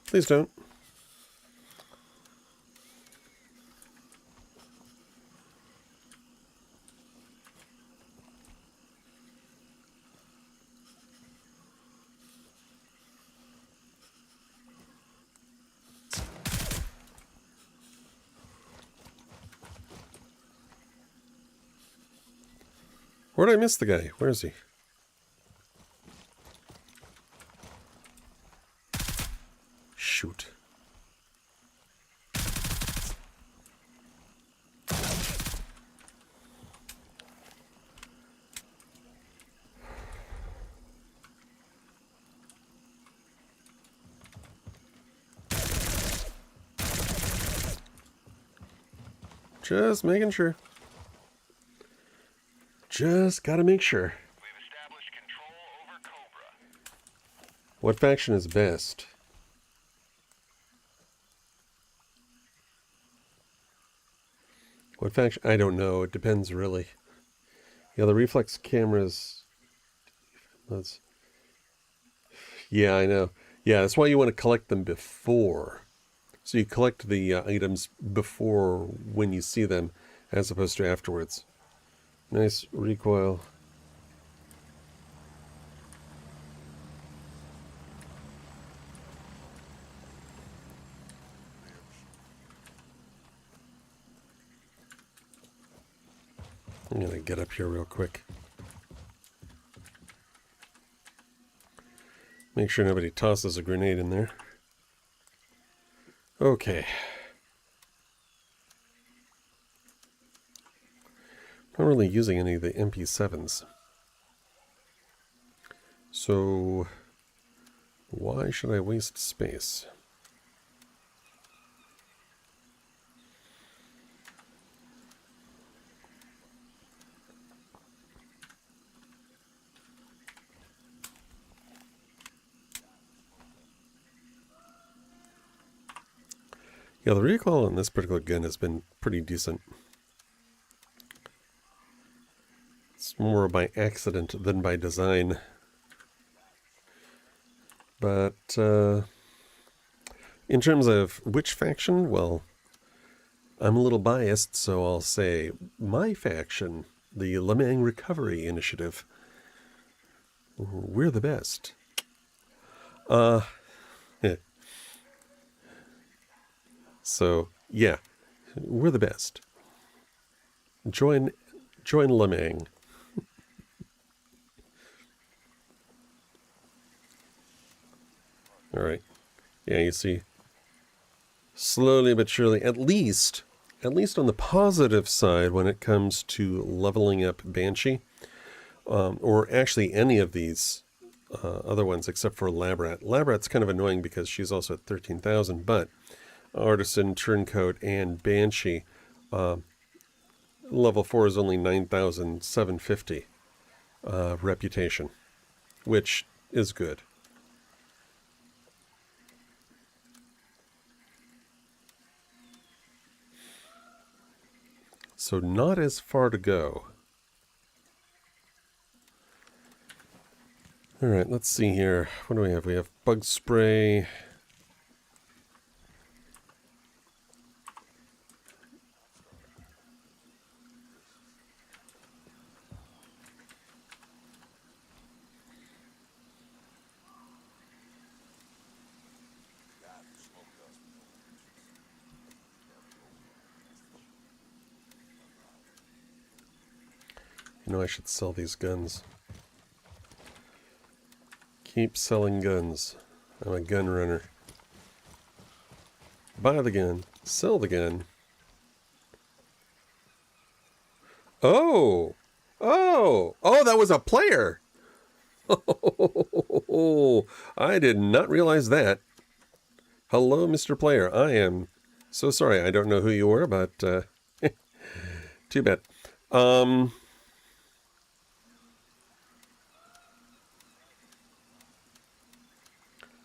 Please don't. Where'd I miss the guy? Where is he? Shoot. Just making sure. Just gotta make sure. We've established control over Cobra. What faction is best? What faction? I don't know. It depends, really. Yeah, the reflex cameras. Yeah, I know. Yeah, that's why you want to collect them before. So you collect the items before when you see them, as opposed to afterwards. Nice recoil. I'm going to get up here real quick. Make sure nobody tosses a grenade in there. Okay. Not really using any of the MP7s. So, why should I waste space? Yeah, the recoil on this particular gun has been pretty decent. It's more by accident than by design. But, in terms of which faction, well, I'm a little biased, so I'll say my faction, the Lemang Recovery Initiative. We're the best. So, yeah, we're the best. Join Lemang. All right. Yeah, you see. slowly but surely, at least on the positive side when it comes to leveling up Banshee, or actually any of these other ones except for Labrat. Labrat's kind of annoying because she's also at 13,000, but Artisan, Turncoat, and Banshee, level 4 is only 9,750 reputation, which is good. So not as far to go. All right, let's see here. What do we have? We have bug spray. You know, I should sell these guns. Keep selling guns. I'm a gun runner. Buy the gun. Sell the gun. Oh! Oh! Oh, that was a player! Oh, I did not realize that. Hello, Mr. Player. I am so sorry. I don't know who you were, but too bad.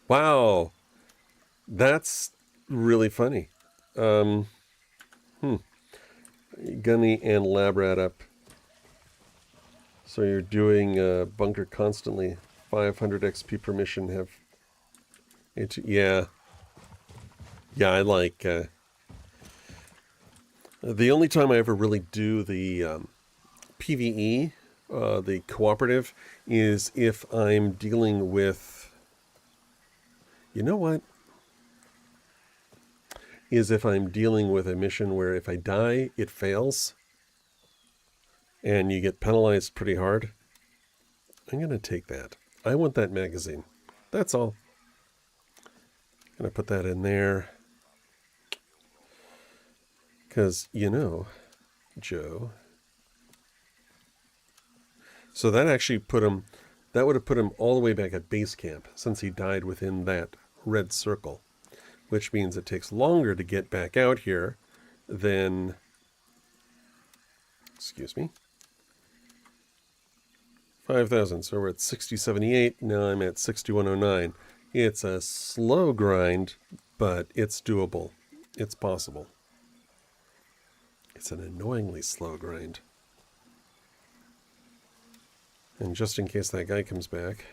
Wow, that's really funny. Gunny and Labrat up. So you're doing bunker constantly. 500 XP per mission. Have it? Yeah. Yeah, I like. The only time I ever really do the PvE, the cooperative, is if I'm dealing with. You know what? Is if I'm dealing with a mission where if I die, it fails. And you get penalized pretty hard. I'm going to take that. I want that magazine. That's all. I'm going to put that in there. Because, you know, Joe. So that actually put him... That would have put him all the way back at base camp, since he died within that red circle. Which means it takes longer to get back out here than... Excuse me. 5,000, so we're at 6078, now I'm at 6109. It's a slow grind, but it's doable. It's possible. It's an annoyingly slow grind. And just in case that guy comes back.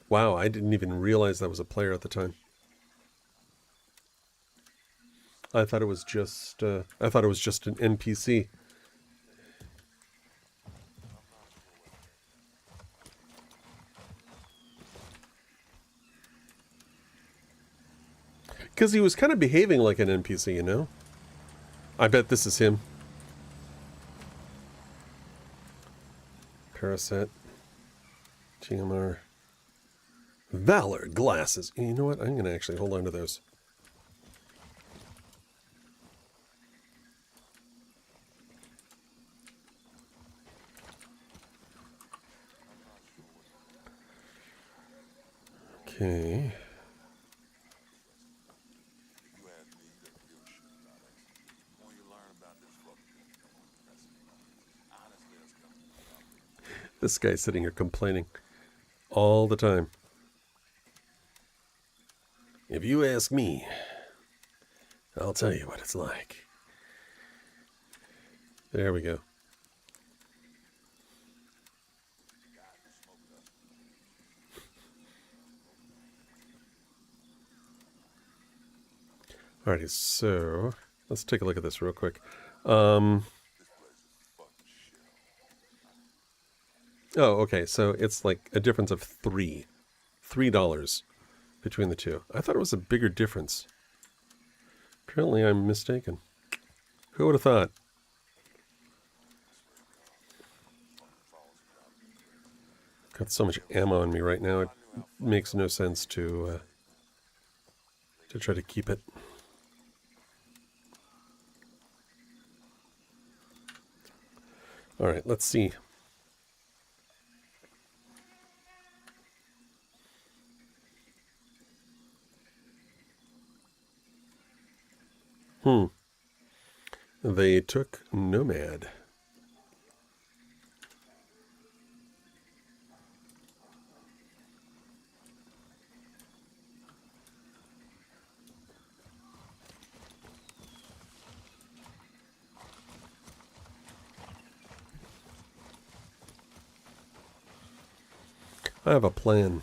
Wow, I didn't even realize that was a player at the time. I thought it was just an NPC. Because he was kind of behaving like an NPC, you know? I bet this is him. Parasite. GMR. Valor glasses. You know what? I'm going to actually hold on to those. Okay. This guy's sitting here complaining all the time. If you ask me, I'll tell you what it's like. There we go. Alrighty, so let's take a look at this real quick. Oh, okay, so it's like a difference of $3 between the two. I thought it was a bigger difference. Apparently I'm mistaken. Who would have thought? Got so much ammo on me right now, it makes no sense to try to keep it. All right, let's see. They took Nomad. I have a plan.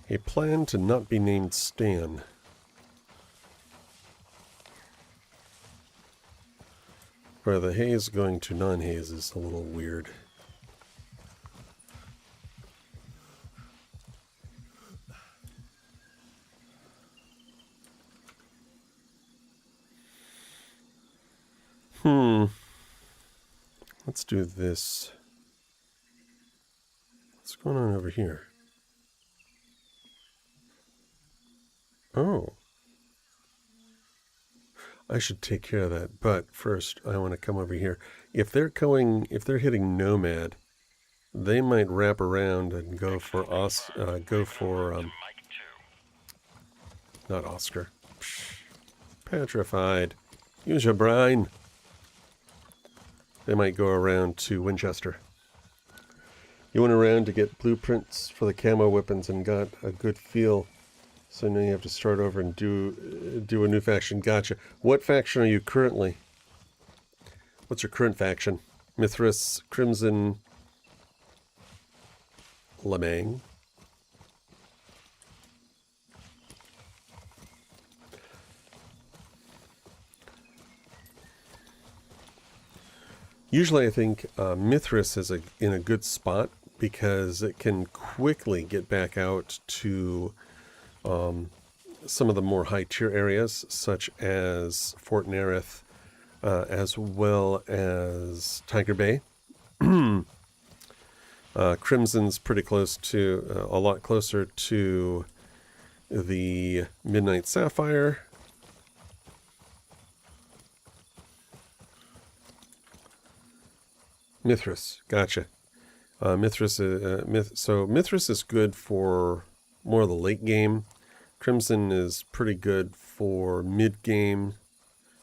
A plan to not be named Stan. Where the haze going to non-haze is a little weird. Let's do this. What's going on over here? Oh. I should take care of that, but first I want to come over here. If they're hitting Nomad, they might wrap around and go for not Oscar. Psh, petrified. Use your brain. They might go around to Winchester. You went around to get blueprints for the camo weapons and got a good feel. So now you have to start over and do a new faction. Gotcha. What faction are you currently? What's your current faction? Mithras, Crimson, Lemang. Usually I think Mithras is in a good spot because it can quickly get back out to some of the more high tier areas, such as Fort Nerith, as well as Tiger Bay. Crimson's pretty close to, a lot closer to the Midnight Sapphire. Mithras, gotcha. Mithras is good for more of the late game. Crimson is pretty good for mid game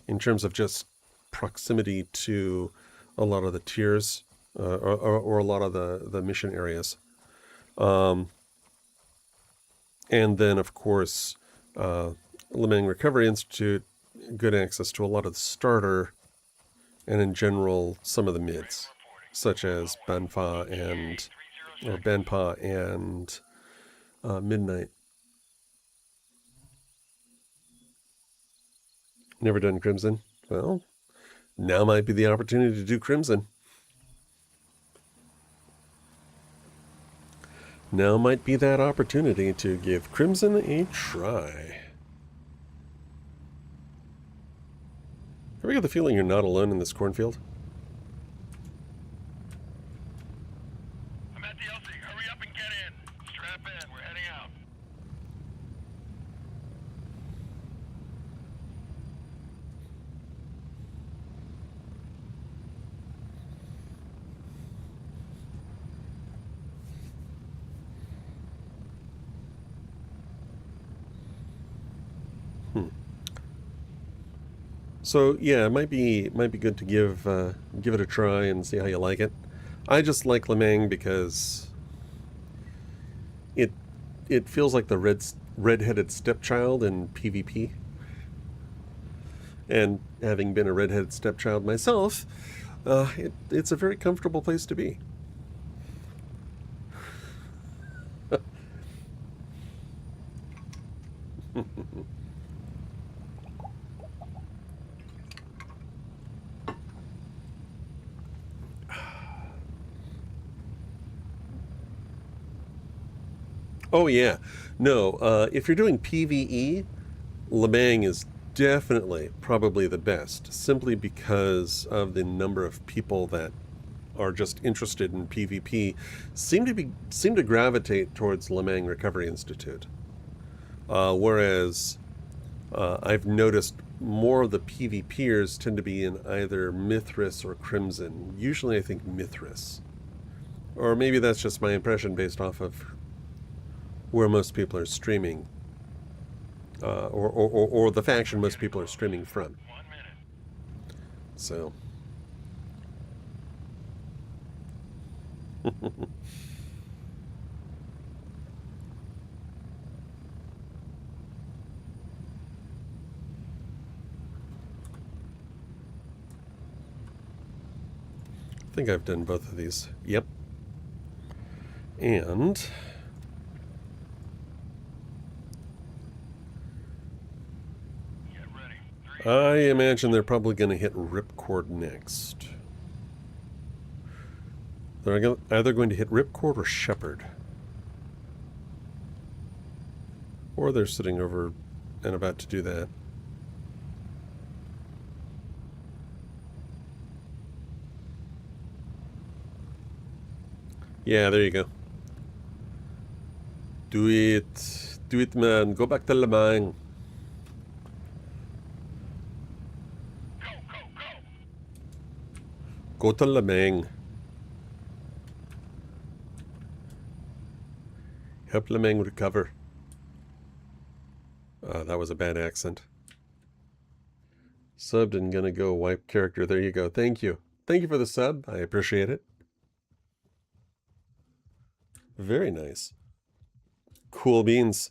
in terms of just proximity to a lot of the tiers or a lot of the mission areas. And then, of course, Lemang Recovery Institute, good access to a lot of the starter and in general some of the mids, such as Banpa and Midnight. Never done Crimson? Well, now might be the opportunity to do Crimson. Now might be that opportunity to give Crimson a try. Have you got the feeling you're not alone in this cornfield? I'm at the LC. Hurry up and get in. Strap in. We're heading out. So yeah, it might be good to give it a try and see how you like it. I just like Lemang because it feels like the redheaded stepchild in PvP. And having been a redheaded stepchild myself, it's a very comfortable place to be. Oh yeah, no, if you're doing PvE, Lemang is definitely probably the best, simply because of the number of people that are just interested in PvP seem to gravitate towards Lemang Recovery Institute. Whereas I've noticed more of the PvPers tend to be in either Mithras or Crimson. Usually I think Mithras. Or maybe that's just my impression based off of where most people are streaming. Or the faction most people are streaming from. So. I think I've done both of these. Yep. And I imagine they're probably going to hit Ripcord next. They're either going to hit Ripcord or Shepherd. Or they're sitting over and about to do that. Yeah, there you go. Do it. Do it, man. Go back to Lemang. Go to Lemang. Help Lemang recover. That was a bad accent. Subbed and gonna go wipe character. There you go. Thank you. Thank you for the sub. I appreciate it. Very nice. Cool beans.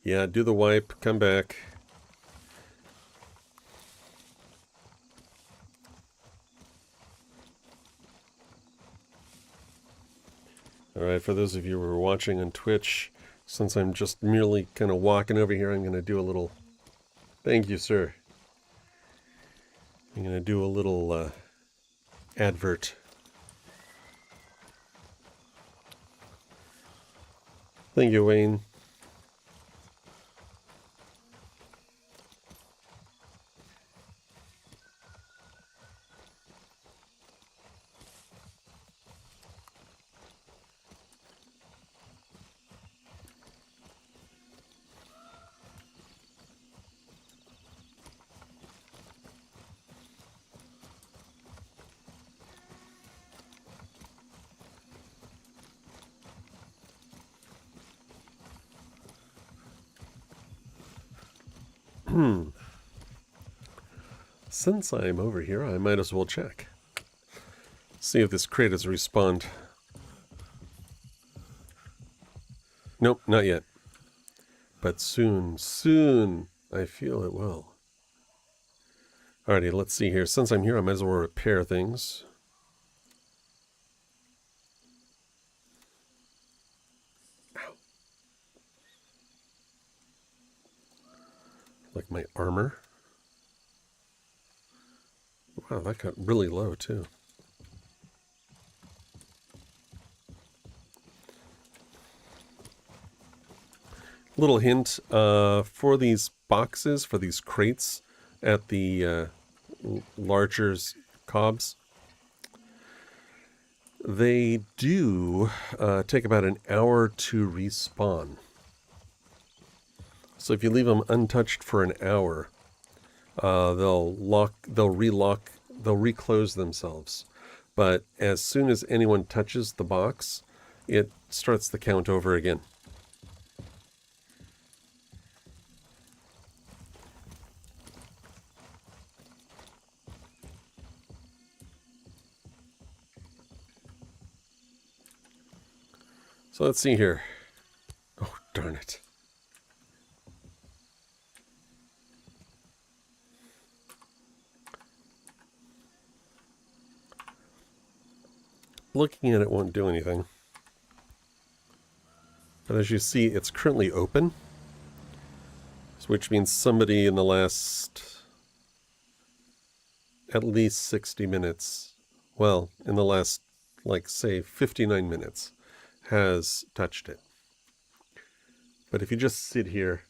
Yeah, do the wipe, come back. Alright, for those of you who are watching on Twitch, since I'm just merely kind of walking over here, I'm going to do a little... Thank you, sir. I'm going to do a little advert. Thank you, Wayne. Since I'm over here, I might as well check. See if this crate has respawned. Nope, not yet. But soon, soon, I feel it will. Alrighty, let's see here. Since I'm here, I might as well repair things. Ow. Like my armor. Wow, that got really low, too. Little hint, for these boxes, for these crates at the larger cobs, they do take about an hour to respawn. So if you leave them untouched for an hour, they'll reclose themselves. But as soon as anyone touches the box, it starts the count over again. So let's see here. Oh, darn it. Looking at it won't do anything. But as you see, it's currently open. Which means somebody in the last at least 60 minutes, well, in the last like say 59 minutes, has touched it. But if you just sit here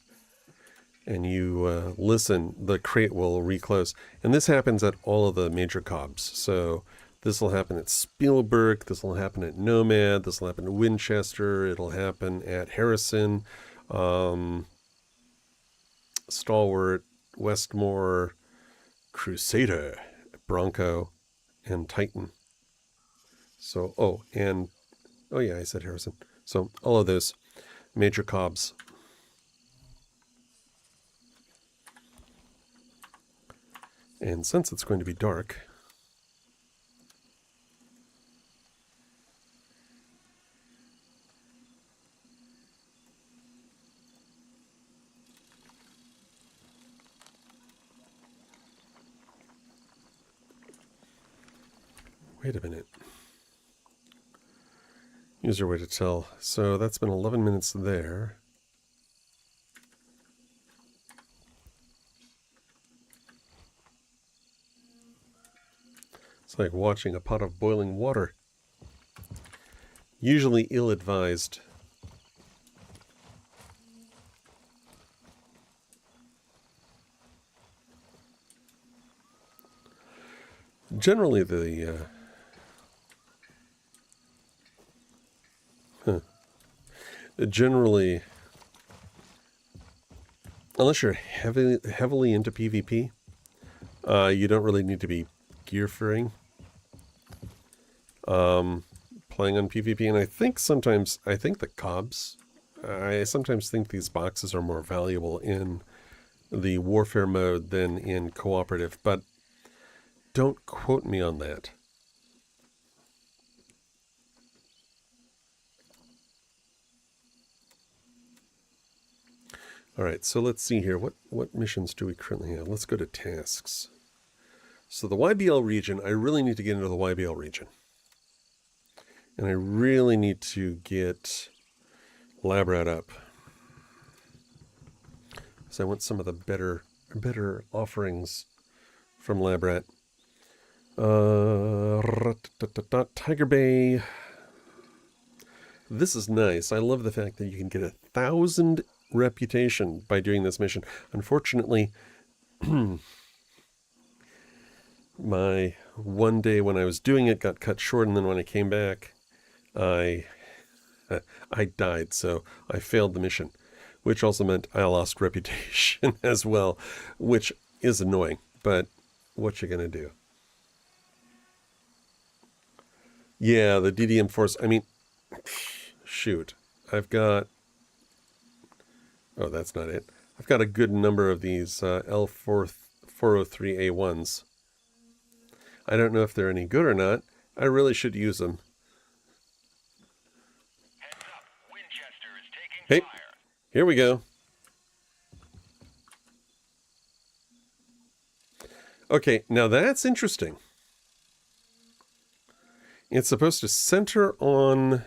and you listen, the crate will reclose. And this happens at all of the major COBs. So this will happen at Spielberg, this will happen at Nomad, this will happen at Winchester, it'll happen at Harrison, Stalwart, Westmore, Crusader, Bronco, and Titan. So, oh yeah, I said Harrison. So all of those major COBs. And since it's going to be dark, wait a minute. User way to tell. So that's been 11 minutes there. It's like watching a pot of boiling water. Usually ill-advised. Generally generally, unless you're heavily into PvP, you don't really need to be gear fearing playing on PvP. And I think the COBs, I sometimes think these boxes are more valuable in the warfare mode than in cooperative, but don't quote me on that. All right, so let's see here. What missions do we currently have? Let's go to tasks. So the YBL region, I really need to get into the YBL region. And I really need to get Lab Rat up. So I want some of the better offerings from Lab Rat. Tiger Bay. This is nice. I love the fact that you can get 1,000 reputation by doing this mission. Unfortunately, my one day when I was doing it got cut short, and then when I came back, I died, so I failed the mission, which also meant I lost reputation as well, which is annoying, but what you gonna do? Yeah, the DDM Force, I mean, shoot, I've got, oh, that's not it. I've got a good number of these L403A1s. I don't know if they're any good or not. I really should use them. Heads up, Winchester is taking Hey, fire. here we go. Okay, now that's interesting. It's supposed to center on...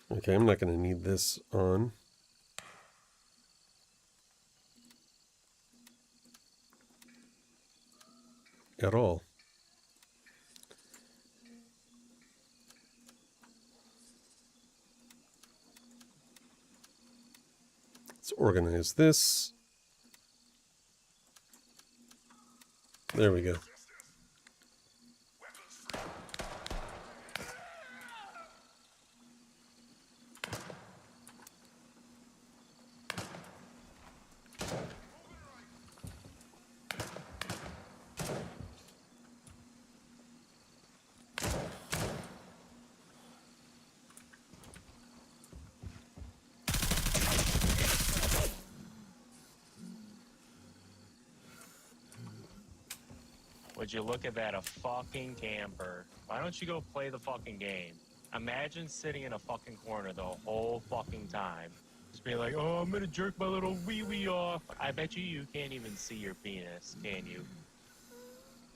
Okay, I'm not going to need this on. At all. Let's organize this. There we go. Would you look at that, a fucking camper. Why don't you go play the fucking game? Imagine sitting in a fucking corner the whole fucking time. Just being like, oh, I'm gonna jerk my little wee-wee off. I bet you can't even see your penis, can you?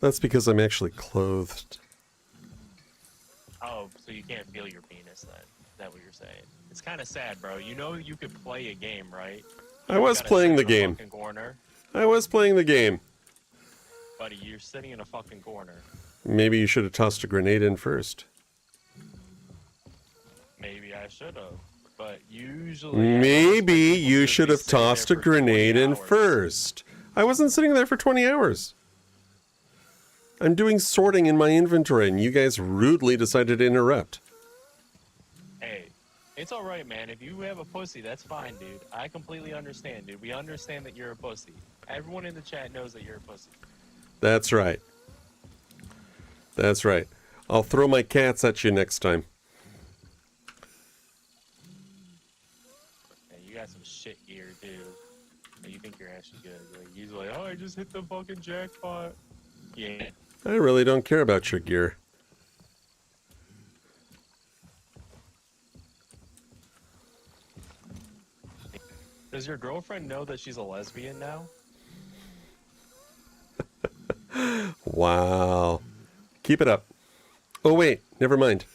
That's because I'm actually clothed. Oh, so you can't feel your penis then? Is that what you're saying? It's kind of sad, bro. You know you could play a game, right? I was playing the game. Corner. I was playing the game. Buddy, you're sitting in a fucking corner. Maybe you should have tossed a grenade in first. Maybe I should have. But usually... Maybe you should have sitting there tossed a for 20 grenade in hours. first. I wasn't sitting there for 20 hours. I'm doing sorting in my inventory, and you guys rudely decided to interrupt. Hey, it's alright, man. If you have a pussy, that's fine, dude. I completely understand, dude. We understand that you're a pussy. Everyone in the chat knows that you're a pussy. That's right. That's right. I'll throw my cats at you next time. Hey, you got some shit gear, dude. Hey, you think you're actually good. Like, he's like, oh, I just hit the fucking jackpot. Yeah. I really don't care about your gear. Does your girlfriend know that she's a lesbian now? Wow. Keep it up. Oh, wait. Never mind.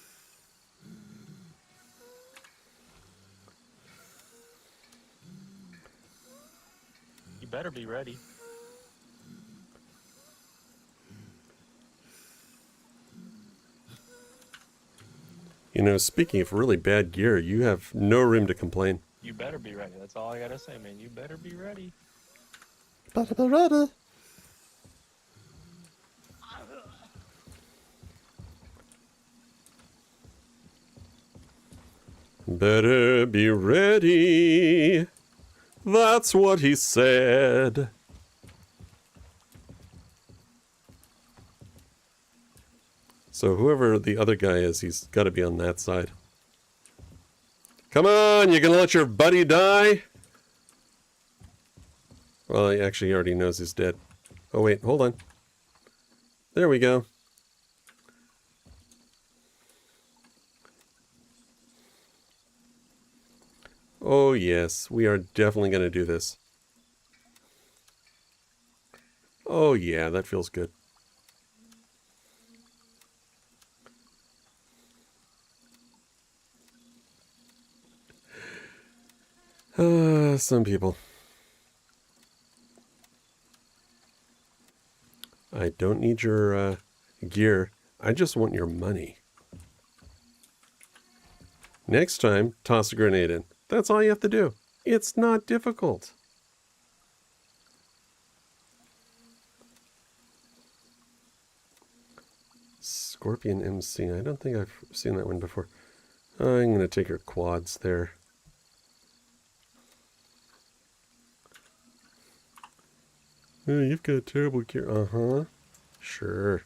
You better be ready. You know, speaking of really bad gear, you have no room to complain. You better be ready. That's all I gotta say, man. You better be ready. Better be ready. That's what he said. So whoever the other guy is, he's got to be on that side. Come on, you gonna let your buddy die? Well, he actually already knows he's dead. Oh wait, hold on. There we go. Oh yes, we are definitely going to do this. Oh yeah, that feels good. Some people. I don't need your gear. I just want your money. Next time, toss a grenade in. That's all you have to do. It's not difficult. Scorpion MC. I don't think I've seen that one before. I'm going to take her quads there. Oh, you've got terrible gear. Uh-huh. Sure.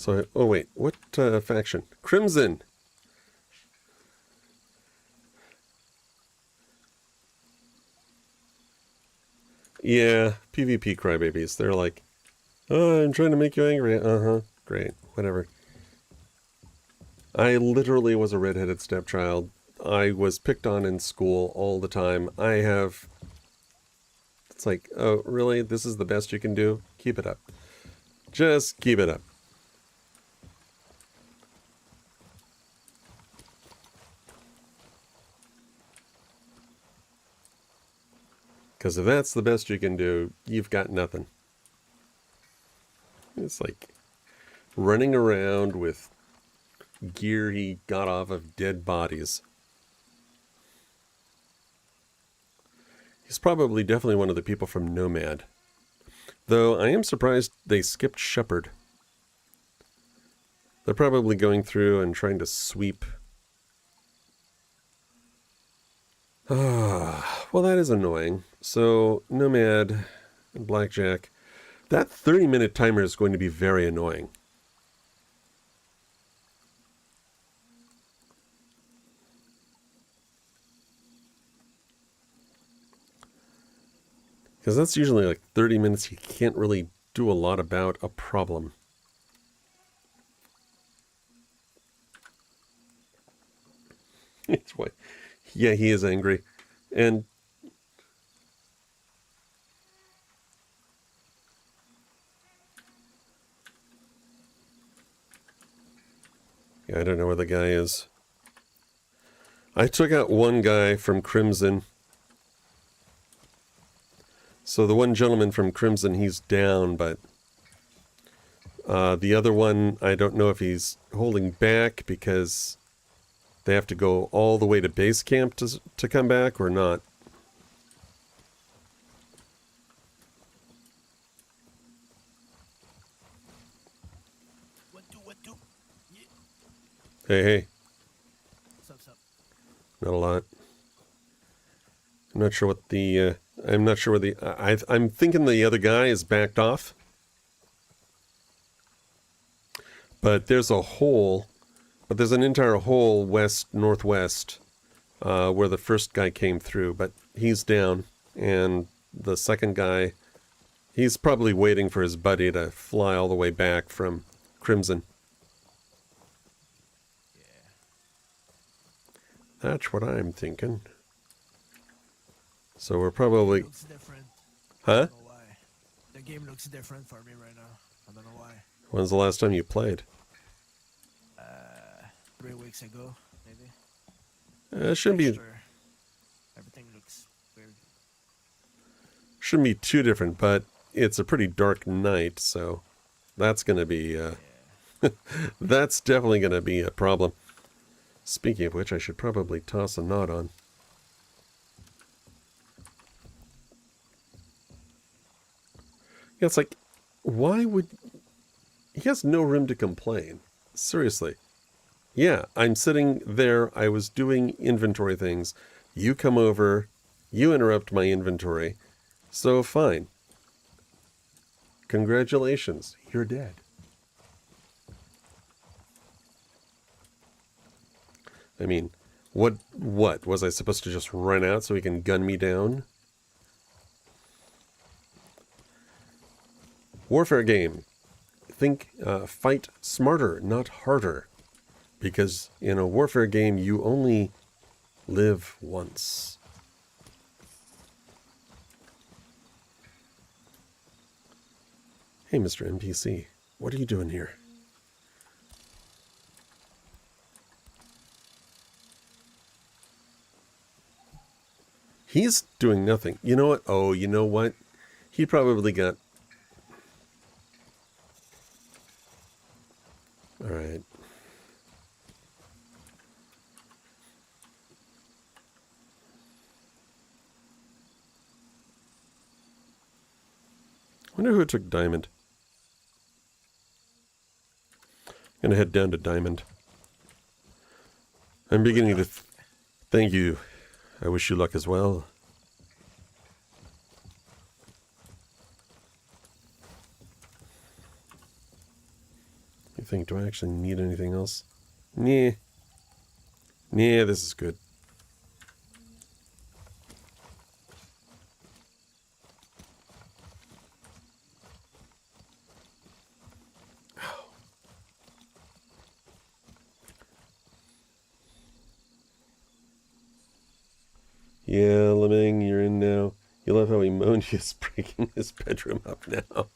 So, oh wait, what faction? Crimson! Yeah, PvP crybabies. They're like, oh, I'm trying to make you angry. Uh-huh, great, whatever. I literally was a redheaded stepchild. I was picked on in school all the time. I have... It's like, oh, really? This is the best you can do? Keep it up. Just keep it up. Because if that's the best you can do, you've got nothing. It's like running around with gear he got off of dead bodies. He's probably definitely one of the people from Nomad. Though I am surprised they skipped Shepherd. They're probably going through and trying to sweep Well, that is annoying. So, Nomad and Blackjack, that 30-minute timer is going to be very annoying. Because that's usually like 30 minutes you can't really do a lot about a problem. It's why. Yeah, he is angry. And yeah, I don't know where the guy is. I took out one guy from Crimson. So the one gentleman from Crimson, he's down, but the other one, I don't know if he's holding back because they have to go all the way to base camp to come back or not. Yeah. Hey. What's up? Not a lot. I'm not sure what the... I'm not sure where the... I'm thinking the other guy is backed off. But there's a hole... But there's an entire hole west-northwest where the first guy came through. But he's down. And the second guy... He's probably waiting for his buddy to fly all the way back from Crimson. Yeah. That's what I'm thinking. So we're probably... It looks different. Huh? I don't know why. The game looks different for me right now. I don't know why. When's the last time you played? 3 weeks ago, maybe. It shouldn't be... Everything looks weird. Shouldn't be too different, but it's a pretty dark night, so that's going to be... that's definitely going to be a problem. Speaking of which, I should probably toss a knot on. Yeah, it's like, why would... He has no room to complain. Seriously. Yeah, I'm sitting there, I was doing inventory things. You come over, you interrupt my inventory. So, fine. Congratulations, you're dead. I mean, what? Was I supposed to just run out so he can gun me down? Warfare game. Think, fight smarter, not harder. Because in a warfare game, you only live once. Hey, Mr. NPC, what are you doing here? He's doing nothing. You know what? Oh, you know what? He probably got... All right. Wonder who took Diamond. Gonna head down to Diamond. I'm beginning to... Thank you. I wish you luck as well. You think, do I actually need anything else? Nah. Nah, this is good. Yeah, Lemming, you're in now. You love how he moaned he's breaking his bedroom up now.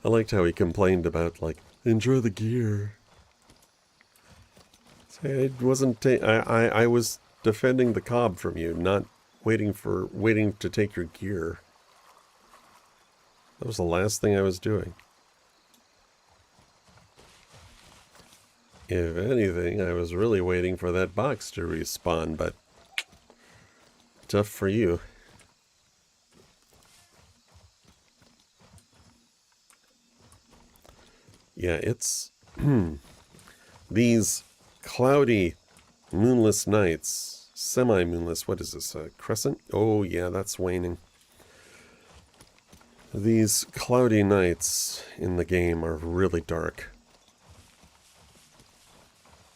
I liked how he complained about, like, enjoy the gear. I wasn't. I was defending the cob from you, not waiting to take your gear. That was the last thing I was doing. If anything, I was really waiting for that box to respawn, but tough for you. Yeah, it's these cloudy, moonless nights, semi-moonless, what is this, a crescent? Oh yeah, that's waning. These cloudy nights in the game are really dark.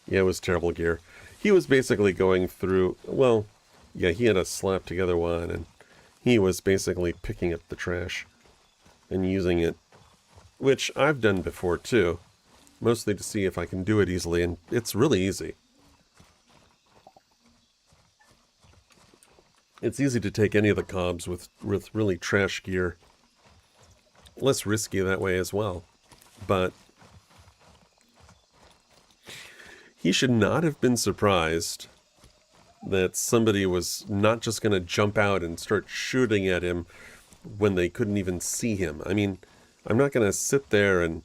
Yeah, it was terrible gear. He was basically going through, well, yeah, he had a slap together one, and he was basically picking up the trash and using it, which I've done before too, mostly to see if I can do it easily, and it's really easy. It's easy to take any of the cobs with really trash gear. Less risky that way as well, but he should not have been surprised that somebody was not just going to jump out and start shooting at him when they couldn't even see him. I mean, I'm not going to sit there and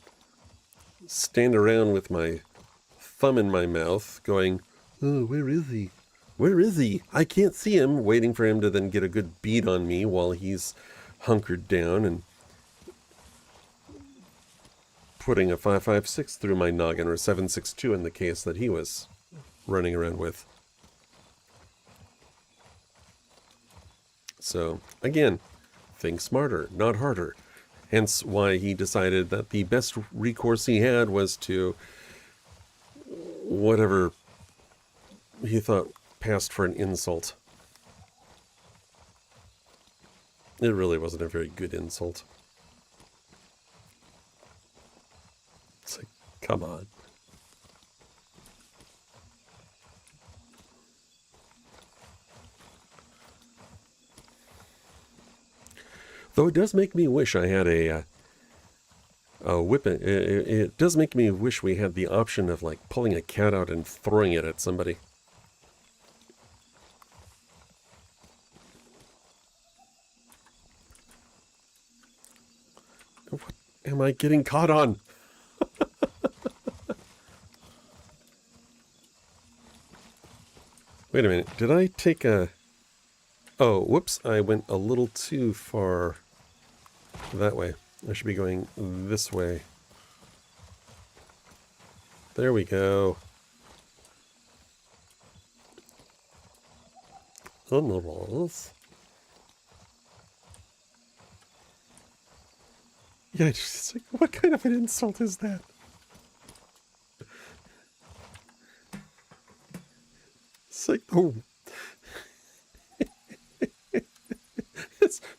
stand around with my thumb in my mouth going, oh, where is he? Where is he? I can't see him, waiting for him to then get a good beat on me while he's hunkered down and putting a 5.56 through my noggin, or 7.62 in the case that he was running around with. So, again, think smarter, not harder. Hence why he decided that the best recourse he had was to whatever he thought passed for an insult. It really wasn't a very good insult. It's like, come on. Though it does make me wish I had a whip. It does make me wish we had the option of like pulling a cat out and throwing it at somebody. What am I getting caught on? Wait a minute, did I take a... Oh, whoops, I went a little too far that way. I should be going this way. There we go. On the walls. Yeah, it's like, what kind of an insult is that? It's like, oh.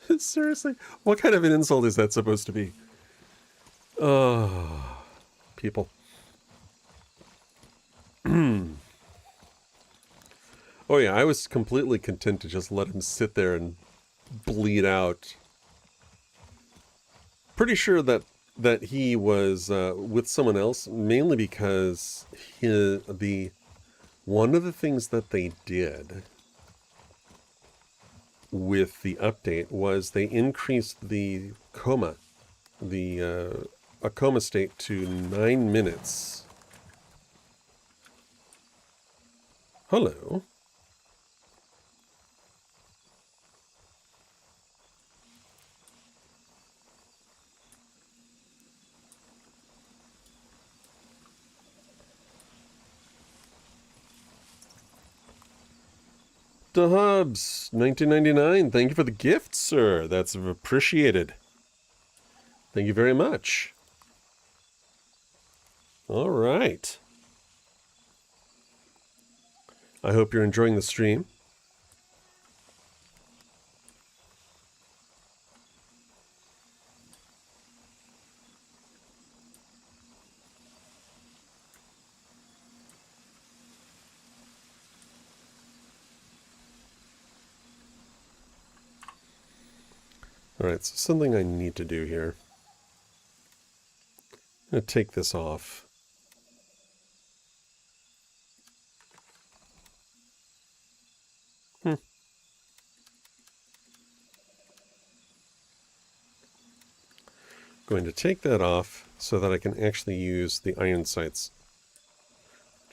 it's seriously, what kind of an insult is that supposed to be? Oh, people. Oh yeah, I was completely content to just let him sit there and bleed out. Pretty sure that he was with someone else, mainly because one of the things that they did with the update was they increased the coma, a coma state to 9 minutes. Hello. Hubs, 1999. Thank you for the gift, sir. That's appreciated. Thank you very much. All right. I hope you're enjoying the stream. Alright, so something I need to do here. I'm going to take this off. Going to take that off so that I can actually use the iron sights.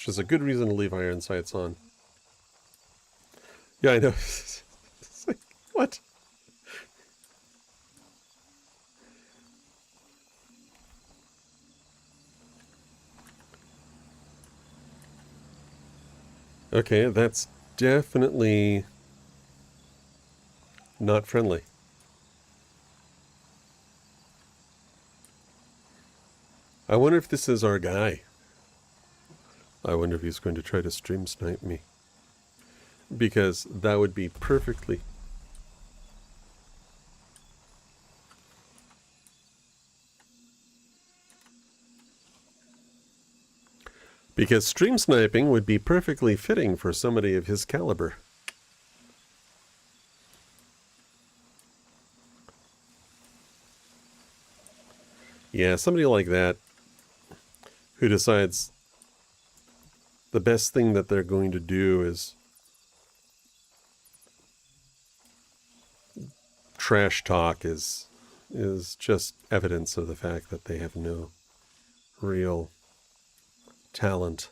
which is a good reason to leave iron sights on. Yeah, I know. It's like, what? Okay, that's definitely not friendly. I wonder if this is our guy. I wonder if he's going to try to stream snipe me. Because that would be perfectly... Because stream sniping would be perfectly fitting for somebody of his caliber. Yeah, somebody like that who decides the best thing that they're going to do is trash talk is just evidence of the fact that they have no real talent.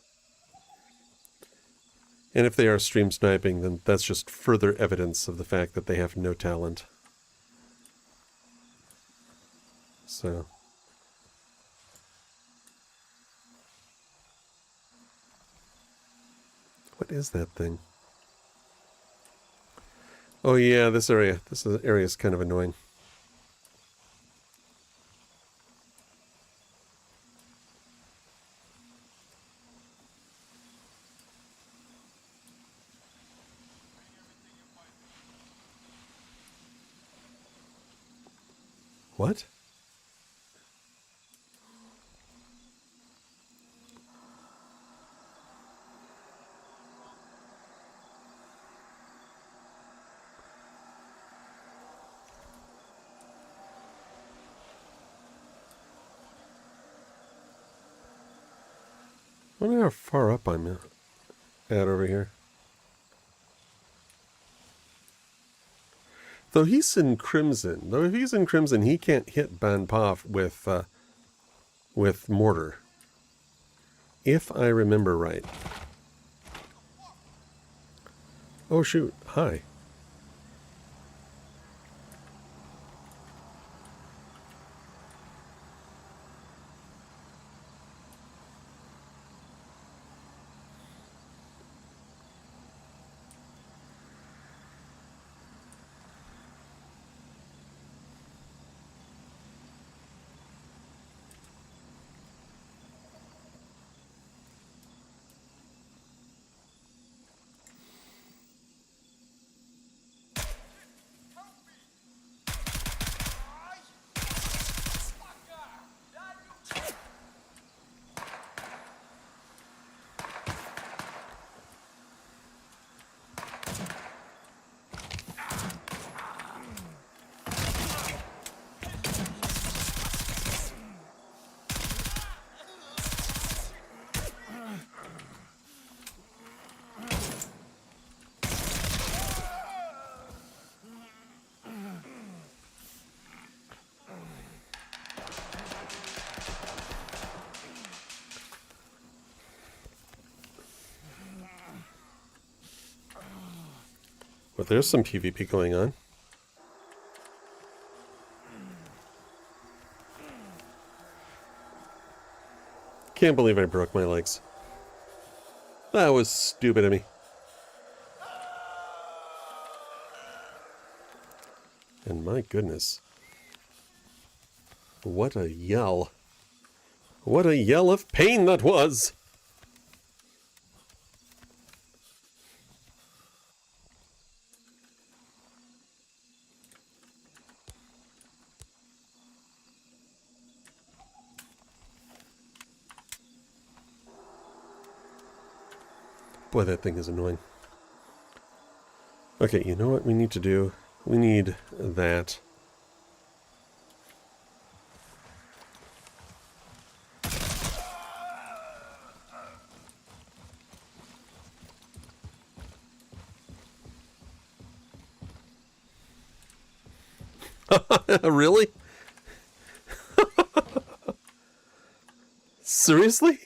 And if they are stream sniping, then that's just further evidence of the fact that they have no talent. So... what is that thing? Oh yeah, this area. This area is kind of annoying. What? I wonder how far up I'm at over here. Though he's in Crimson. Though if he's in Crimson, he can't hit Banpov with mortar. If I remember right. Oh shoot, hi. But there's some PvP going on. Can't believe I broke my legs. That was stupid of me. And my goodness. What a yell. What a yell of pain that was! Boy, that thing is annoying. Okay, you know what we need to do? We need that. Really? Seriously?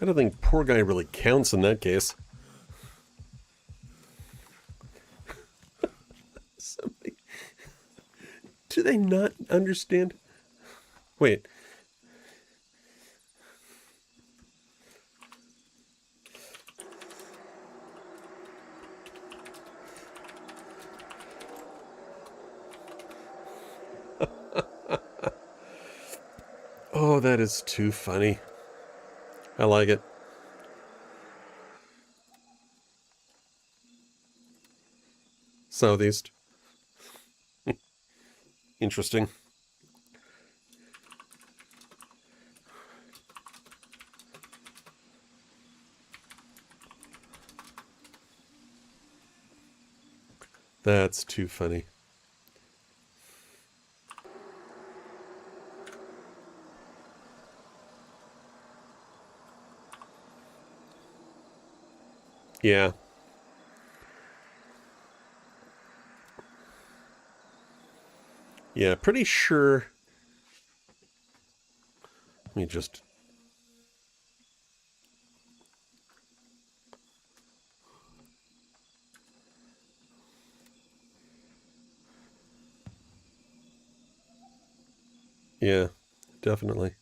I don't think poor guy really counts in that case. Somebody... Do they not understand? Wait. Oh, that is too funny. I like it. Southeast. Interesting. That's too funny. Yeah. Yeah, pretty sure. Let me just... Yeah, definitely.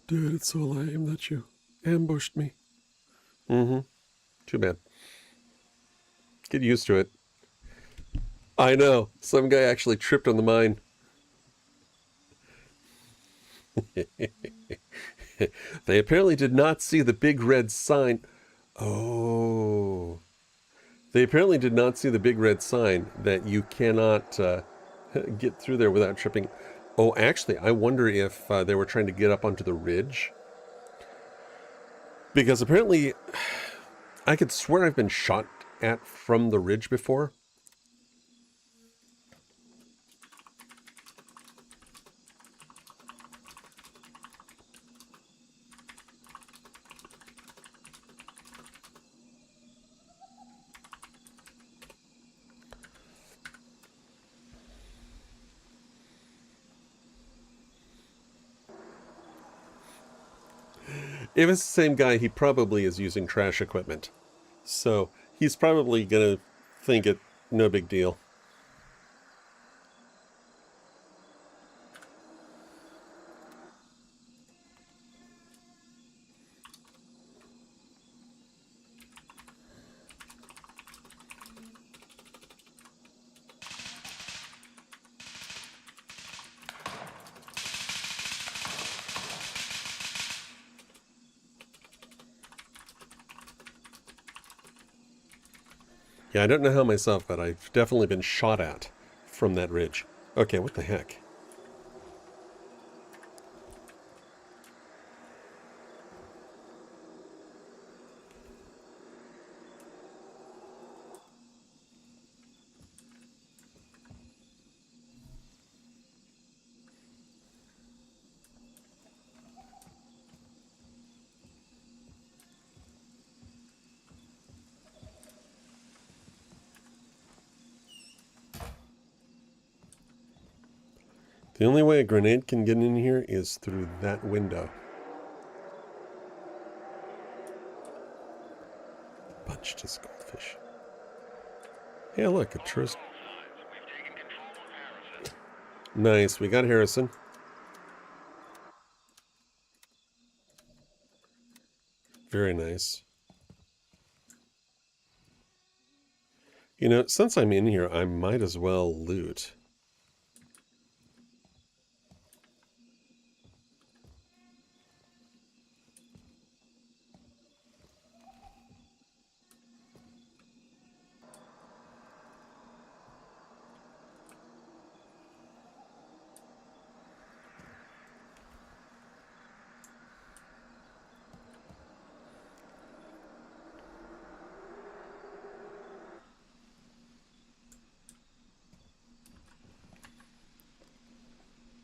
Dude, it's so lame that you ambushed me. Mm-hmm. Too bad. Get used to it. I know. Some guy actually tripped on the mine. They apparently did not see the big red sign. Oh. They apparently did not see the big red sign that you cannot get through there without tripping. Oh, actually, I wonder if they were trying to get up onto the ridge. Because apparently, I could swear I've been shot at from the ridge before. If it's the same guy, he probably is using trash equipment. So he's probably going to think it no big deal. Yeah, I don't know how myself, but I've definitely been shot at from that ridge. Okay, what the heck? The only way a grenade can get in here is through that window. Bunched as goldfish. Hey, look, a tourist. Nice, we got Harrison. Very nice. You know, since I'm in here, I might as well loot.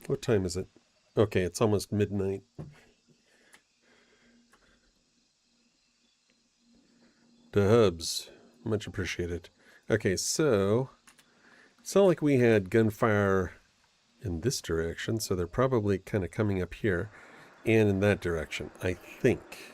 What time is it? Okay, it's almost midnight. Dubs. Much appreciated. Okay, so it's not like we had gunfire in this direction, so they're probably kind of coming up here and in that direction, I think.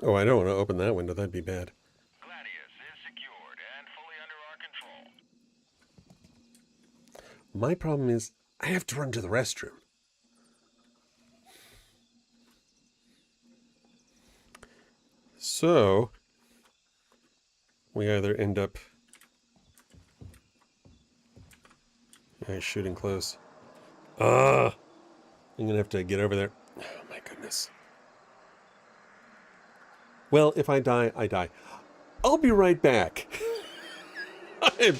Oh, I don't want to open that window. That'd be bad. Gladius is secured and fully under our control. My problem is I have to run to the restroom. So we either end up shooting close. I'm gonna have to get over there. Oh my goodness. Well, if I die, I die. I'll be right back. I'm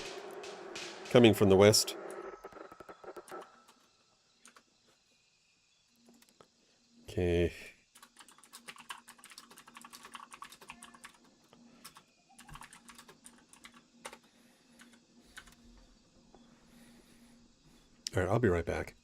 coming from the west. Okay. All right, I'll be right back.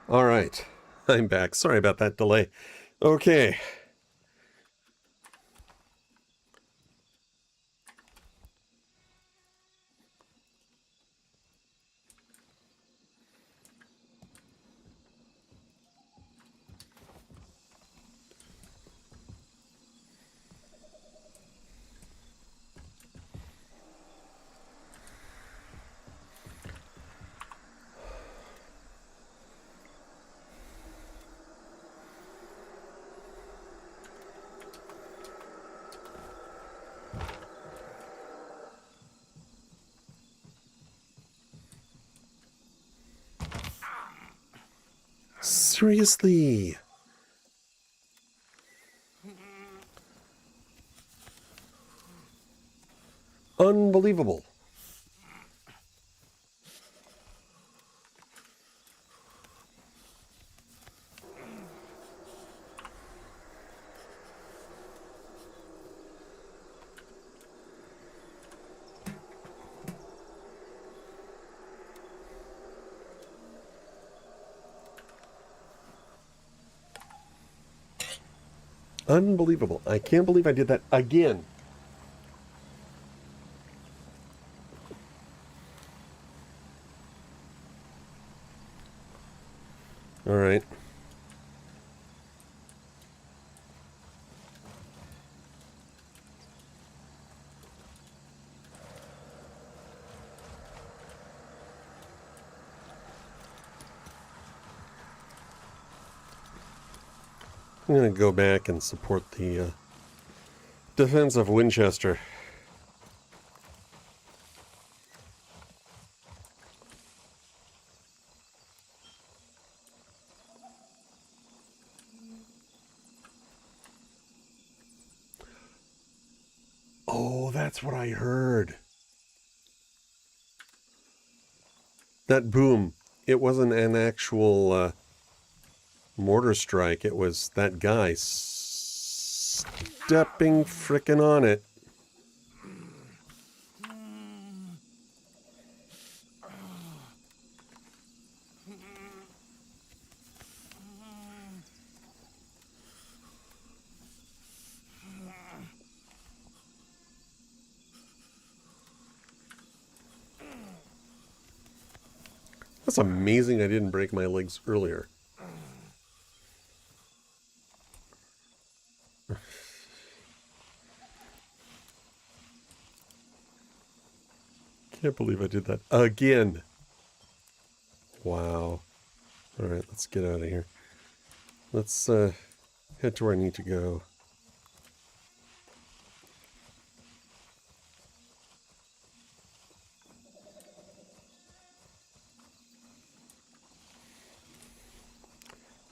All right, I'm back. Sorry about that delay. Okay. Seriously. Unbelievable. Unbelievable. I can't believe I did that again. All right. I'm going to go back and support the defense of Winchester. Oh, that's what I heard. That boom. It wasn't an actual mortar strike. It was that guy stepping frickin' on it. That's amazing I didn't break my legs earlier. Can't believe I did that again. Wow. Alright, let's get out of here. Let's head to where I need to go.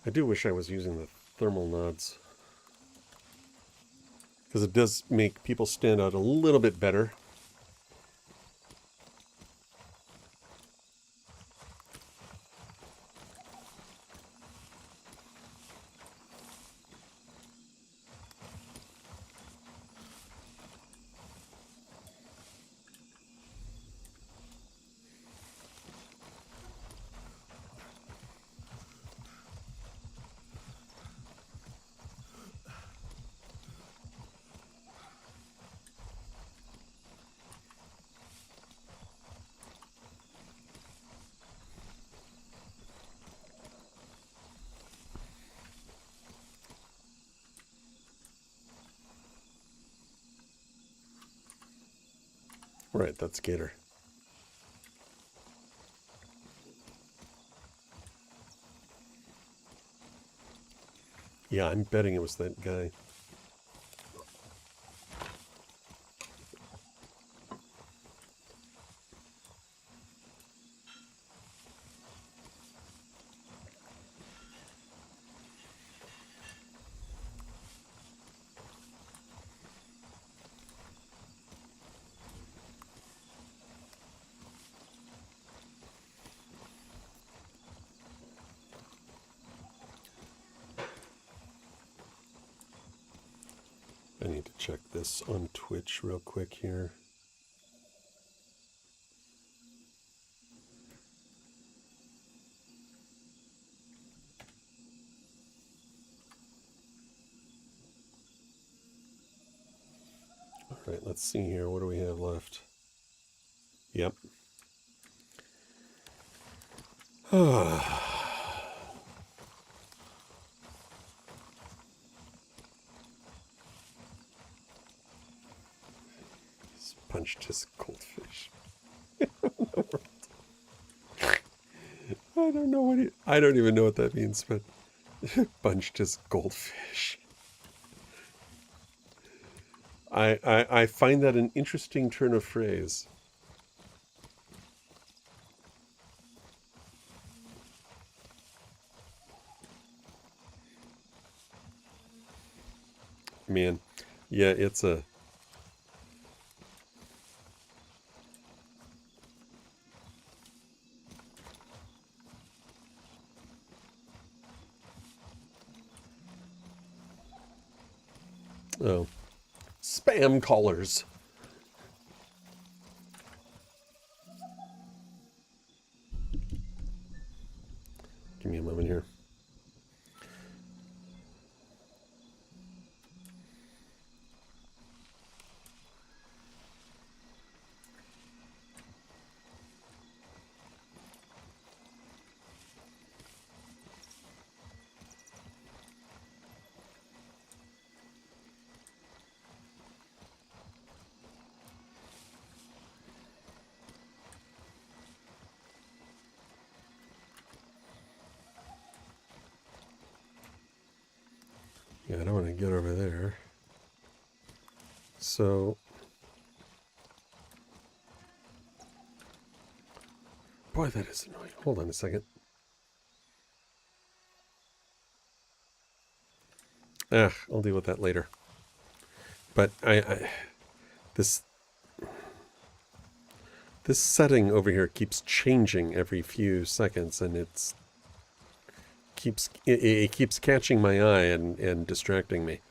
I do wish I was using the thermal nods, because it does make people stand out a little bit better. Right, that's Gator. Yeah, I'm betting it was that guy. I need to check this on Twitch real quick here. All right, let's see here. What do we have left? Yep. He's punched his goldfish. I don't know what I don't even know what that means, but punched his goldfish. I find that an interesting turn of phrase. Man, yeah, it's a... Oh. Spam callers. Give me a moment here. Yeah, I don't want to get over there. So... Boy, that is annoying. Hold on a second. I'll deal with that later. But this setting over here keeps changing every few seconds, and it keeps catching my eye and distracting me.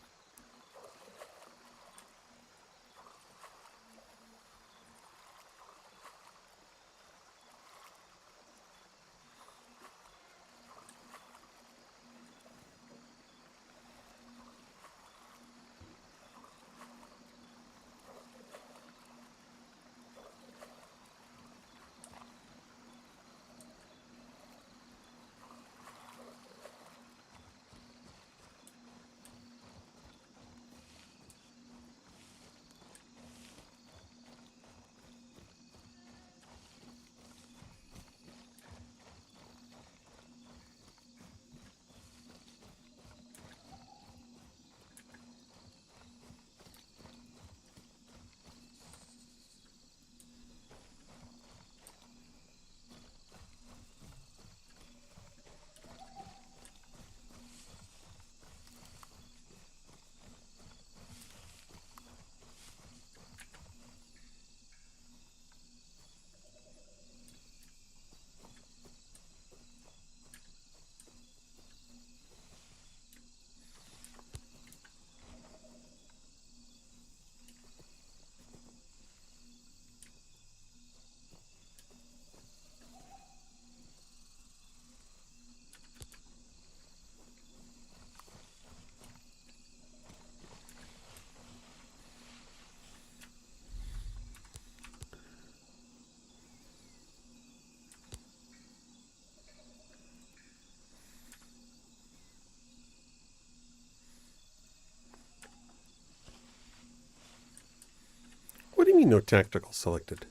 What do you mean no tactical selected?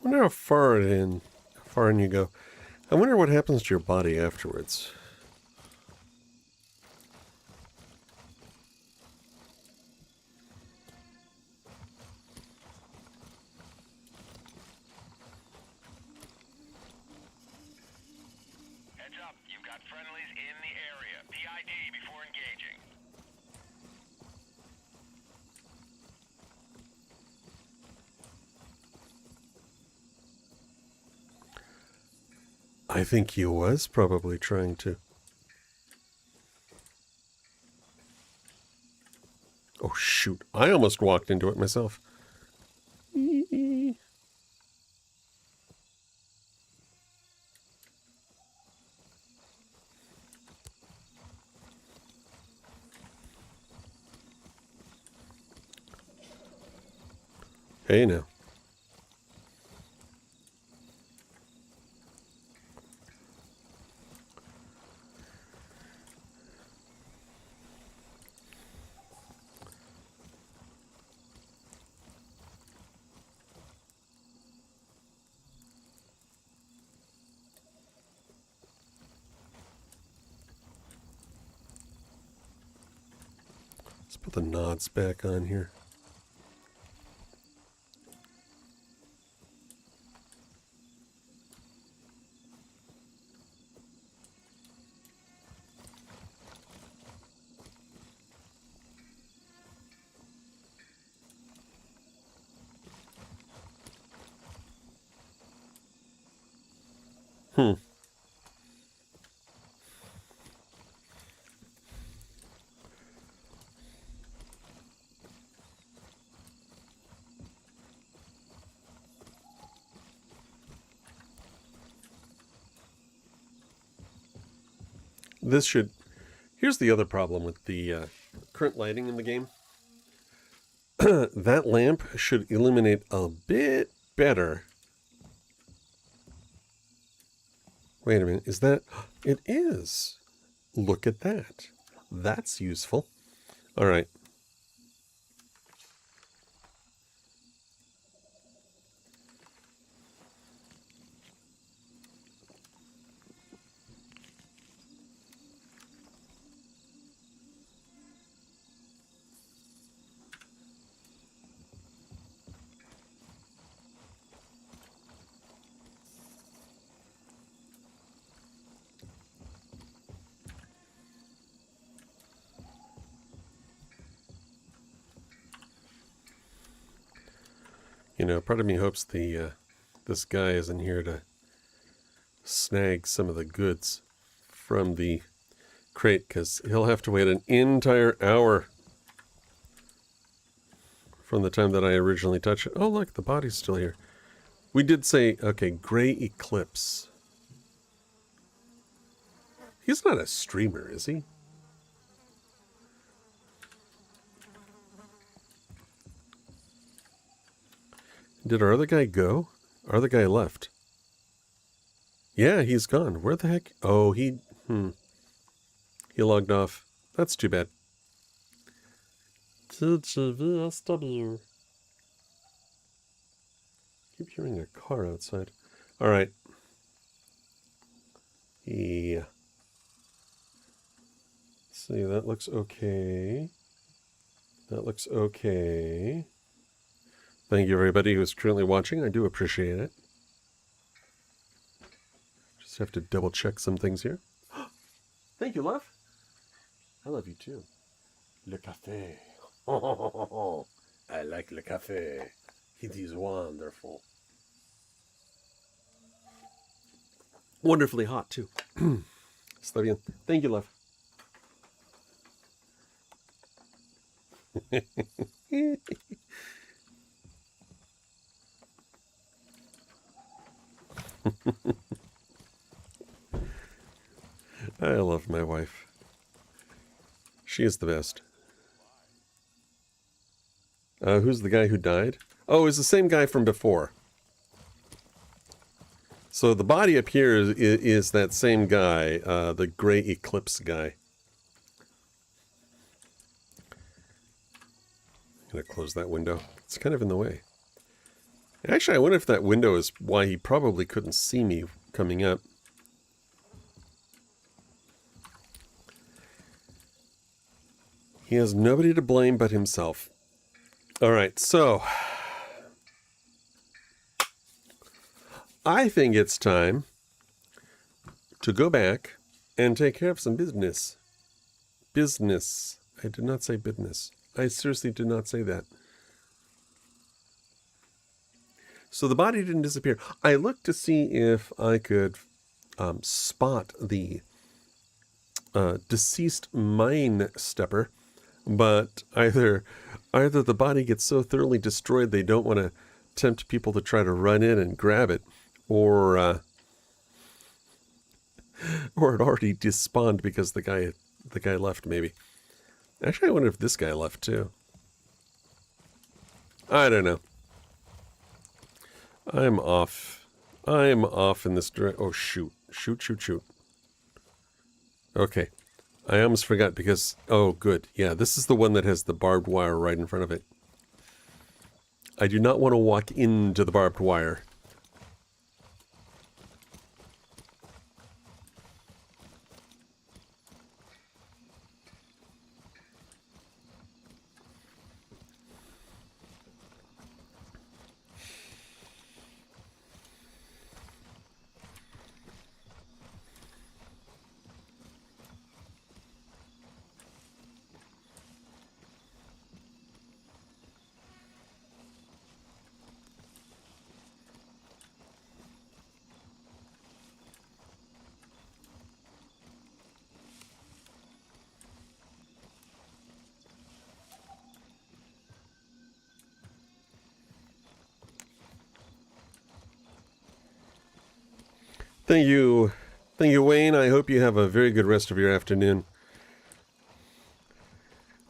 I wonder how far in you go. I wonder what happens to your body afterwards. Heads up, you've got friendlies in the area. PID before engaging. I think he was probably trying to. Oh, shoot. I almost walked into it myself. Hey, now. Let's put the nods back on here. This should... Here's the other problem with the current lighting in the game. That lamp should illuminate a bit better. Wait a minute, is that... It is! Look at that. That's useful. Alright. You know, part of me hopes the this guy isn't here to snag some of the goods from the crate, because he'll have to wait an entire hour from the time that I originally touched it. Oh, look, the body's still here. We did say, okay, Gray Eclipse. He's not a streamer, is he? Did our other guy go? Our other guy left. Yeah, he's gone. Where the heck? Oh, he logged off. That's too bad. TGVSW. Keep hearing a car outside. All right. Yeah. Let's see, that looks okay. That looks okay. Thank you, everybody who's currently watching. I do appreciate it. Just have to double check some things here. Thank you, love. I love you too. Le café. I like le café. It is wonderful. Wonderfully hot too. Está bien. Thank you, love. I love my wife. She is the best. Who's the guy who died? Oh, it's the same guy from before. So the body up here is that same guy, the Gray Eclipse guy. I'm going to close that window. It's kind of in the way. Actually, I wonder if that window is why he probably couldn't see me coming up. He has nobody to blame but himself. All right, so I think it's time to go back and take care of some business. Business. I did not say business. I seriously did not say that. So the body didn't disappear. I looked to see if I could spot the deceased mine stepper, but either the body gets so thoroughly destroyed they don't want to tempt people to try to run in and grab it, or it already despawned because the guy left. Maybe. Actually, I wonder if this guy left too. I don't know. I'm off in this direction. Oh, shoot. Shoot. Okay. I almost forgot because... Oh, good. Yeah, this is the one that has the barbed wire right in front of it. I do not want to walk into the barbed wire. Thank you. Thank you, Wayne. I hope you have a very good rest of your afternoon.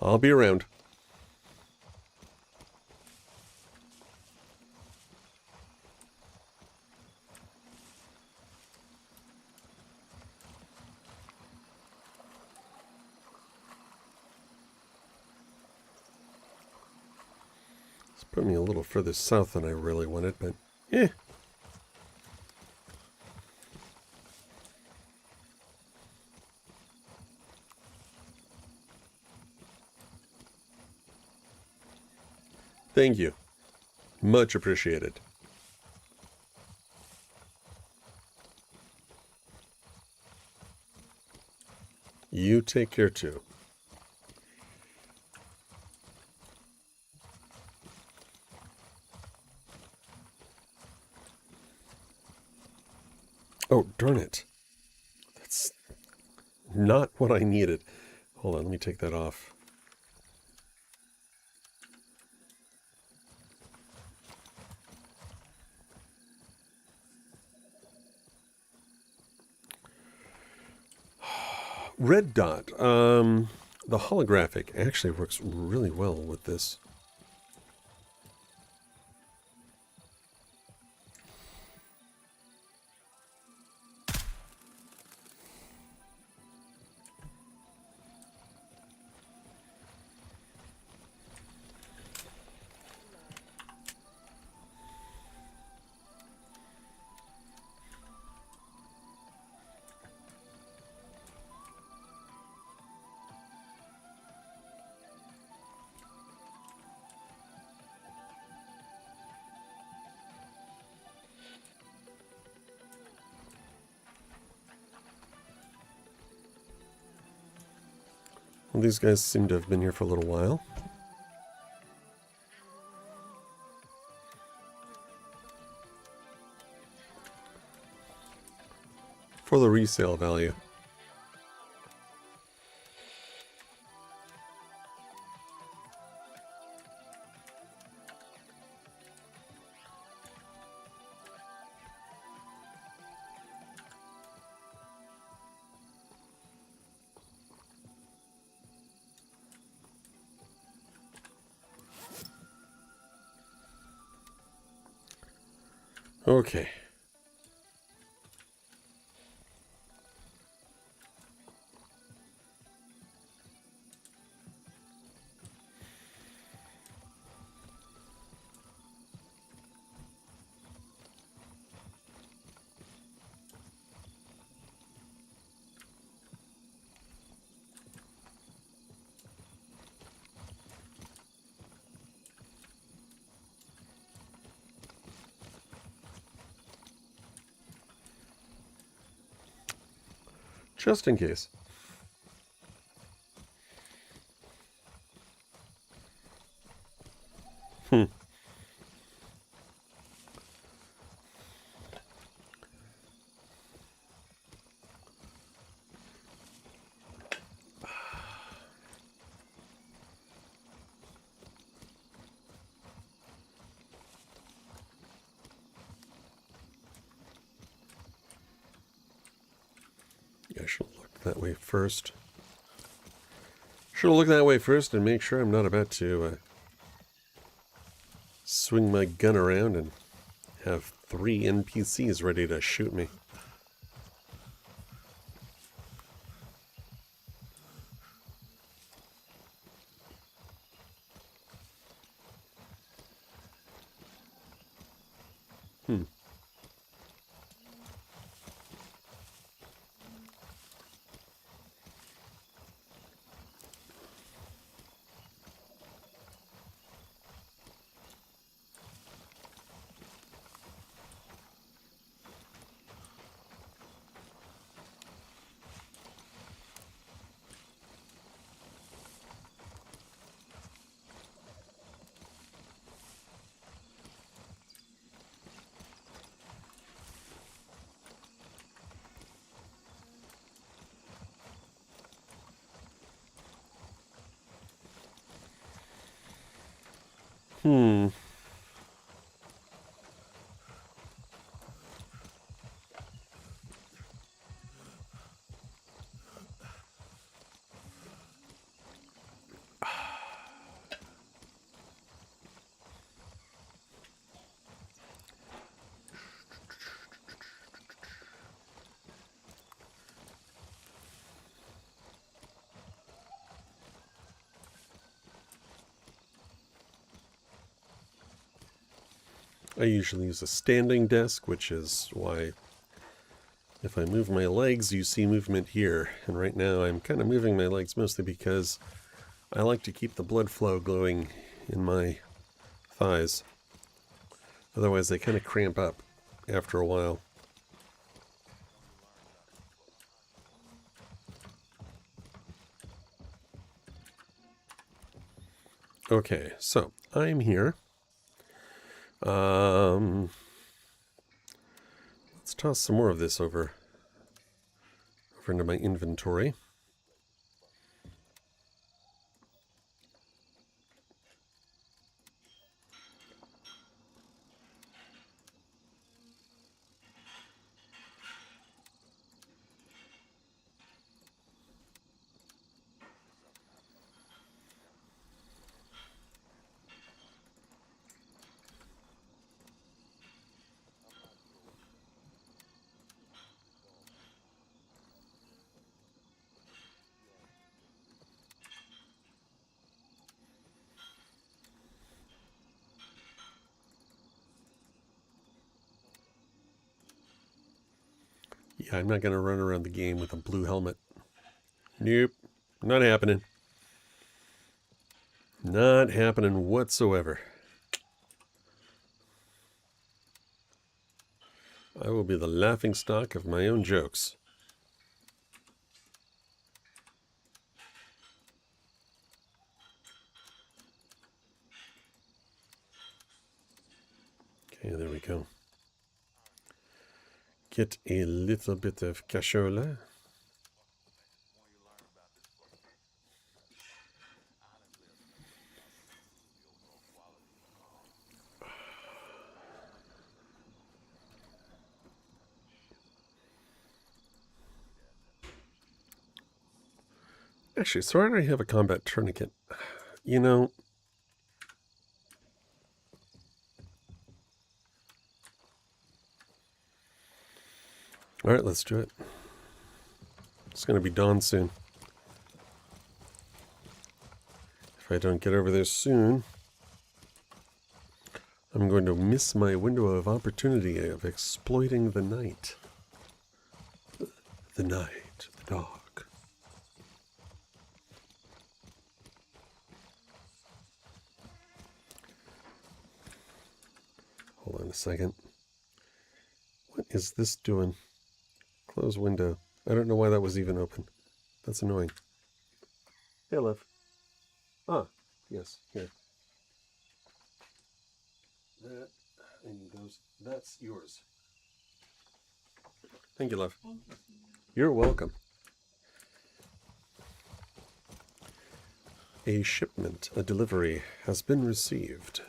I'll be around. It's put me a little further south than I really wanted, but eh. Thank you. Much appreciated. You take care too. Oh, darn it. That's not what I needed. Hold on, let me take that off. Red dot. The holographic actually works really well with this. Well, these guys seem to have been here for a little while. For the resale value. Okay. Just in case. I should look that way first. Should look that way first and make sure I'm not about to swing my gun around and have 3 NPCs ready to shoot me. I usually use a standing desk, which is why if I move my legs, you see movement here. And right now I'm kind of moving my legs mostly because I like to keep the blood flow going in my thighs. Otherwise they kind of cramp up after a while. Okay, so I'm here. Let's toss some more of this over into my inventory. Yeah, I'm not going to run around the game with a blue helmet. Nope, not happening. Not happening whatsoever. I will be the laughingstock of my own jokes. Okay, there we go. Get a little bit of cashola. Actually, so I already have a combat tourniquet. You know, all right, let's do it. It's going to be dawn soon. If I don't get over there soon, I'm going to miss my window of opportunity of exploiting the night. The night, the dark. Hold on a second. What is this doing? Close window. I don't know why that was even open. That's annoying. Hey, love. Ah, yes, here. That, I need those. That's yours. Thank you, love. Thank you. You're welcome. A shipment, a delivery, has been received.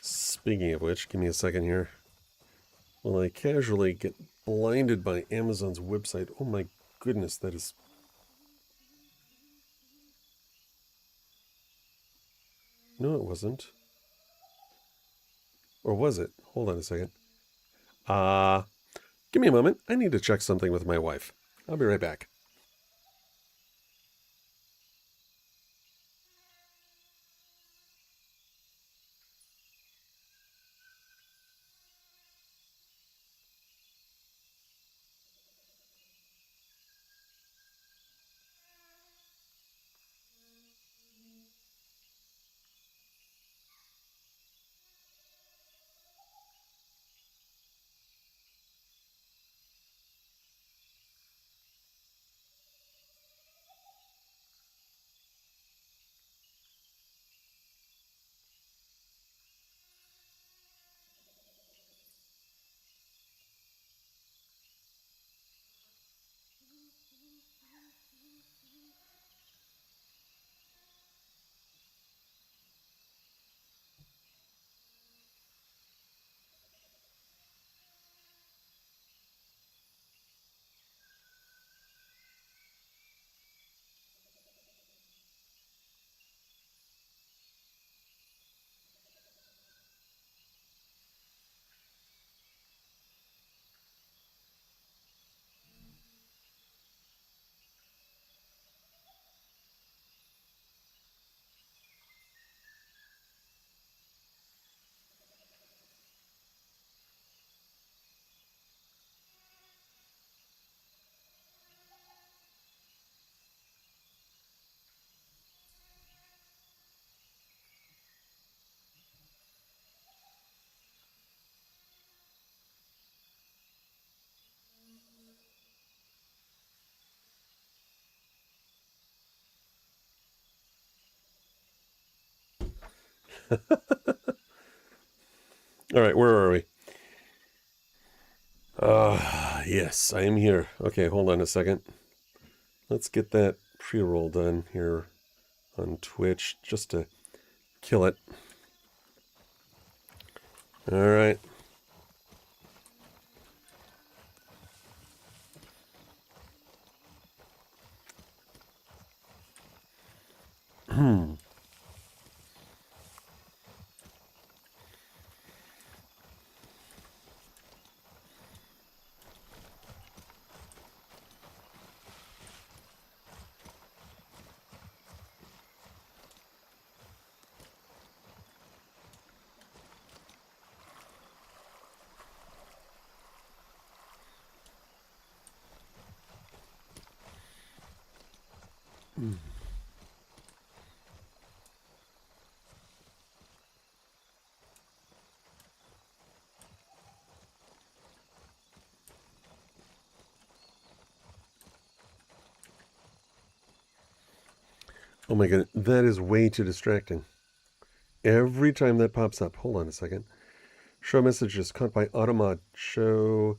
Speaking of which, give me a second here. Will I casually get blinded by Amazon's website? Oh my goodness, that is... No, it wasn't. Or was it? Hold on a second. Give me a moment. I need to check something with my wife. I'll be right back. All right, where are we? Yes, I am here. Okay, hold on a second. Let's get that pre-roll done here on Twitch just to kill it. All right. Oh my god, that is way too distracting. Every time that pops up, hold on a second. Show messages caught by Automod. Show.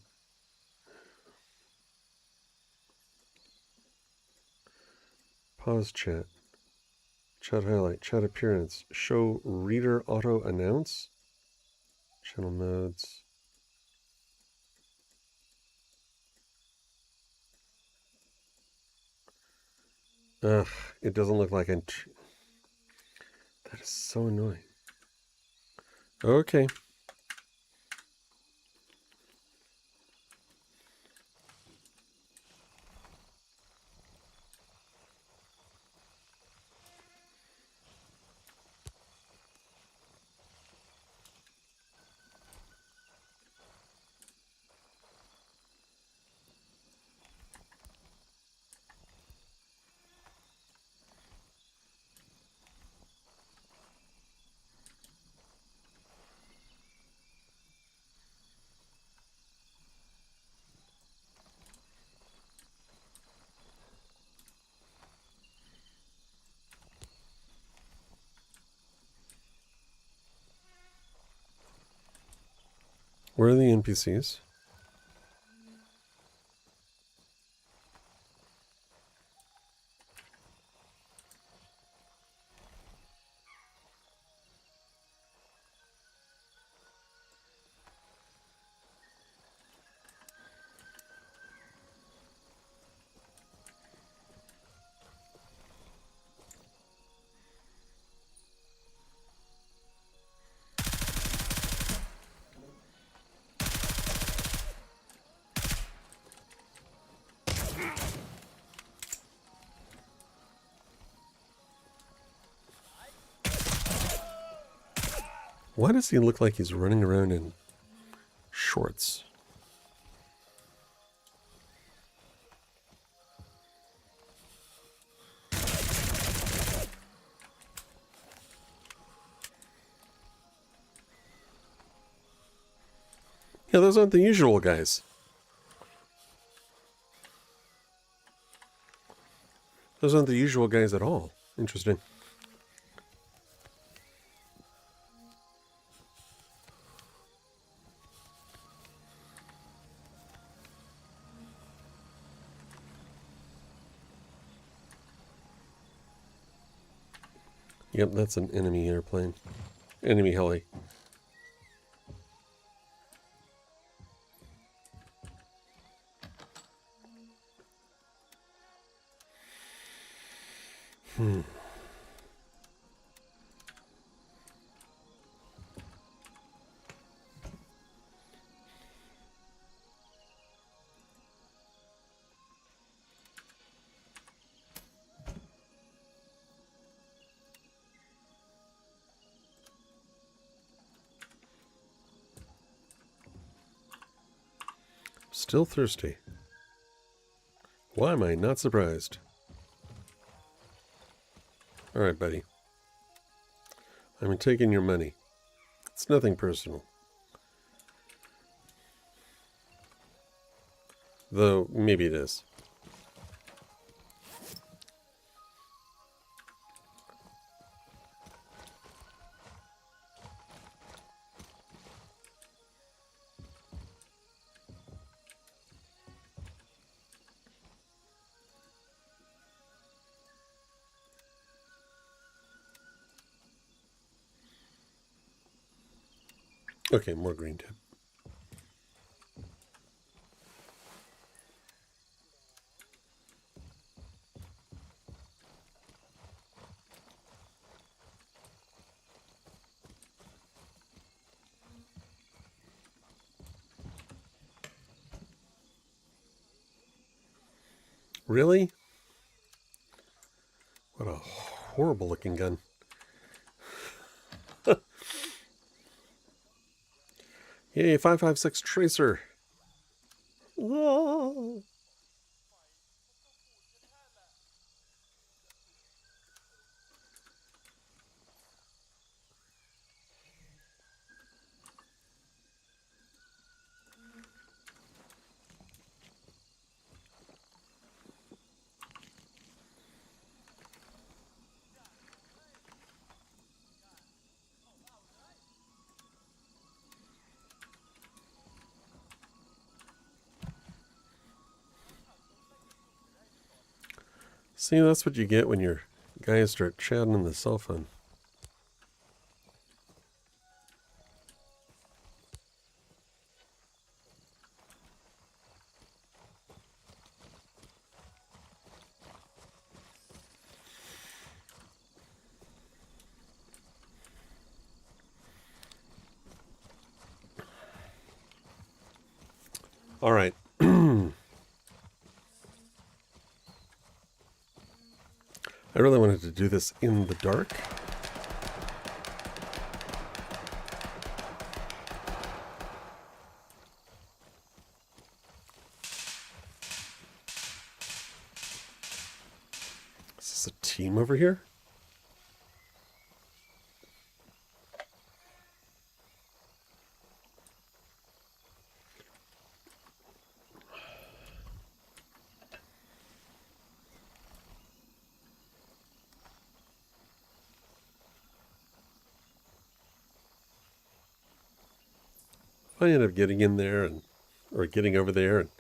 Pause chat. Chat highlight. Chat appearance. Show reader auto announce. Channel modes. Ugh, it doesn't look like I'm... That is so annoying. Okay. Where are the NPCs? Why does he look like he's running around in shorts? Yeah, those aren't the usual guys. Those aren't the usual guys at all. Interesting. Yep, that's an enemy airplane. Enemy heli. Still thirsty. Why am I not surprised? Alright, buddy. I'm taking your money. It's nothing personal. Though, maybe it is. Okay, more green tip. Really? What a horrible looking gun. Yay, 5.56 tracer. Whoa. See, that's what you get when your guys start chatting on the cell phone. All right. I really wanted to do this in the dark. Is this a team over here? I ended up getting in there or getting over there and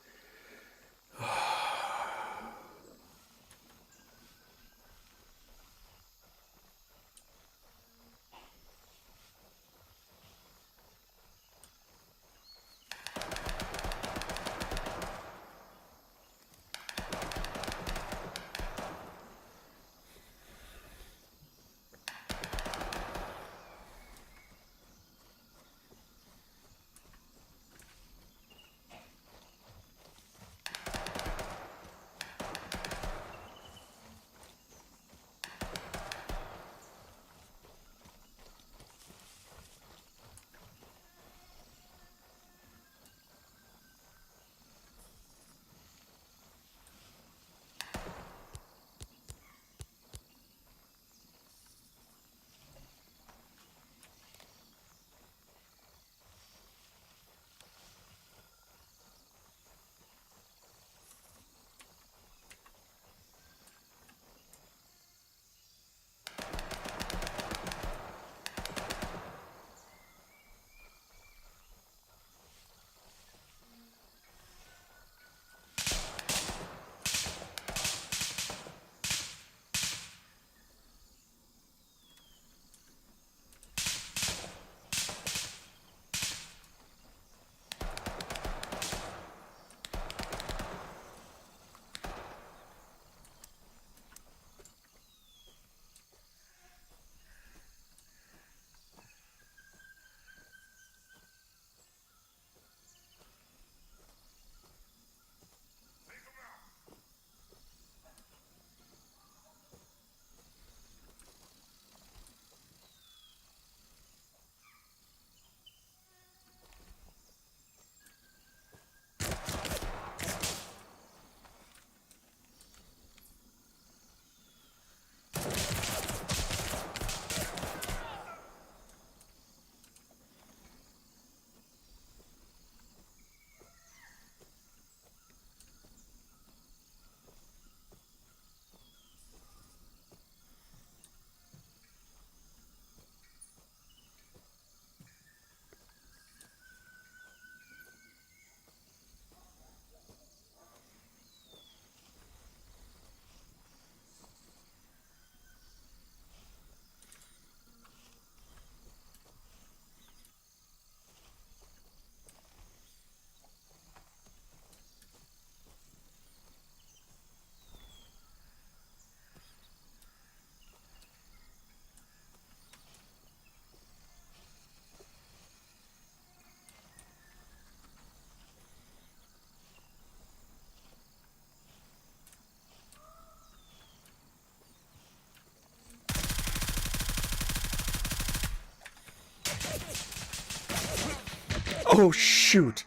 Oh, shoot.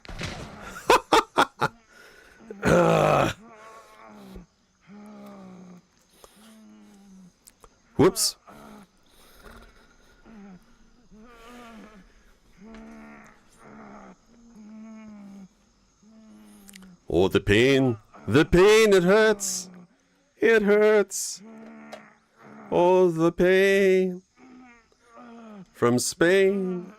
Whoops. Oh, the pain. The pain, it hurts. It hurts. Oh, the pain. From Spain.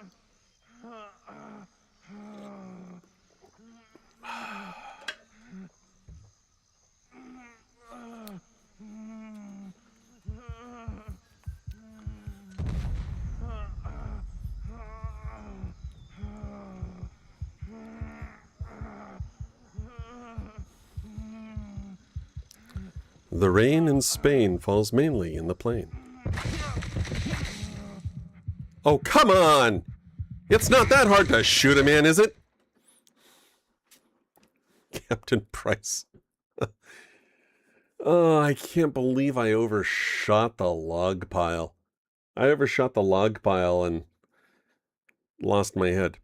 The rain in Spain falls mainly in the plain. Oh, come on! It's not that hard to shoot a man, is it? Captain Price. Oh, I can't believe I overshot the log pile. I overshot the log pile and lost my head.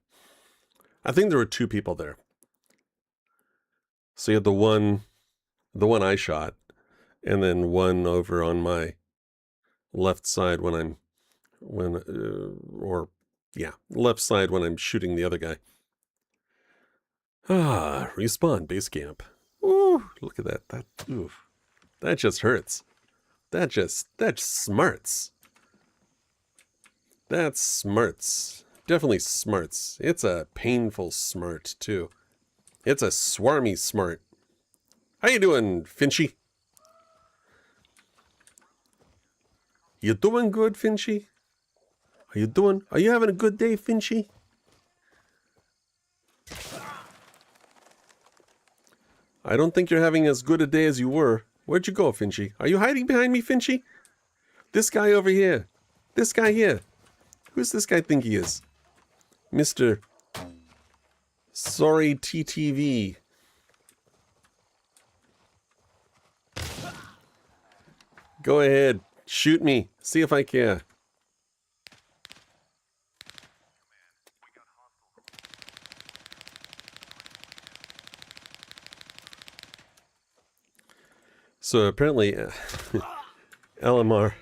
I think there were 2 people there. So you had the one I shot, and then one over on my left side left side when I'm shooting the other guy. Respawn base camp. Ooh, look at that. That just hurts. That smarts. That smarts. Definitely smarts. It's a painful smart, too. It's a swarmy smart. How you doing, Finchy? You doing good, Finchy? Are you having a good day, Finchy? I don't think you're having as good a day as you were. Where'd you go, Finchy? Are you hiding behind me, Finchy? This guy over here. This guy here. Who's this guy think he is? Mr. Sorry TTV. Go ahead. Shoot me. See if I care. So apparently, LMR.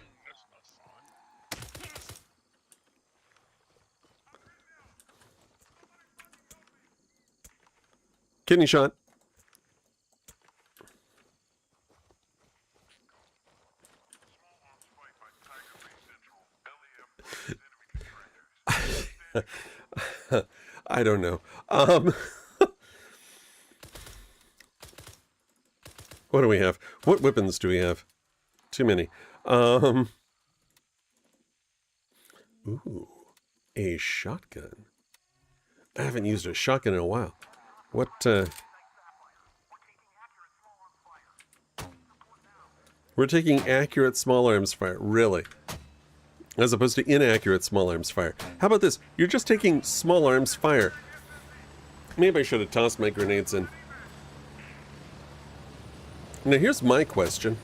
Kidney shot. I don't know. What do we have? What weapons do we have? Too many. Ooh, a shotgun. I haven't used a shotgun in a while. What, We're taking accurate small arms fire. Really? As opposed to inaccurate small arms fire. How about this? You're just taking small arms fire. Maybe I should have tossed my grenades in. Now here's my question.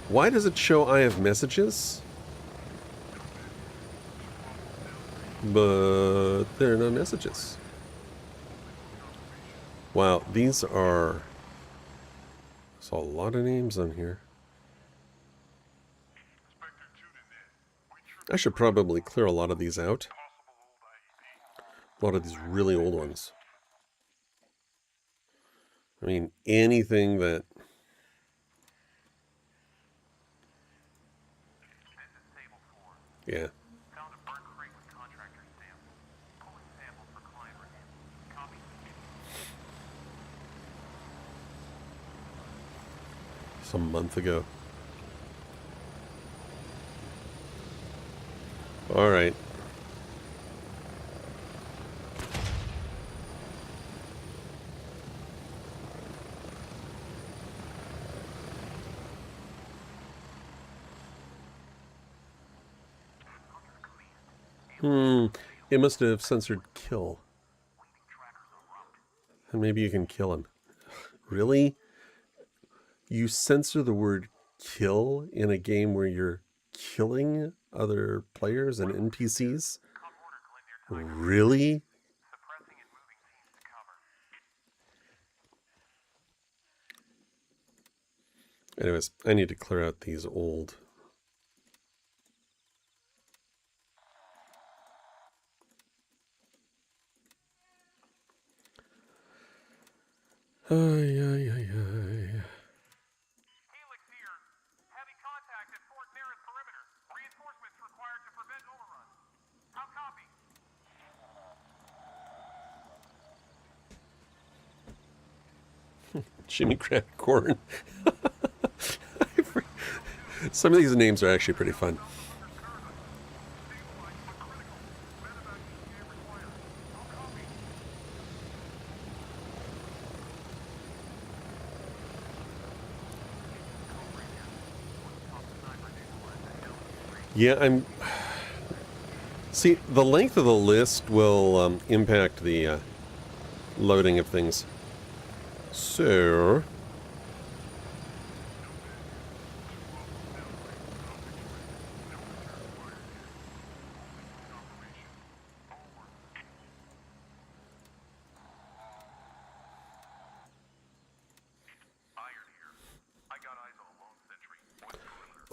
Why does it show I have messages? But there are no messages. Wow, there's a lot of names on here. I should probably clear a lot of these out. A lot of these really old ones. I mean, anything that... Yeah. It's a month ago. All right. It must have censored kill. And maybe you can kill him. Really? You censor the word kill in a game where you're killing other players and NPCs? Really? Anyways, I need to clear out these old... Ay, ay, ay, ay. Helix here. Heavy contact at Fort Nearest perimeter. Reinforcements required to prevent overruns. How copy? Jimmy Crab Corn. Some of these names are actually pretty fun. Yeah, I'm... See, the length of the list will impact the loading of things. So...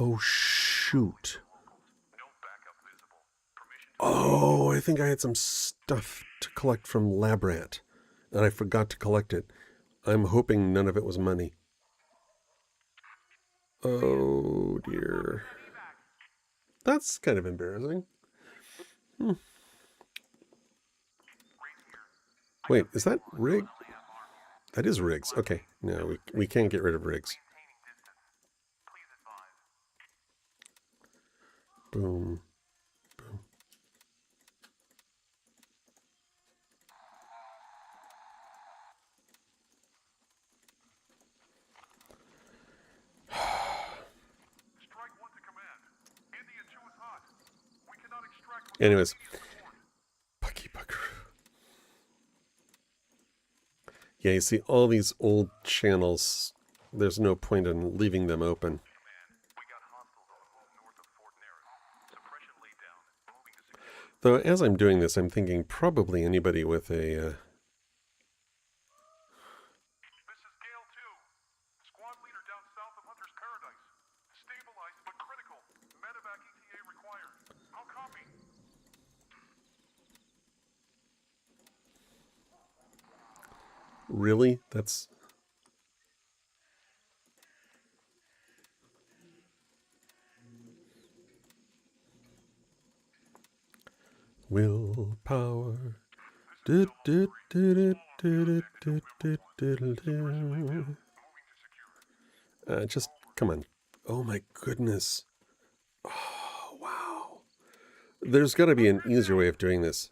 Oh, shoot. Oh, I think I had some stuff to collect from Labrat, and I forgot to collect it. I'm hoping none of it was money. Oh, dear. That's kind of embarrassing. Wait, is that Rig? That is Riggs. Okay, no, we can't get rid of Riggs. Boom. Boom. Anyways. Bucky Buckaroo. Yeah, you see all these old channels, there's no point in leaving them open. Though, as I'm doing this, I'm thinking probably anybody with a... This is Gale 2. Squad leader down south of Hunter's Paradise. Stabilized but critical. Medevac ETA required. How copy? Really? That's... Willpower. Just, come on. Oh my goodness. Oh, wow. There's got to be an easier way of doing this.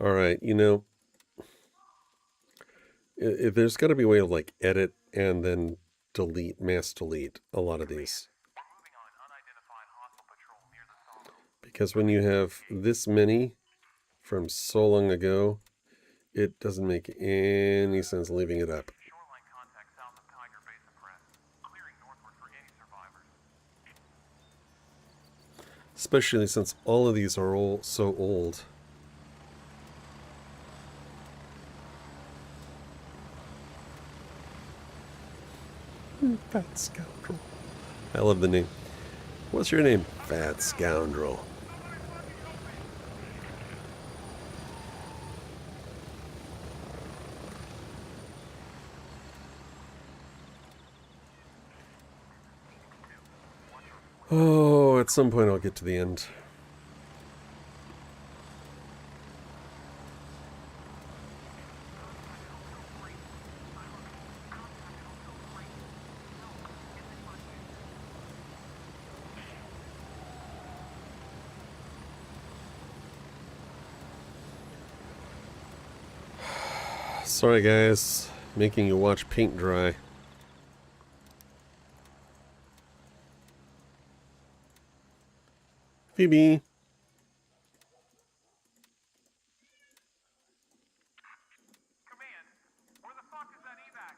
Alright, you know, there's got to be a way to, like, edit and then delete, mass delete a lot of these. Because when you have this many from so long ago, it doesn't make any sense leaving it up. Especially since all of these are all so old. Fat Scoundrel. I love the name. What's your name? Fat Scoundrel. Oh, at some point I'll get to the end. Sorry guys, making you watch paint dry. Phoebe. Command, where the fuck is that evac?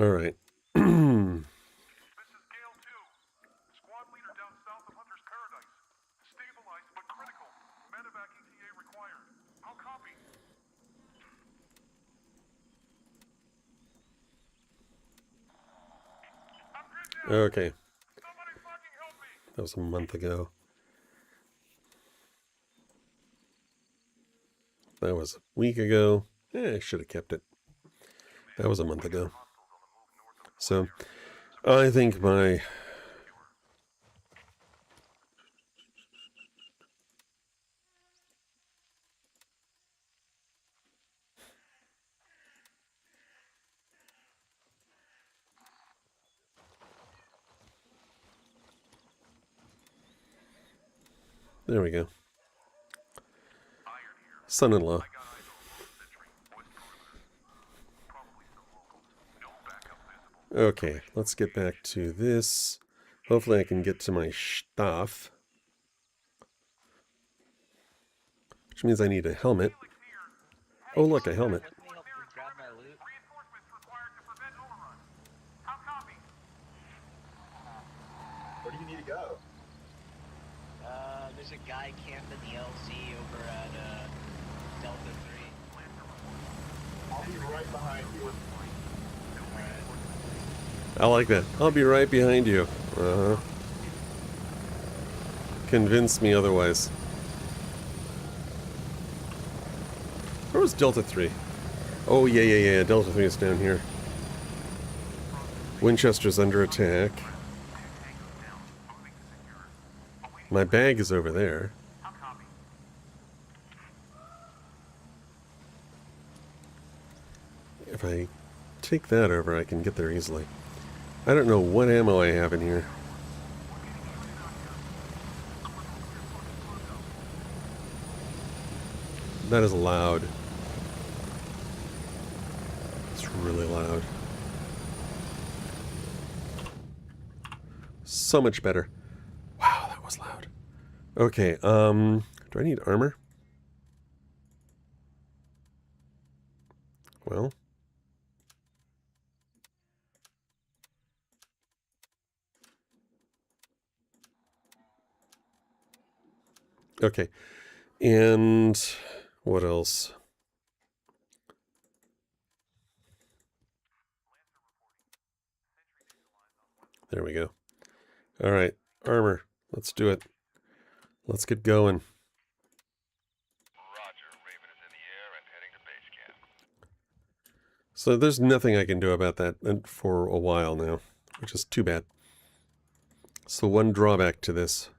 All right. Okay. That was a month ago. That was a week ago. I should have kept it. That was a month ago. So, I think my... There we go. Son-in-law. Okay, let's get back to this. Hopefully I can get to my stuff. Which means I need a helmet. Oh look, a helmet. Where do you need to go? There's a guy camping the LZ over at Delta 3. I'll be right behind you. I like that. I'll be right behind you. Convince me otherwise. Where was Delta 3? Oh, yeah. Delta 3 is down here. Winchester's under attack. My bag is over there. If I take that over, I can get there easily. I don't know what ammo I have in here. That is loud. It's really loud. So much better. Wow, that was loud. Okay, do I need armor? Well. Okay. And what else? There we go. All right, armor. Let's do it. Let's get going. Roger. Raven is in the air and heading to base camp. So there's nothing I can do about that for a while now, which is too bad. So one drawback to this.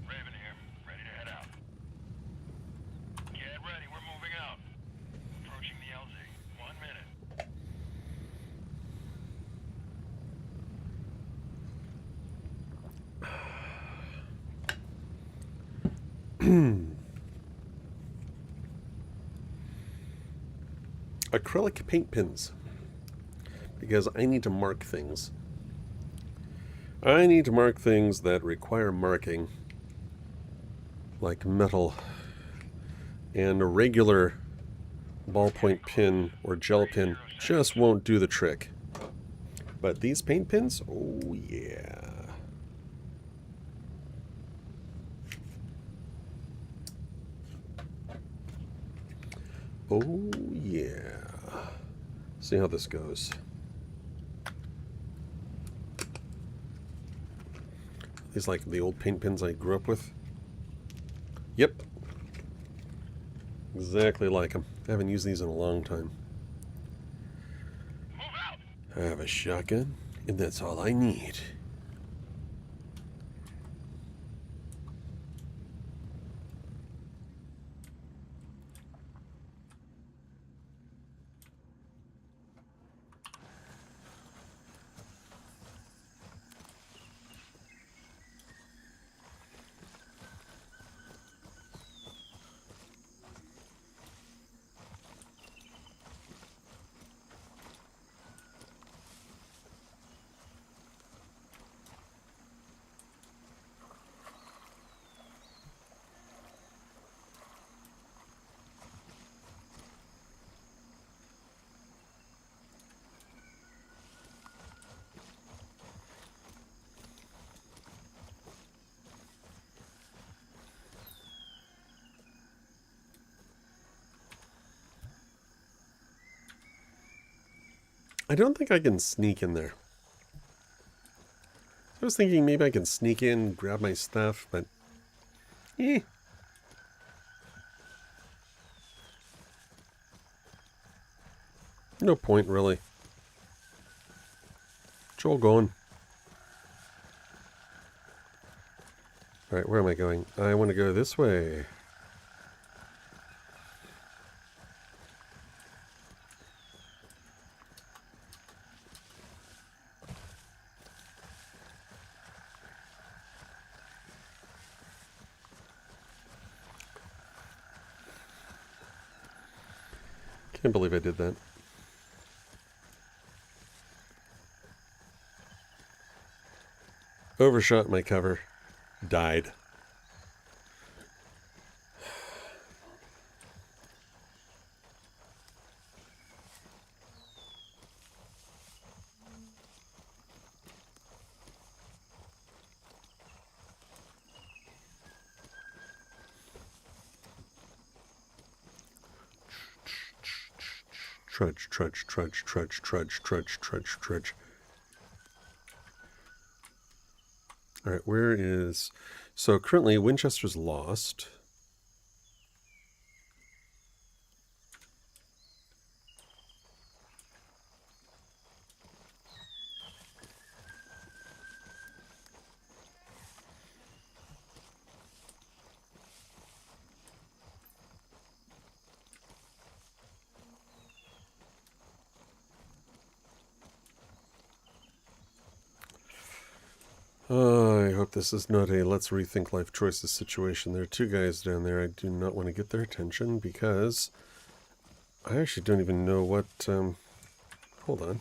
Raven here. Ready to head out. Get ready. We're moving out. Approaching the LZ. 1 minute. Acrylic paint pins. Because I need to mark things. I need to mark things that require marking. Like metal. And a regular ballpoint pin or gel pin just won't do the trick. But these paint pins, oh yeah. Oh yeah. See how this goes. These like the old paint pins I grew up with. Yep. Exactly like them. I haven't used these in a long time. I have a shotgun, and that's all I need. I don't think I can sneak in there. I was thinking maybe I can sneak in, grab my stuff, but... No point, really. Joel going. Alright, where am I going? I want to go this way. Can't believe I did that. Overshot my cover. Died. Trudge, trudge, trudge, trudge, trudge, trudge, trudge, trudge. Alright, where is... So currently Winchester's lost. I hope this is not a let's rethink life choices situation. There are two guys down there. I do not want to get their attention because I actually don't even know what... hold on.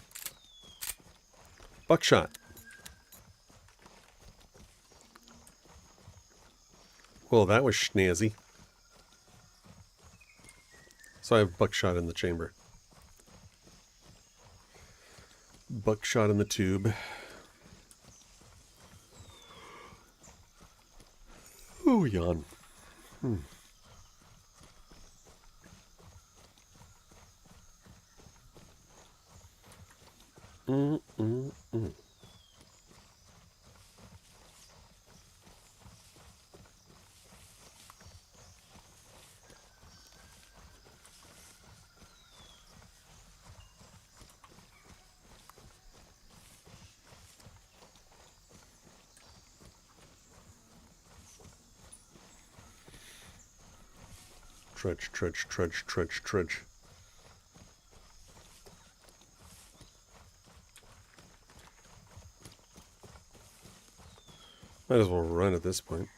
Buckshot. Well, that was schnazzy. So I have buckshot in the chamber. Buckshot in the tube. Ooh, yawn. Trudge, trudge, trudge, trudge, trudge. Might as well run at this point.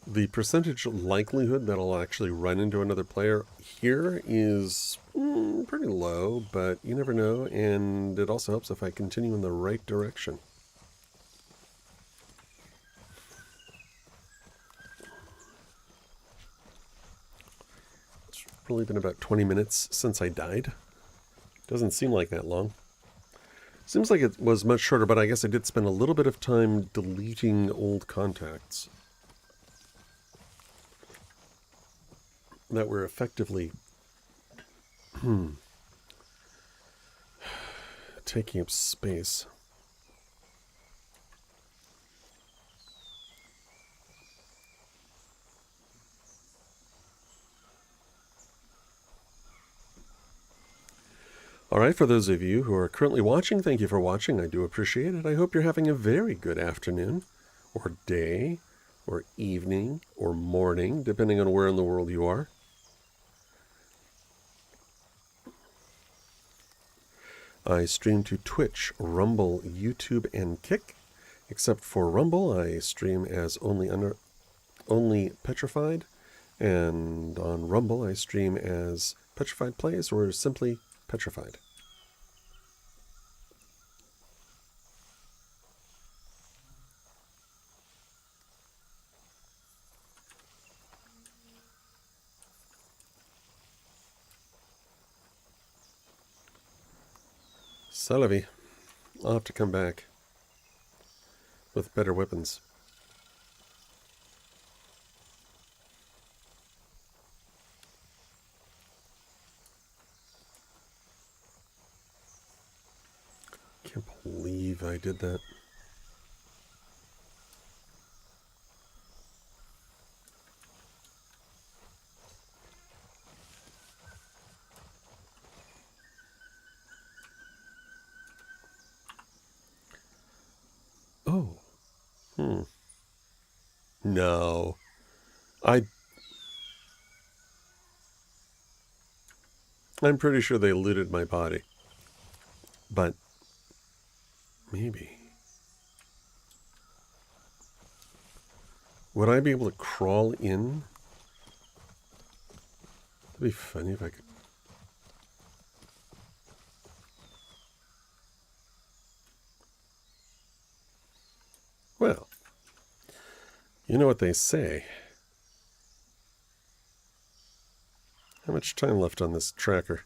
The percentage likelihood that I'll actually run into another player here is pretty low, but you never know, and it also helps if I continue in the right direction. It's probably been about 20 minutes since I died. Doesn't seem like that long. Seems like it was much shorter, but I guess I did spend a little bit of time deleting old contacts that were effectively taking up space. Alright, for those of you who are currently watching, thank you for watching. I do appreciate it. I hope you're having a very good afternoon, or day, or evening, or morning, depending on where in the world you are. I stream to Twitch, Rumble, YouTube, and Kick. Except for Rumble, I stream as only Petrified, and on Rumble I stream as Petrified Plays, or simply Petrified. Salavi. I'll have to come back with better weapons. Can't believe I did that. Oh. No. I'm pretty sure they looted my body. But maybe. Would I be able to crawl in? It'd be funny if I could. Well, you know what they say. How much time left on this tracker?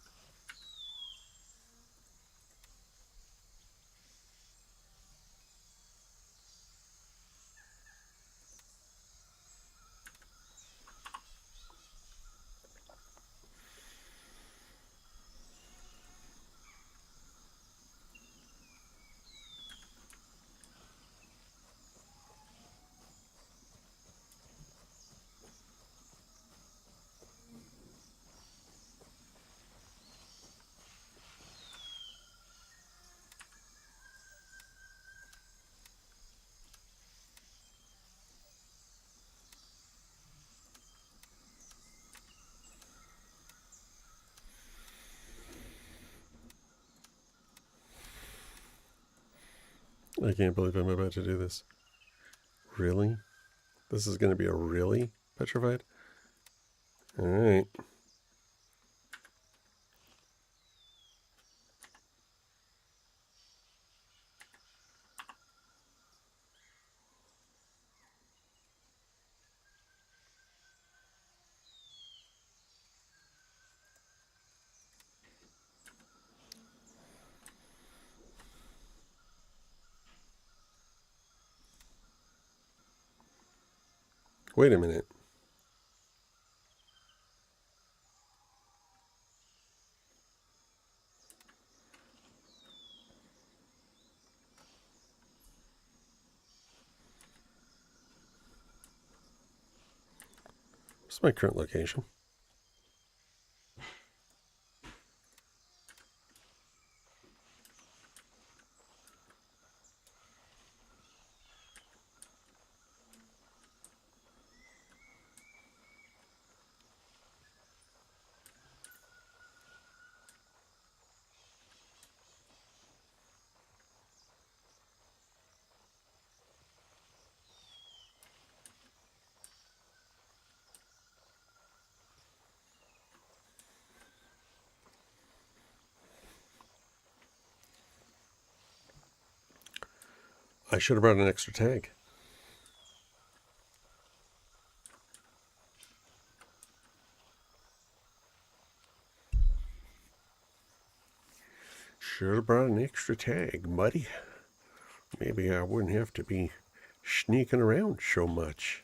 I can't believe I'm about to do this. Really? This is going to be a really petrified? All right. Wait a minute. What's my current location? I should have brought an extra tag. Should have brought an extra tag, buddy. Maybe I wouldn't have to be sneaking around so much.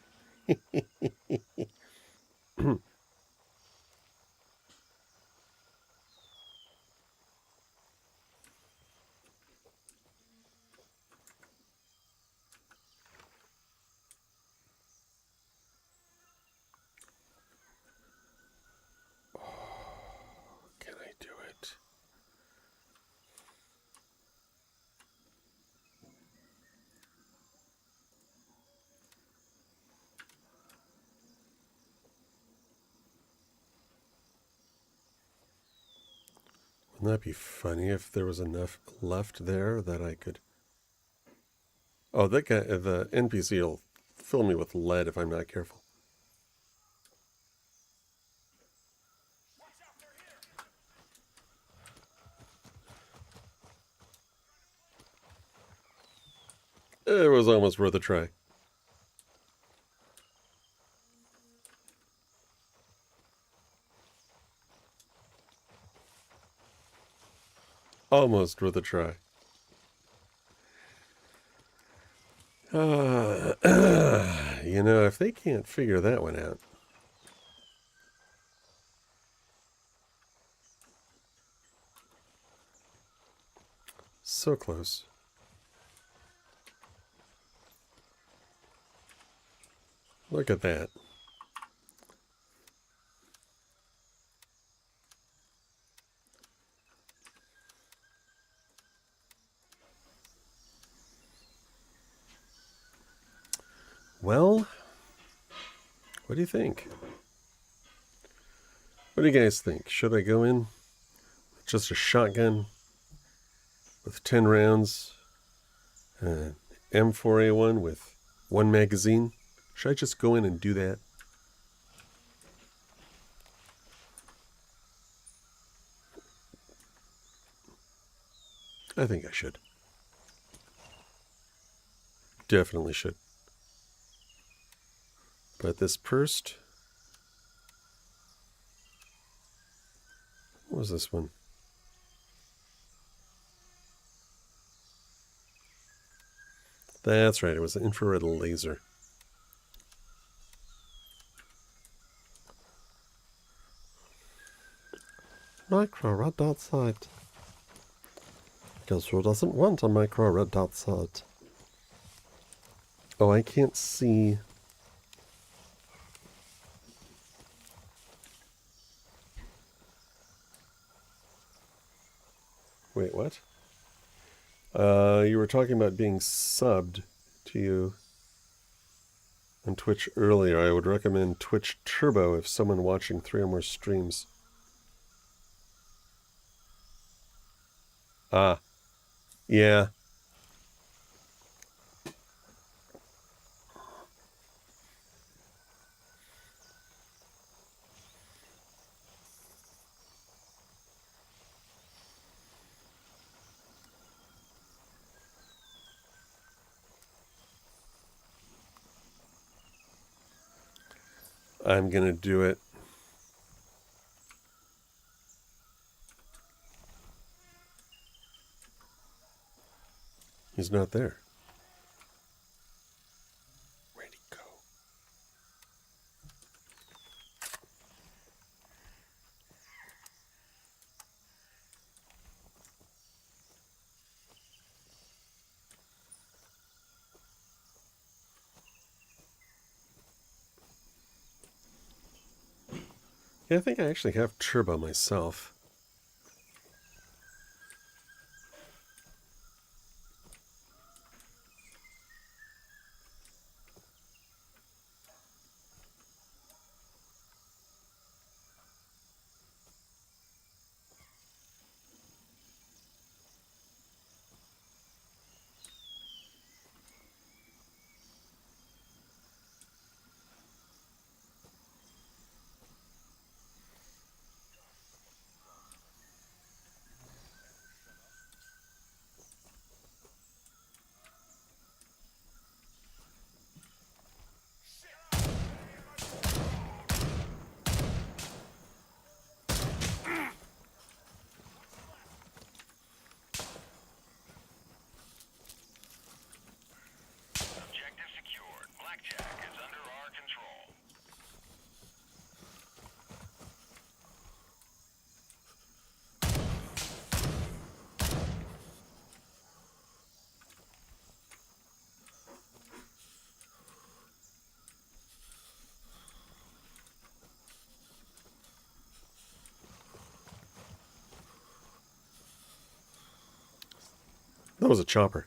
Can I do it? Wouldn't that be funny if there was enough left there that I could... Oh, that guy, the NPC will fill me with lead if I'm not careful. It was almost worth a try. Almost worth a try. You know, if they can't figure that one out. So close. Look at that. Well, what do you think? What do you guys think? Should I go in with just a shotgun with 10 rounds, an M4A1 with 1 magazine? Should I just go in and do that? I think I should. Definitely should. But this Purst... What was this one? That's right, it was an infrared laser. Micro red dot sight. Guess who doesn't want a micro red dot sight? Oh, I can't see. Wait, what? You were talking about being subbed to you on Twitch earlier. I would recommend Twitch Turbo if someone watching 3 or more streams. Ah. Yeah. I'm going to do it. He's not there. Where'd he go? Yeah, I think I actually have Turbo myself. Objective secured. Blackjack is under our control. That was a chopper.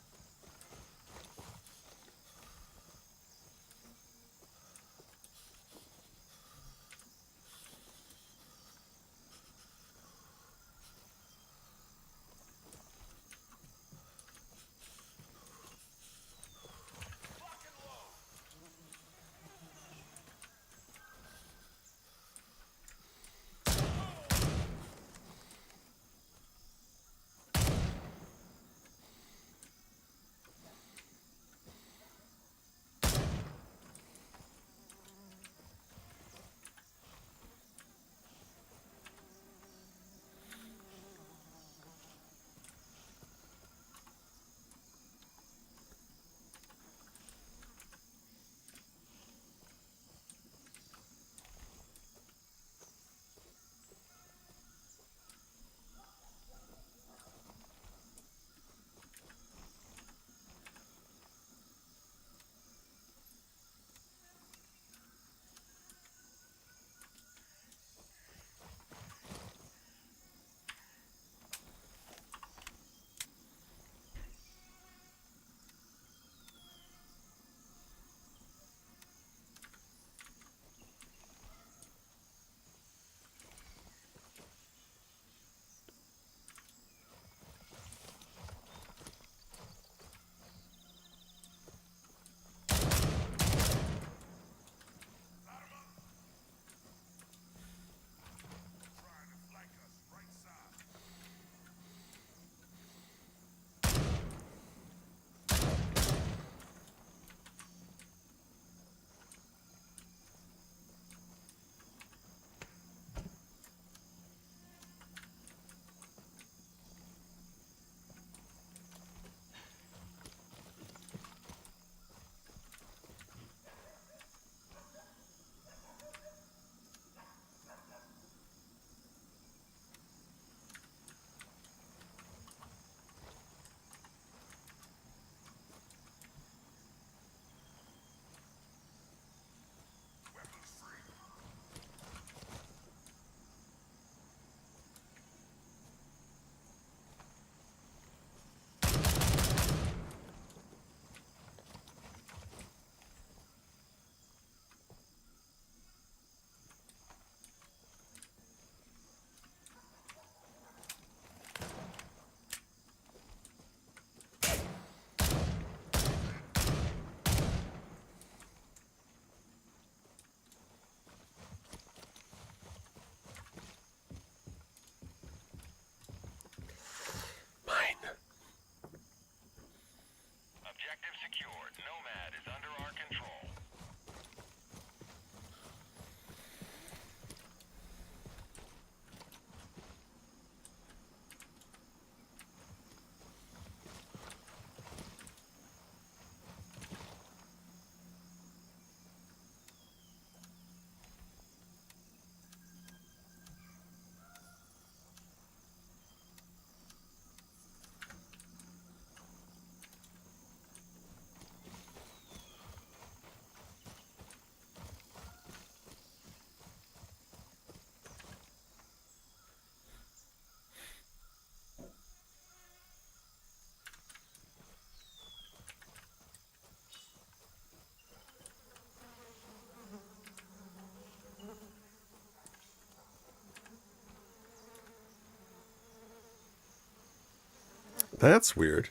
That's weird.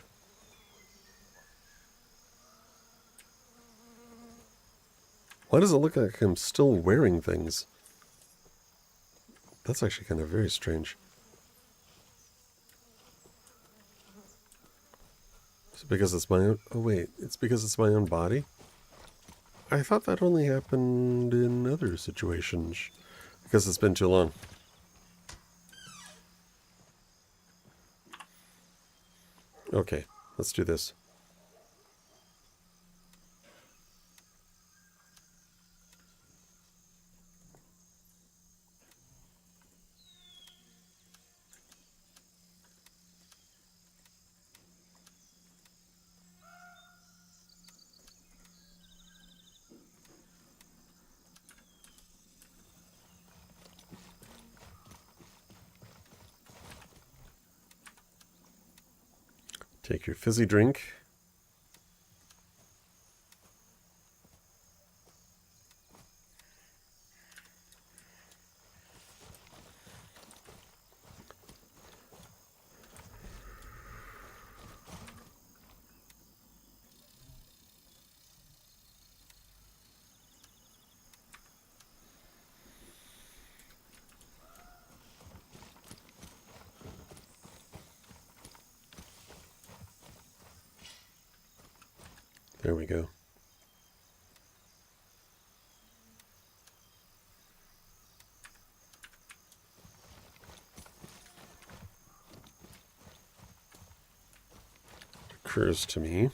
Why does it look like I'm still wearing things? That's actually kind of very strange. Is it because it's my own... Oh, wait. It's because it's my own body? I thought that only happened in other situations. Because it's been too long. Okay, let's do this. Take your fizzy drink. There we go. Occurs to me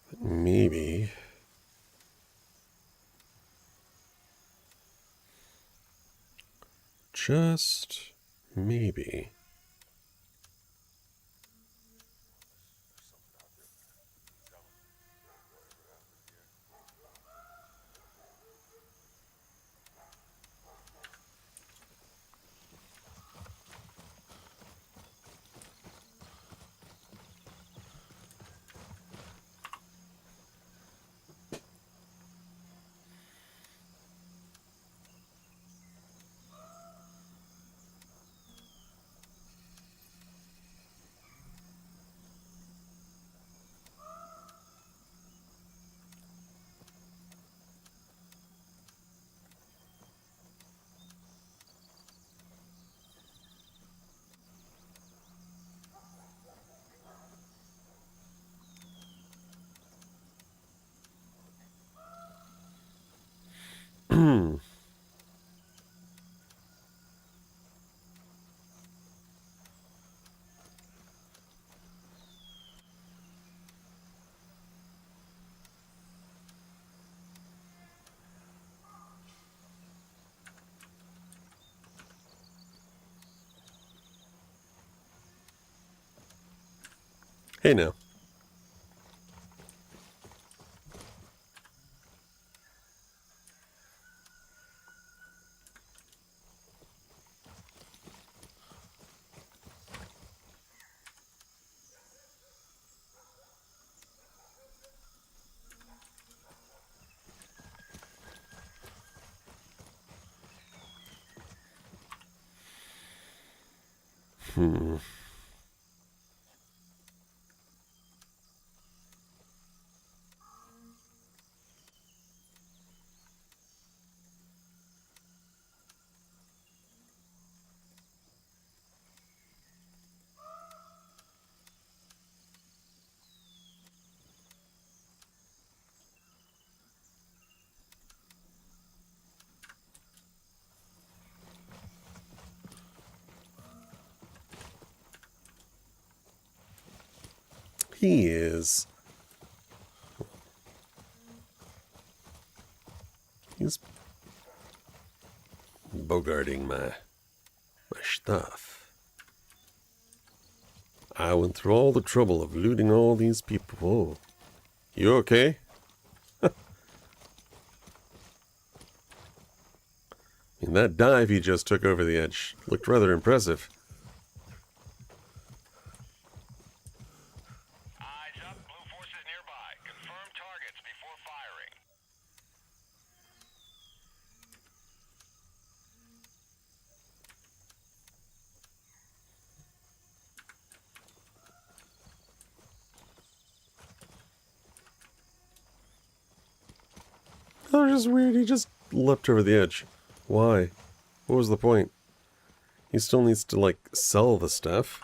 that maybe just maybe hey now. He is. He's bogarting my stuff. I went through all the trouble of looting all these people. Whoa. You okay? I mean, that dive he just took over the edge looked rather impressive. Eyes up, blue forces nearby. Confirm targets before firing. That was just weird. He just leapt over the edge. Why? What was the point? He still needs to, like, sell the stuff.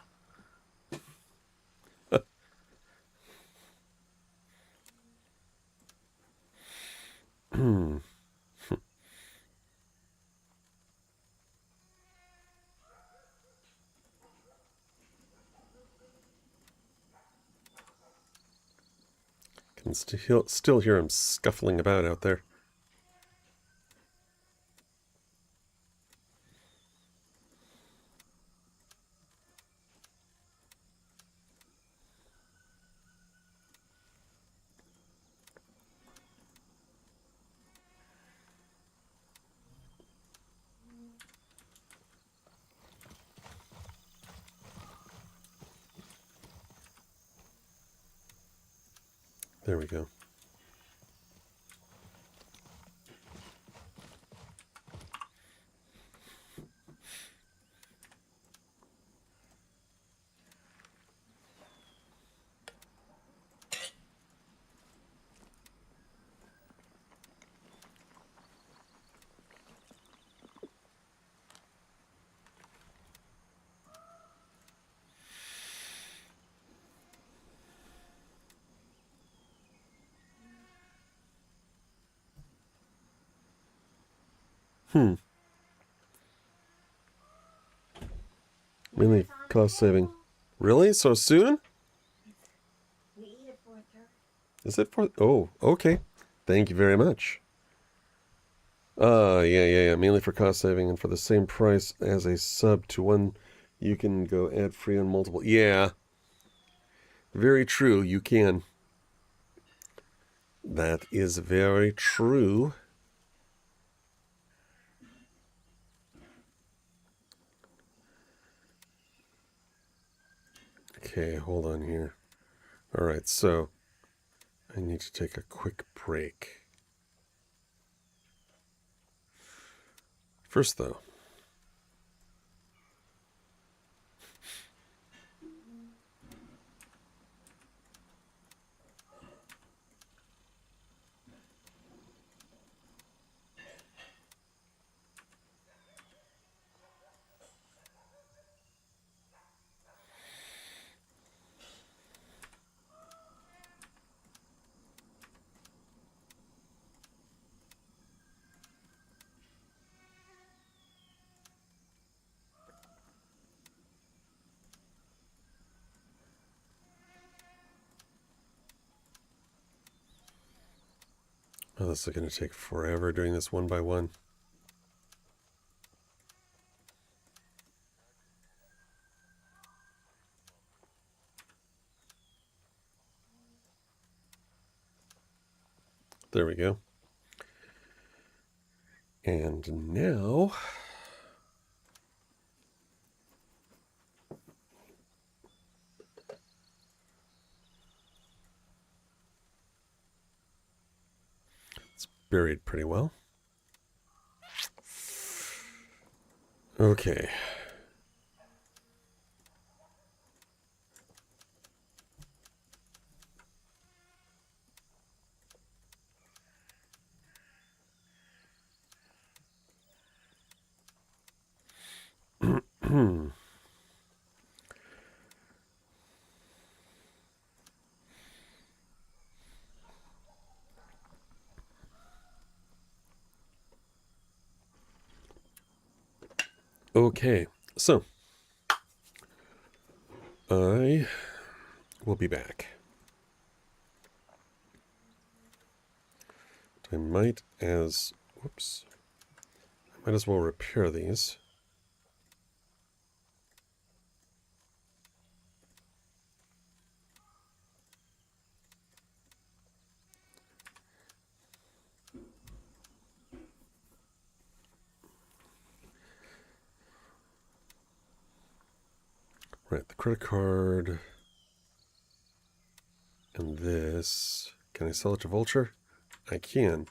Can still hear him scuffling about out there. There we go. Mainly cost saving. Really? So soon? We eat at 4:30. Is it for... Oh, okay. Thank you very much. Yeah. Mainly for cost saving and for the same price as a sub to one, you can go ad free on multiple. Yeah. Very true. You can. That is very true. Okay, hold on here. All right, so I need to take a quick break. First, though, oh, this is going to take forever doing this one by one. There we go. And now... it's buried pretty well. Okay. Okay, so I will be back. I might as well repair these. Right, the credit card and this. Can I sell it to Vulture? I can.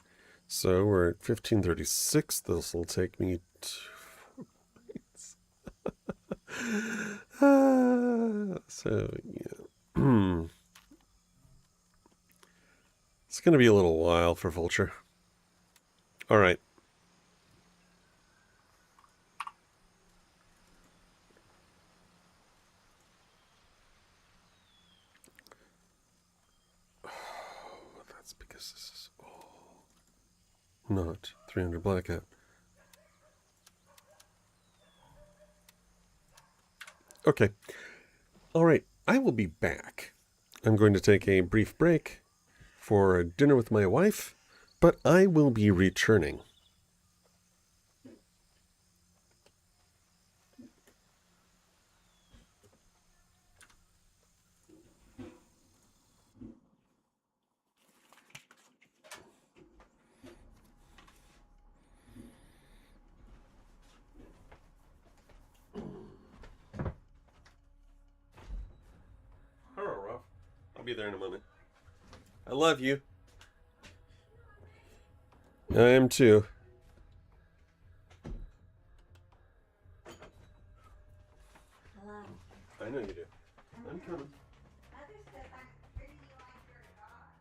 So we're at 1536. This will take me 2 so yeah. It's going to be a little while for Vulture. All right. That's because this is all not 300 Blackout. Okay. All right. I will be back. I'm going to take a brief break for dinner with my wife, but I will be returning. Hello, Ruff. I'll be there in a moment. I love you. I am too. Hello. I know you do. I'm coming. Mother said I'm pretty like your dog.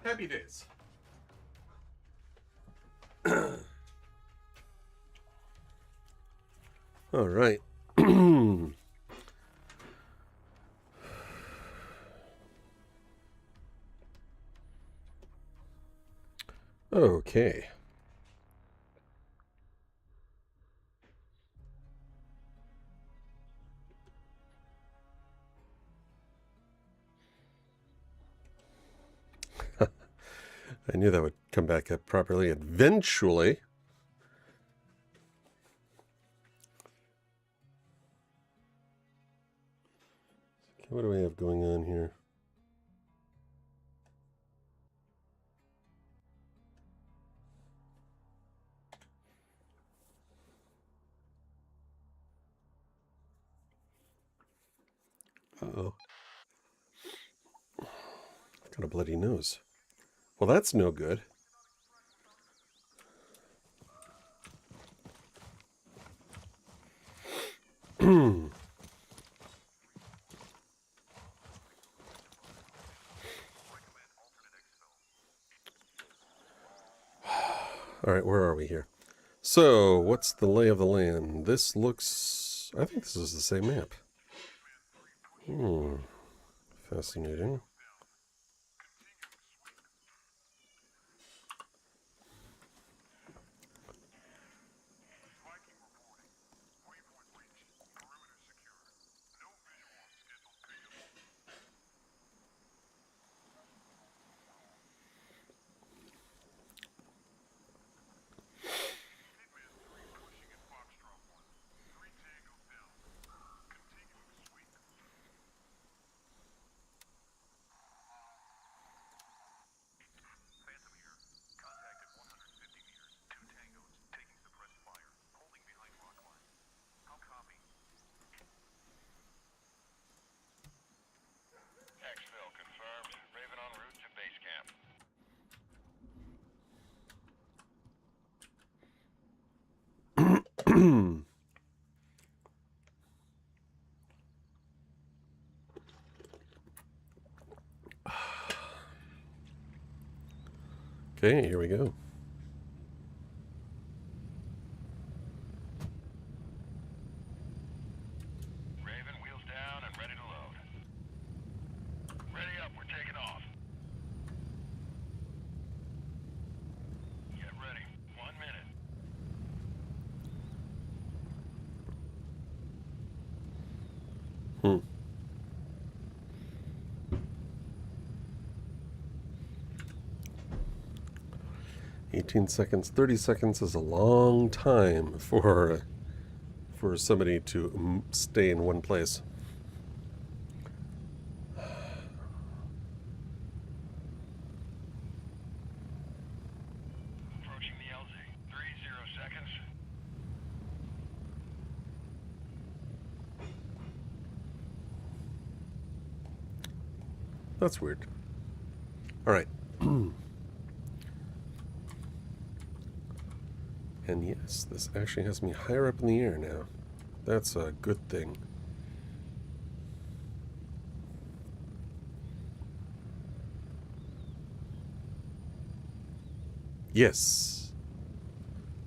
Happy days. All right. Okay. I knew that would come back up properly eventually. What do we have going on here? Uh-oh. Got a bloody nose. Well, that's no good. All right, where are we here? So, what's the lay of the land? This looks... I think this is the same map. Fascinating. Exfil confirmed. Raven en route to base camp. Okay, here we go. Raven, wheels down and ready to load. Ready up, we're taking off. Get ready. 1 minute. Hmm. 18 seconds, 30 seconds is a long time for somebody to stay in one place. Approaching the LZ. 30 seconds. That's weird. All right. And yes, this actually has me higher up in the air now. That's a good thing. Yes.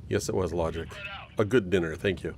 Yes, it was logic. A good dinner, thank you.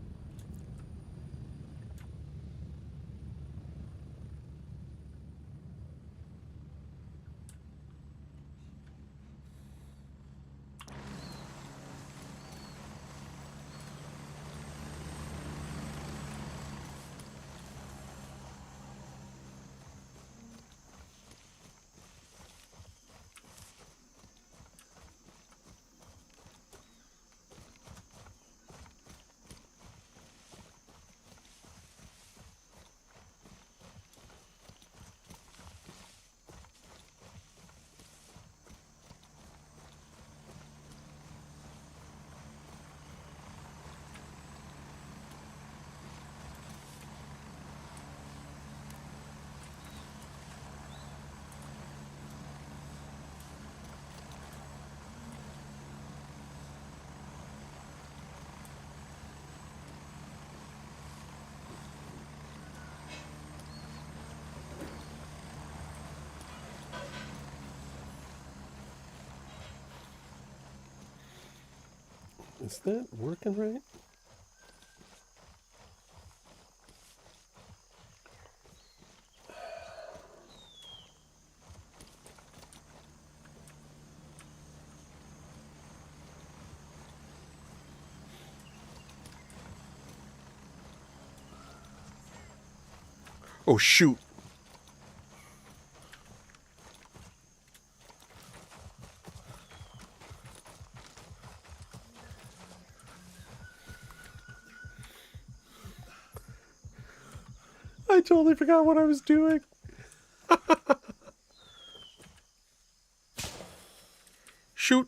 Is that working right? Oh, shoot. I totally forgot what I was doing. Shoot.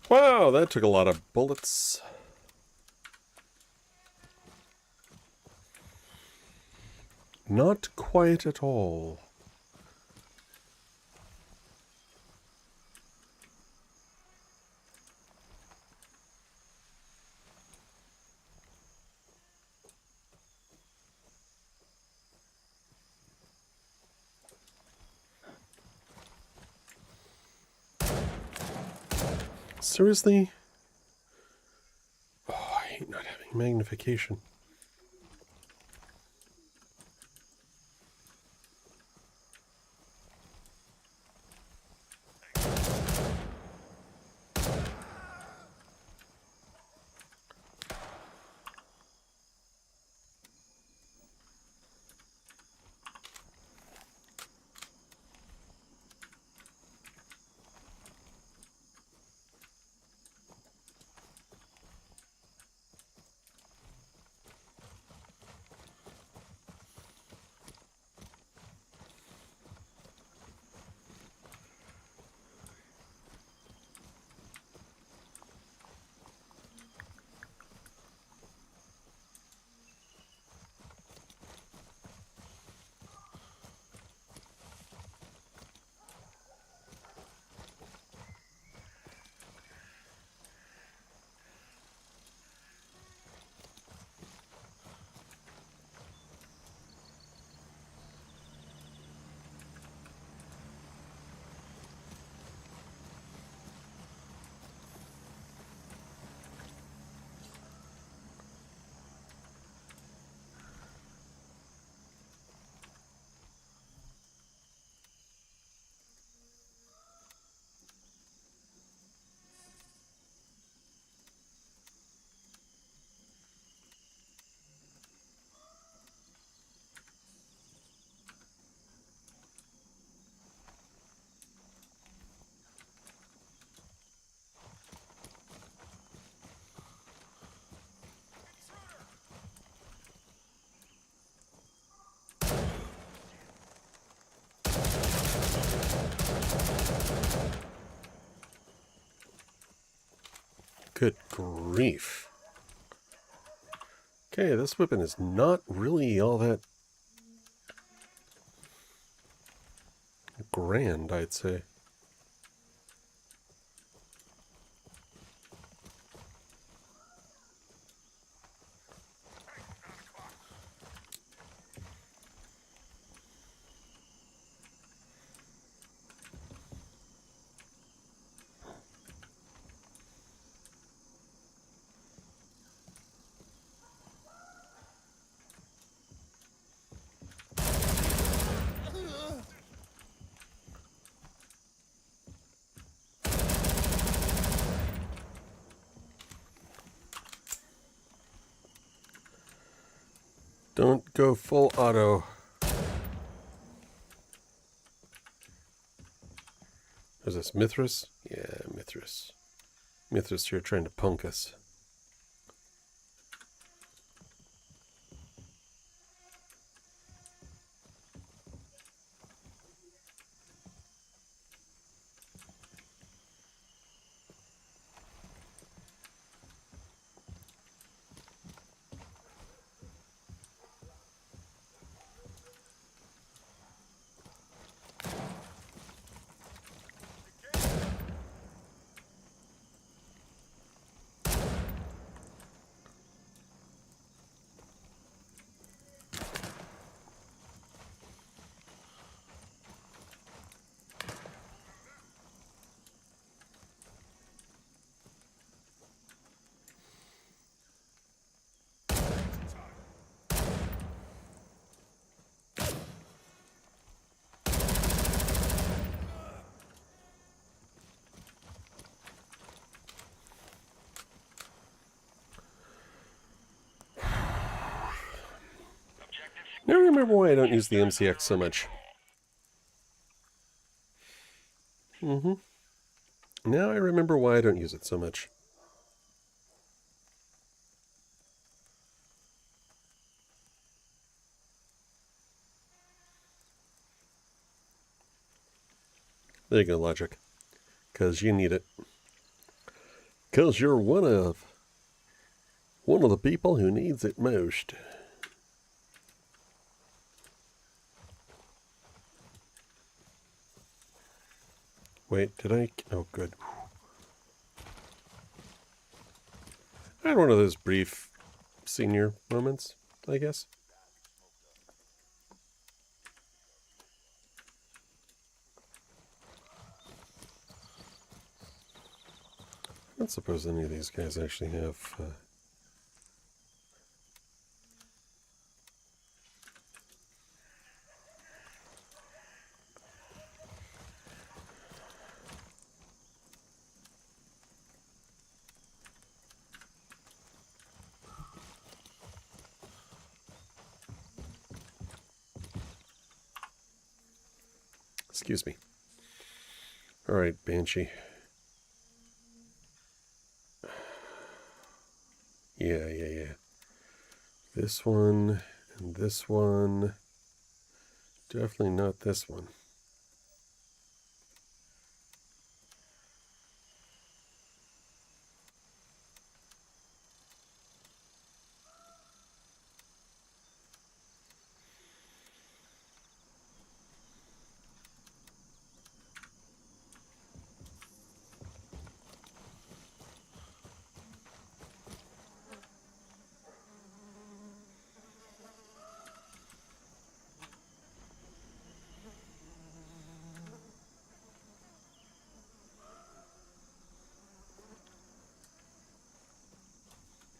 Wow, that took a lot of bullets. Not quite at all. Seriously? Oh, I hate not having magnification. Good grief. Okay, this weapon is not really all that grand, I'd say. Don't go full auto. Is this Mithras? Yeah, Mithras. Mithras, you're trying to punk us. Now I remember why I don't use the MCX so much. Now I remember why I don't use it so much. There you go, Logic. Because you need it. Because you're one of the people who needs it most. Wait, did I? Oh, good. I had one of those brief senior moments, I guess. I don't suppose any of these guys actually have... Excuse me. All right, Banshee. Yeah. This one and this one. Definitely not this one.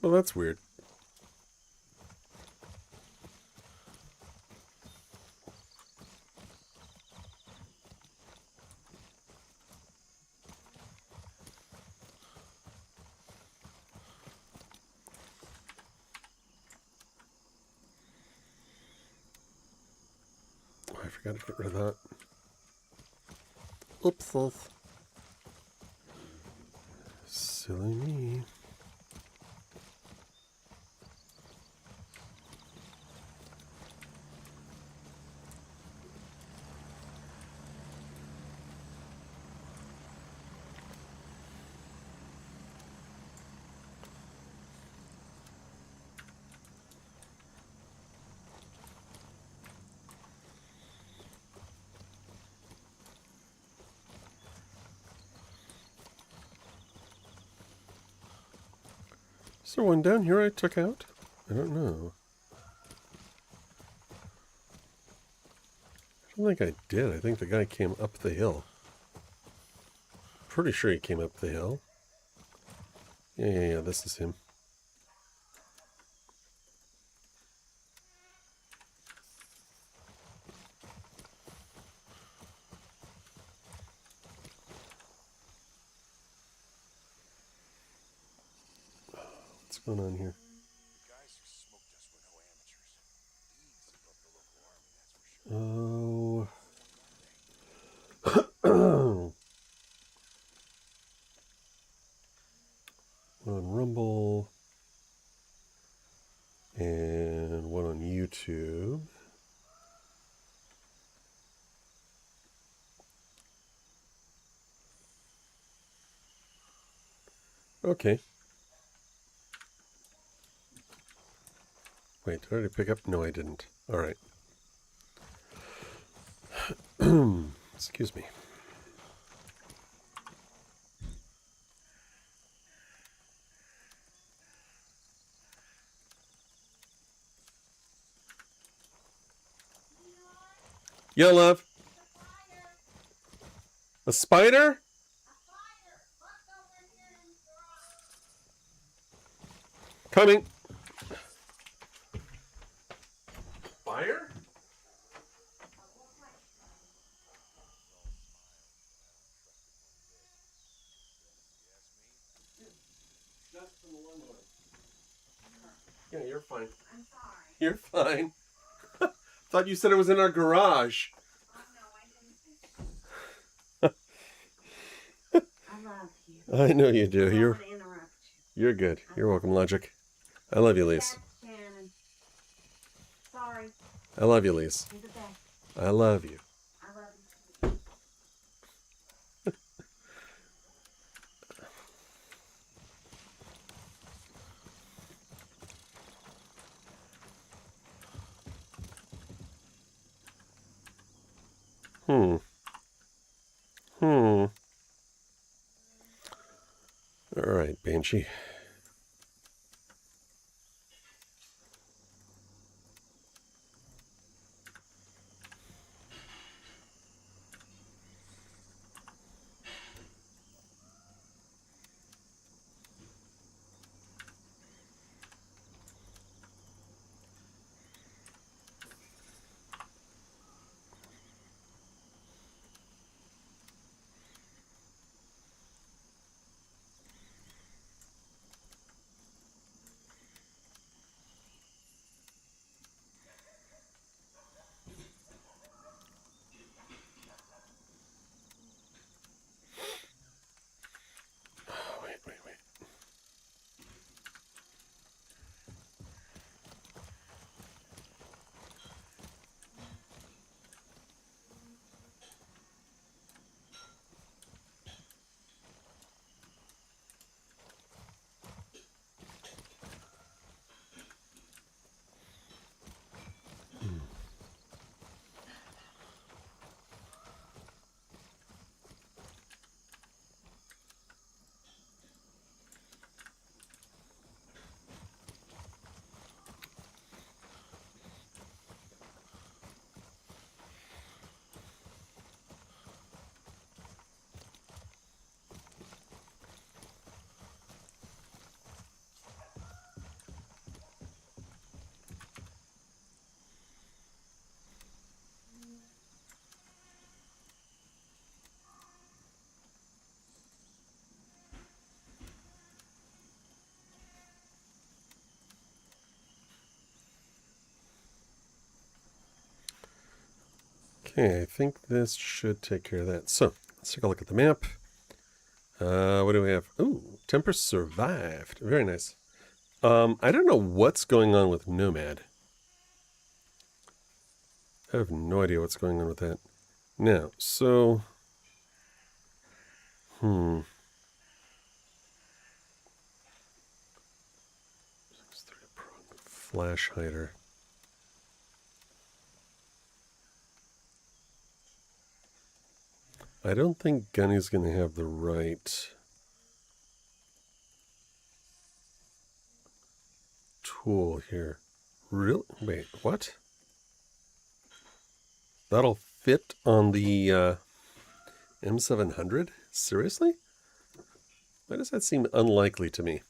Well, that's weird. Oh, I forgot to get rid of that. Oops. Silly me. Is there one down here I took out? I don't know. I don't think I did. I think the guy came up the hill. Pretty sure he came up the hill. Yeah, this is him. What's going on here? Oh. One on Rumble. And one on YouTube. Okay. Wait, did I already pick up? No, I didn't. All right. Excuse me. Yeah, love. A spider? Coming. Fire? Yeah, you're fine. I'm sorry. You're fine. Thought you said it was in our garage. I love you. I know you do. I don't You're want to interrupt you. you're good. You're welcome, Logic. I love you, Lise. That's Shannon. Sorry. I love you, Lise. You're the best. I love you. I love you. All right, Banshee. Wait. Okay, I think this should take care of that. So, let's take a look at the map. What do we have? Ooh, Tempest survived. Very nice. I don't know what's going on with Nomad. I have no idea what's going on with that. Now, so... Flash hider. I don't think Gunny's going to have the right tool here. Really? Wait, what? That'll fit on the M700? Seriously? Why does that seem unlikely to me?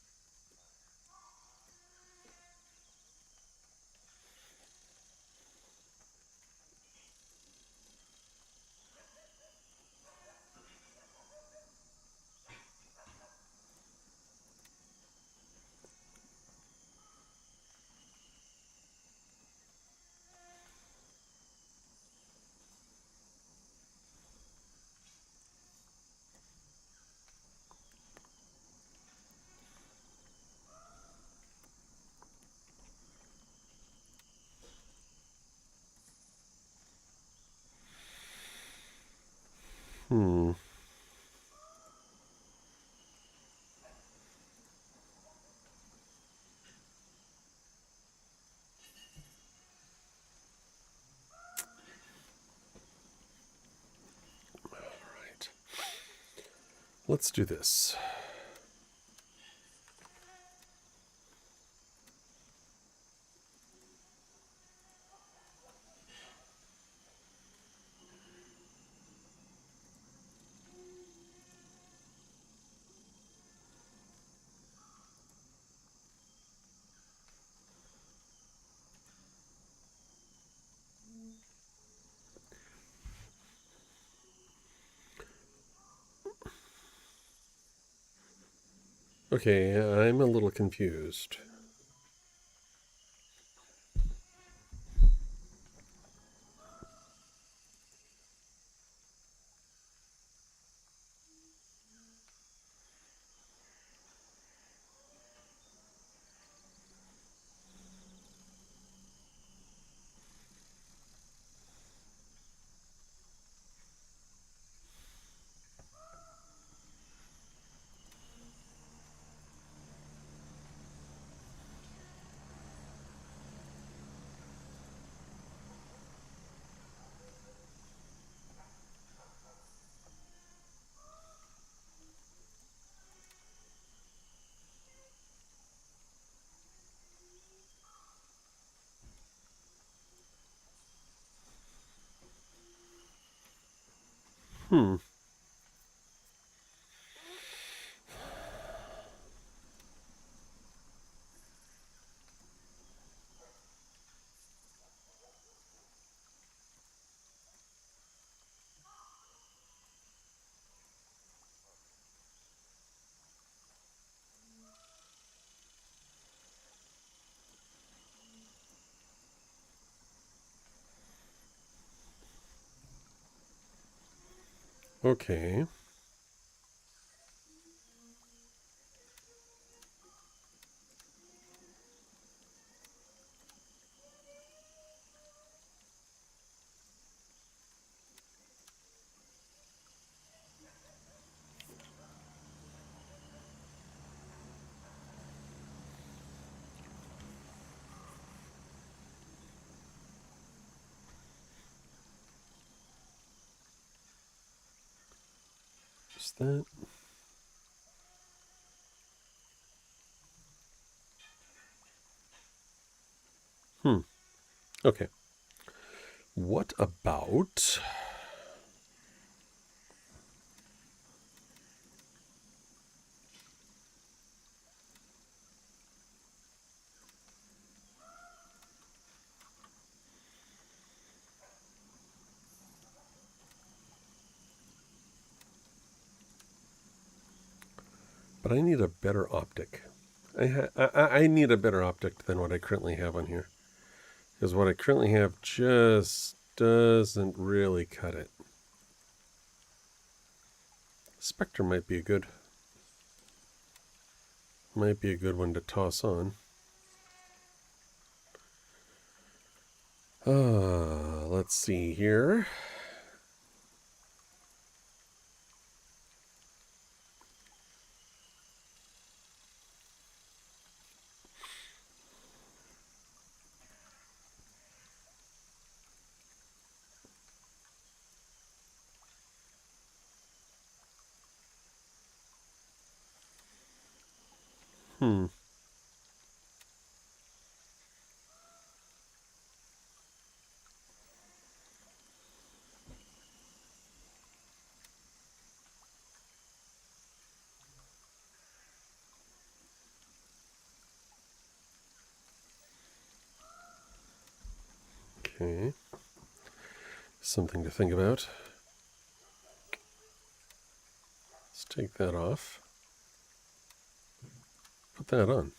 Let's do this. Okay, I'm a little confused. Okay. Is that? Okay. What about... But I need a better optic. I need a better optic than what I currently have on here. Because what I currently have just doesn't really cut it. Spectrum might be a good one to toss on. Let's see here. Okay. Something to think about. Let's take that off. Put that on.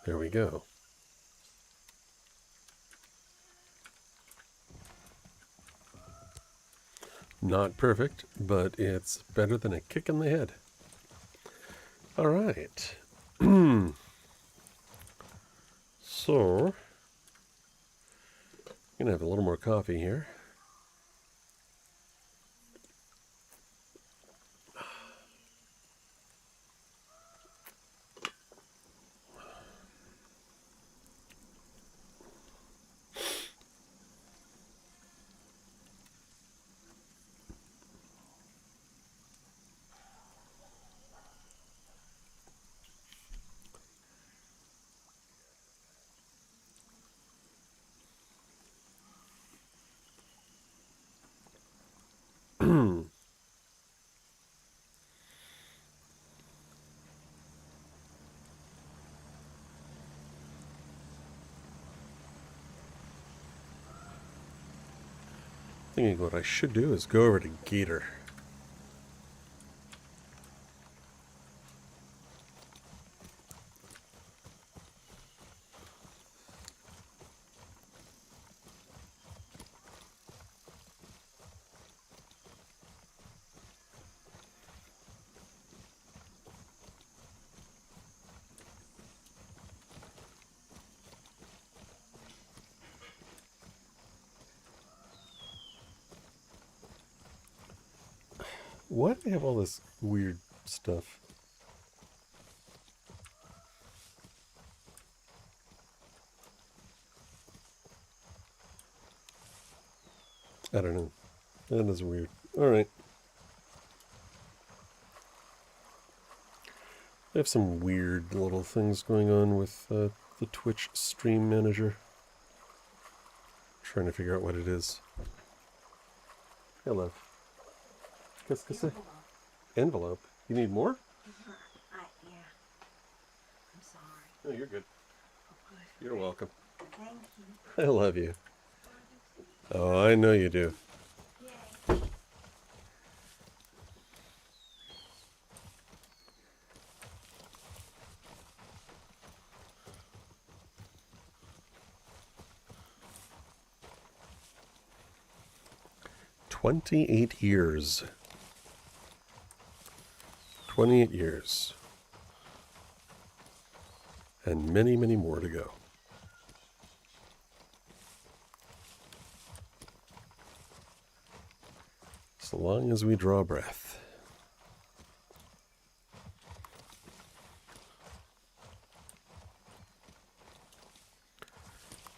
There we go. Not perfect, but it's better than a kick in the head. All right. So, I'm going to have a little more coffee here. Thinking what I should do is go over to Gator. Why do they have all this weird stuff? I don't know. That is weird. All right. They have some weird little things going on with the Twitch stream manager. Trying to figure out what it is. Hey, love. Kiss, kiss. Envelope. You need more? Yeah. I'm sorry. No, you're good. Oh, good. You're welcome. Thank you. I love you. Oh, I know you do. Yay. 28 years. 28 years. And many, many more to go. So long as we draw breath.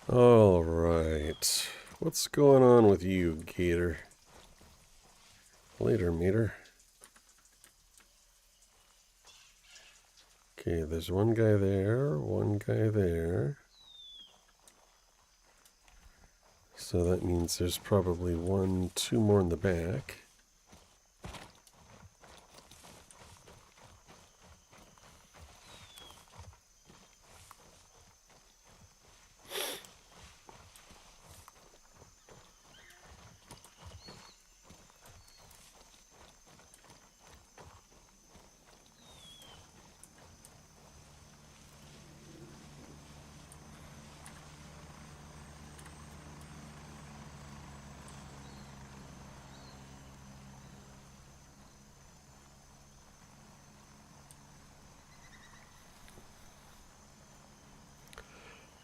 All right. What's going on with you, Gator? Later, meter. Okay, there's one guy there, one guy there. So that means there's probably two more in the back.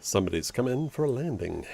Somebody's coming for a landing.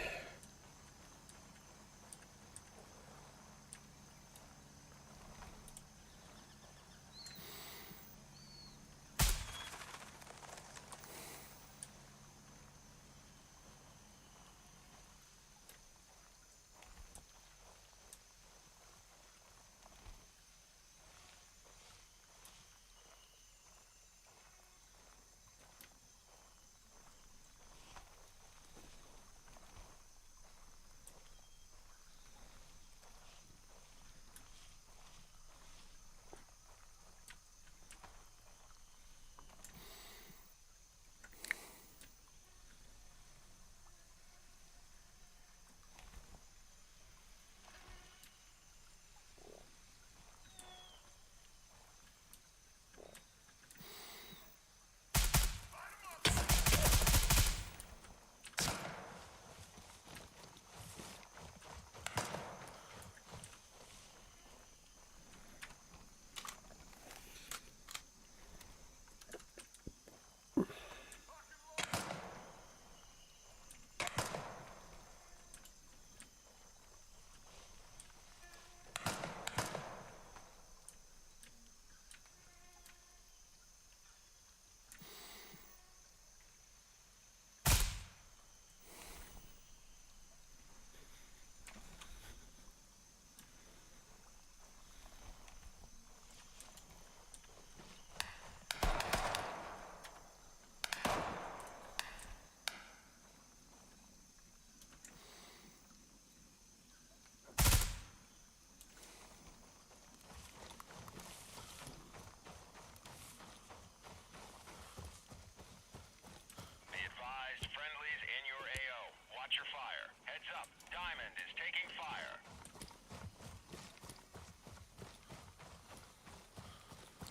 Be advised, friendlies in your AO. Watch your fire. Heads up, Diamond is taking fire.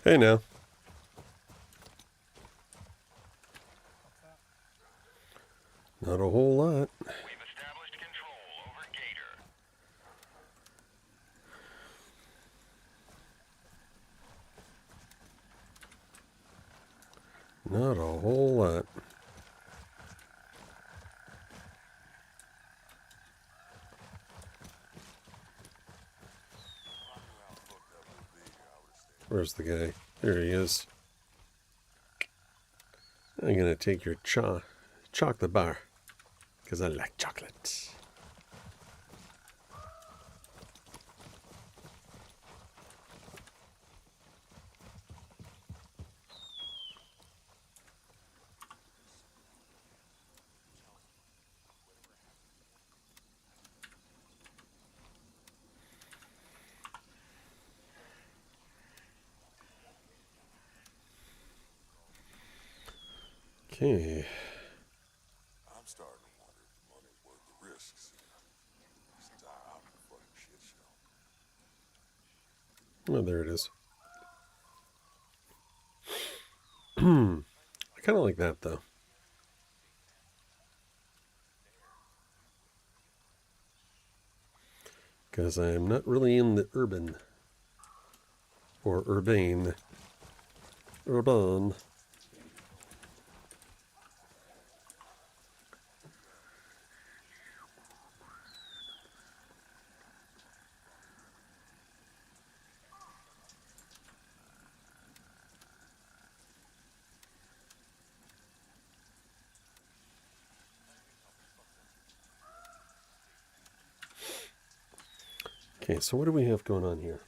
Hey now. Not a whole lot. We've established control over Gator. Not a whole lot. Where's the guy? There he is. I'm gonna take your chocolate bar, because I like chocolate. Okay. I'm starting to wonder if the money's worth the risks. Since I'm a fucking shit show. Oh, there it is. I kind of like that, though. Because I'm not really in the urban. Or urbane. Urban. Okay, so what do we have going on here?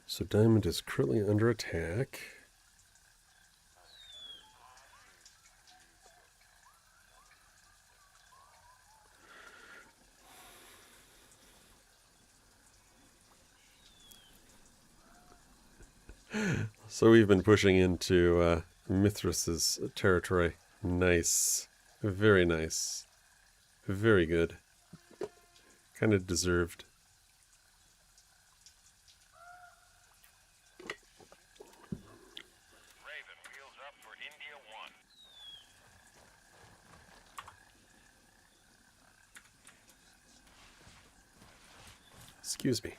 So Diamond is currently under attack. So we've been pushing into Mithras's territory. Nice. Very nice. Very good. Kind of deserved. Raven, wheels up for India 1. Excuse me.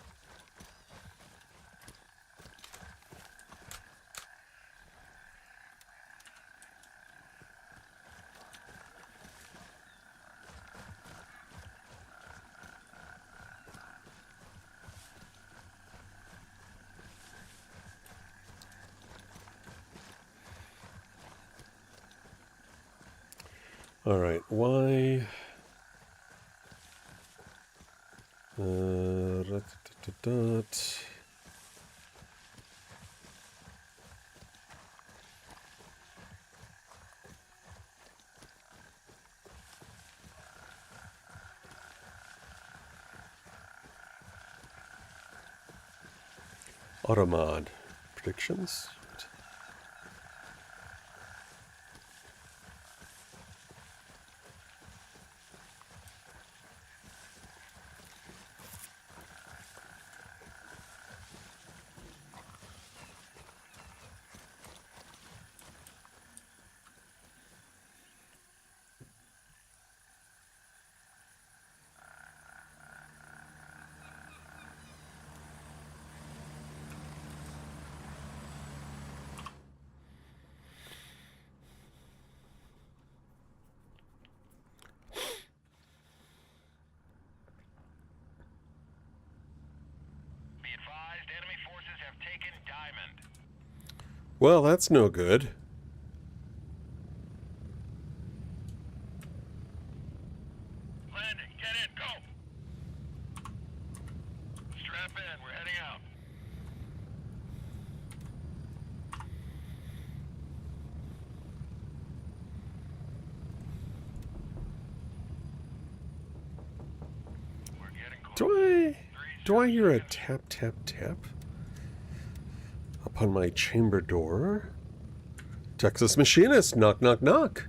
All right, why? Automod predictions. Be advised, enemy forces have taken Diamond. Well, that's no good. Landing, get in, go! Strap in, we're heading out. We're getting close. Do I hear a tap, tap, tap upon my chamber door? Texas Machinist, knock, knock, knock.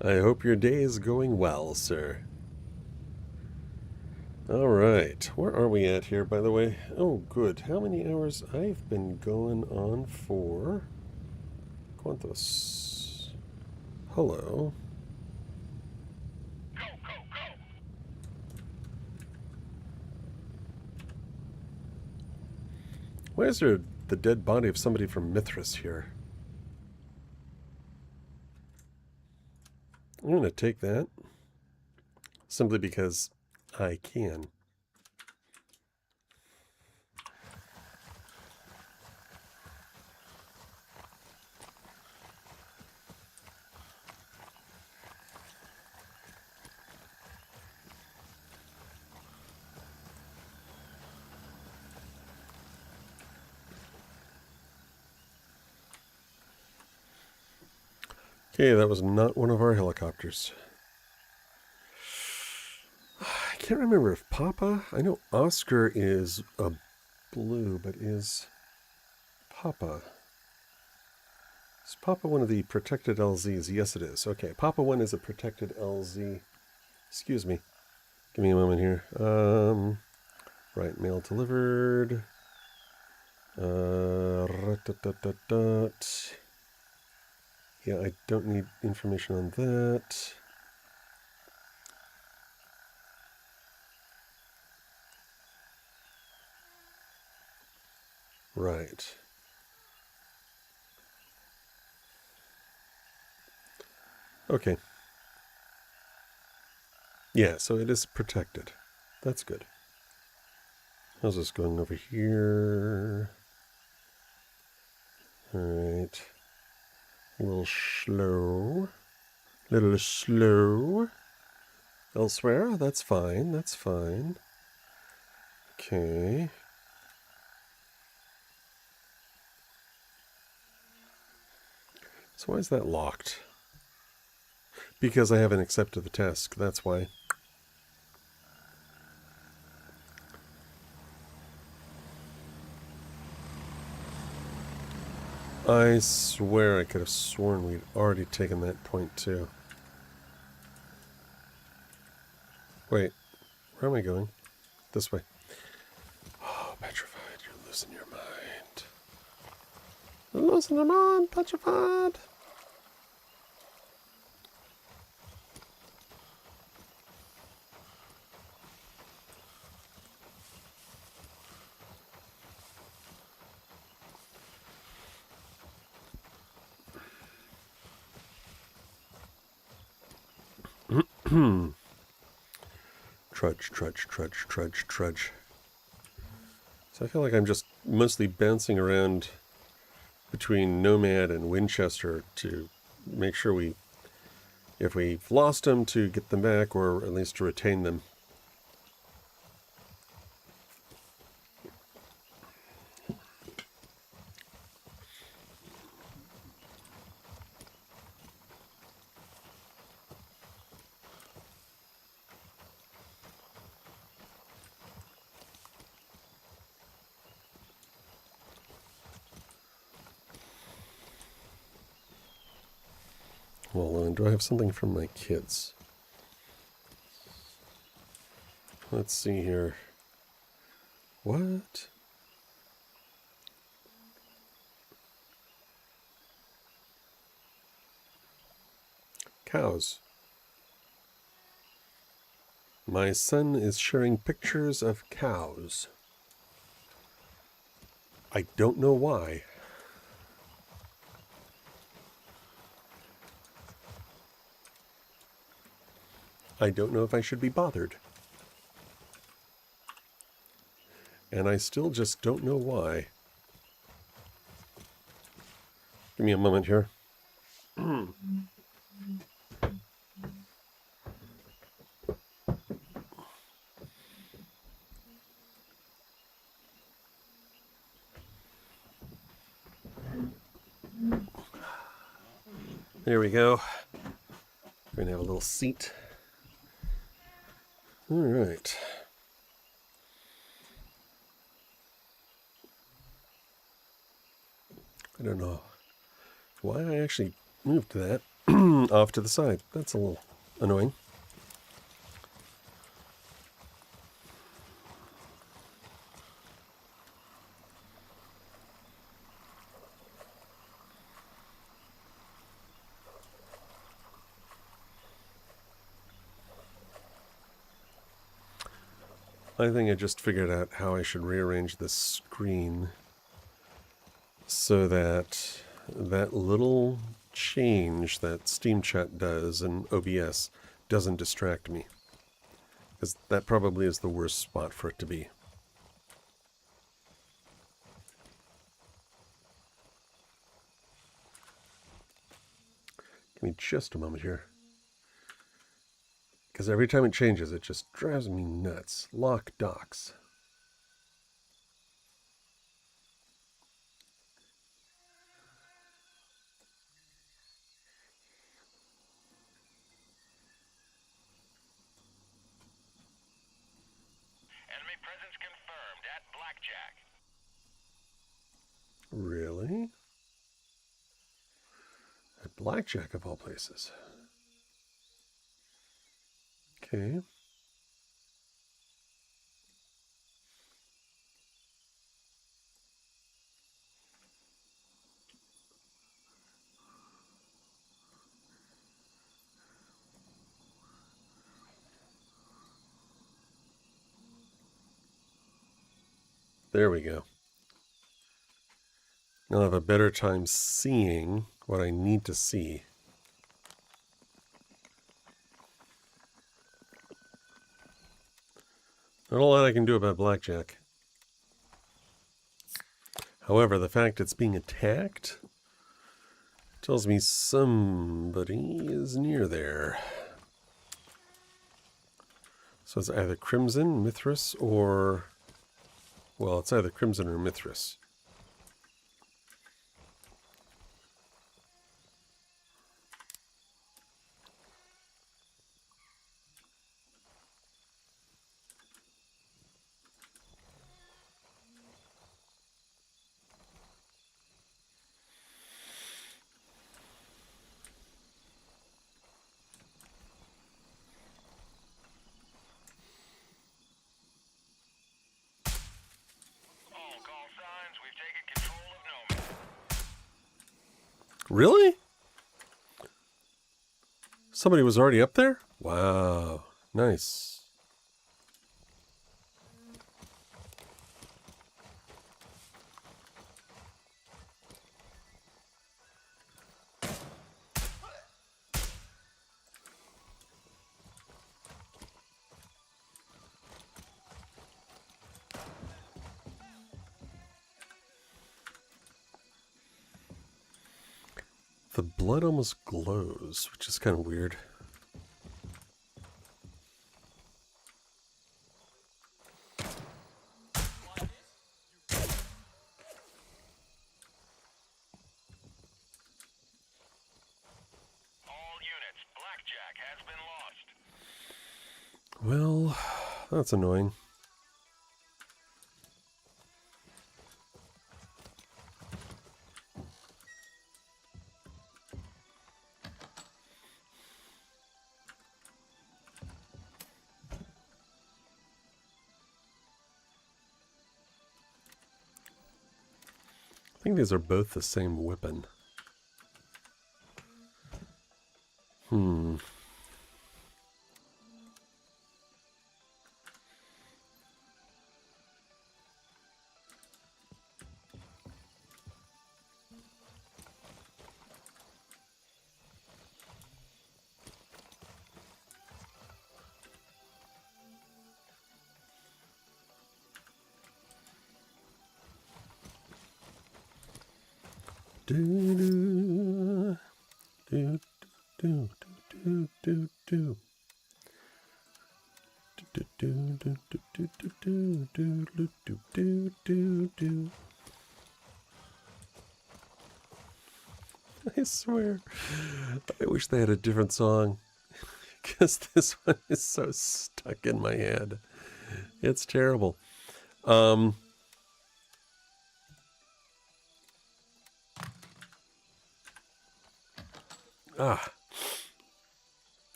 I hope your day is going well, sir. All right, where are we at here, by the way? Oh, good. How many hours? I've been going on for... Quantos. Hello. Go, go, go! Why is there the dead body of somebody from Mithras here? I'm going to take that. Simply because I can. Okay, that was not one of our helicopters. I can't remember if Papa... I know Oscar is a blue, but is Papa... Is Papa one of the protected LZs? Yes, it is. Okay, Papa 1 is a protected LZ. Excuse me. Give me a moment here. Right, mail delivered. Yeah, I don't need information on that. Right. Okay. Yeah, so it is protected. That's good. How's this going over here? Alright. A little slow. Little slow. Elsewhere? That's fine. That's fine. Okay. So why is that locked? Because I haven't accepted the task. That's why. I swear I could have sworn we'd already taken that point too. Wait, where am I going? This way. Oh, petrified, you're losing your mind. You're losing your mind, petrified. Trudge, trudge, trudge, trudge, trudge. So I feel like I'm just mostly bouncing around between Nomad and Winchester to make sure if we've lost them, to get them back, or at least to retain them. Well, do I have something from my kids? Let's see here. What? Cows. My son is sharing pictures of cows. I don't know why. I don't know if I should be bothered. And I still just don't know why. Give me a moment here. There we go. We're gonna have a little seat. All right. I don't know why I actually moved that off to the side. That's a little annoying. I think I just figured out how I should rearrange this screen so that that little change that Steam Chat does in OBS doesn't distract me. Because that probably is the worst spot for it to be. Give me just a moment here. Because every time it changes, it just drives me nuts. Lock docks. at blackjack. Really? At blackjack of all places. Okay. There we go. I'll have a better time seeing what I need to see. Not a lot I can do about blackjack. However, the fact it's being attacked tells me somebody is near there. So it's either Crimson, Mithras, or... well, it's either Crimson or Mithras. Really? Somebody was already up there? Wow. Nice. The blood almost glows, which is kind of weird. Well, that's annoying. I think these are both the same weapon. Do do do do do do do do do do do do do do do do do. I swear, I wish they had a different song, because this one is so stuck in my head. It's terrible.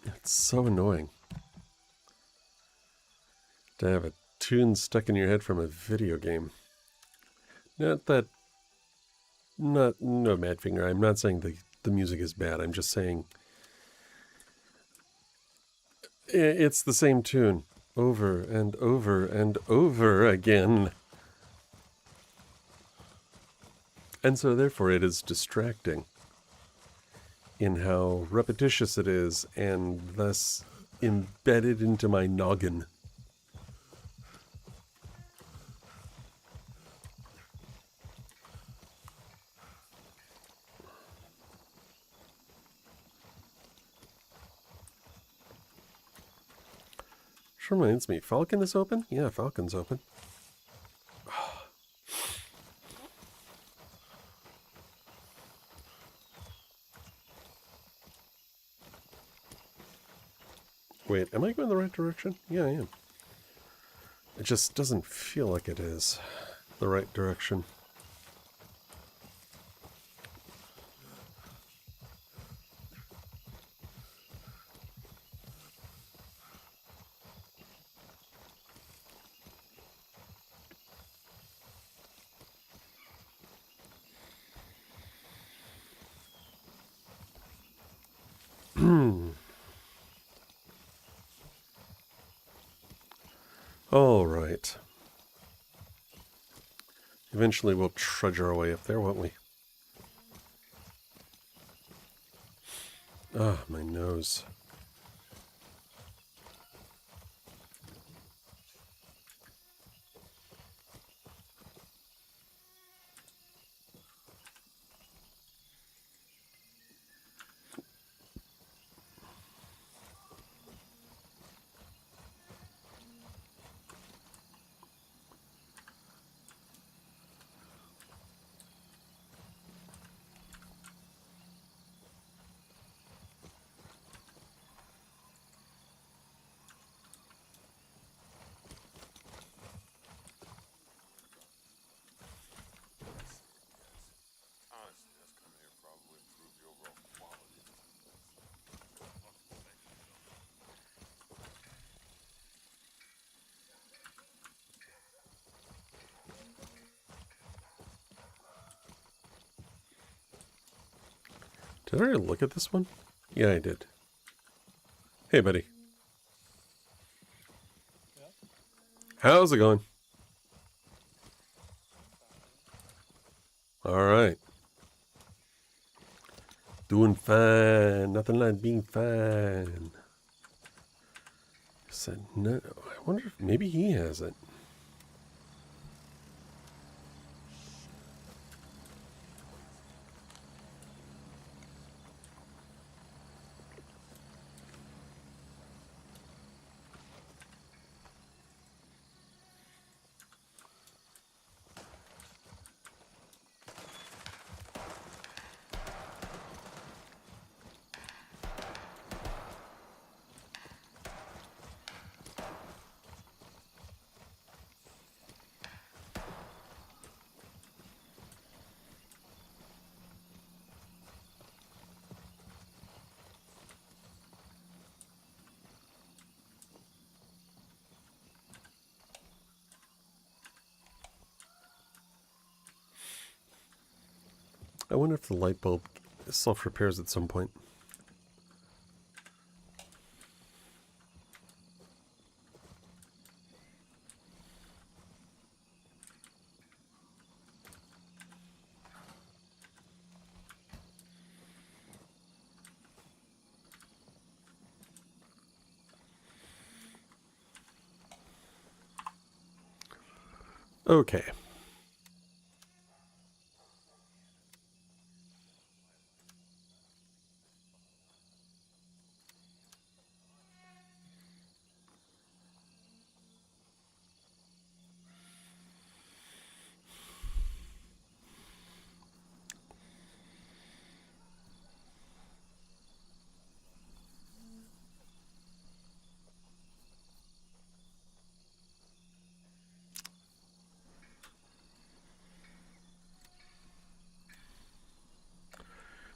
It's so annoying to have a tune stuck in your head from a video game. No Madfinger. I'm not saying the music is bad. I'm just saying it's the same tune over and over and over again. And so therefore it is distracting in how repetitious it is, and thus embedded into my noggin. Which reminds me, Falcon is open? Yeah, Falcon's open. Wait, am I going the right direction? Yeah, I am. It just doesn't feel like it is the right direction. All right. Eventually we'll trudge our way up there, won't we? Ah, my nose. Honestly, us coming here probably improve the overall quality. Did I already look at this one? Yeah, I did. Hey, buddy. How's it going? All right. Doing fine. Nothing like being fine. Said no. I wonder if maybe he has it. I wonder if the light bulb self-repairs at some point. Okay.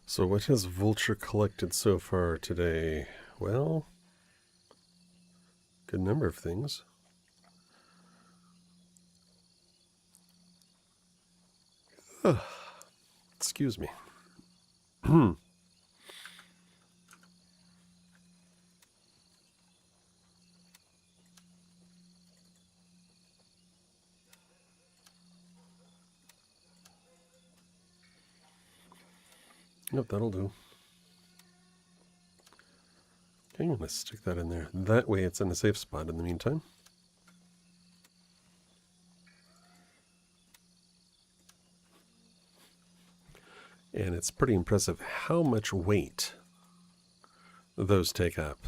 So what has Vulture collected so far today? Well, good number of things. Excuse me. Yep, that'll do. Okay, I'm going to stick that in there. That way it's in a safe spot in the meantime. And it's pretty impressive how much weight those take up.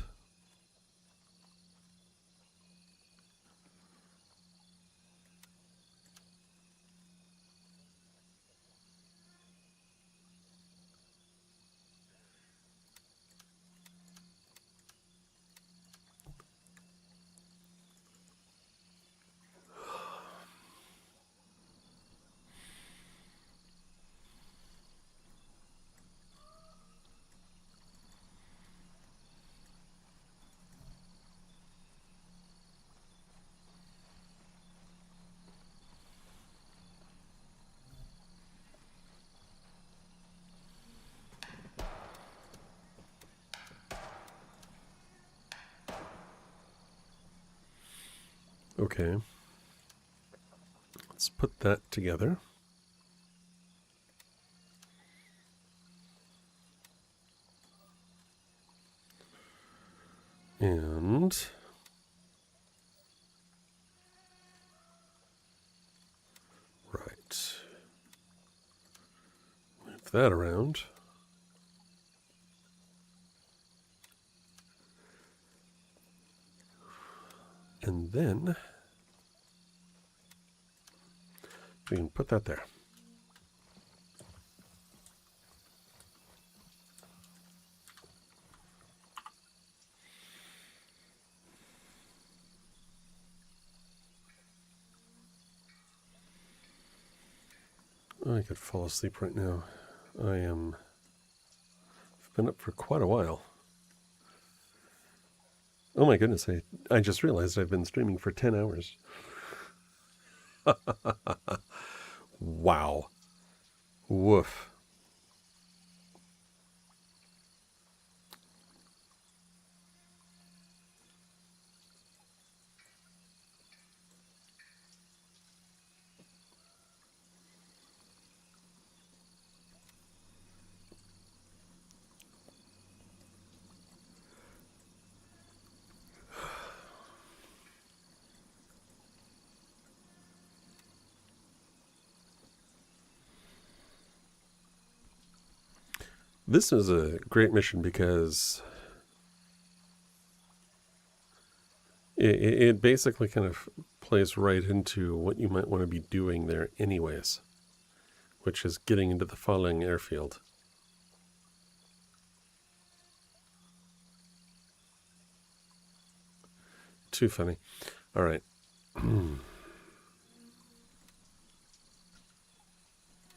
Okay. Let's put that together. And right. Move that around. And then we can put that there. I could fall asleep right now. I've been up for quite a while. Oh my goodness, I just realized I've been streaming for 10 hours. Wow. Woof. This is a great mission because it basically kind of plays right into what you might want to be doing there anyways, which is getting into the Falang airfield. Too funny. All right. Exfil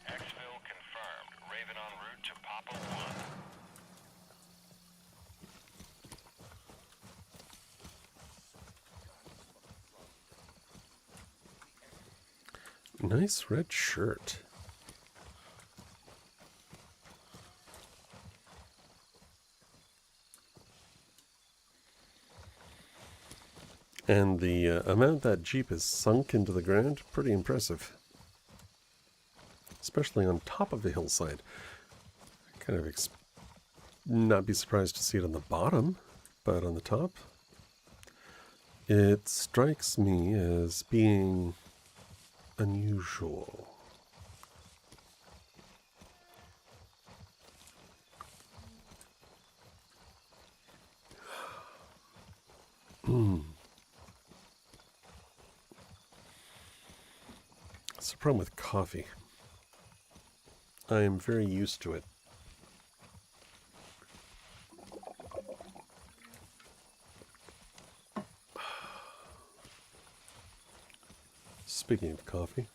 confirmed. Raven en route to Papa 1. Nice red shirt. And the amount that Jeep is sunk into the ground, pretty impressive. Especially on top of the hillside. Kind of not be surprised to see it on the bottom, but on the top, it strikes me as being unusual. That's the problem with coffee. I am very used to it. Speaking of coffee.1.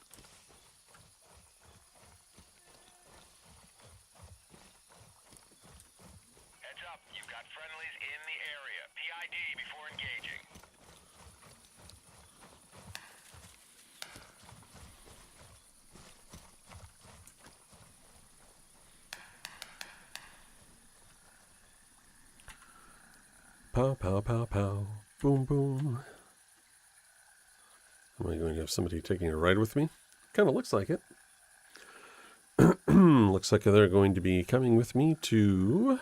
Heads up, you've got friendlies in the area. PID before engaging. Pow, pow, pow, pow. Boom, boom. Am I going to have somebody taking a ride with me? Kind of looks like it. Looks like they're going to be coming with me to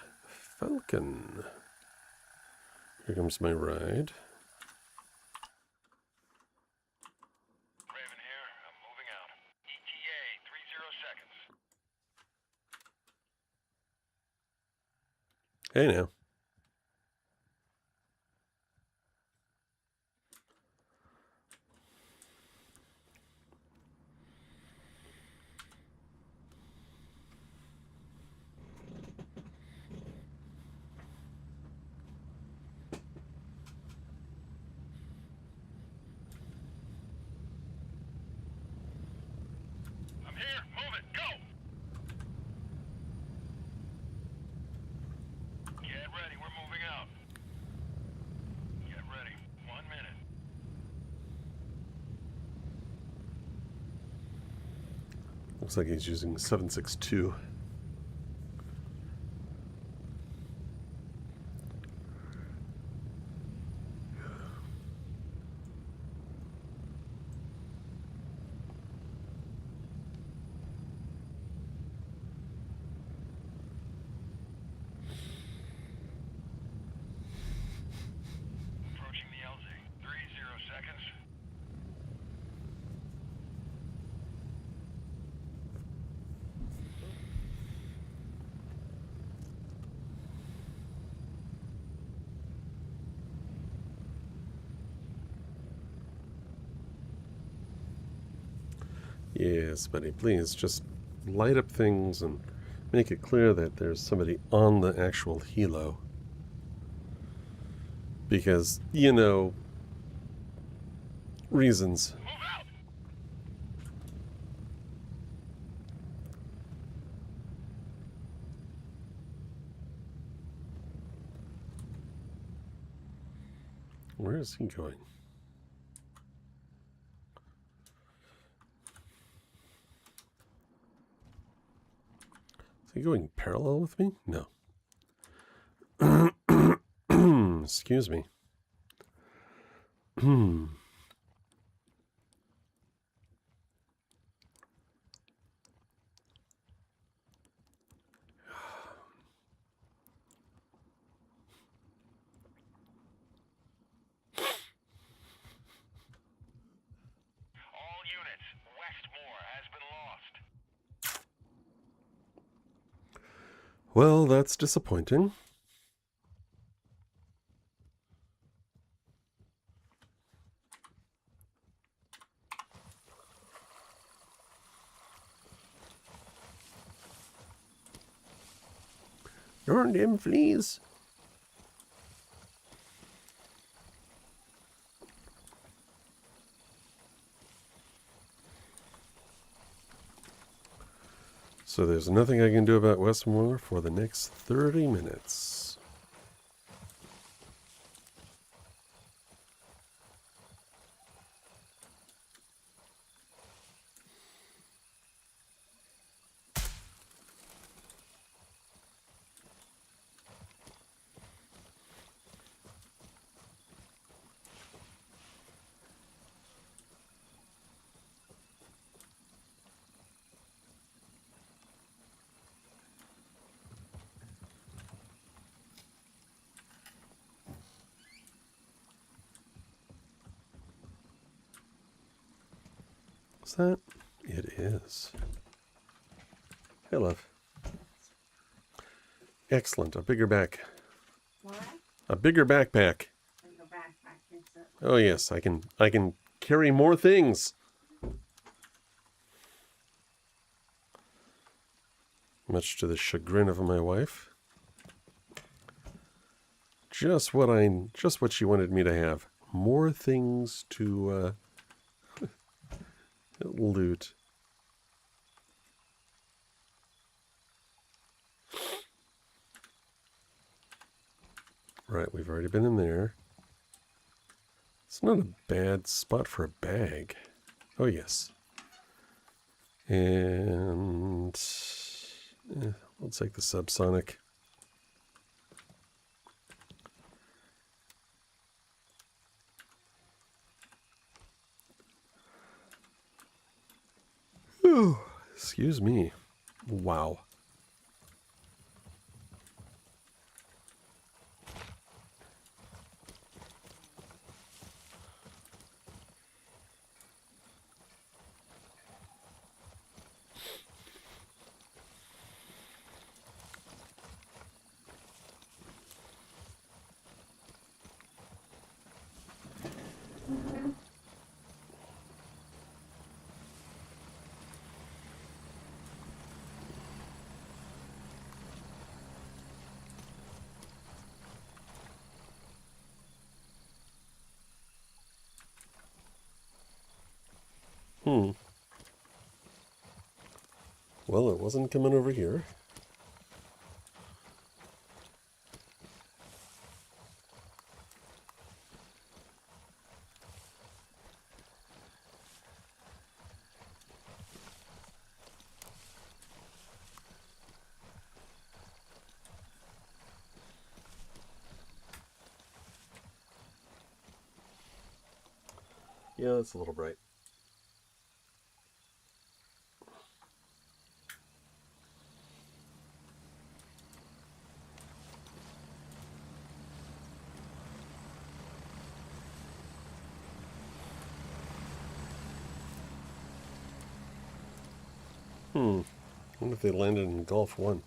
Falcon. Here comes my ride. Raven here. I'm moving out. ETA 30 seconds. Hey now. I'm here. Move it. Go. Get ready. We're moving out. Get ready. 1 minute. Looks like he's using 7.62. Yes, buddy, please just light up things and make it clear that there's somebody on the actual helo. Because, you know, reasons. Where is he going? Is he going parallel with me? No. Excuse me. All units, Westmore has been lost. Well, that's disappointing. Darn them fleas. So there's nothing I can do about Westmore for the next 30 minutes. Is that? It is. Hey, love. Excellent. A bigger back. What? A bigger backpack. Bigger backpack, is it? Oh yes, I can carry more things. Much to the chagrin of my wife. Just what she wanted me to have. More things to loot. Right, we've already been in there. It's not a bad spot for a bag. Oh, yes. And we'll take the subsonic. Whew, excuse me. Wow. Well, it wasn't coming over here. Yeah, it's a little bright. I wonder if they landed in Gulf 1.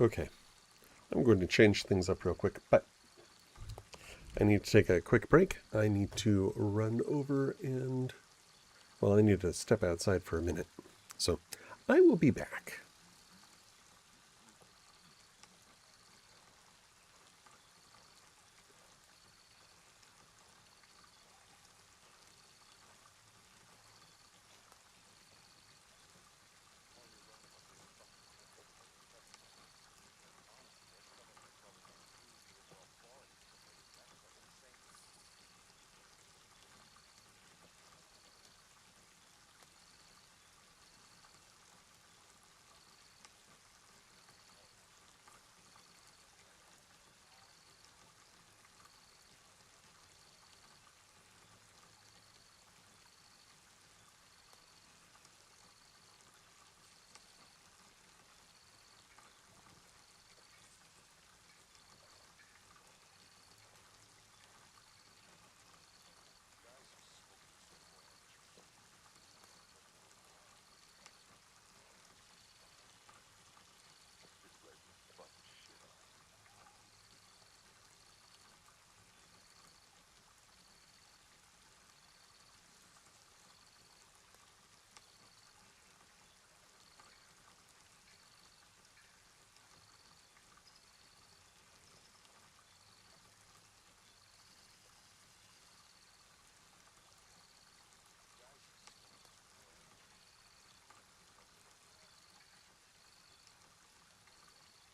Okay, I'm going to change things up real quick, but I need to take a quick break. I need to run over and, well, I need to step outside for a minute. So I will be back.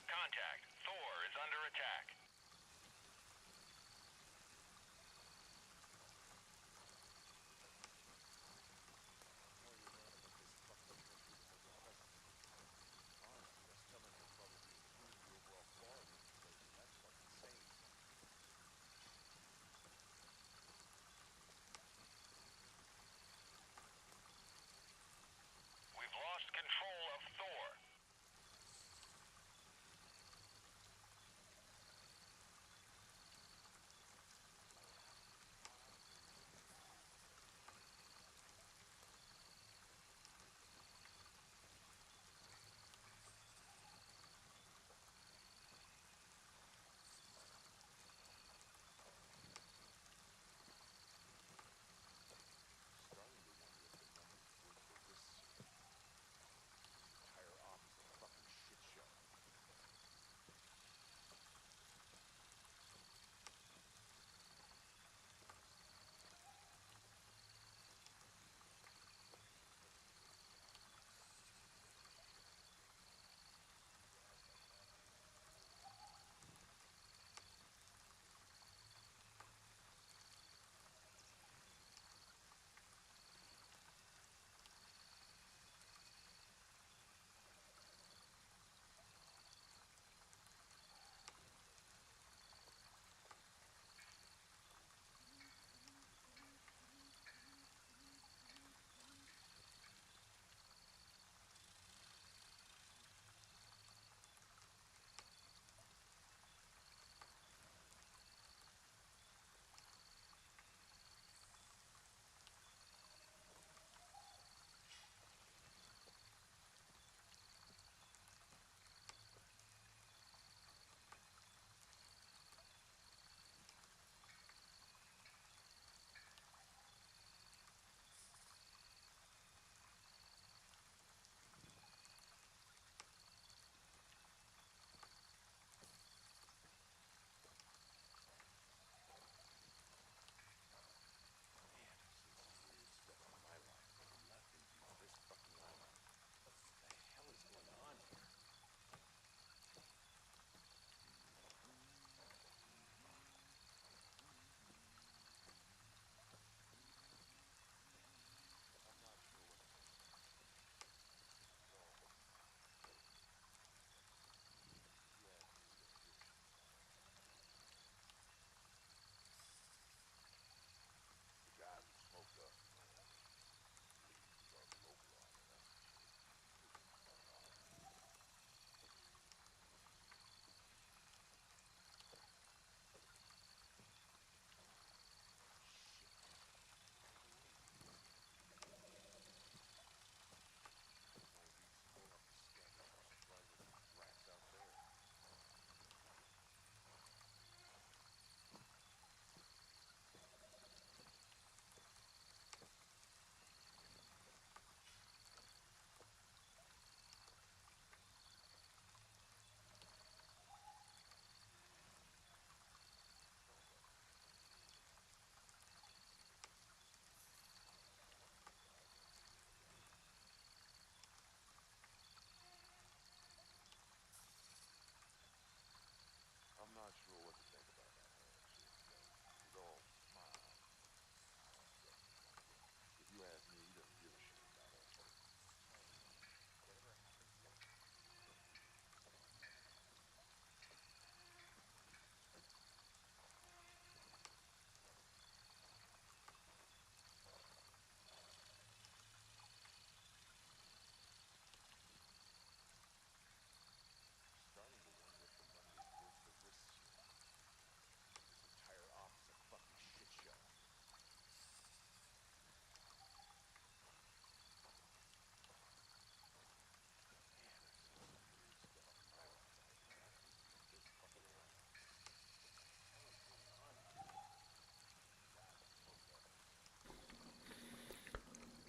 Contact. Thor is under attack. We've lost control of Thor.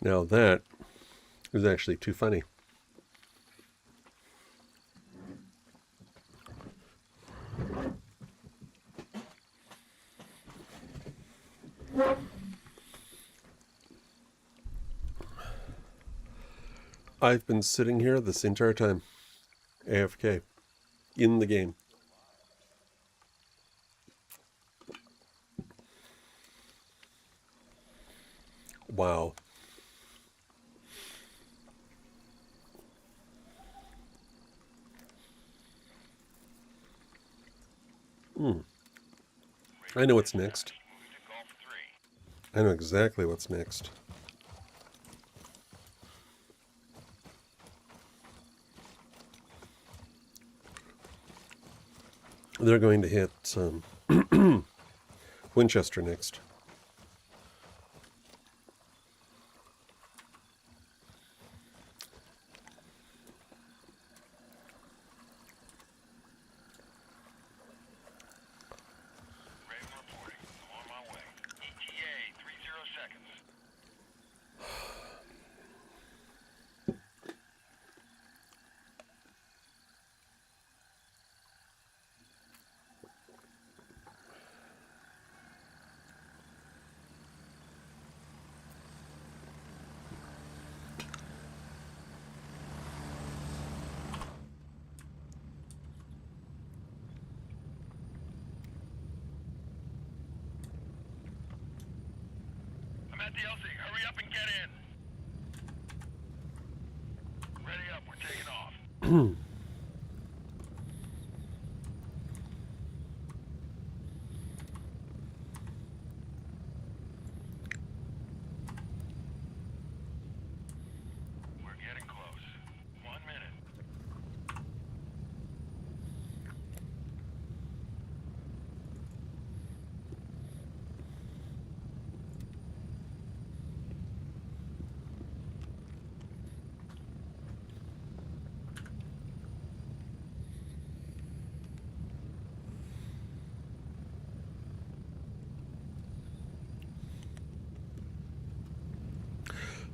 Now that is actually too funny. I've been sitting here this entire time, AFK, in the game. Wow. I know what's next. I know exactly what's next. They're going to hit Winchester next. Raven reporting. I'm on my way. ETA, 30 seconds. I'm at the LZ. Hurry up and get in. Ready up. We're taking off. We're getting close. 1 minute.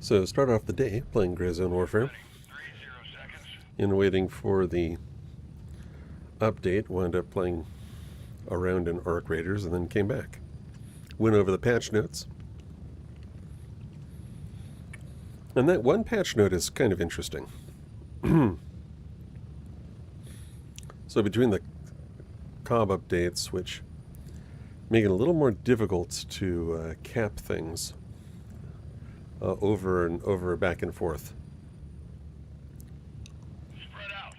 So start off the day playing Gray Zone Warfare. 30 seconds. And waiting for the update, wound up playing around in Arc Raiders and then came back. Went over the patch notes. And that one patch note is kind of interesting. So between the COB updates, which make it a little more difficult to cap things over and over, back and forth. Spread out.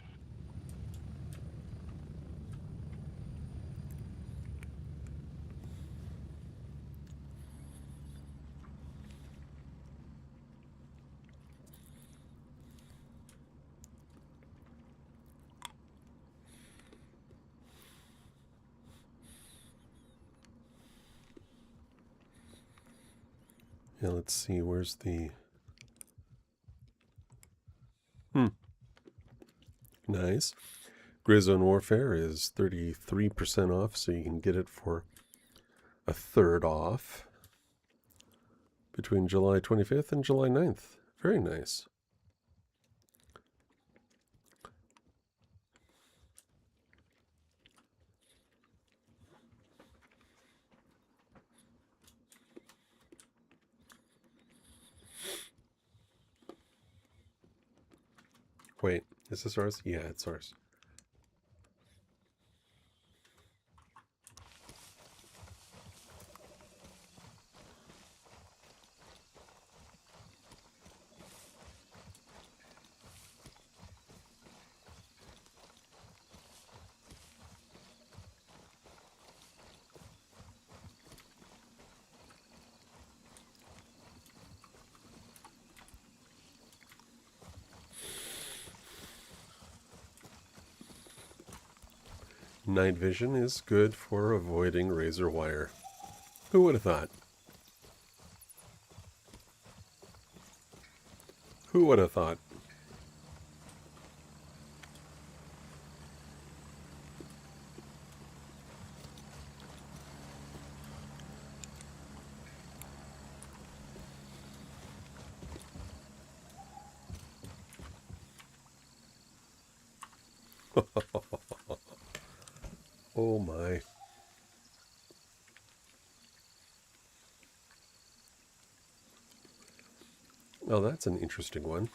Yeah, let's see, where's the... Nice. Gray Zone Warfare is 33% off, so you can get it for a third off between July 25th and July 9th. Very nice. Wait, is this ours? Yeah, it's ours. Night vision is good for avoiding razor wire. Who would have thought? Who would have thought? Oh my. Oh, that's an interesting one.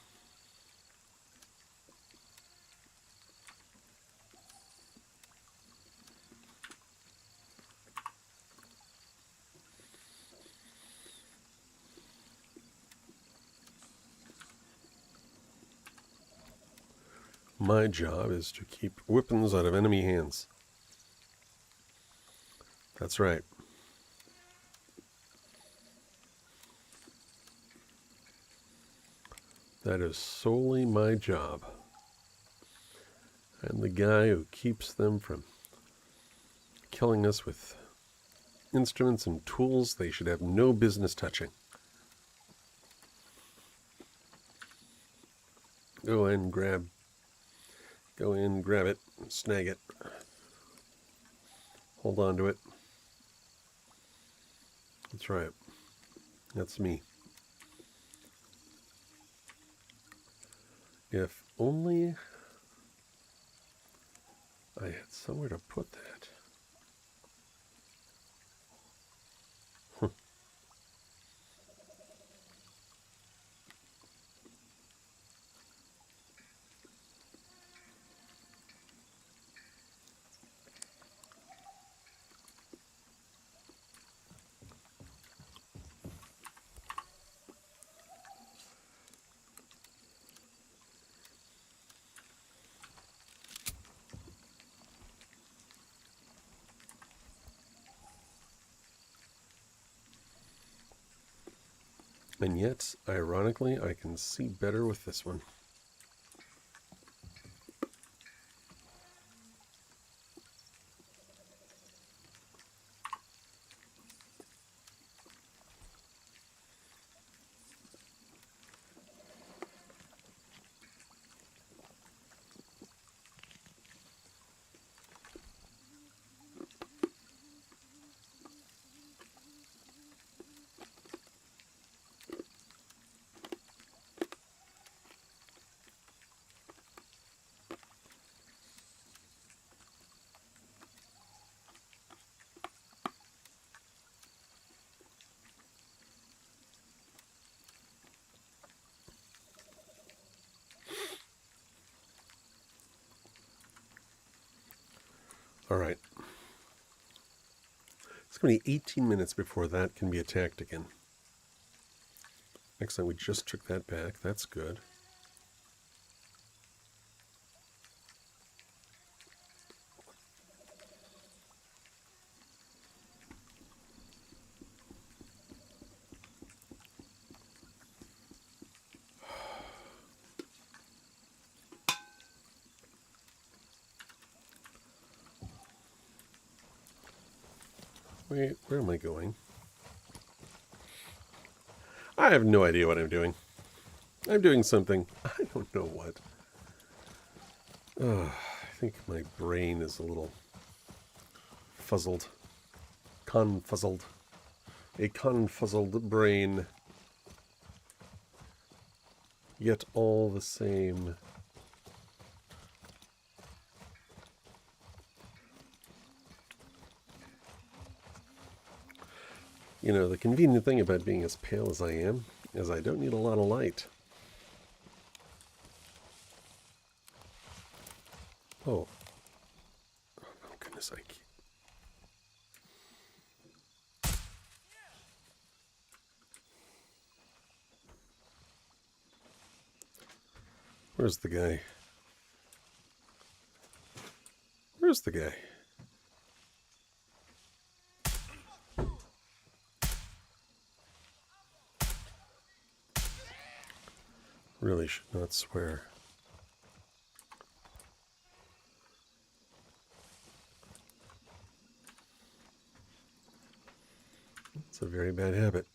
My job is to keep weapons out of enemy hands. That's right. That is solely my job. I'm the guy who keeps them from killing us with instruments and tools they should have no business touching. Go in, grab it, snag it. Hold on to it. That's right. That's me. If only I had somewhere to put that. And yet, ironically, I can see better with this one. All right. It's going to be 18 minutes before that can be attacked again. Excellent. We just took that back. That's good. Wait, where am I going? I have no idea what I'm doing. I'm doing something. I don't know what. I think my brain is a little fuzzled. Confuzzled. A confuzzled brain. Yet all the same. You know, the convenient thing about being as pale as I am is I don't need a lot of light. Oh. Oh, goodness, I can't. Where's the guy? Where's the guy? Really should not swear. It's a very bad habit.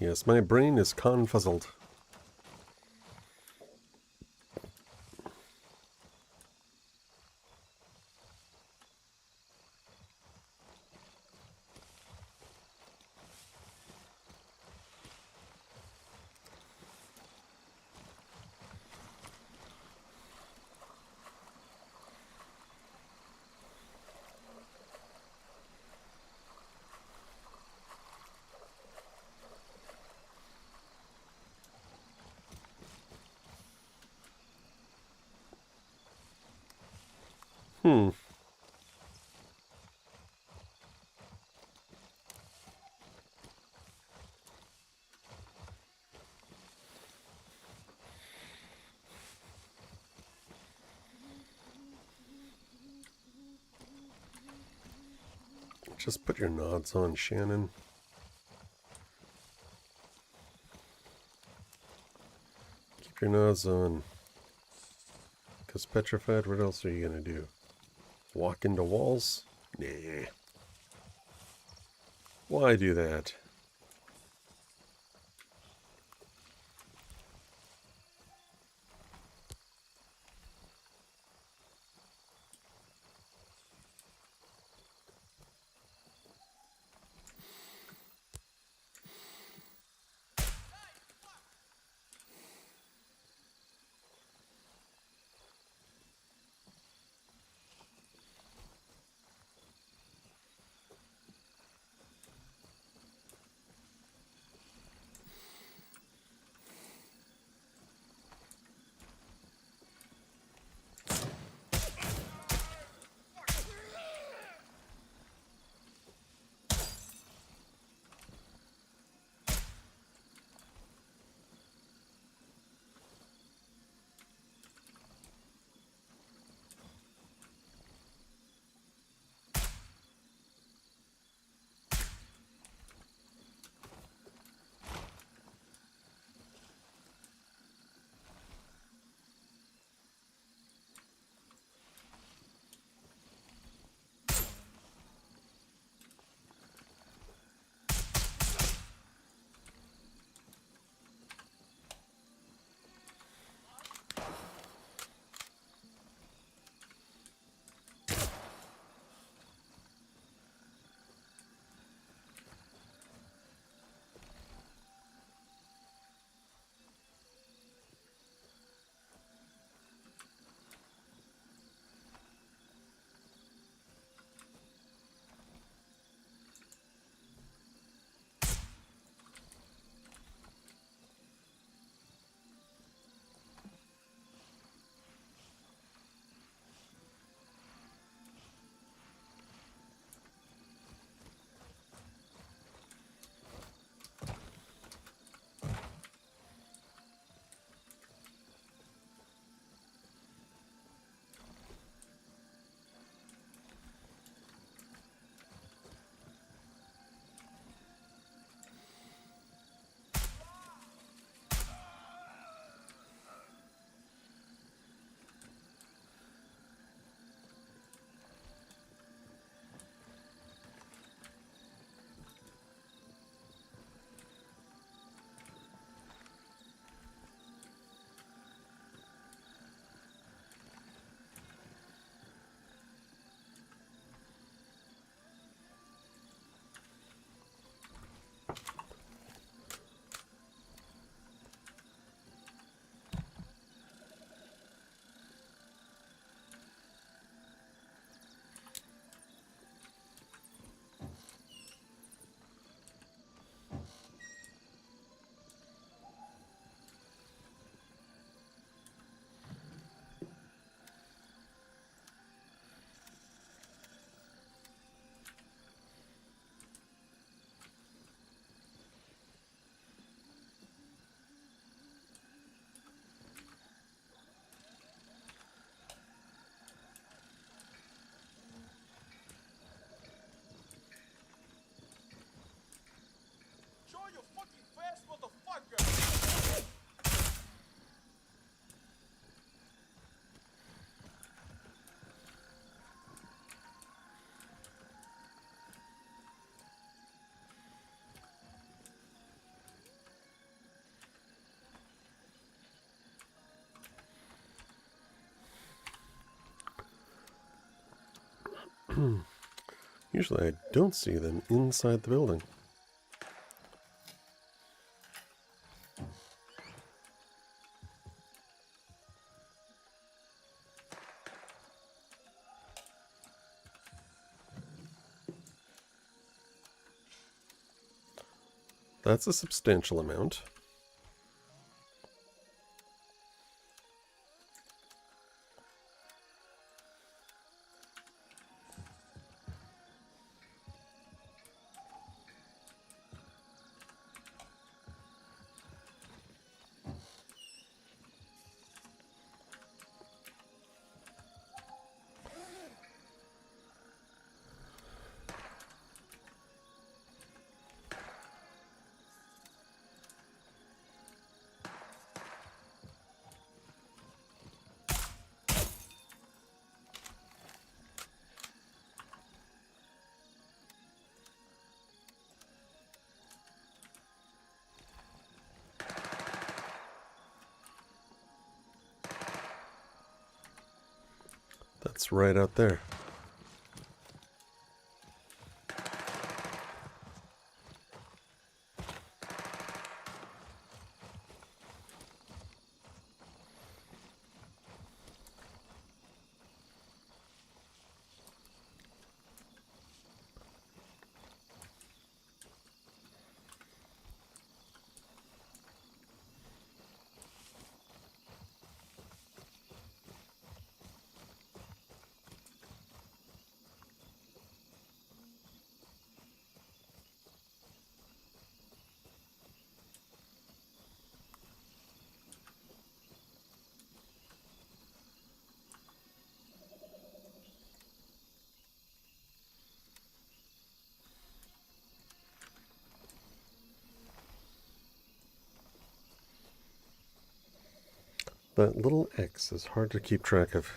Yes, my brain is confuzzled. Hmm. Just put your nods on, Shannon. Keep your nods on. Because petrified, what else are you going to do? Walk into walls? Nah. Why do that? Usually I don't see them inside the building. That's a substantial amount. That's right out there. That little X is hard to keep track of.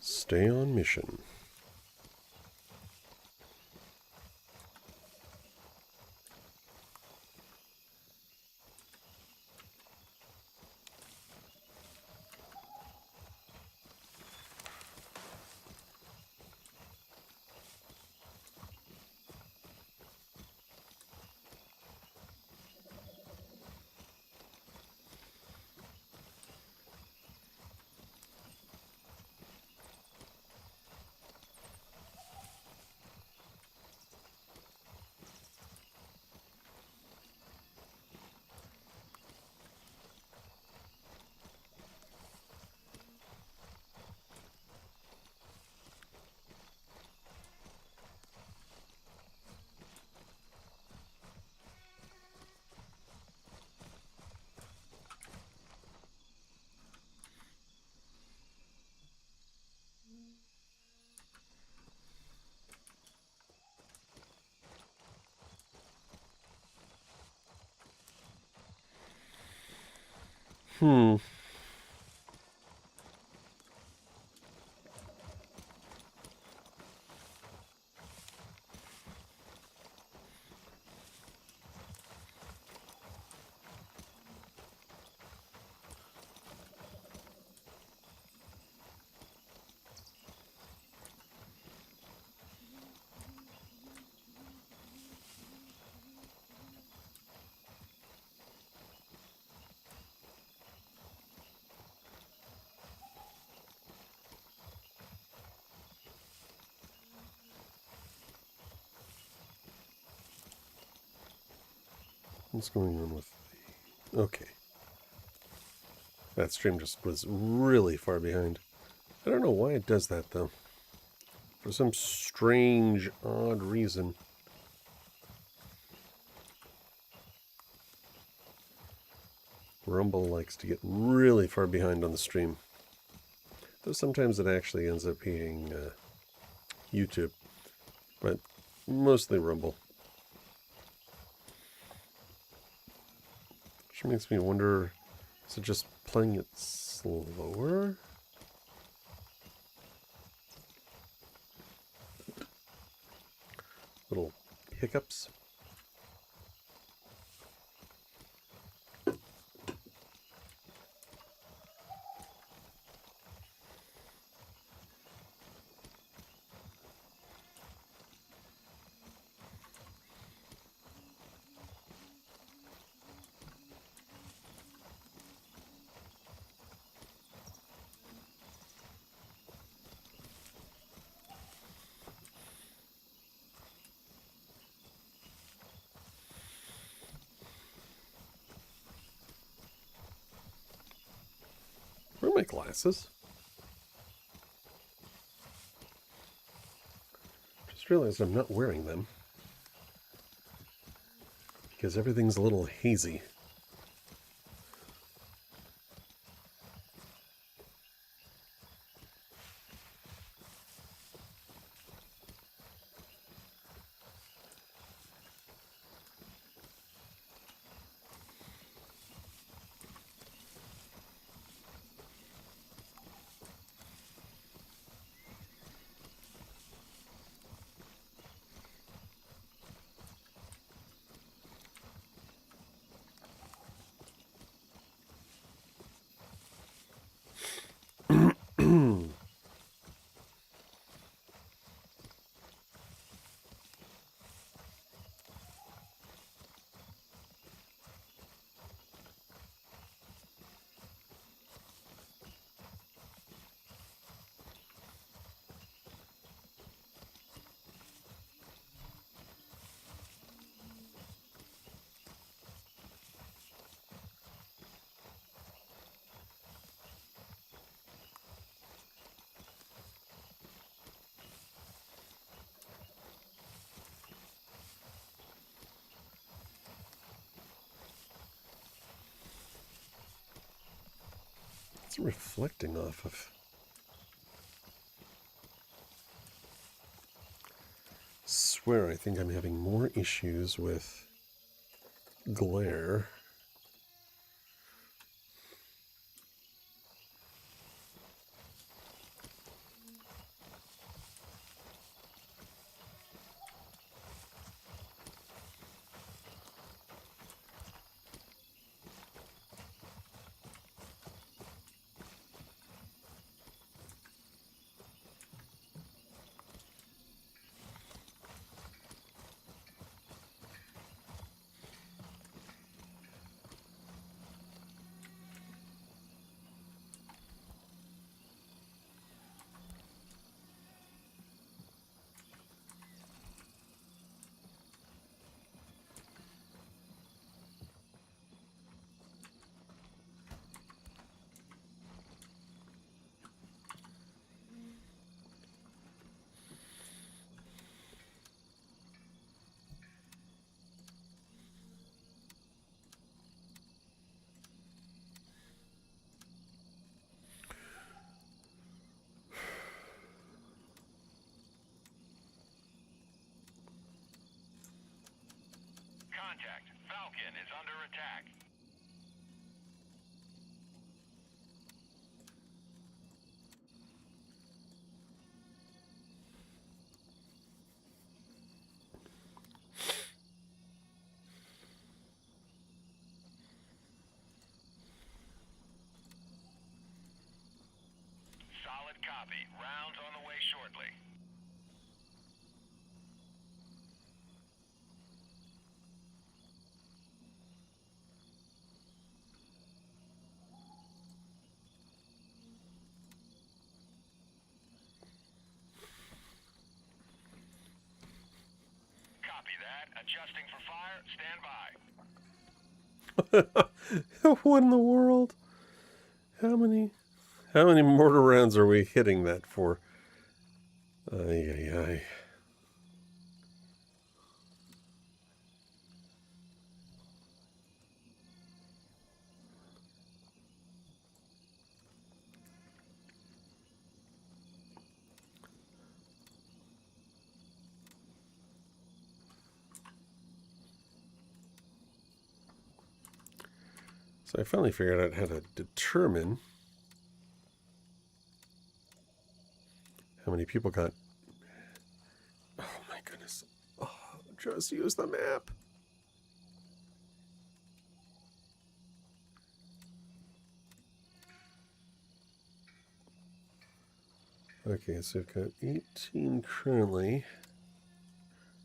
Stay on mission. What's going on with the... Okay. That stream just was really far behind. I don't know why it does that, though. For some strange, odd reason. Rumble likes to get really far behind on the stream. Though sometimes it actually ends up being YouTube. But mostly Rumble. Which makes me wonder, is it just playing it slower? Little hiccups. Where are my glasses? Just realized I'm not wearing them. because everything's a little hazy. It's reflecting off of. Swear, I think I'm having more issues with glare. Contact. Falcon is under attack. Solid copy. Rounds on the way shortly. Copy that. Adjusting for fire. Stand by. What in the world? How many mortar rounds are we hitting that for? Ay, ay, ay. So I finally figured out how to determine how many people got. Oh my goodness. Oh, just use the map. Okay, so we've got 18 currently.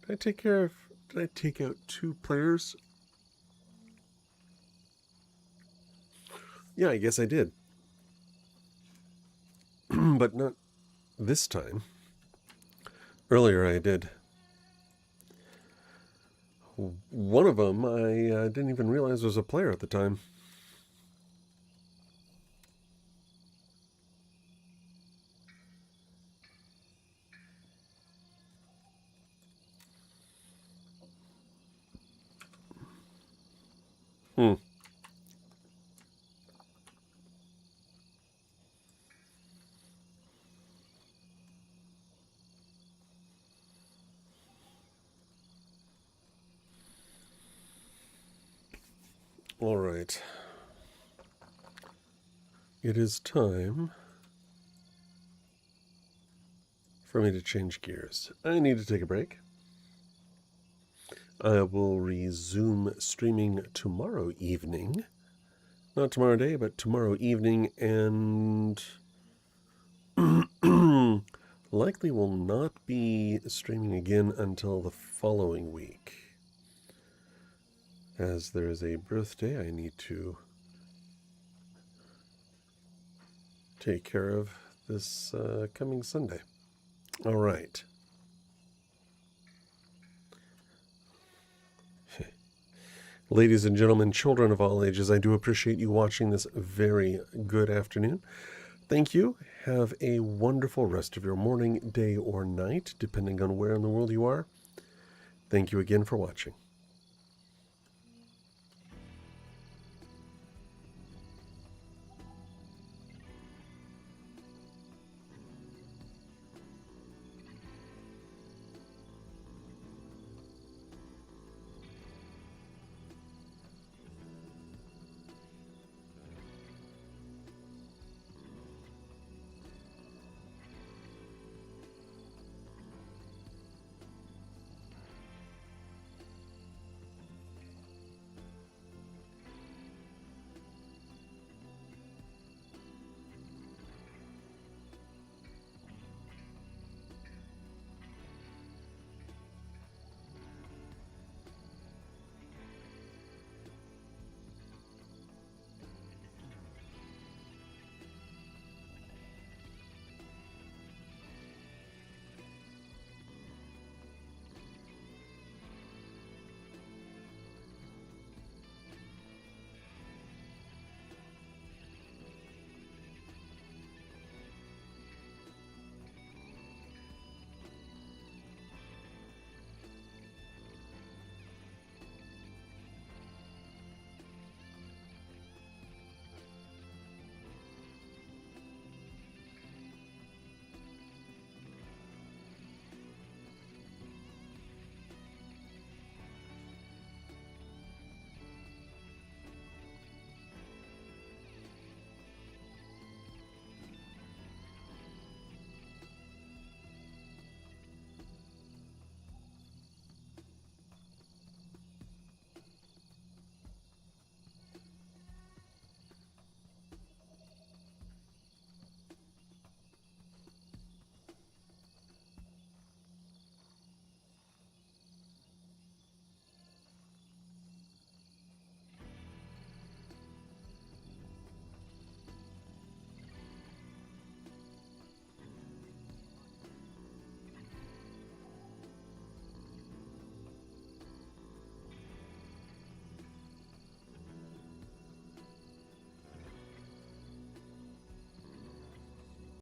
Did I take out 2 players? Yeah, I guess I did. But not this time. Earlier I did. One of them I didn't even realize was a player at the time. All right. It is time for me to change gears. I need to take a break. I will resume streaming tomorrow evening. Not tomorrow day, but tomorrow evening, and likely will not be streaming again until the following week, as there is a birthday I need to take care of this coming Sunday. All right. Ladies and gentlemen, children of all ages, I do appreciate you watching this very good afternoon. Thank you. Have a wonderful rest of your morning, day, or night, depending on where in the world you are. Thank you again for watching.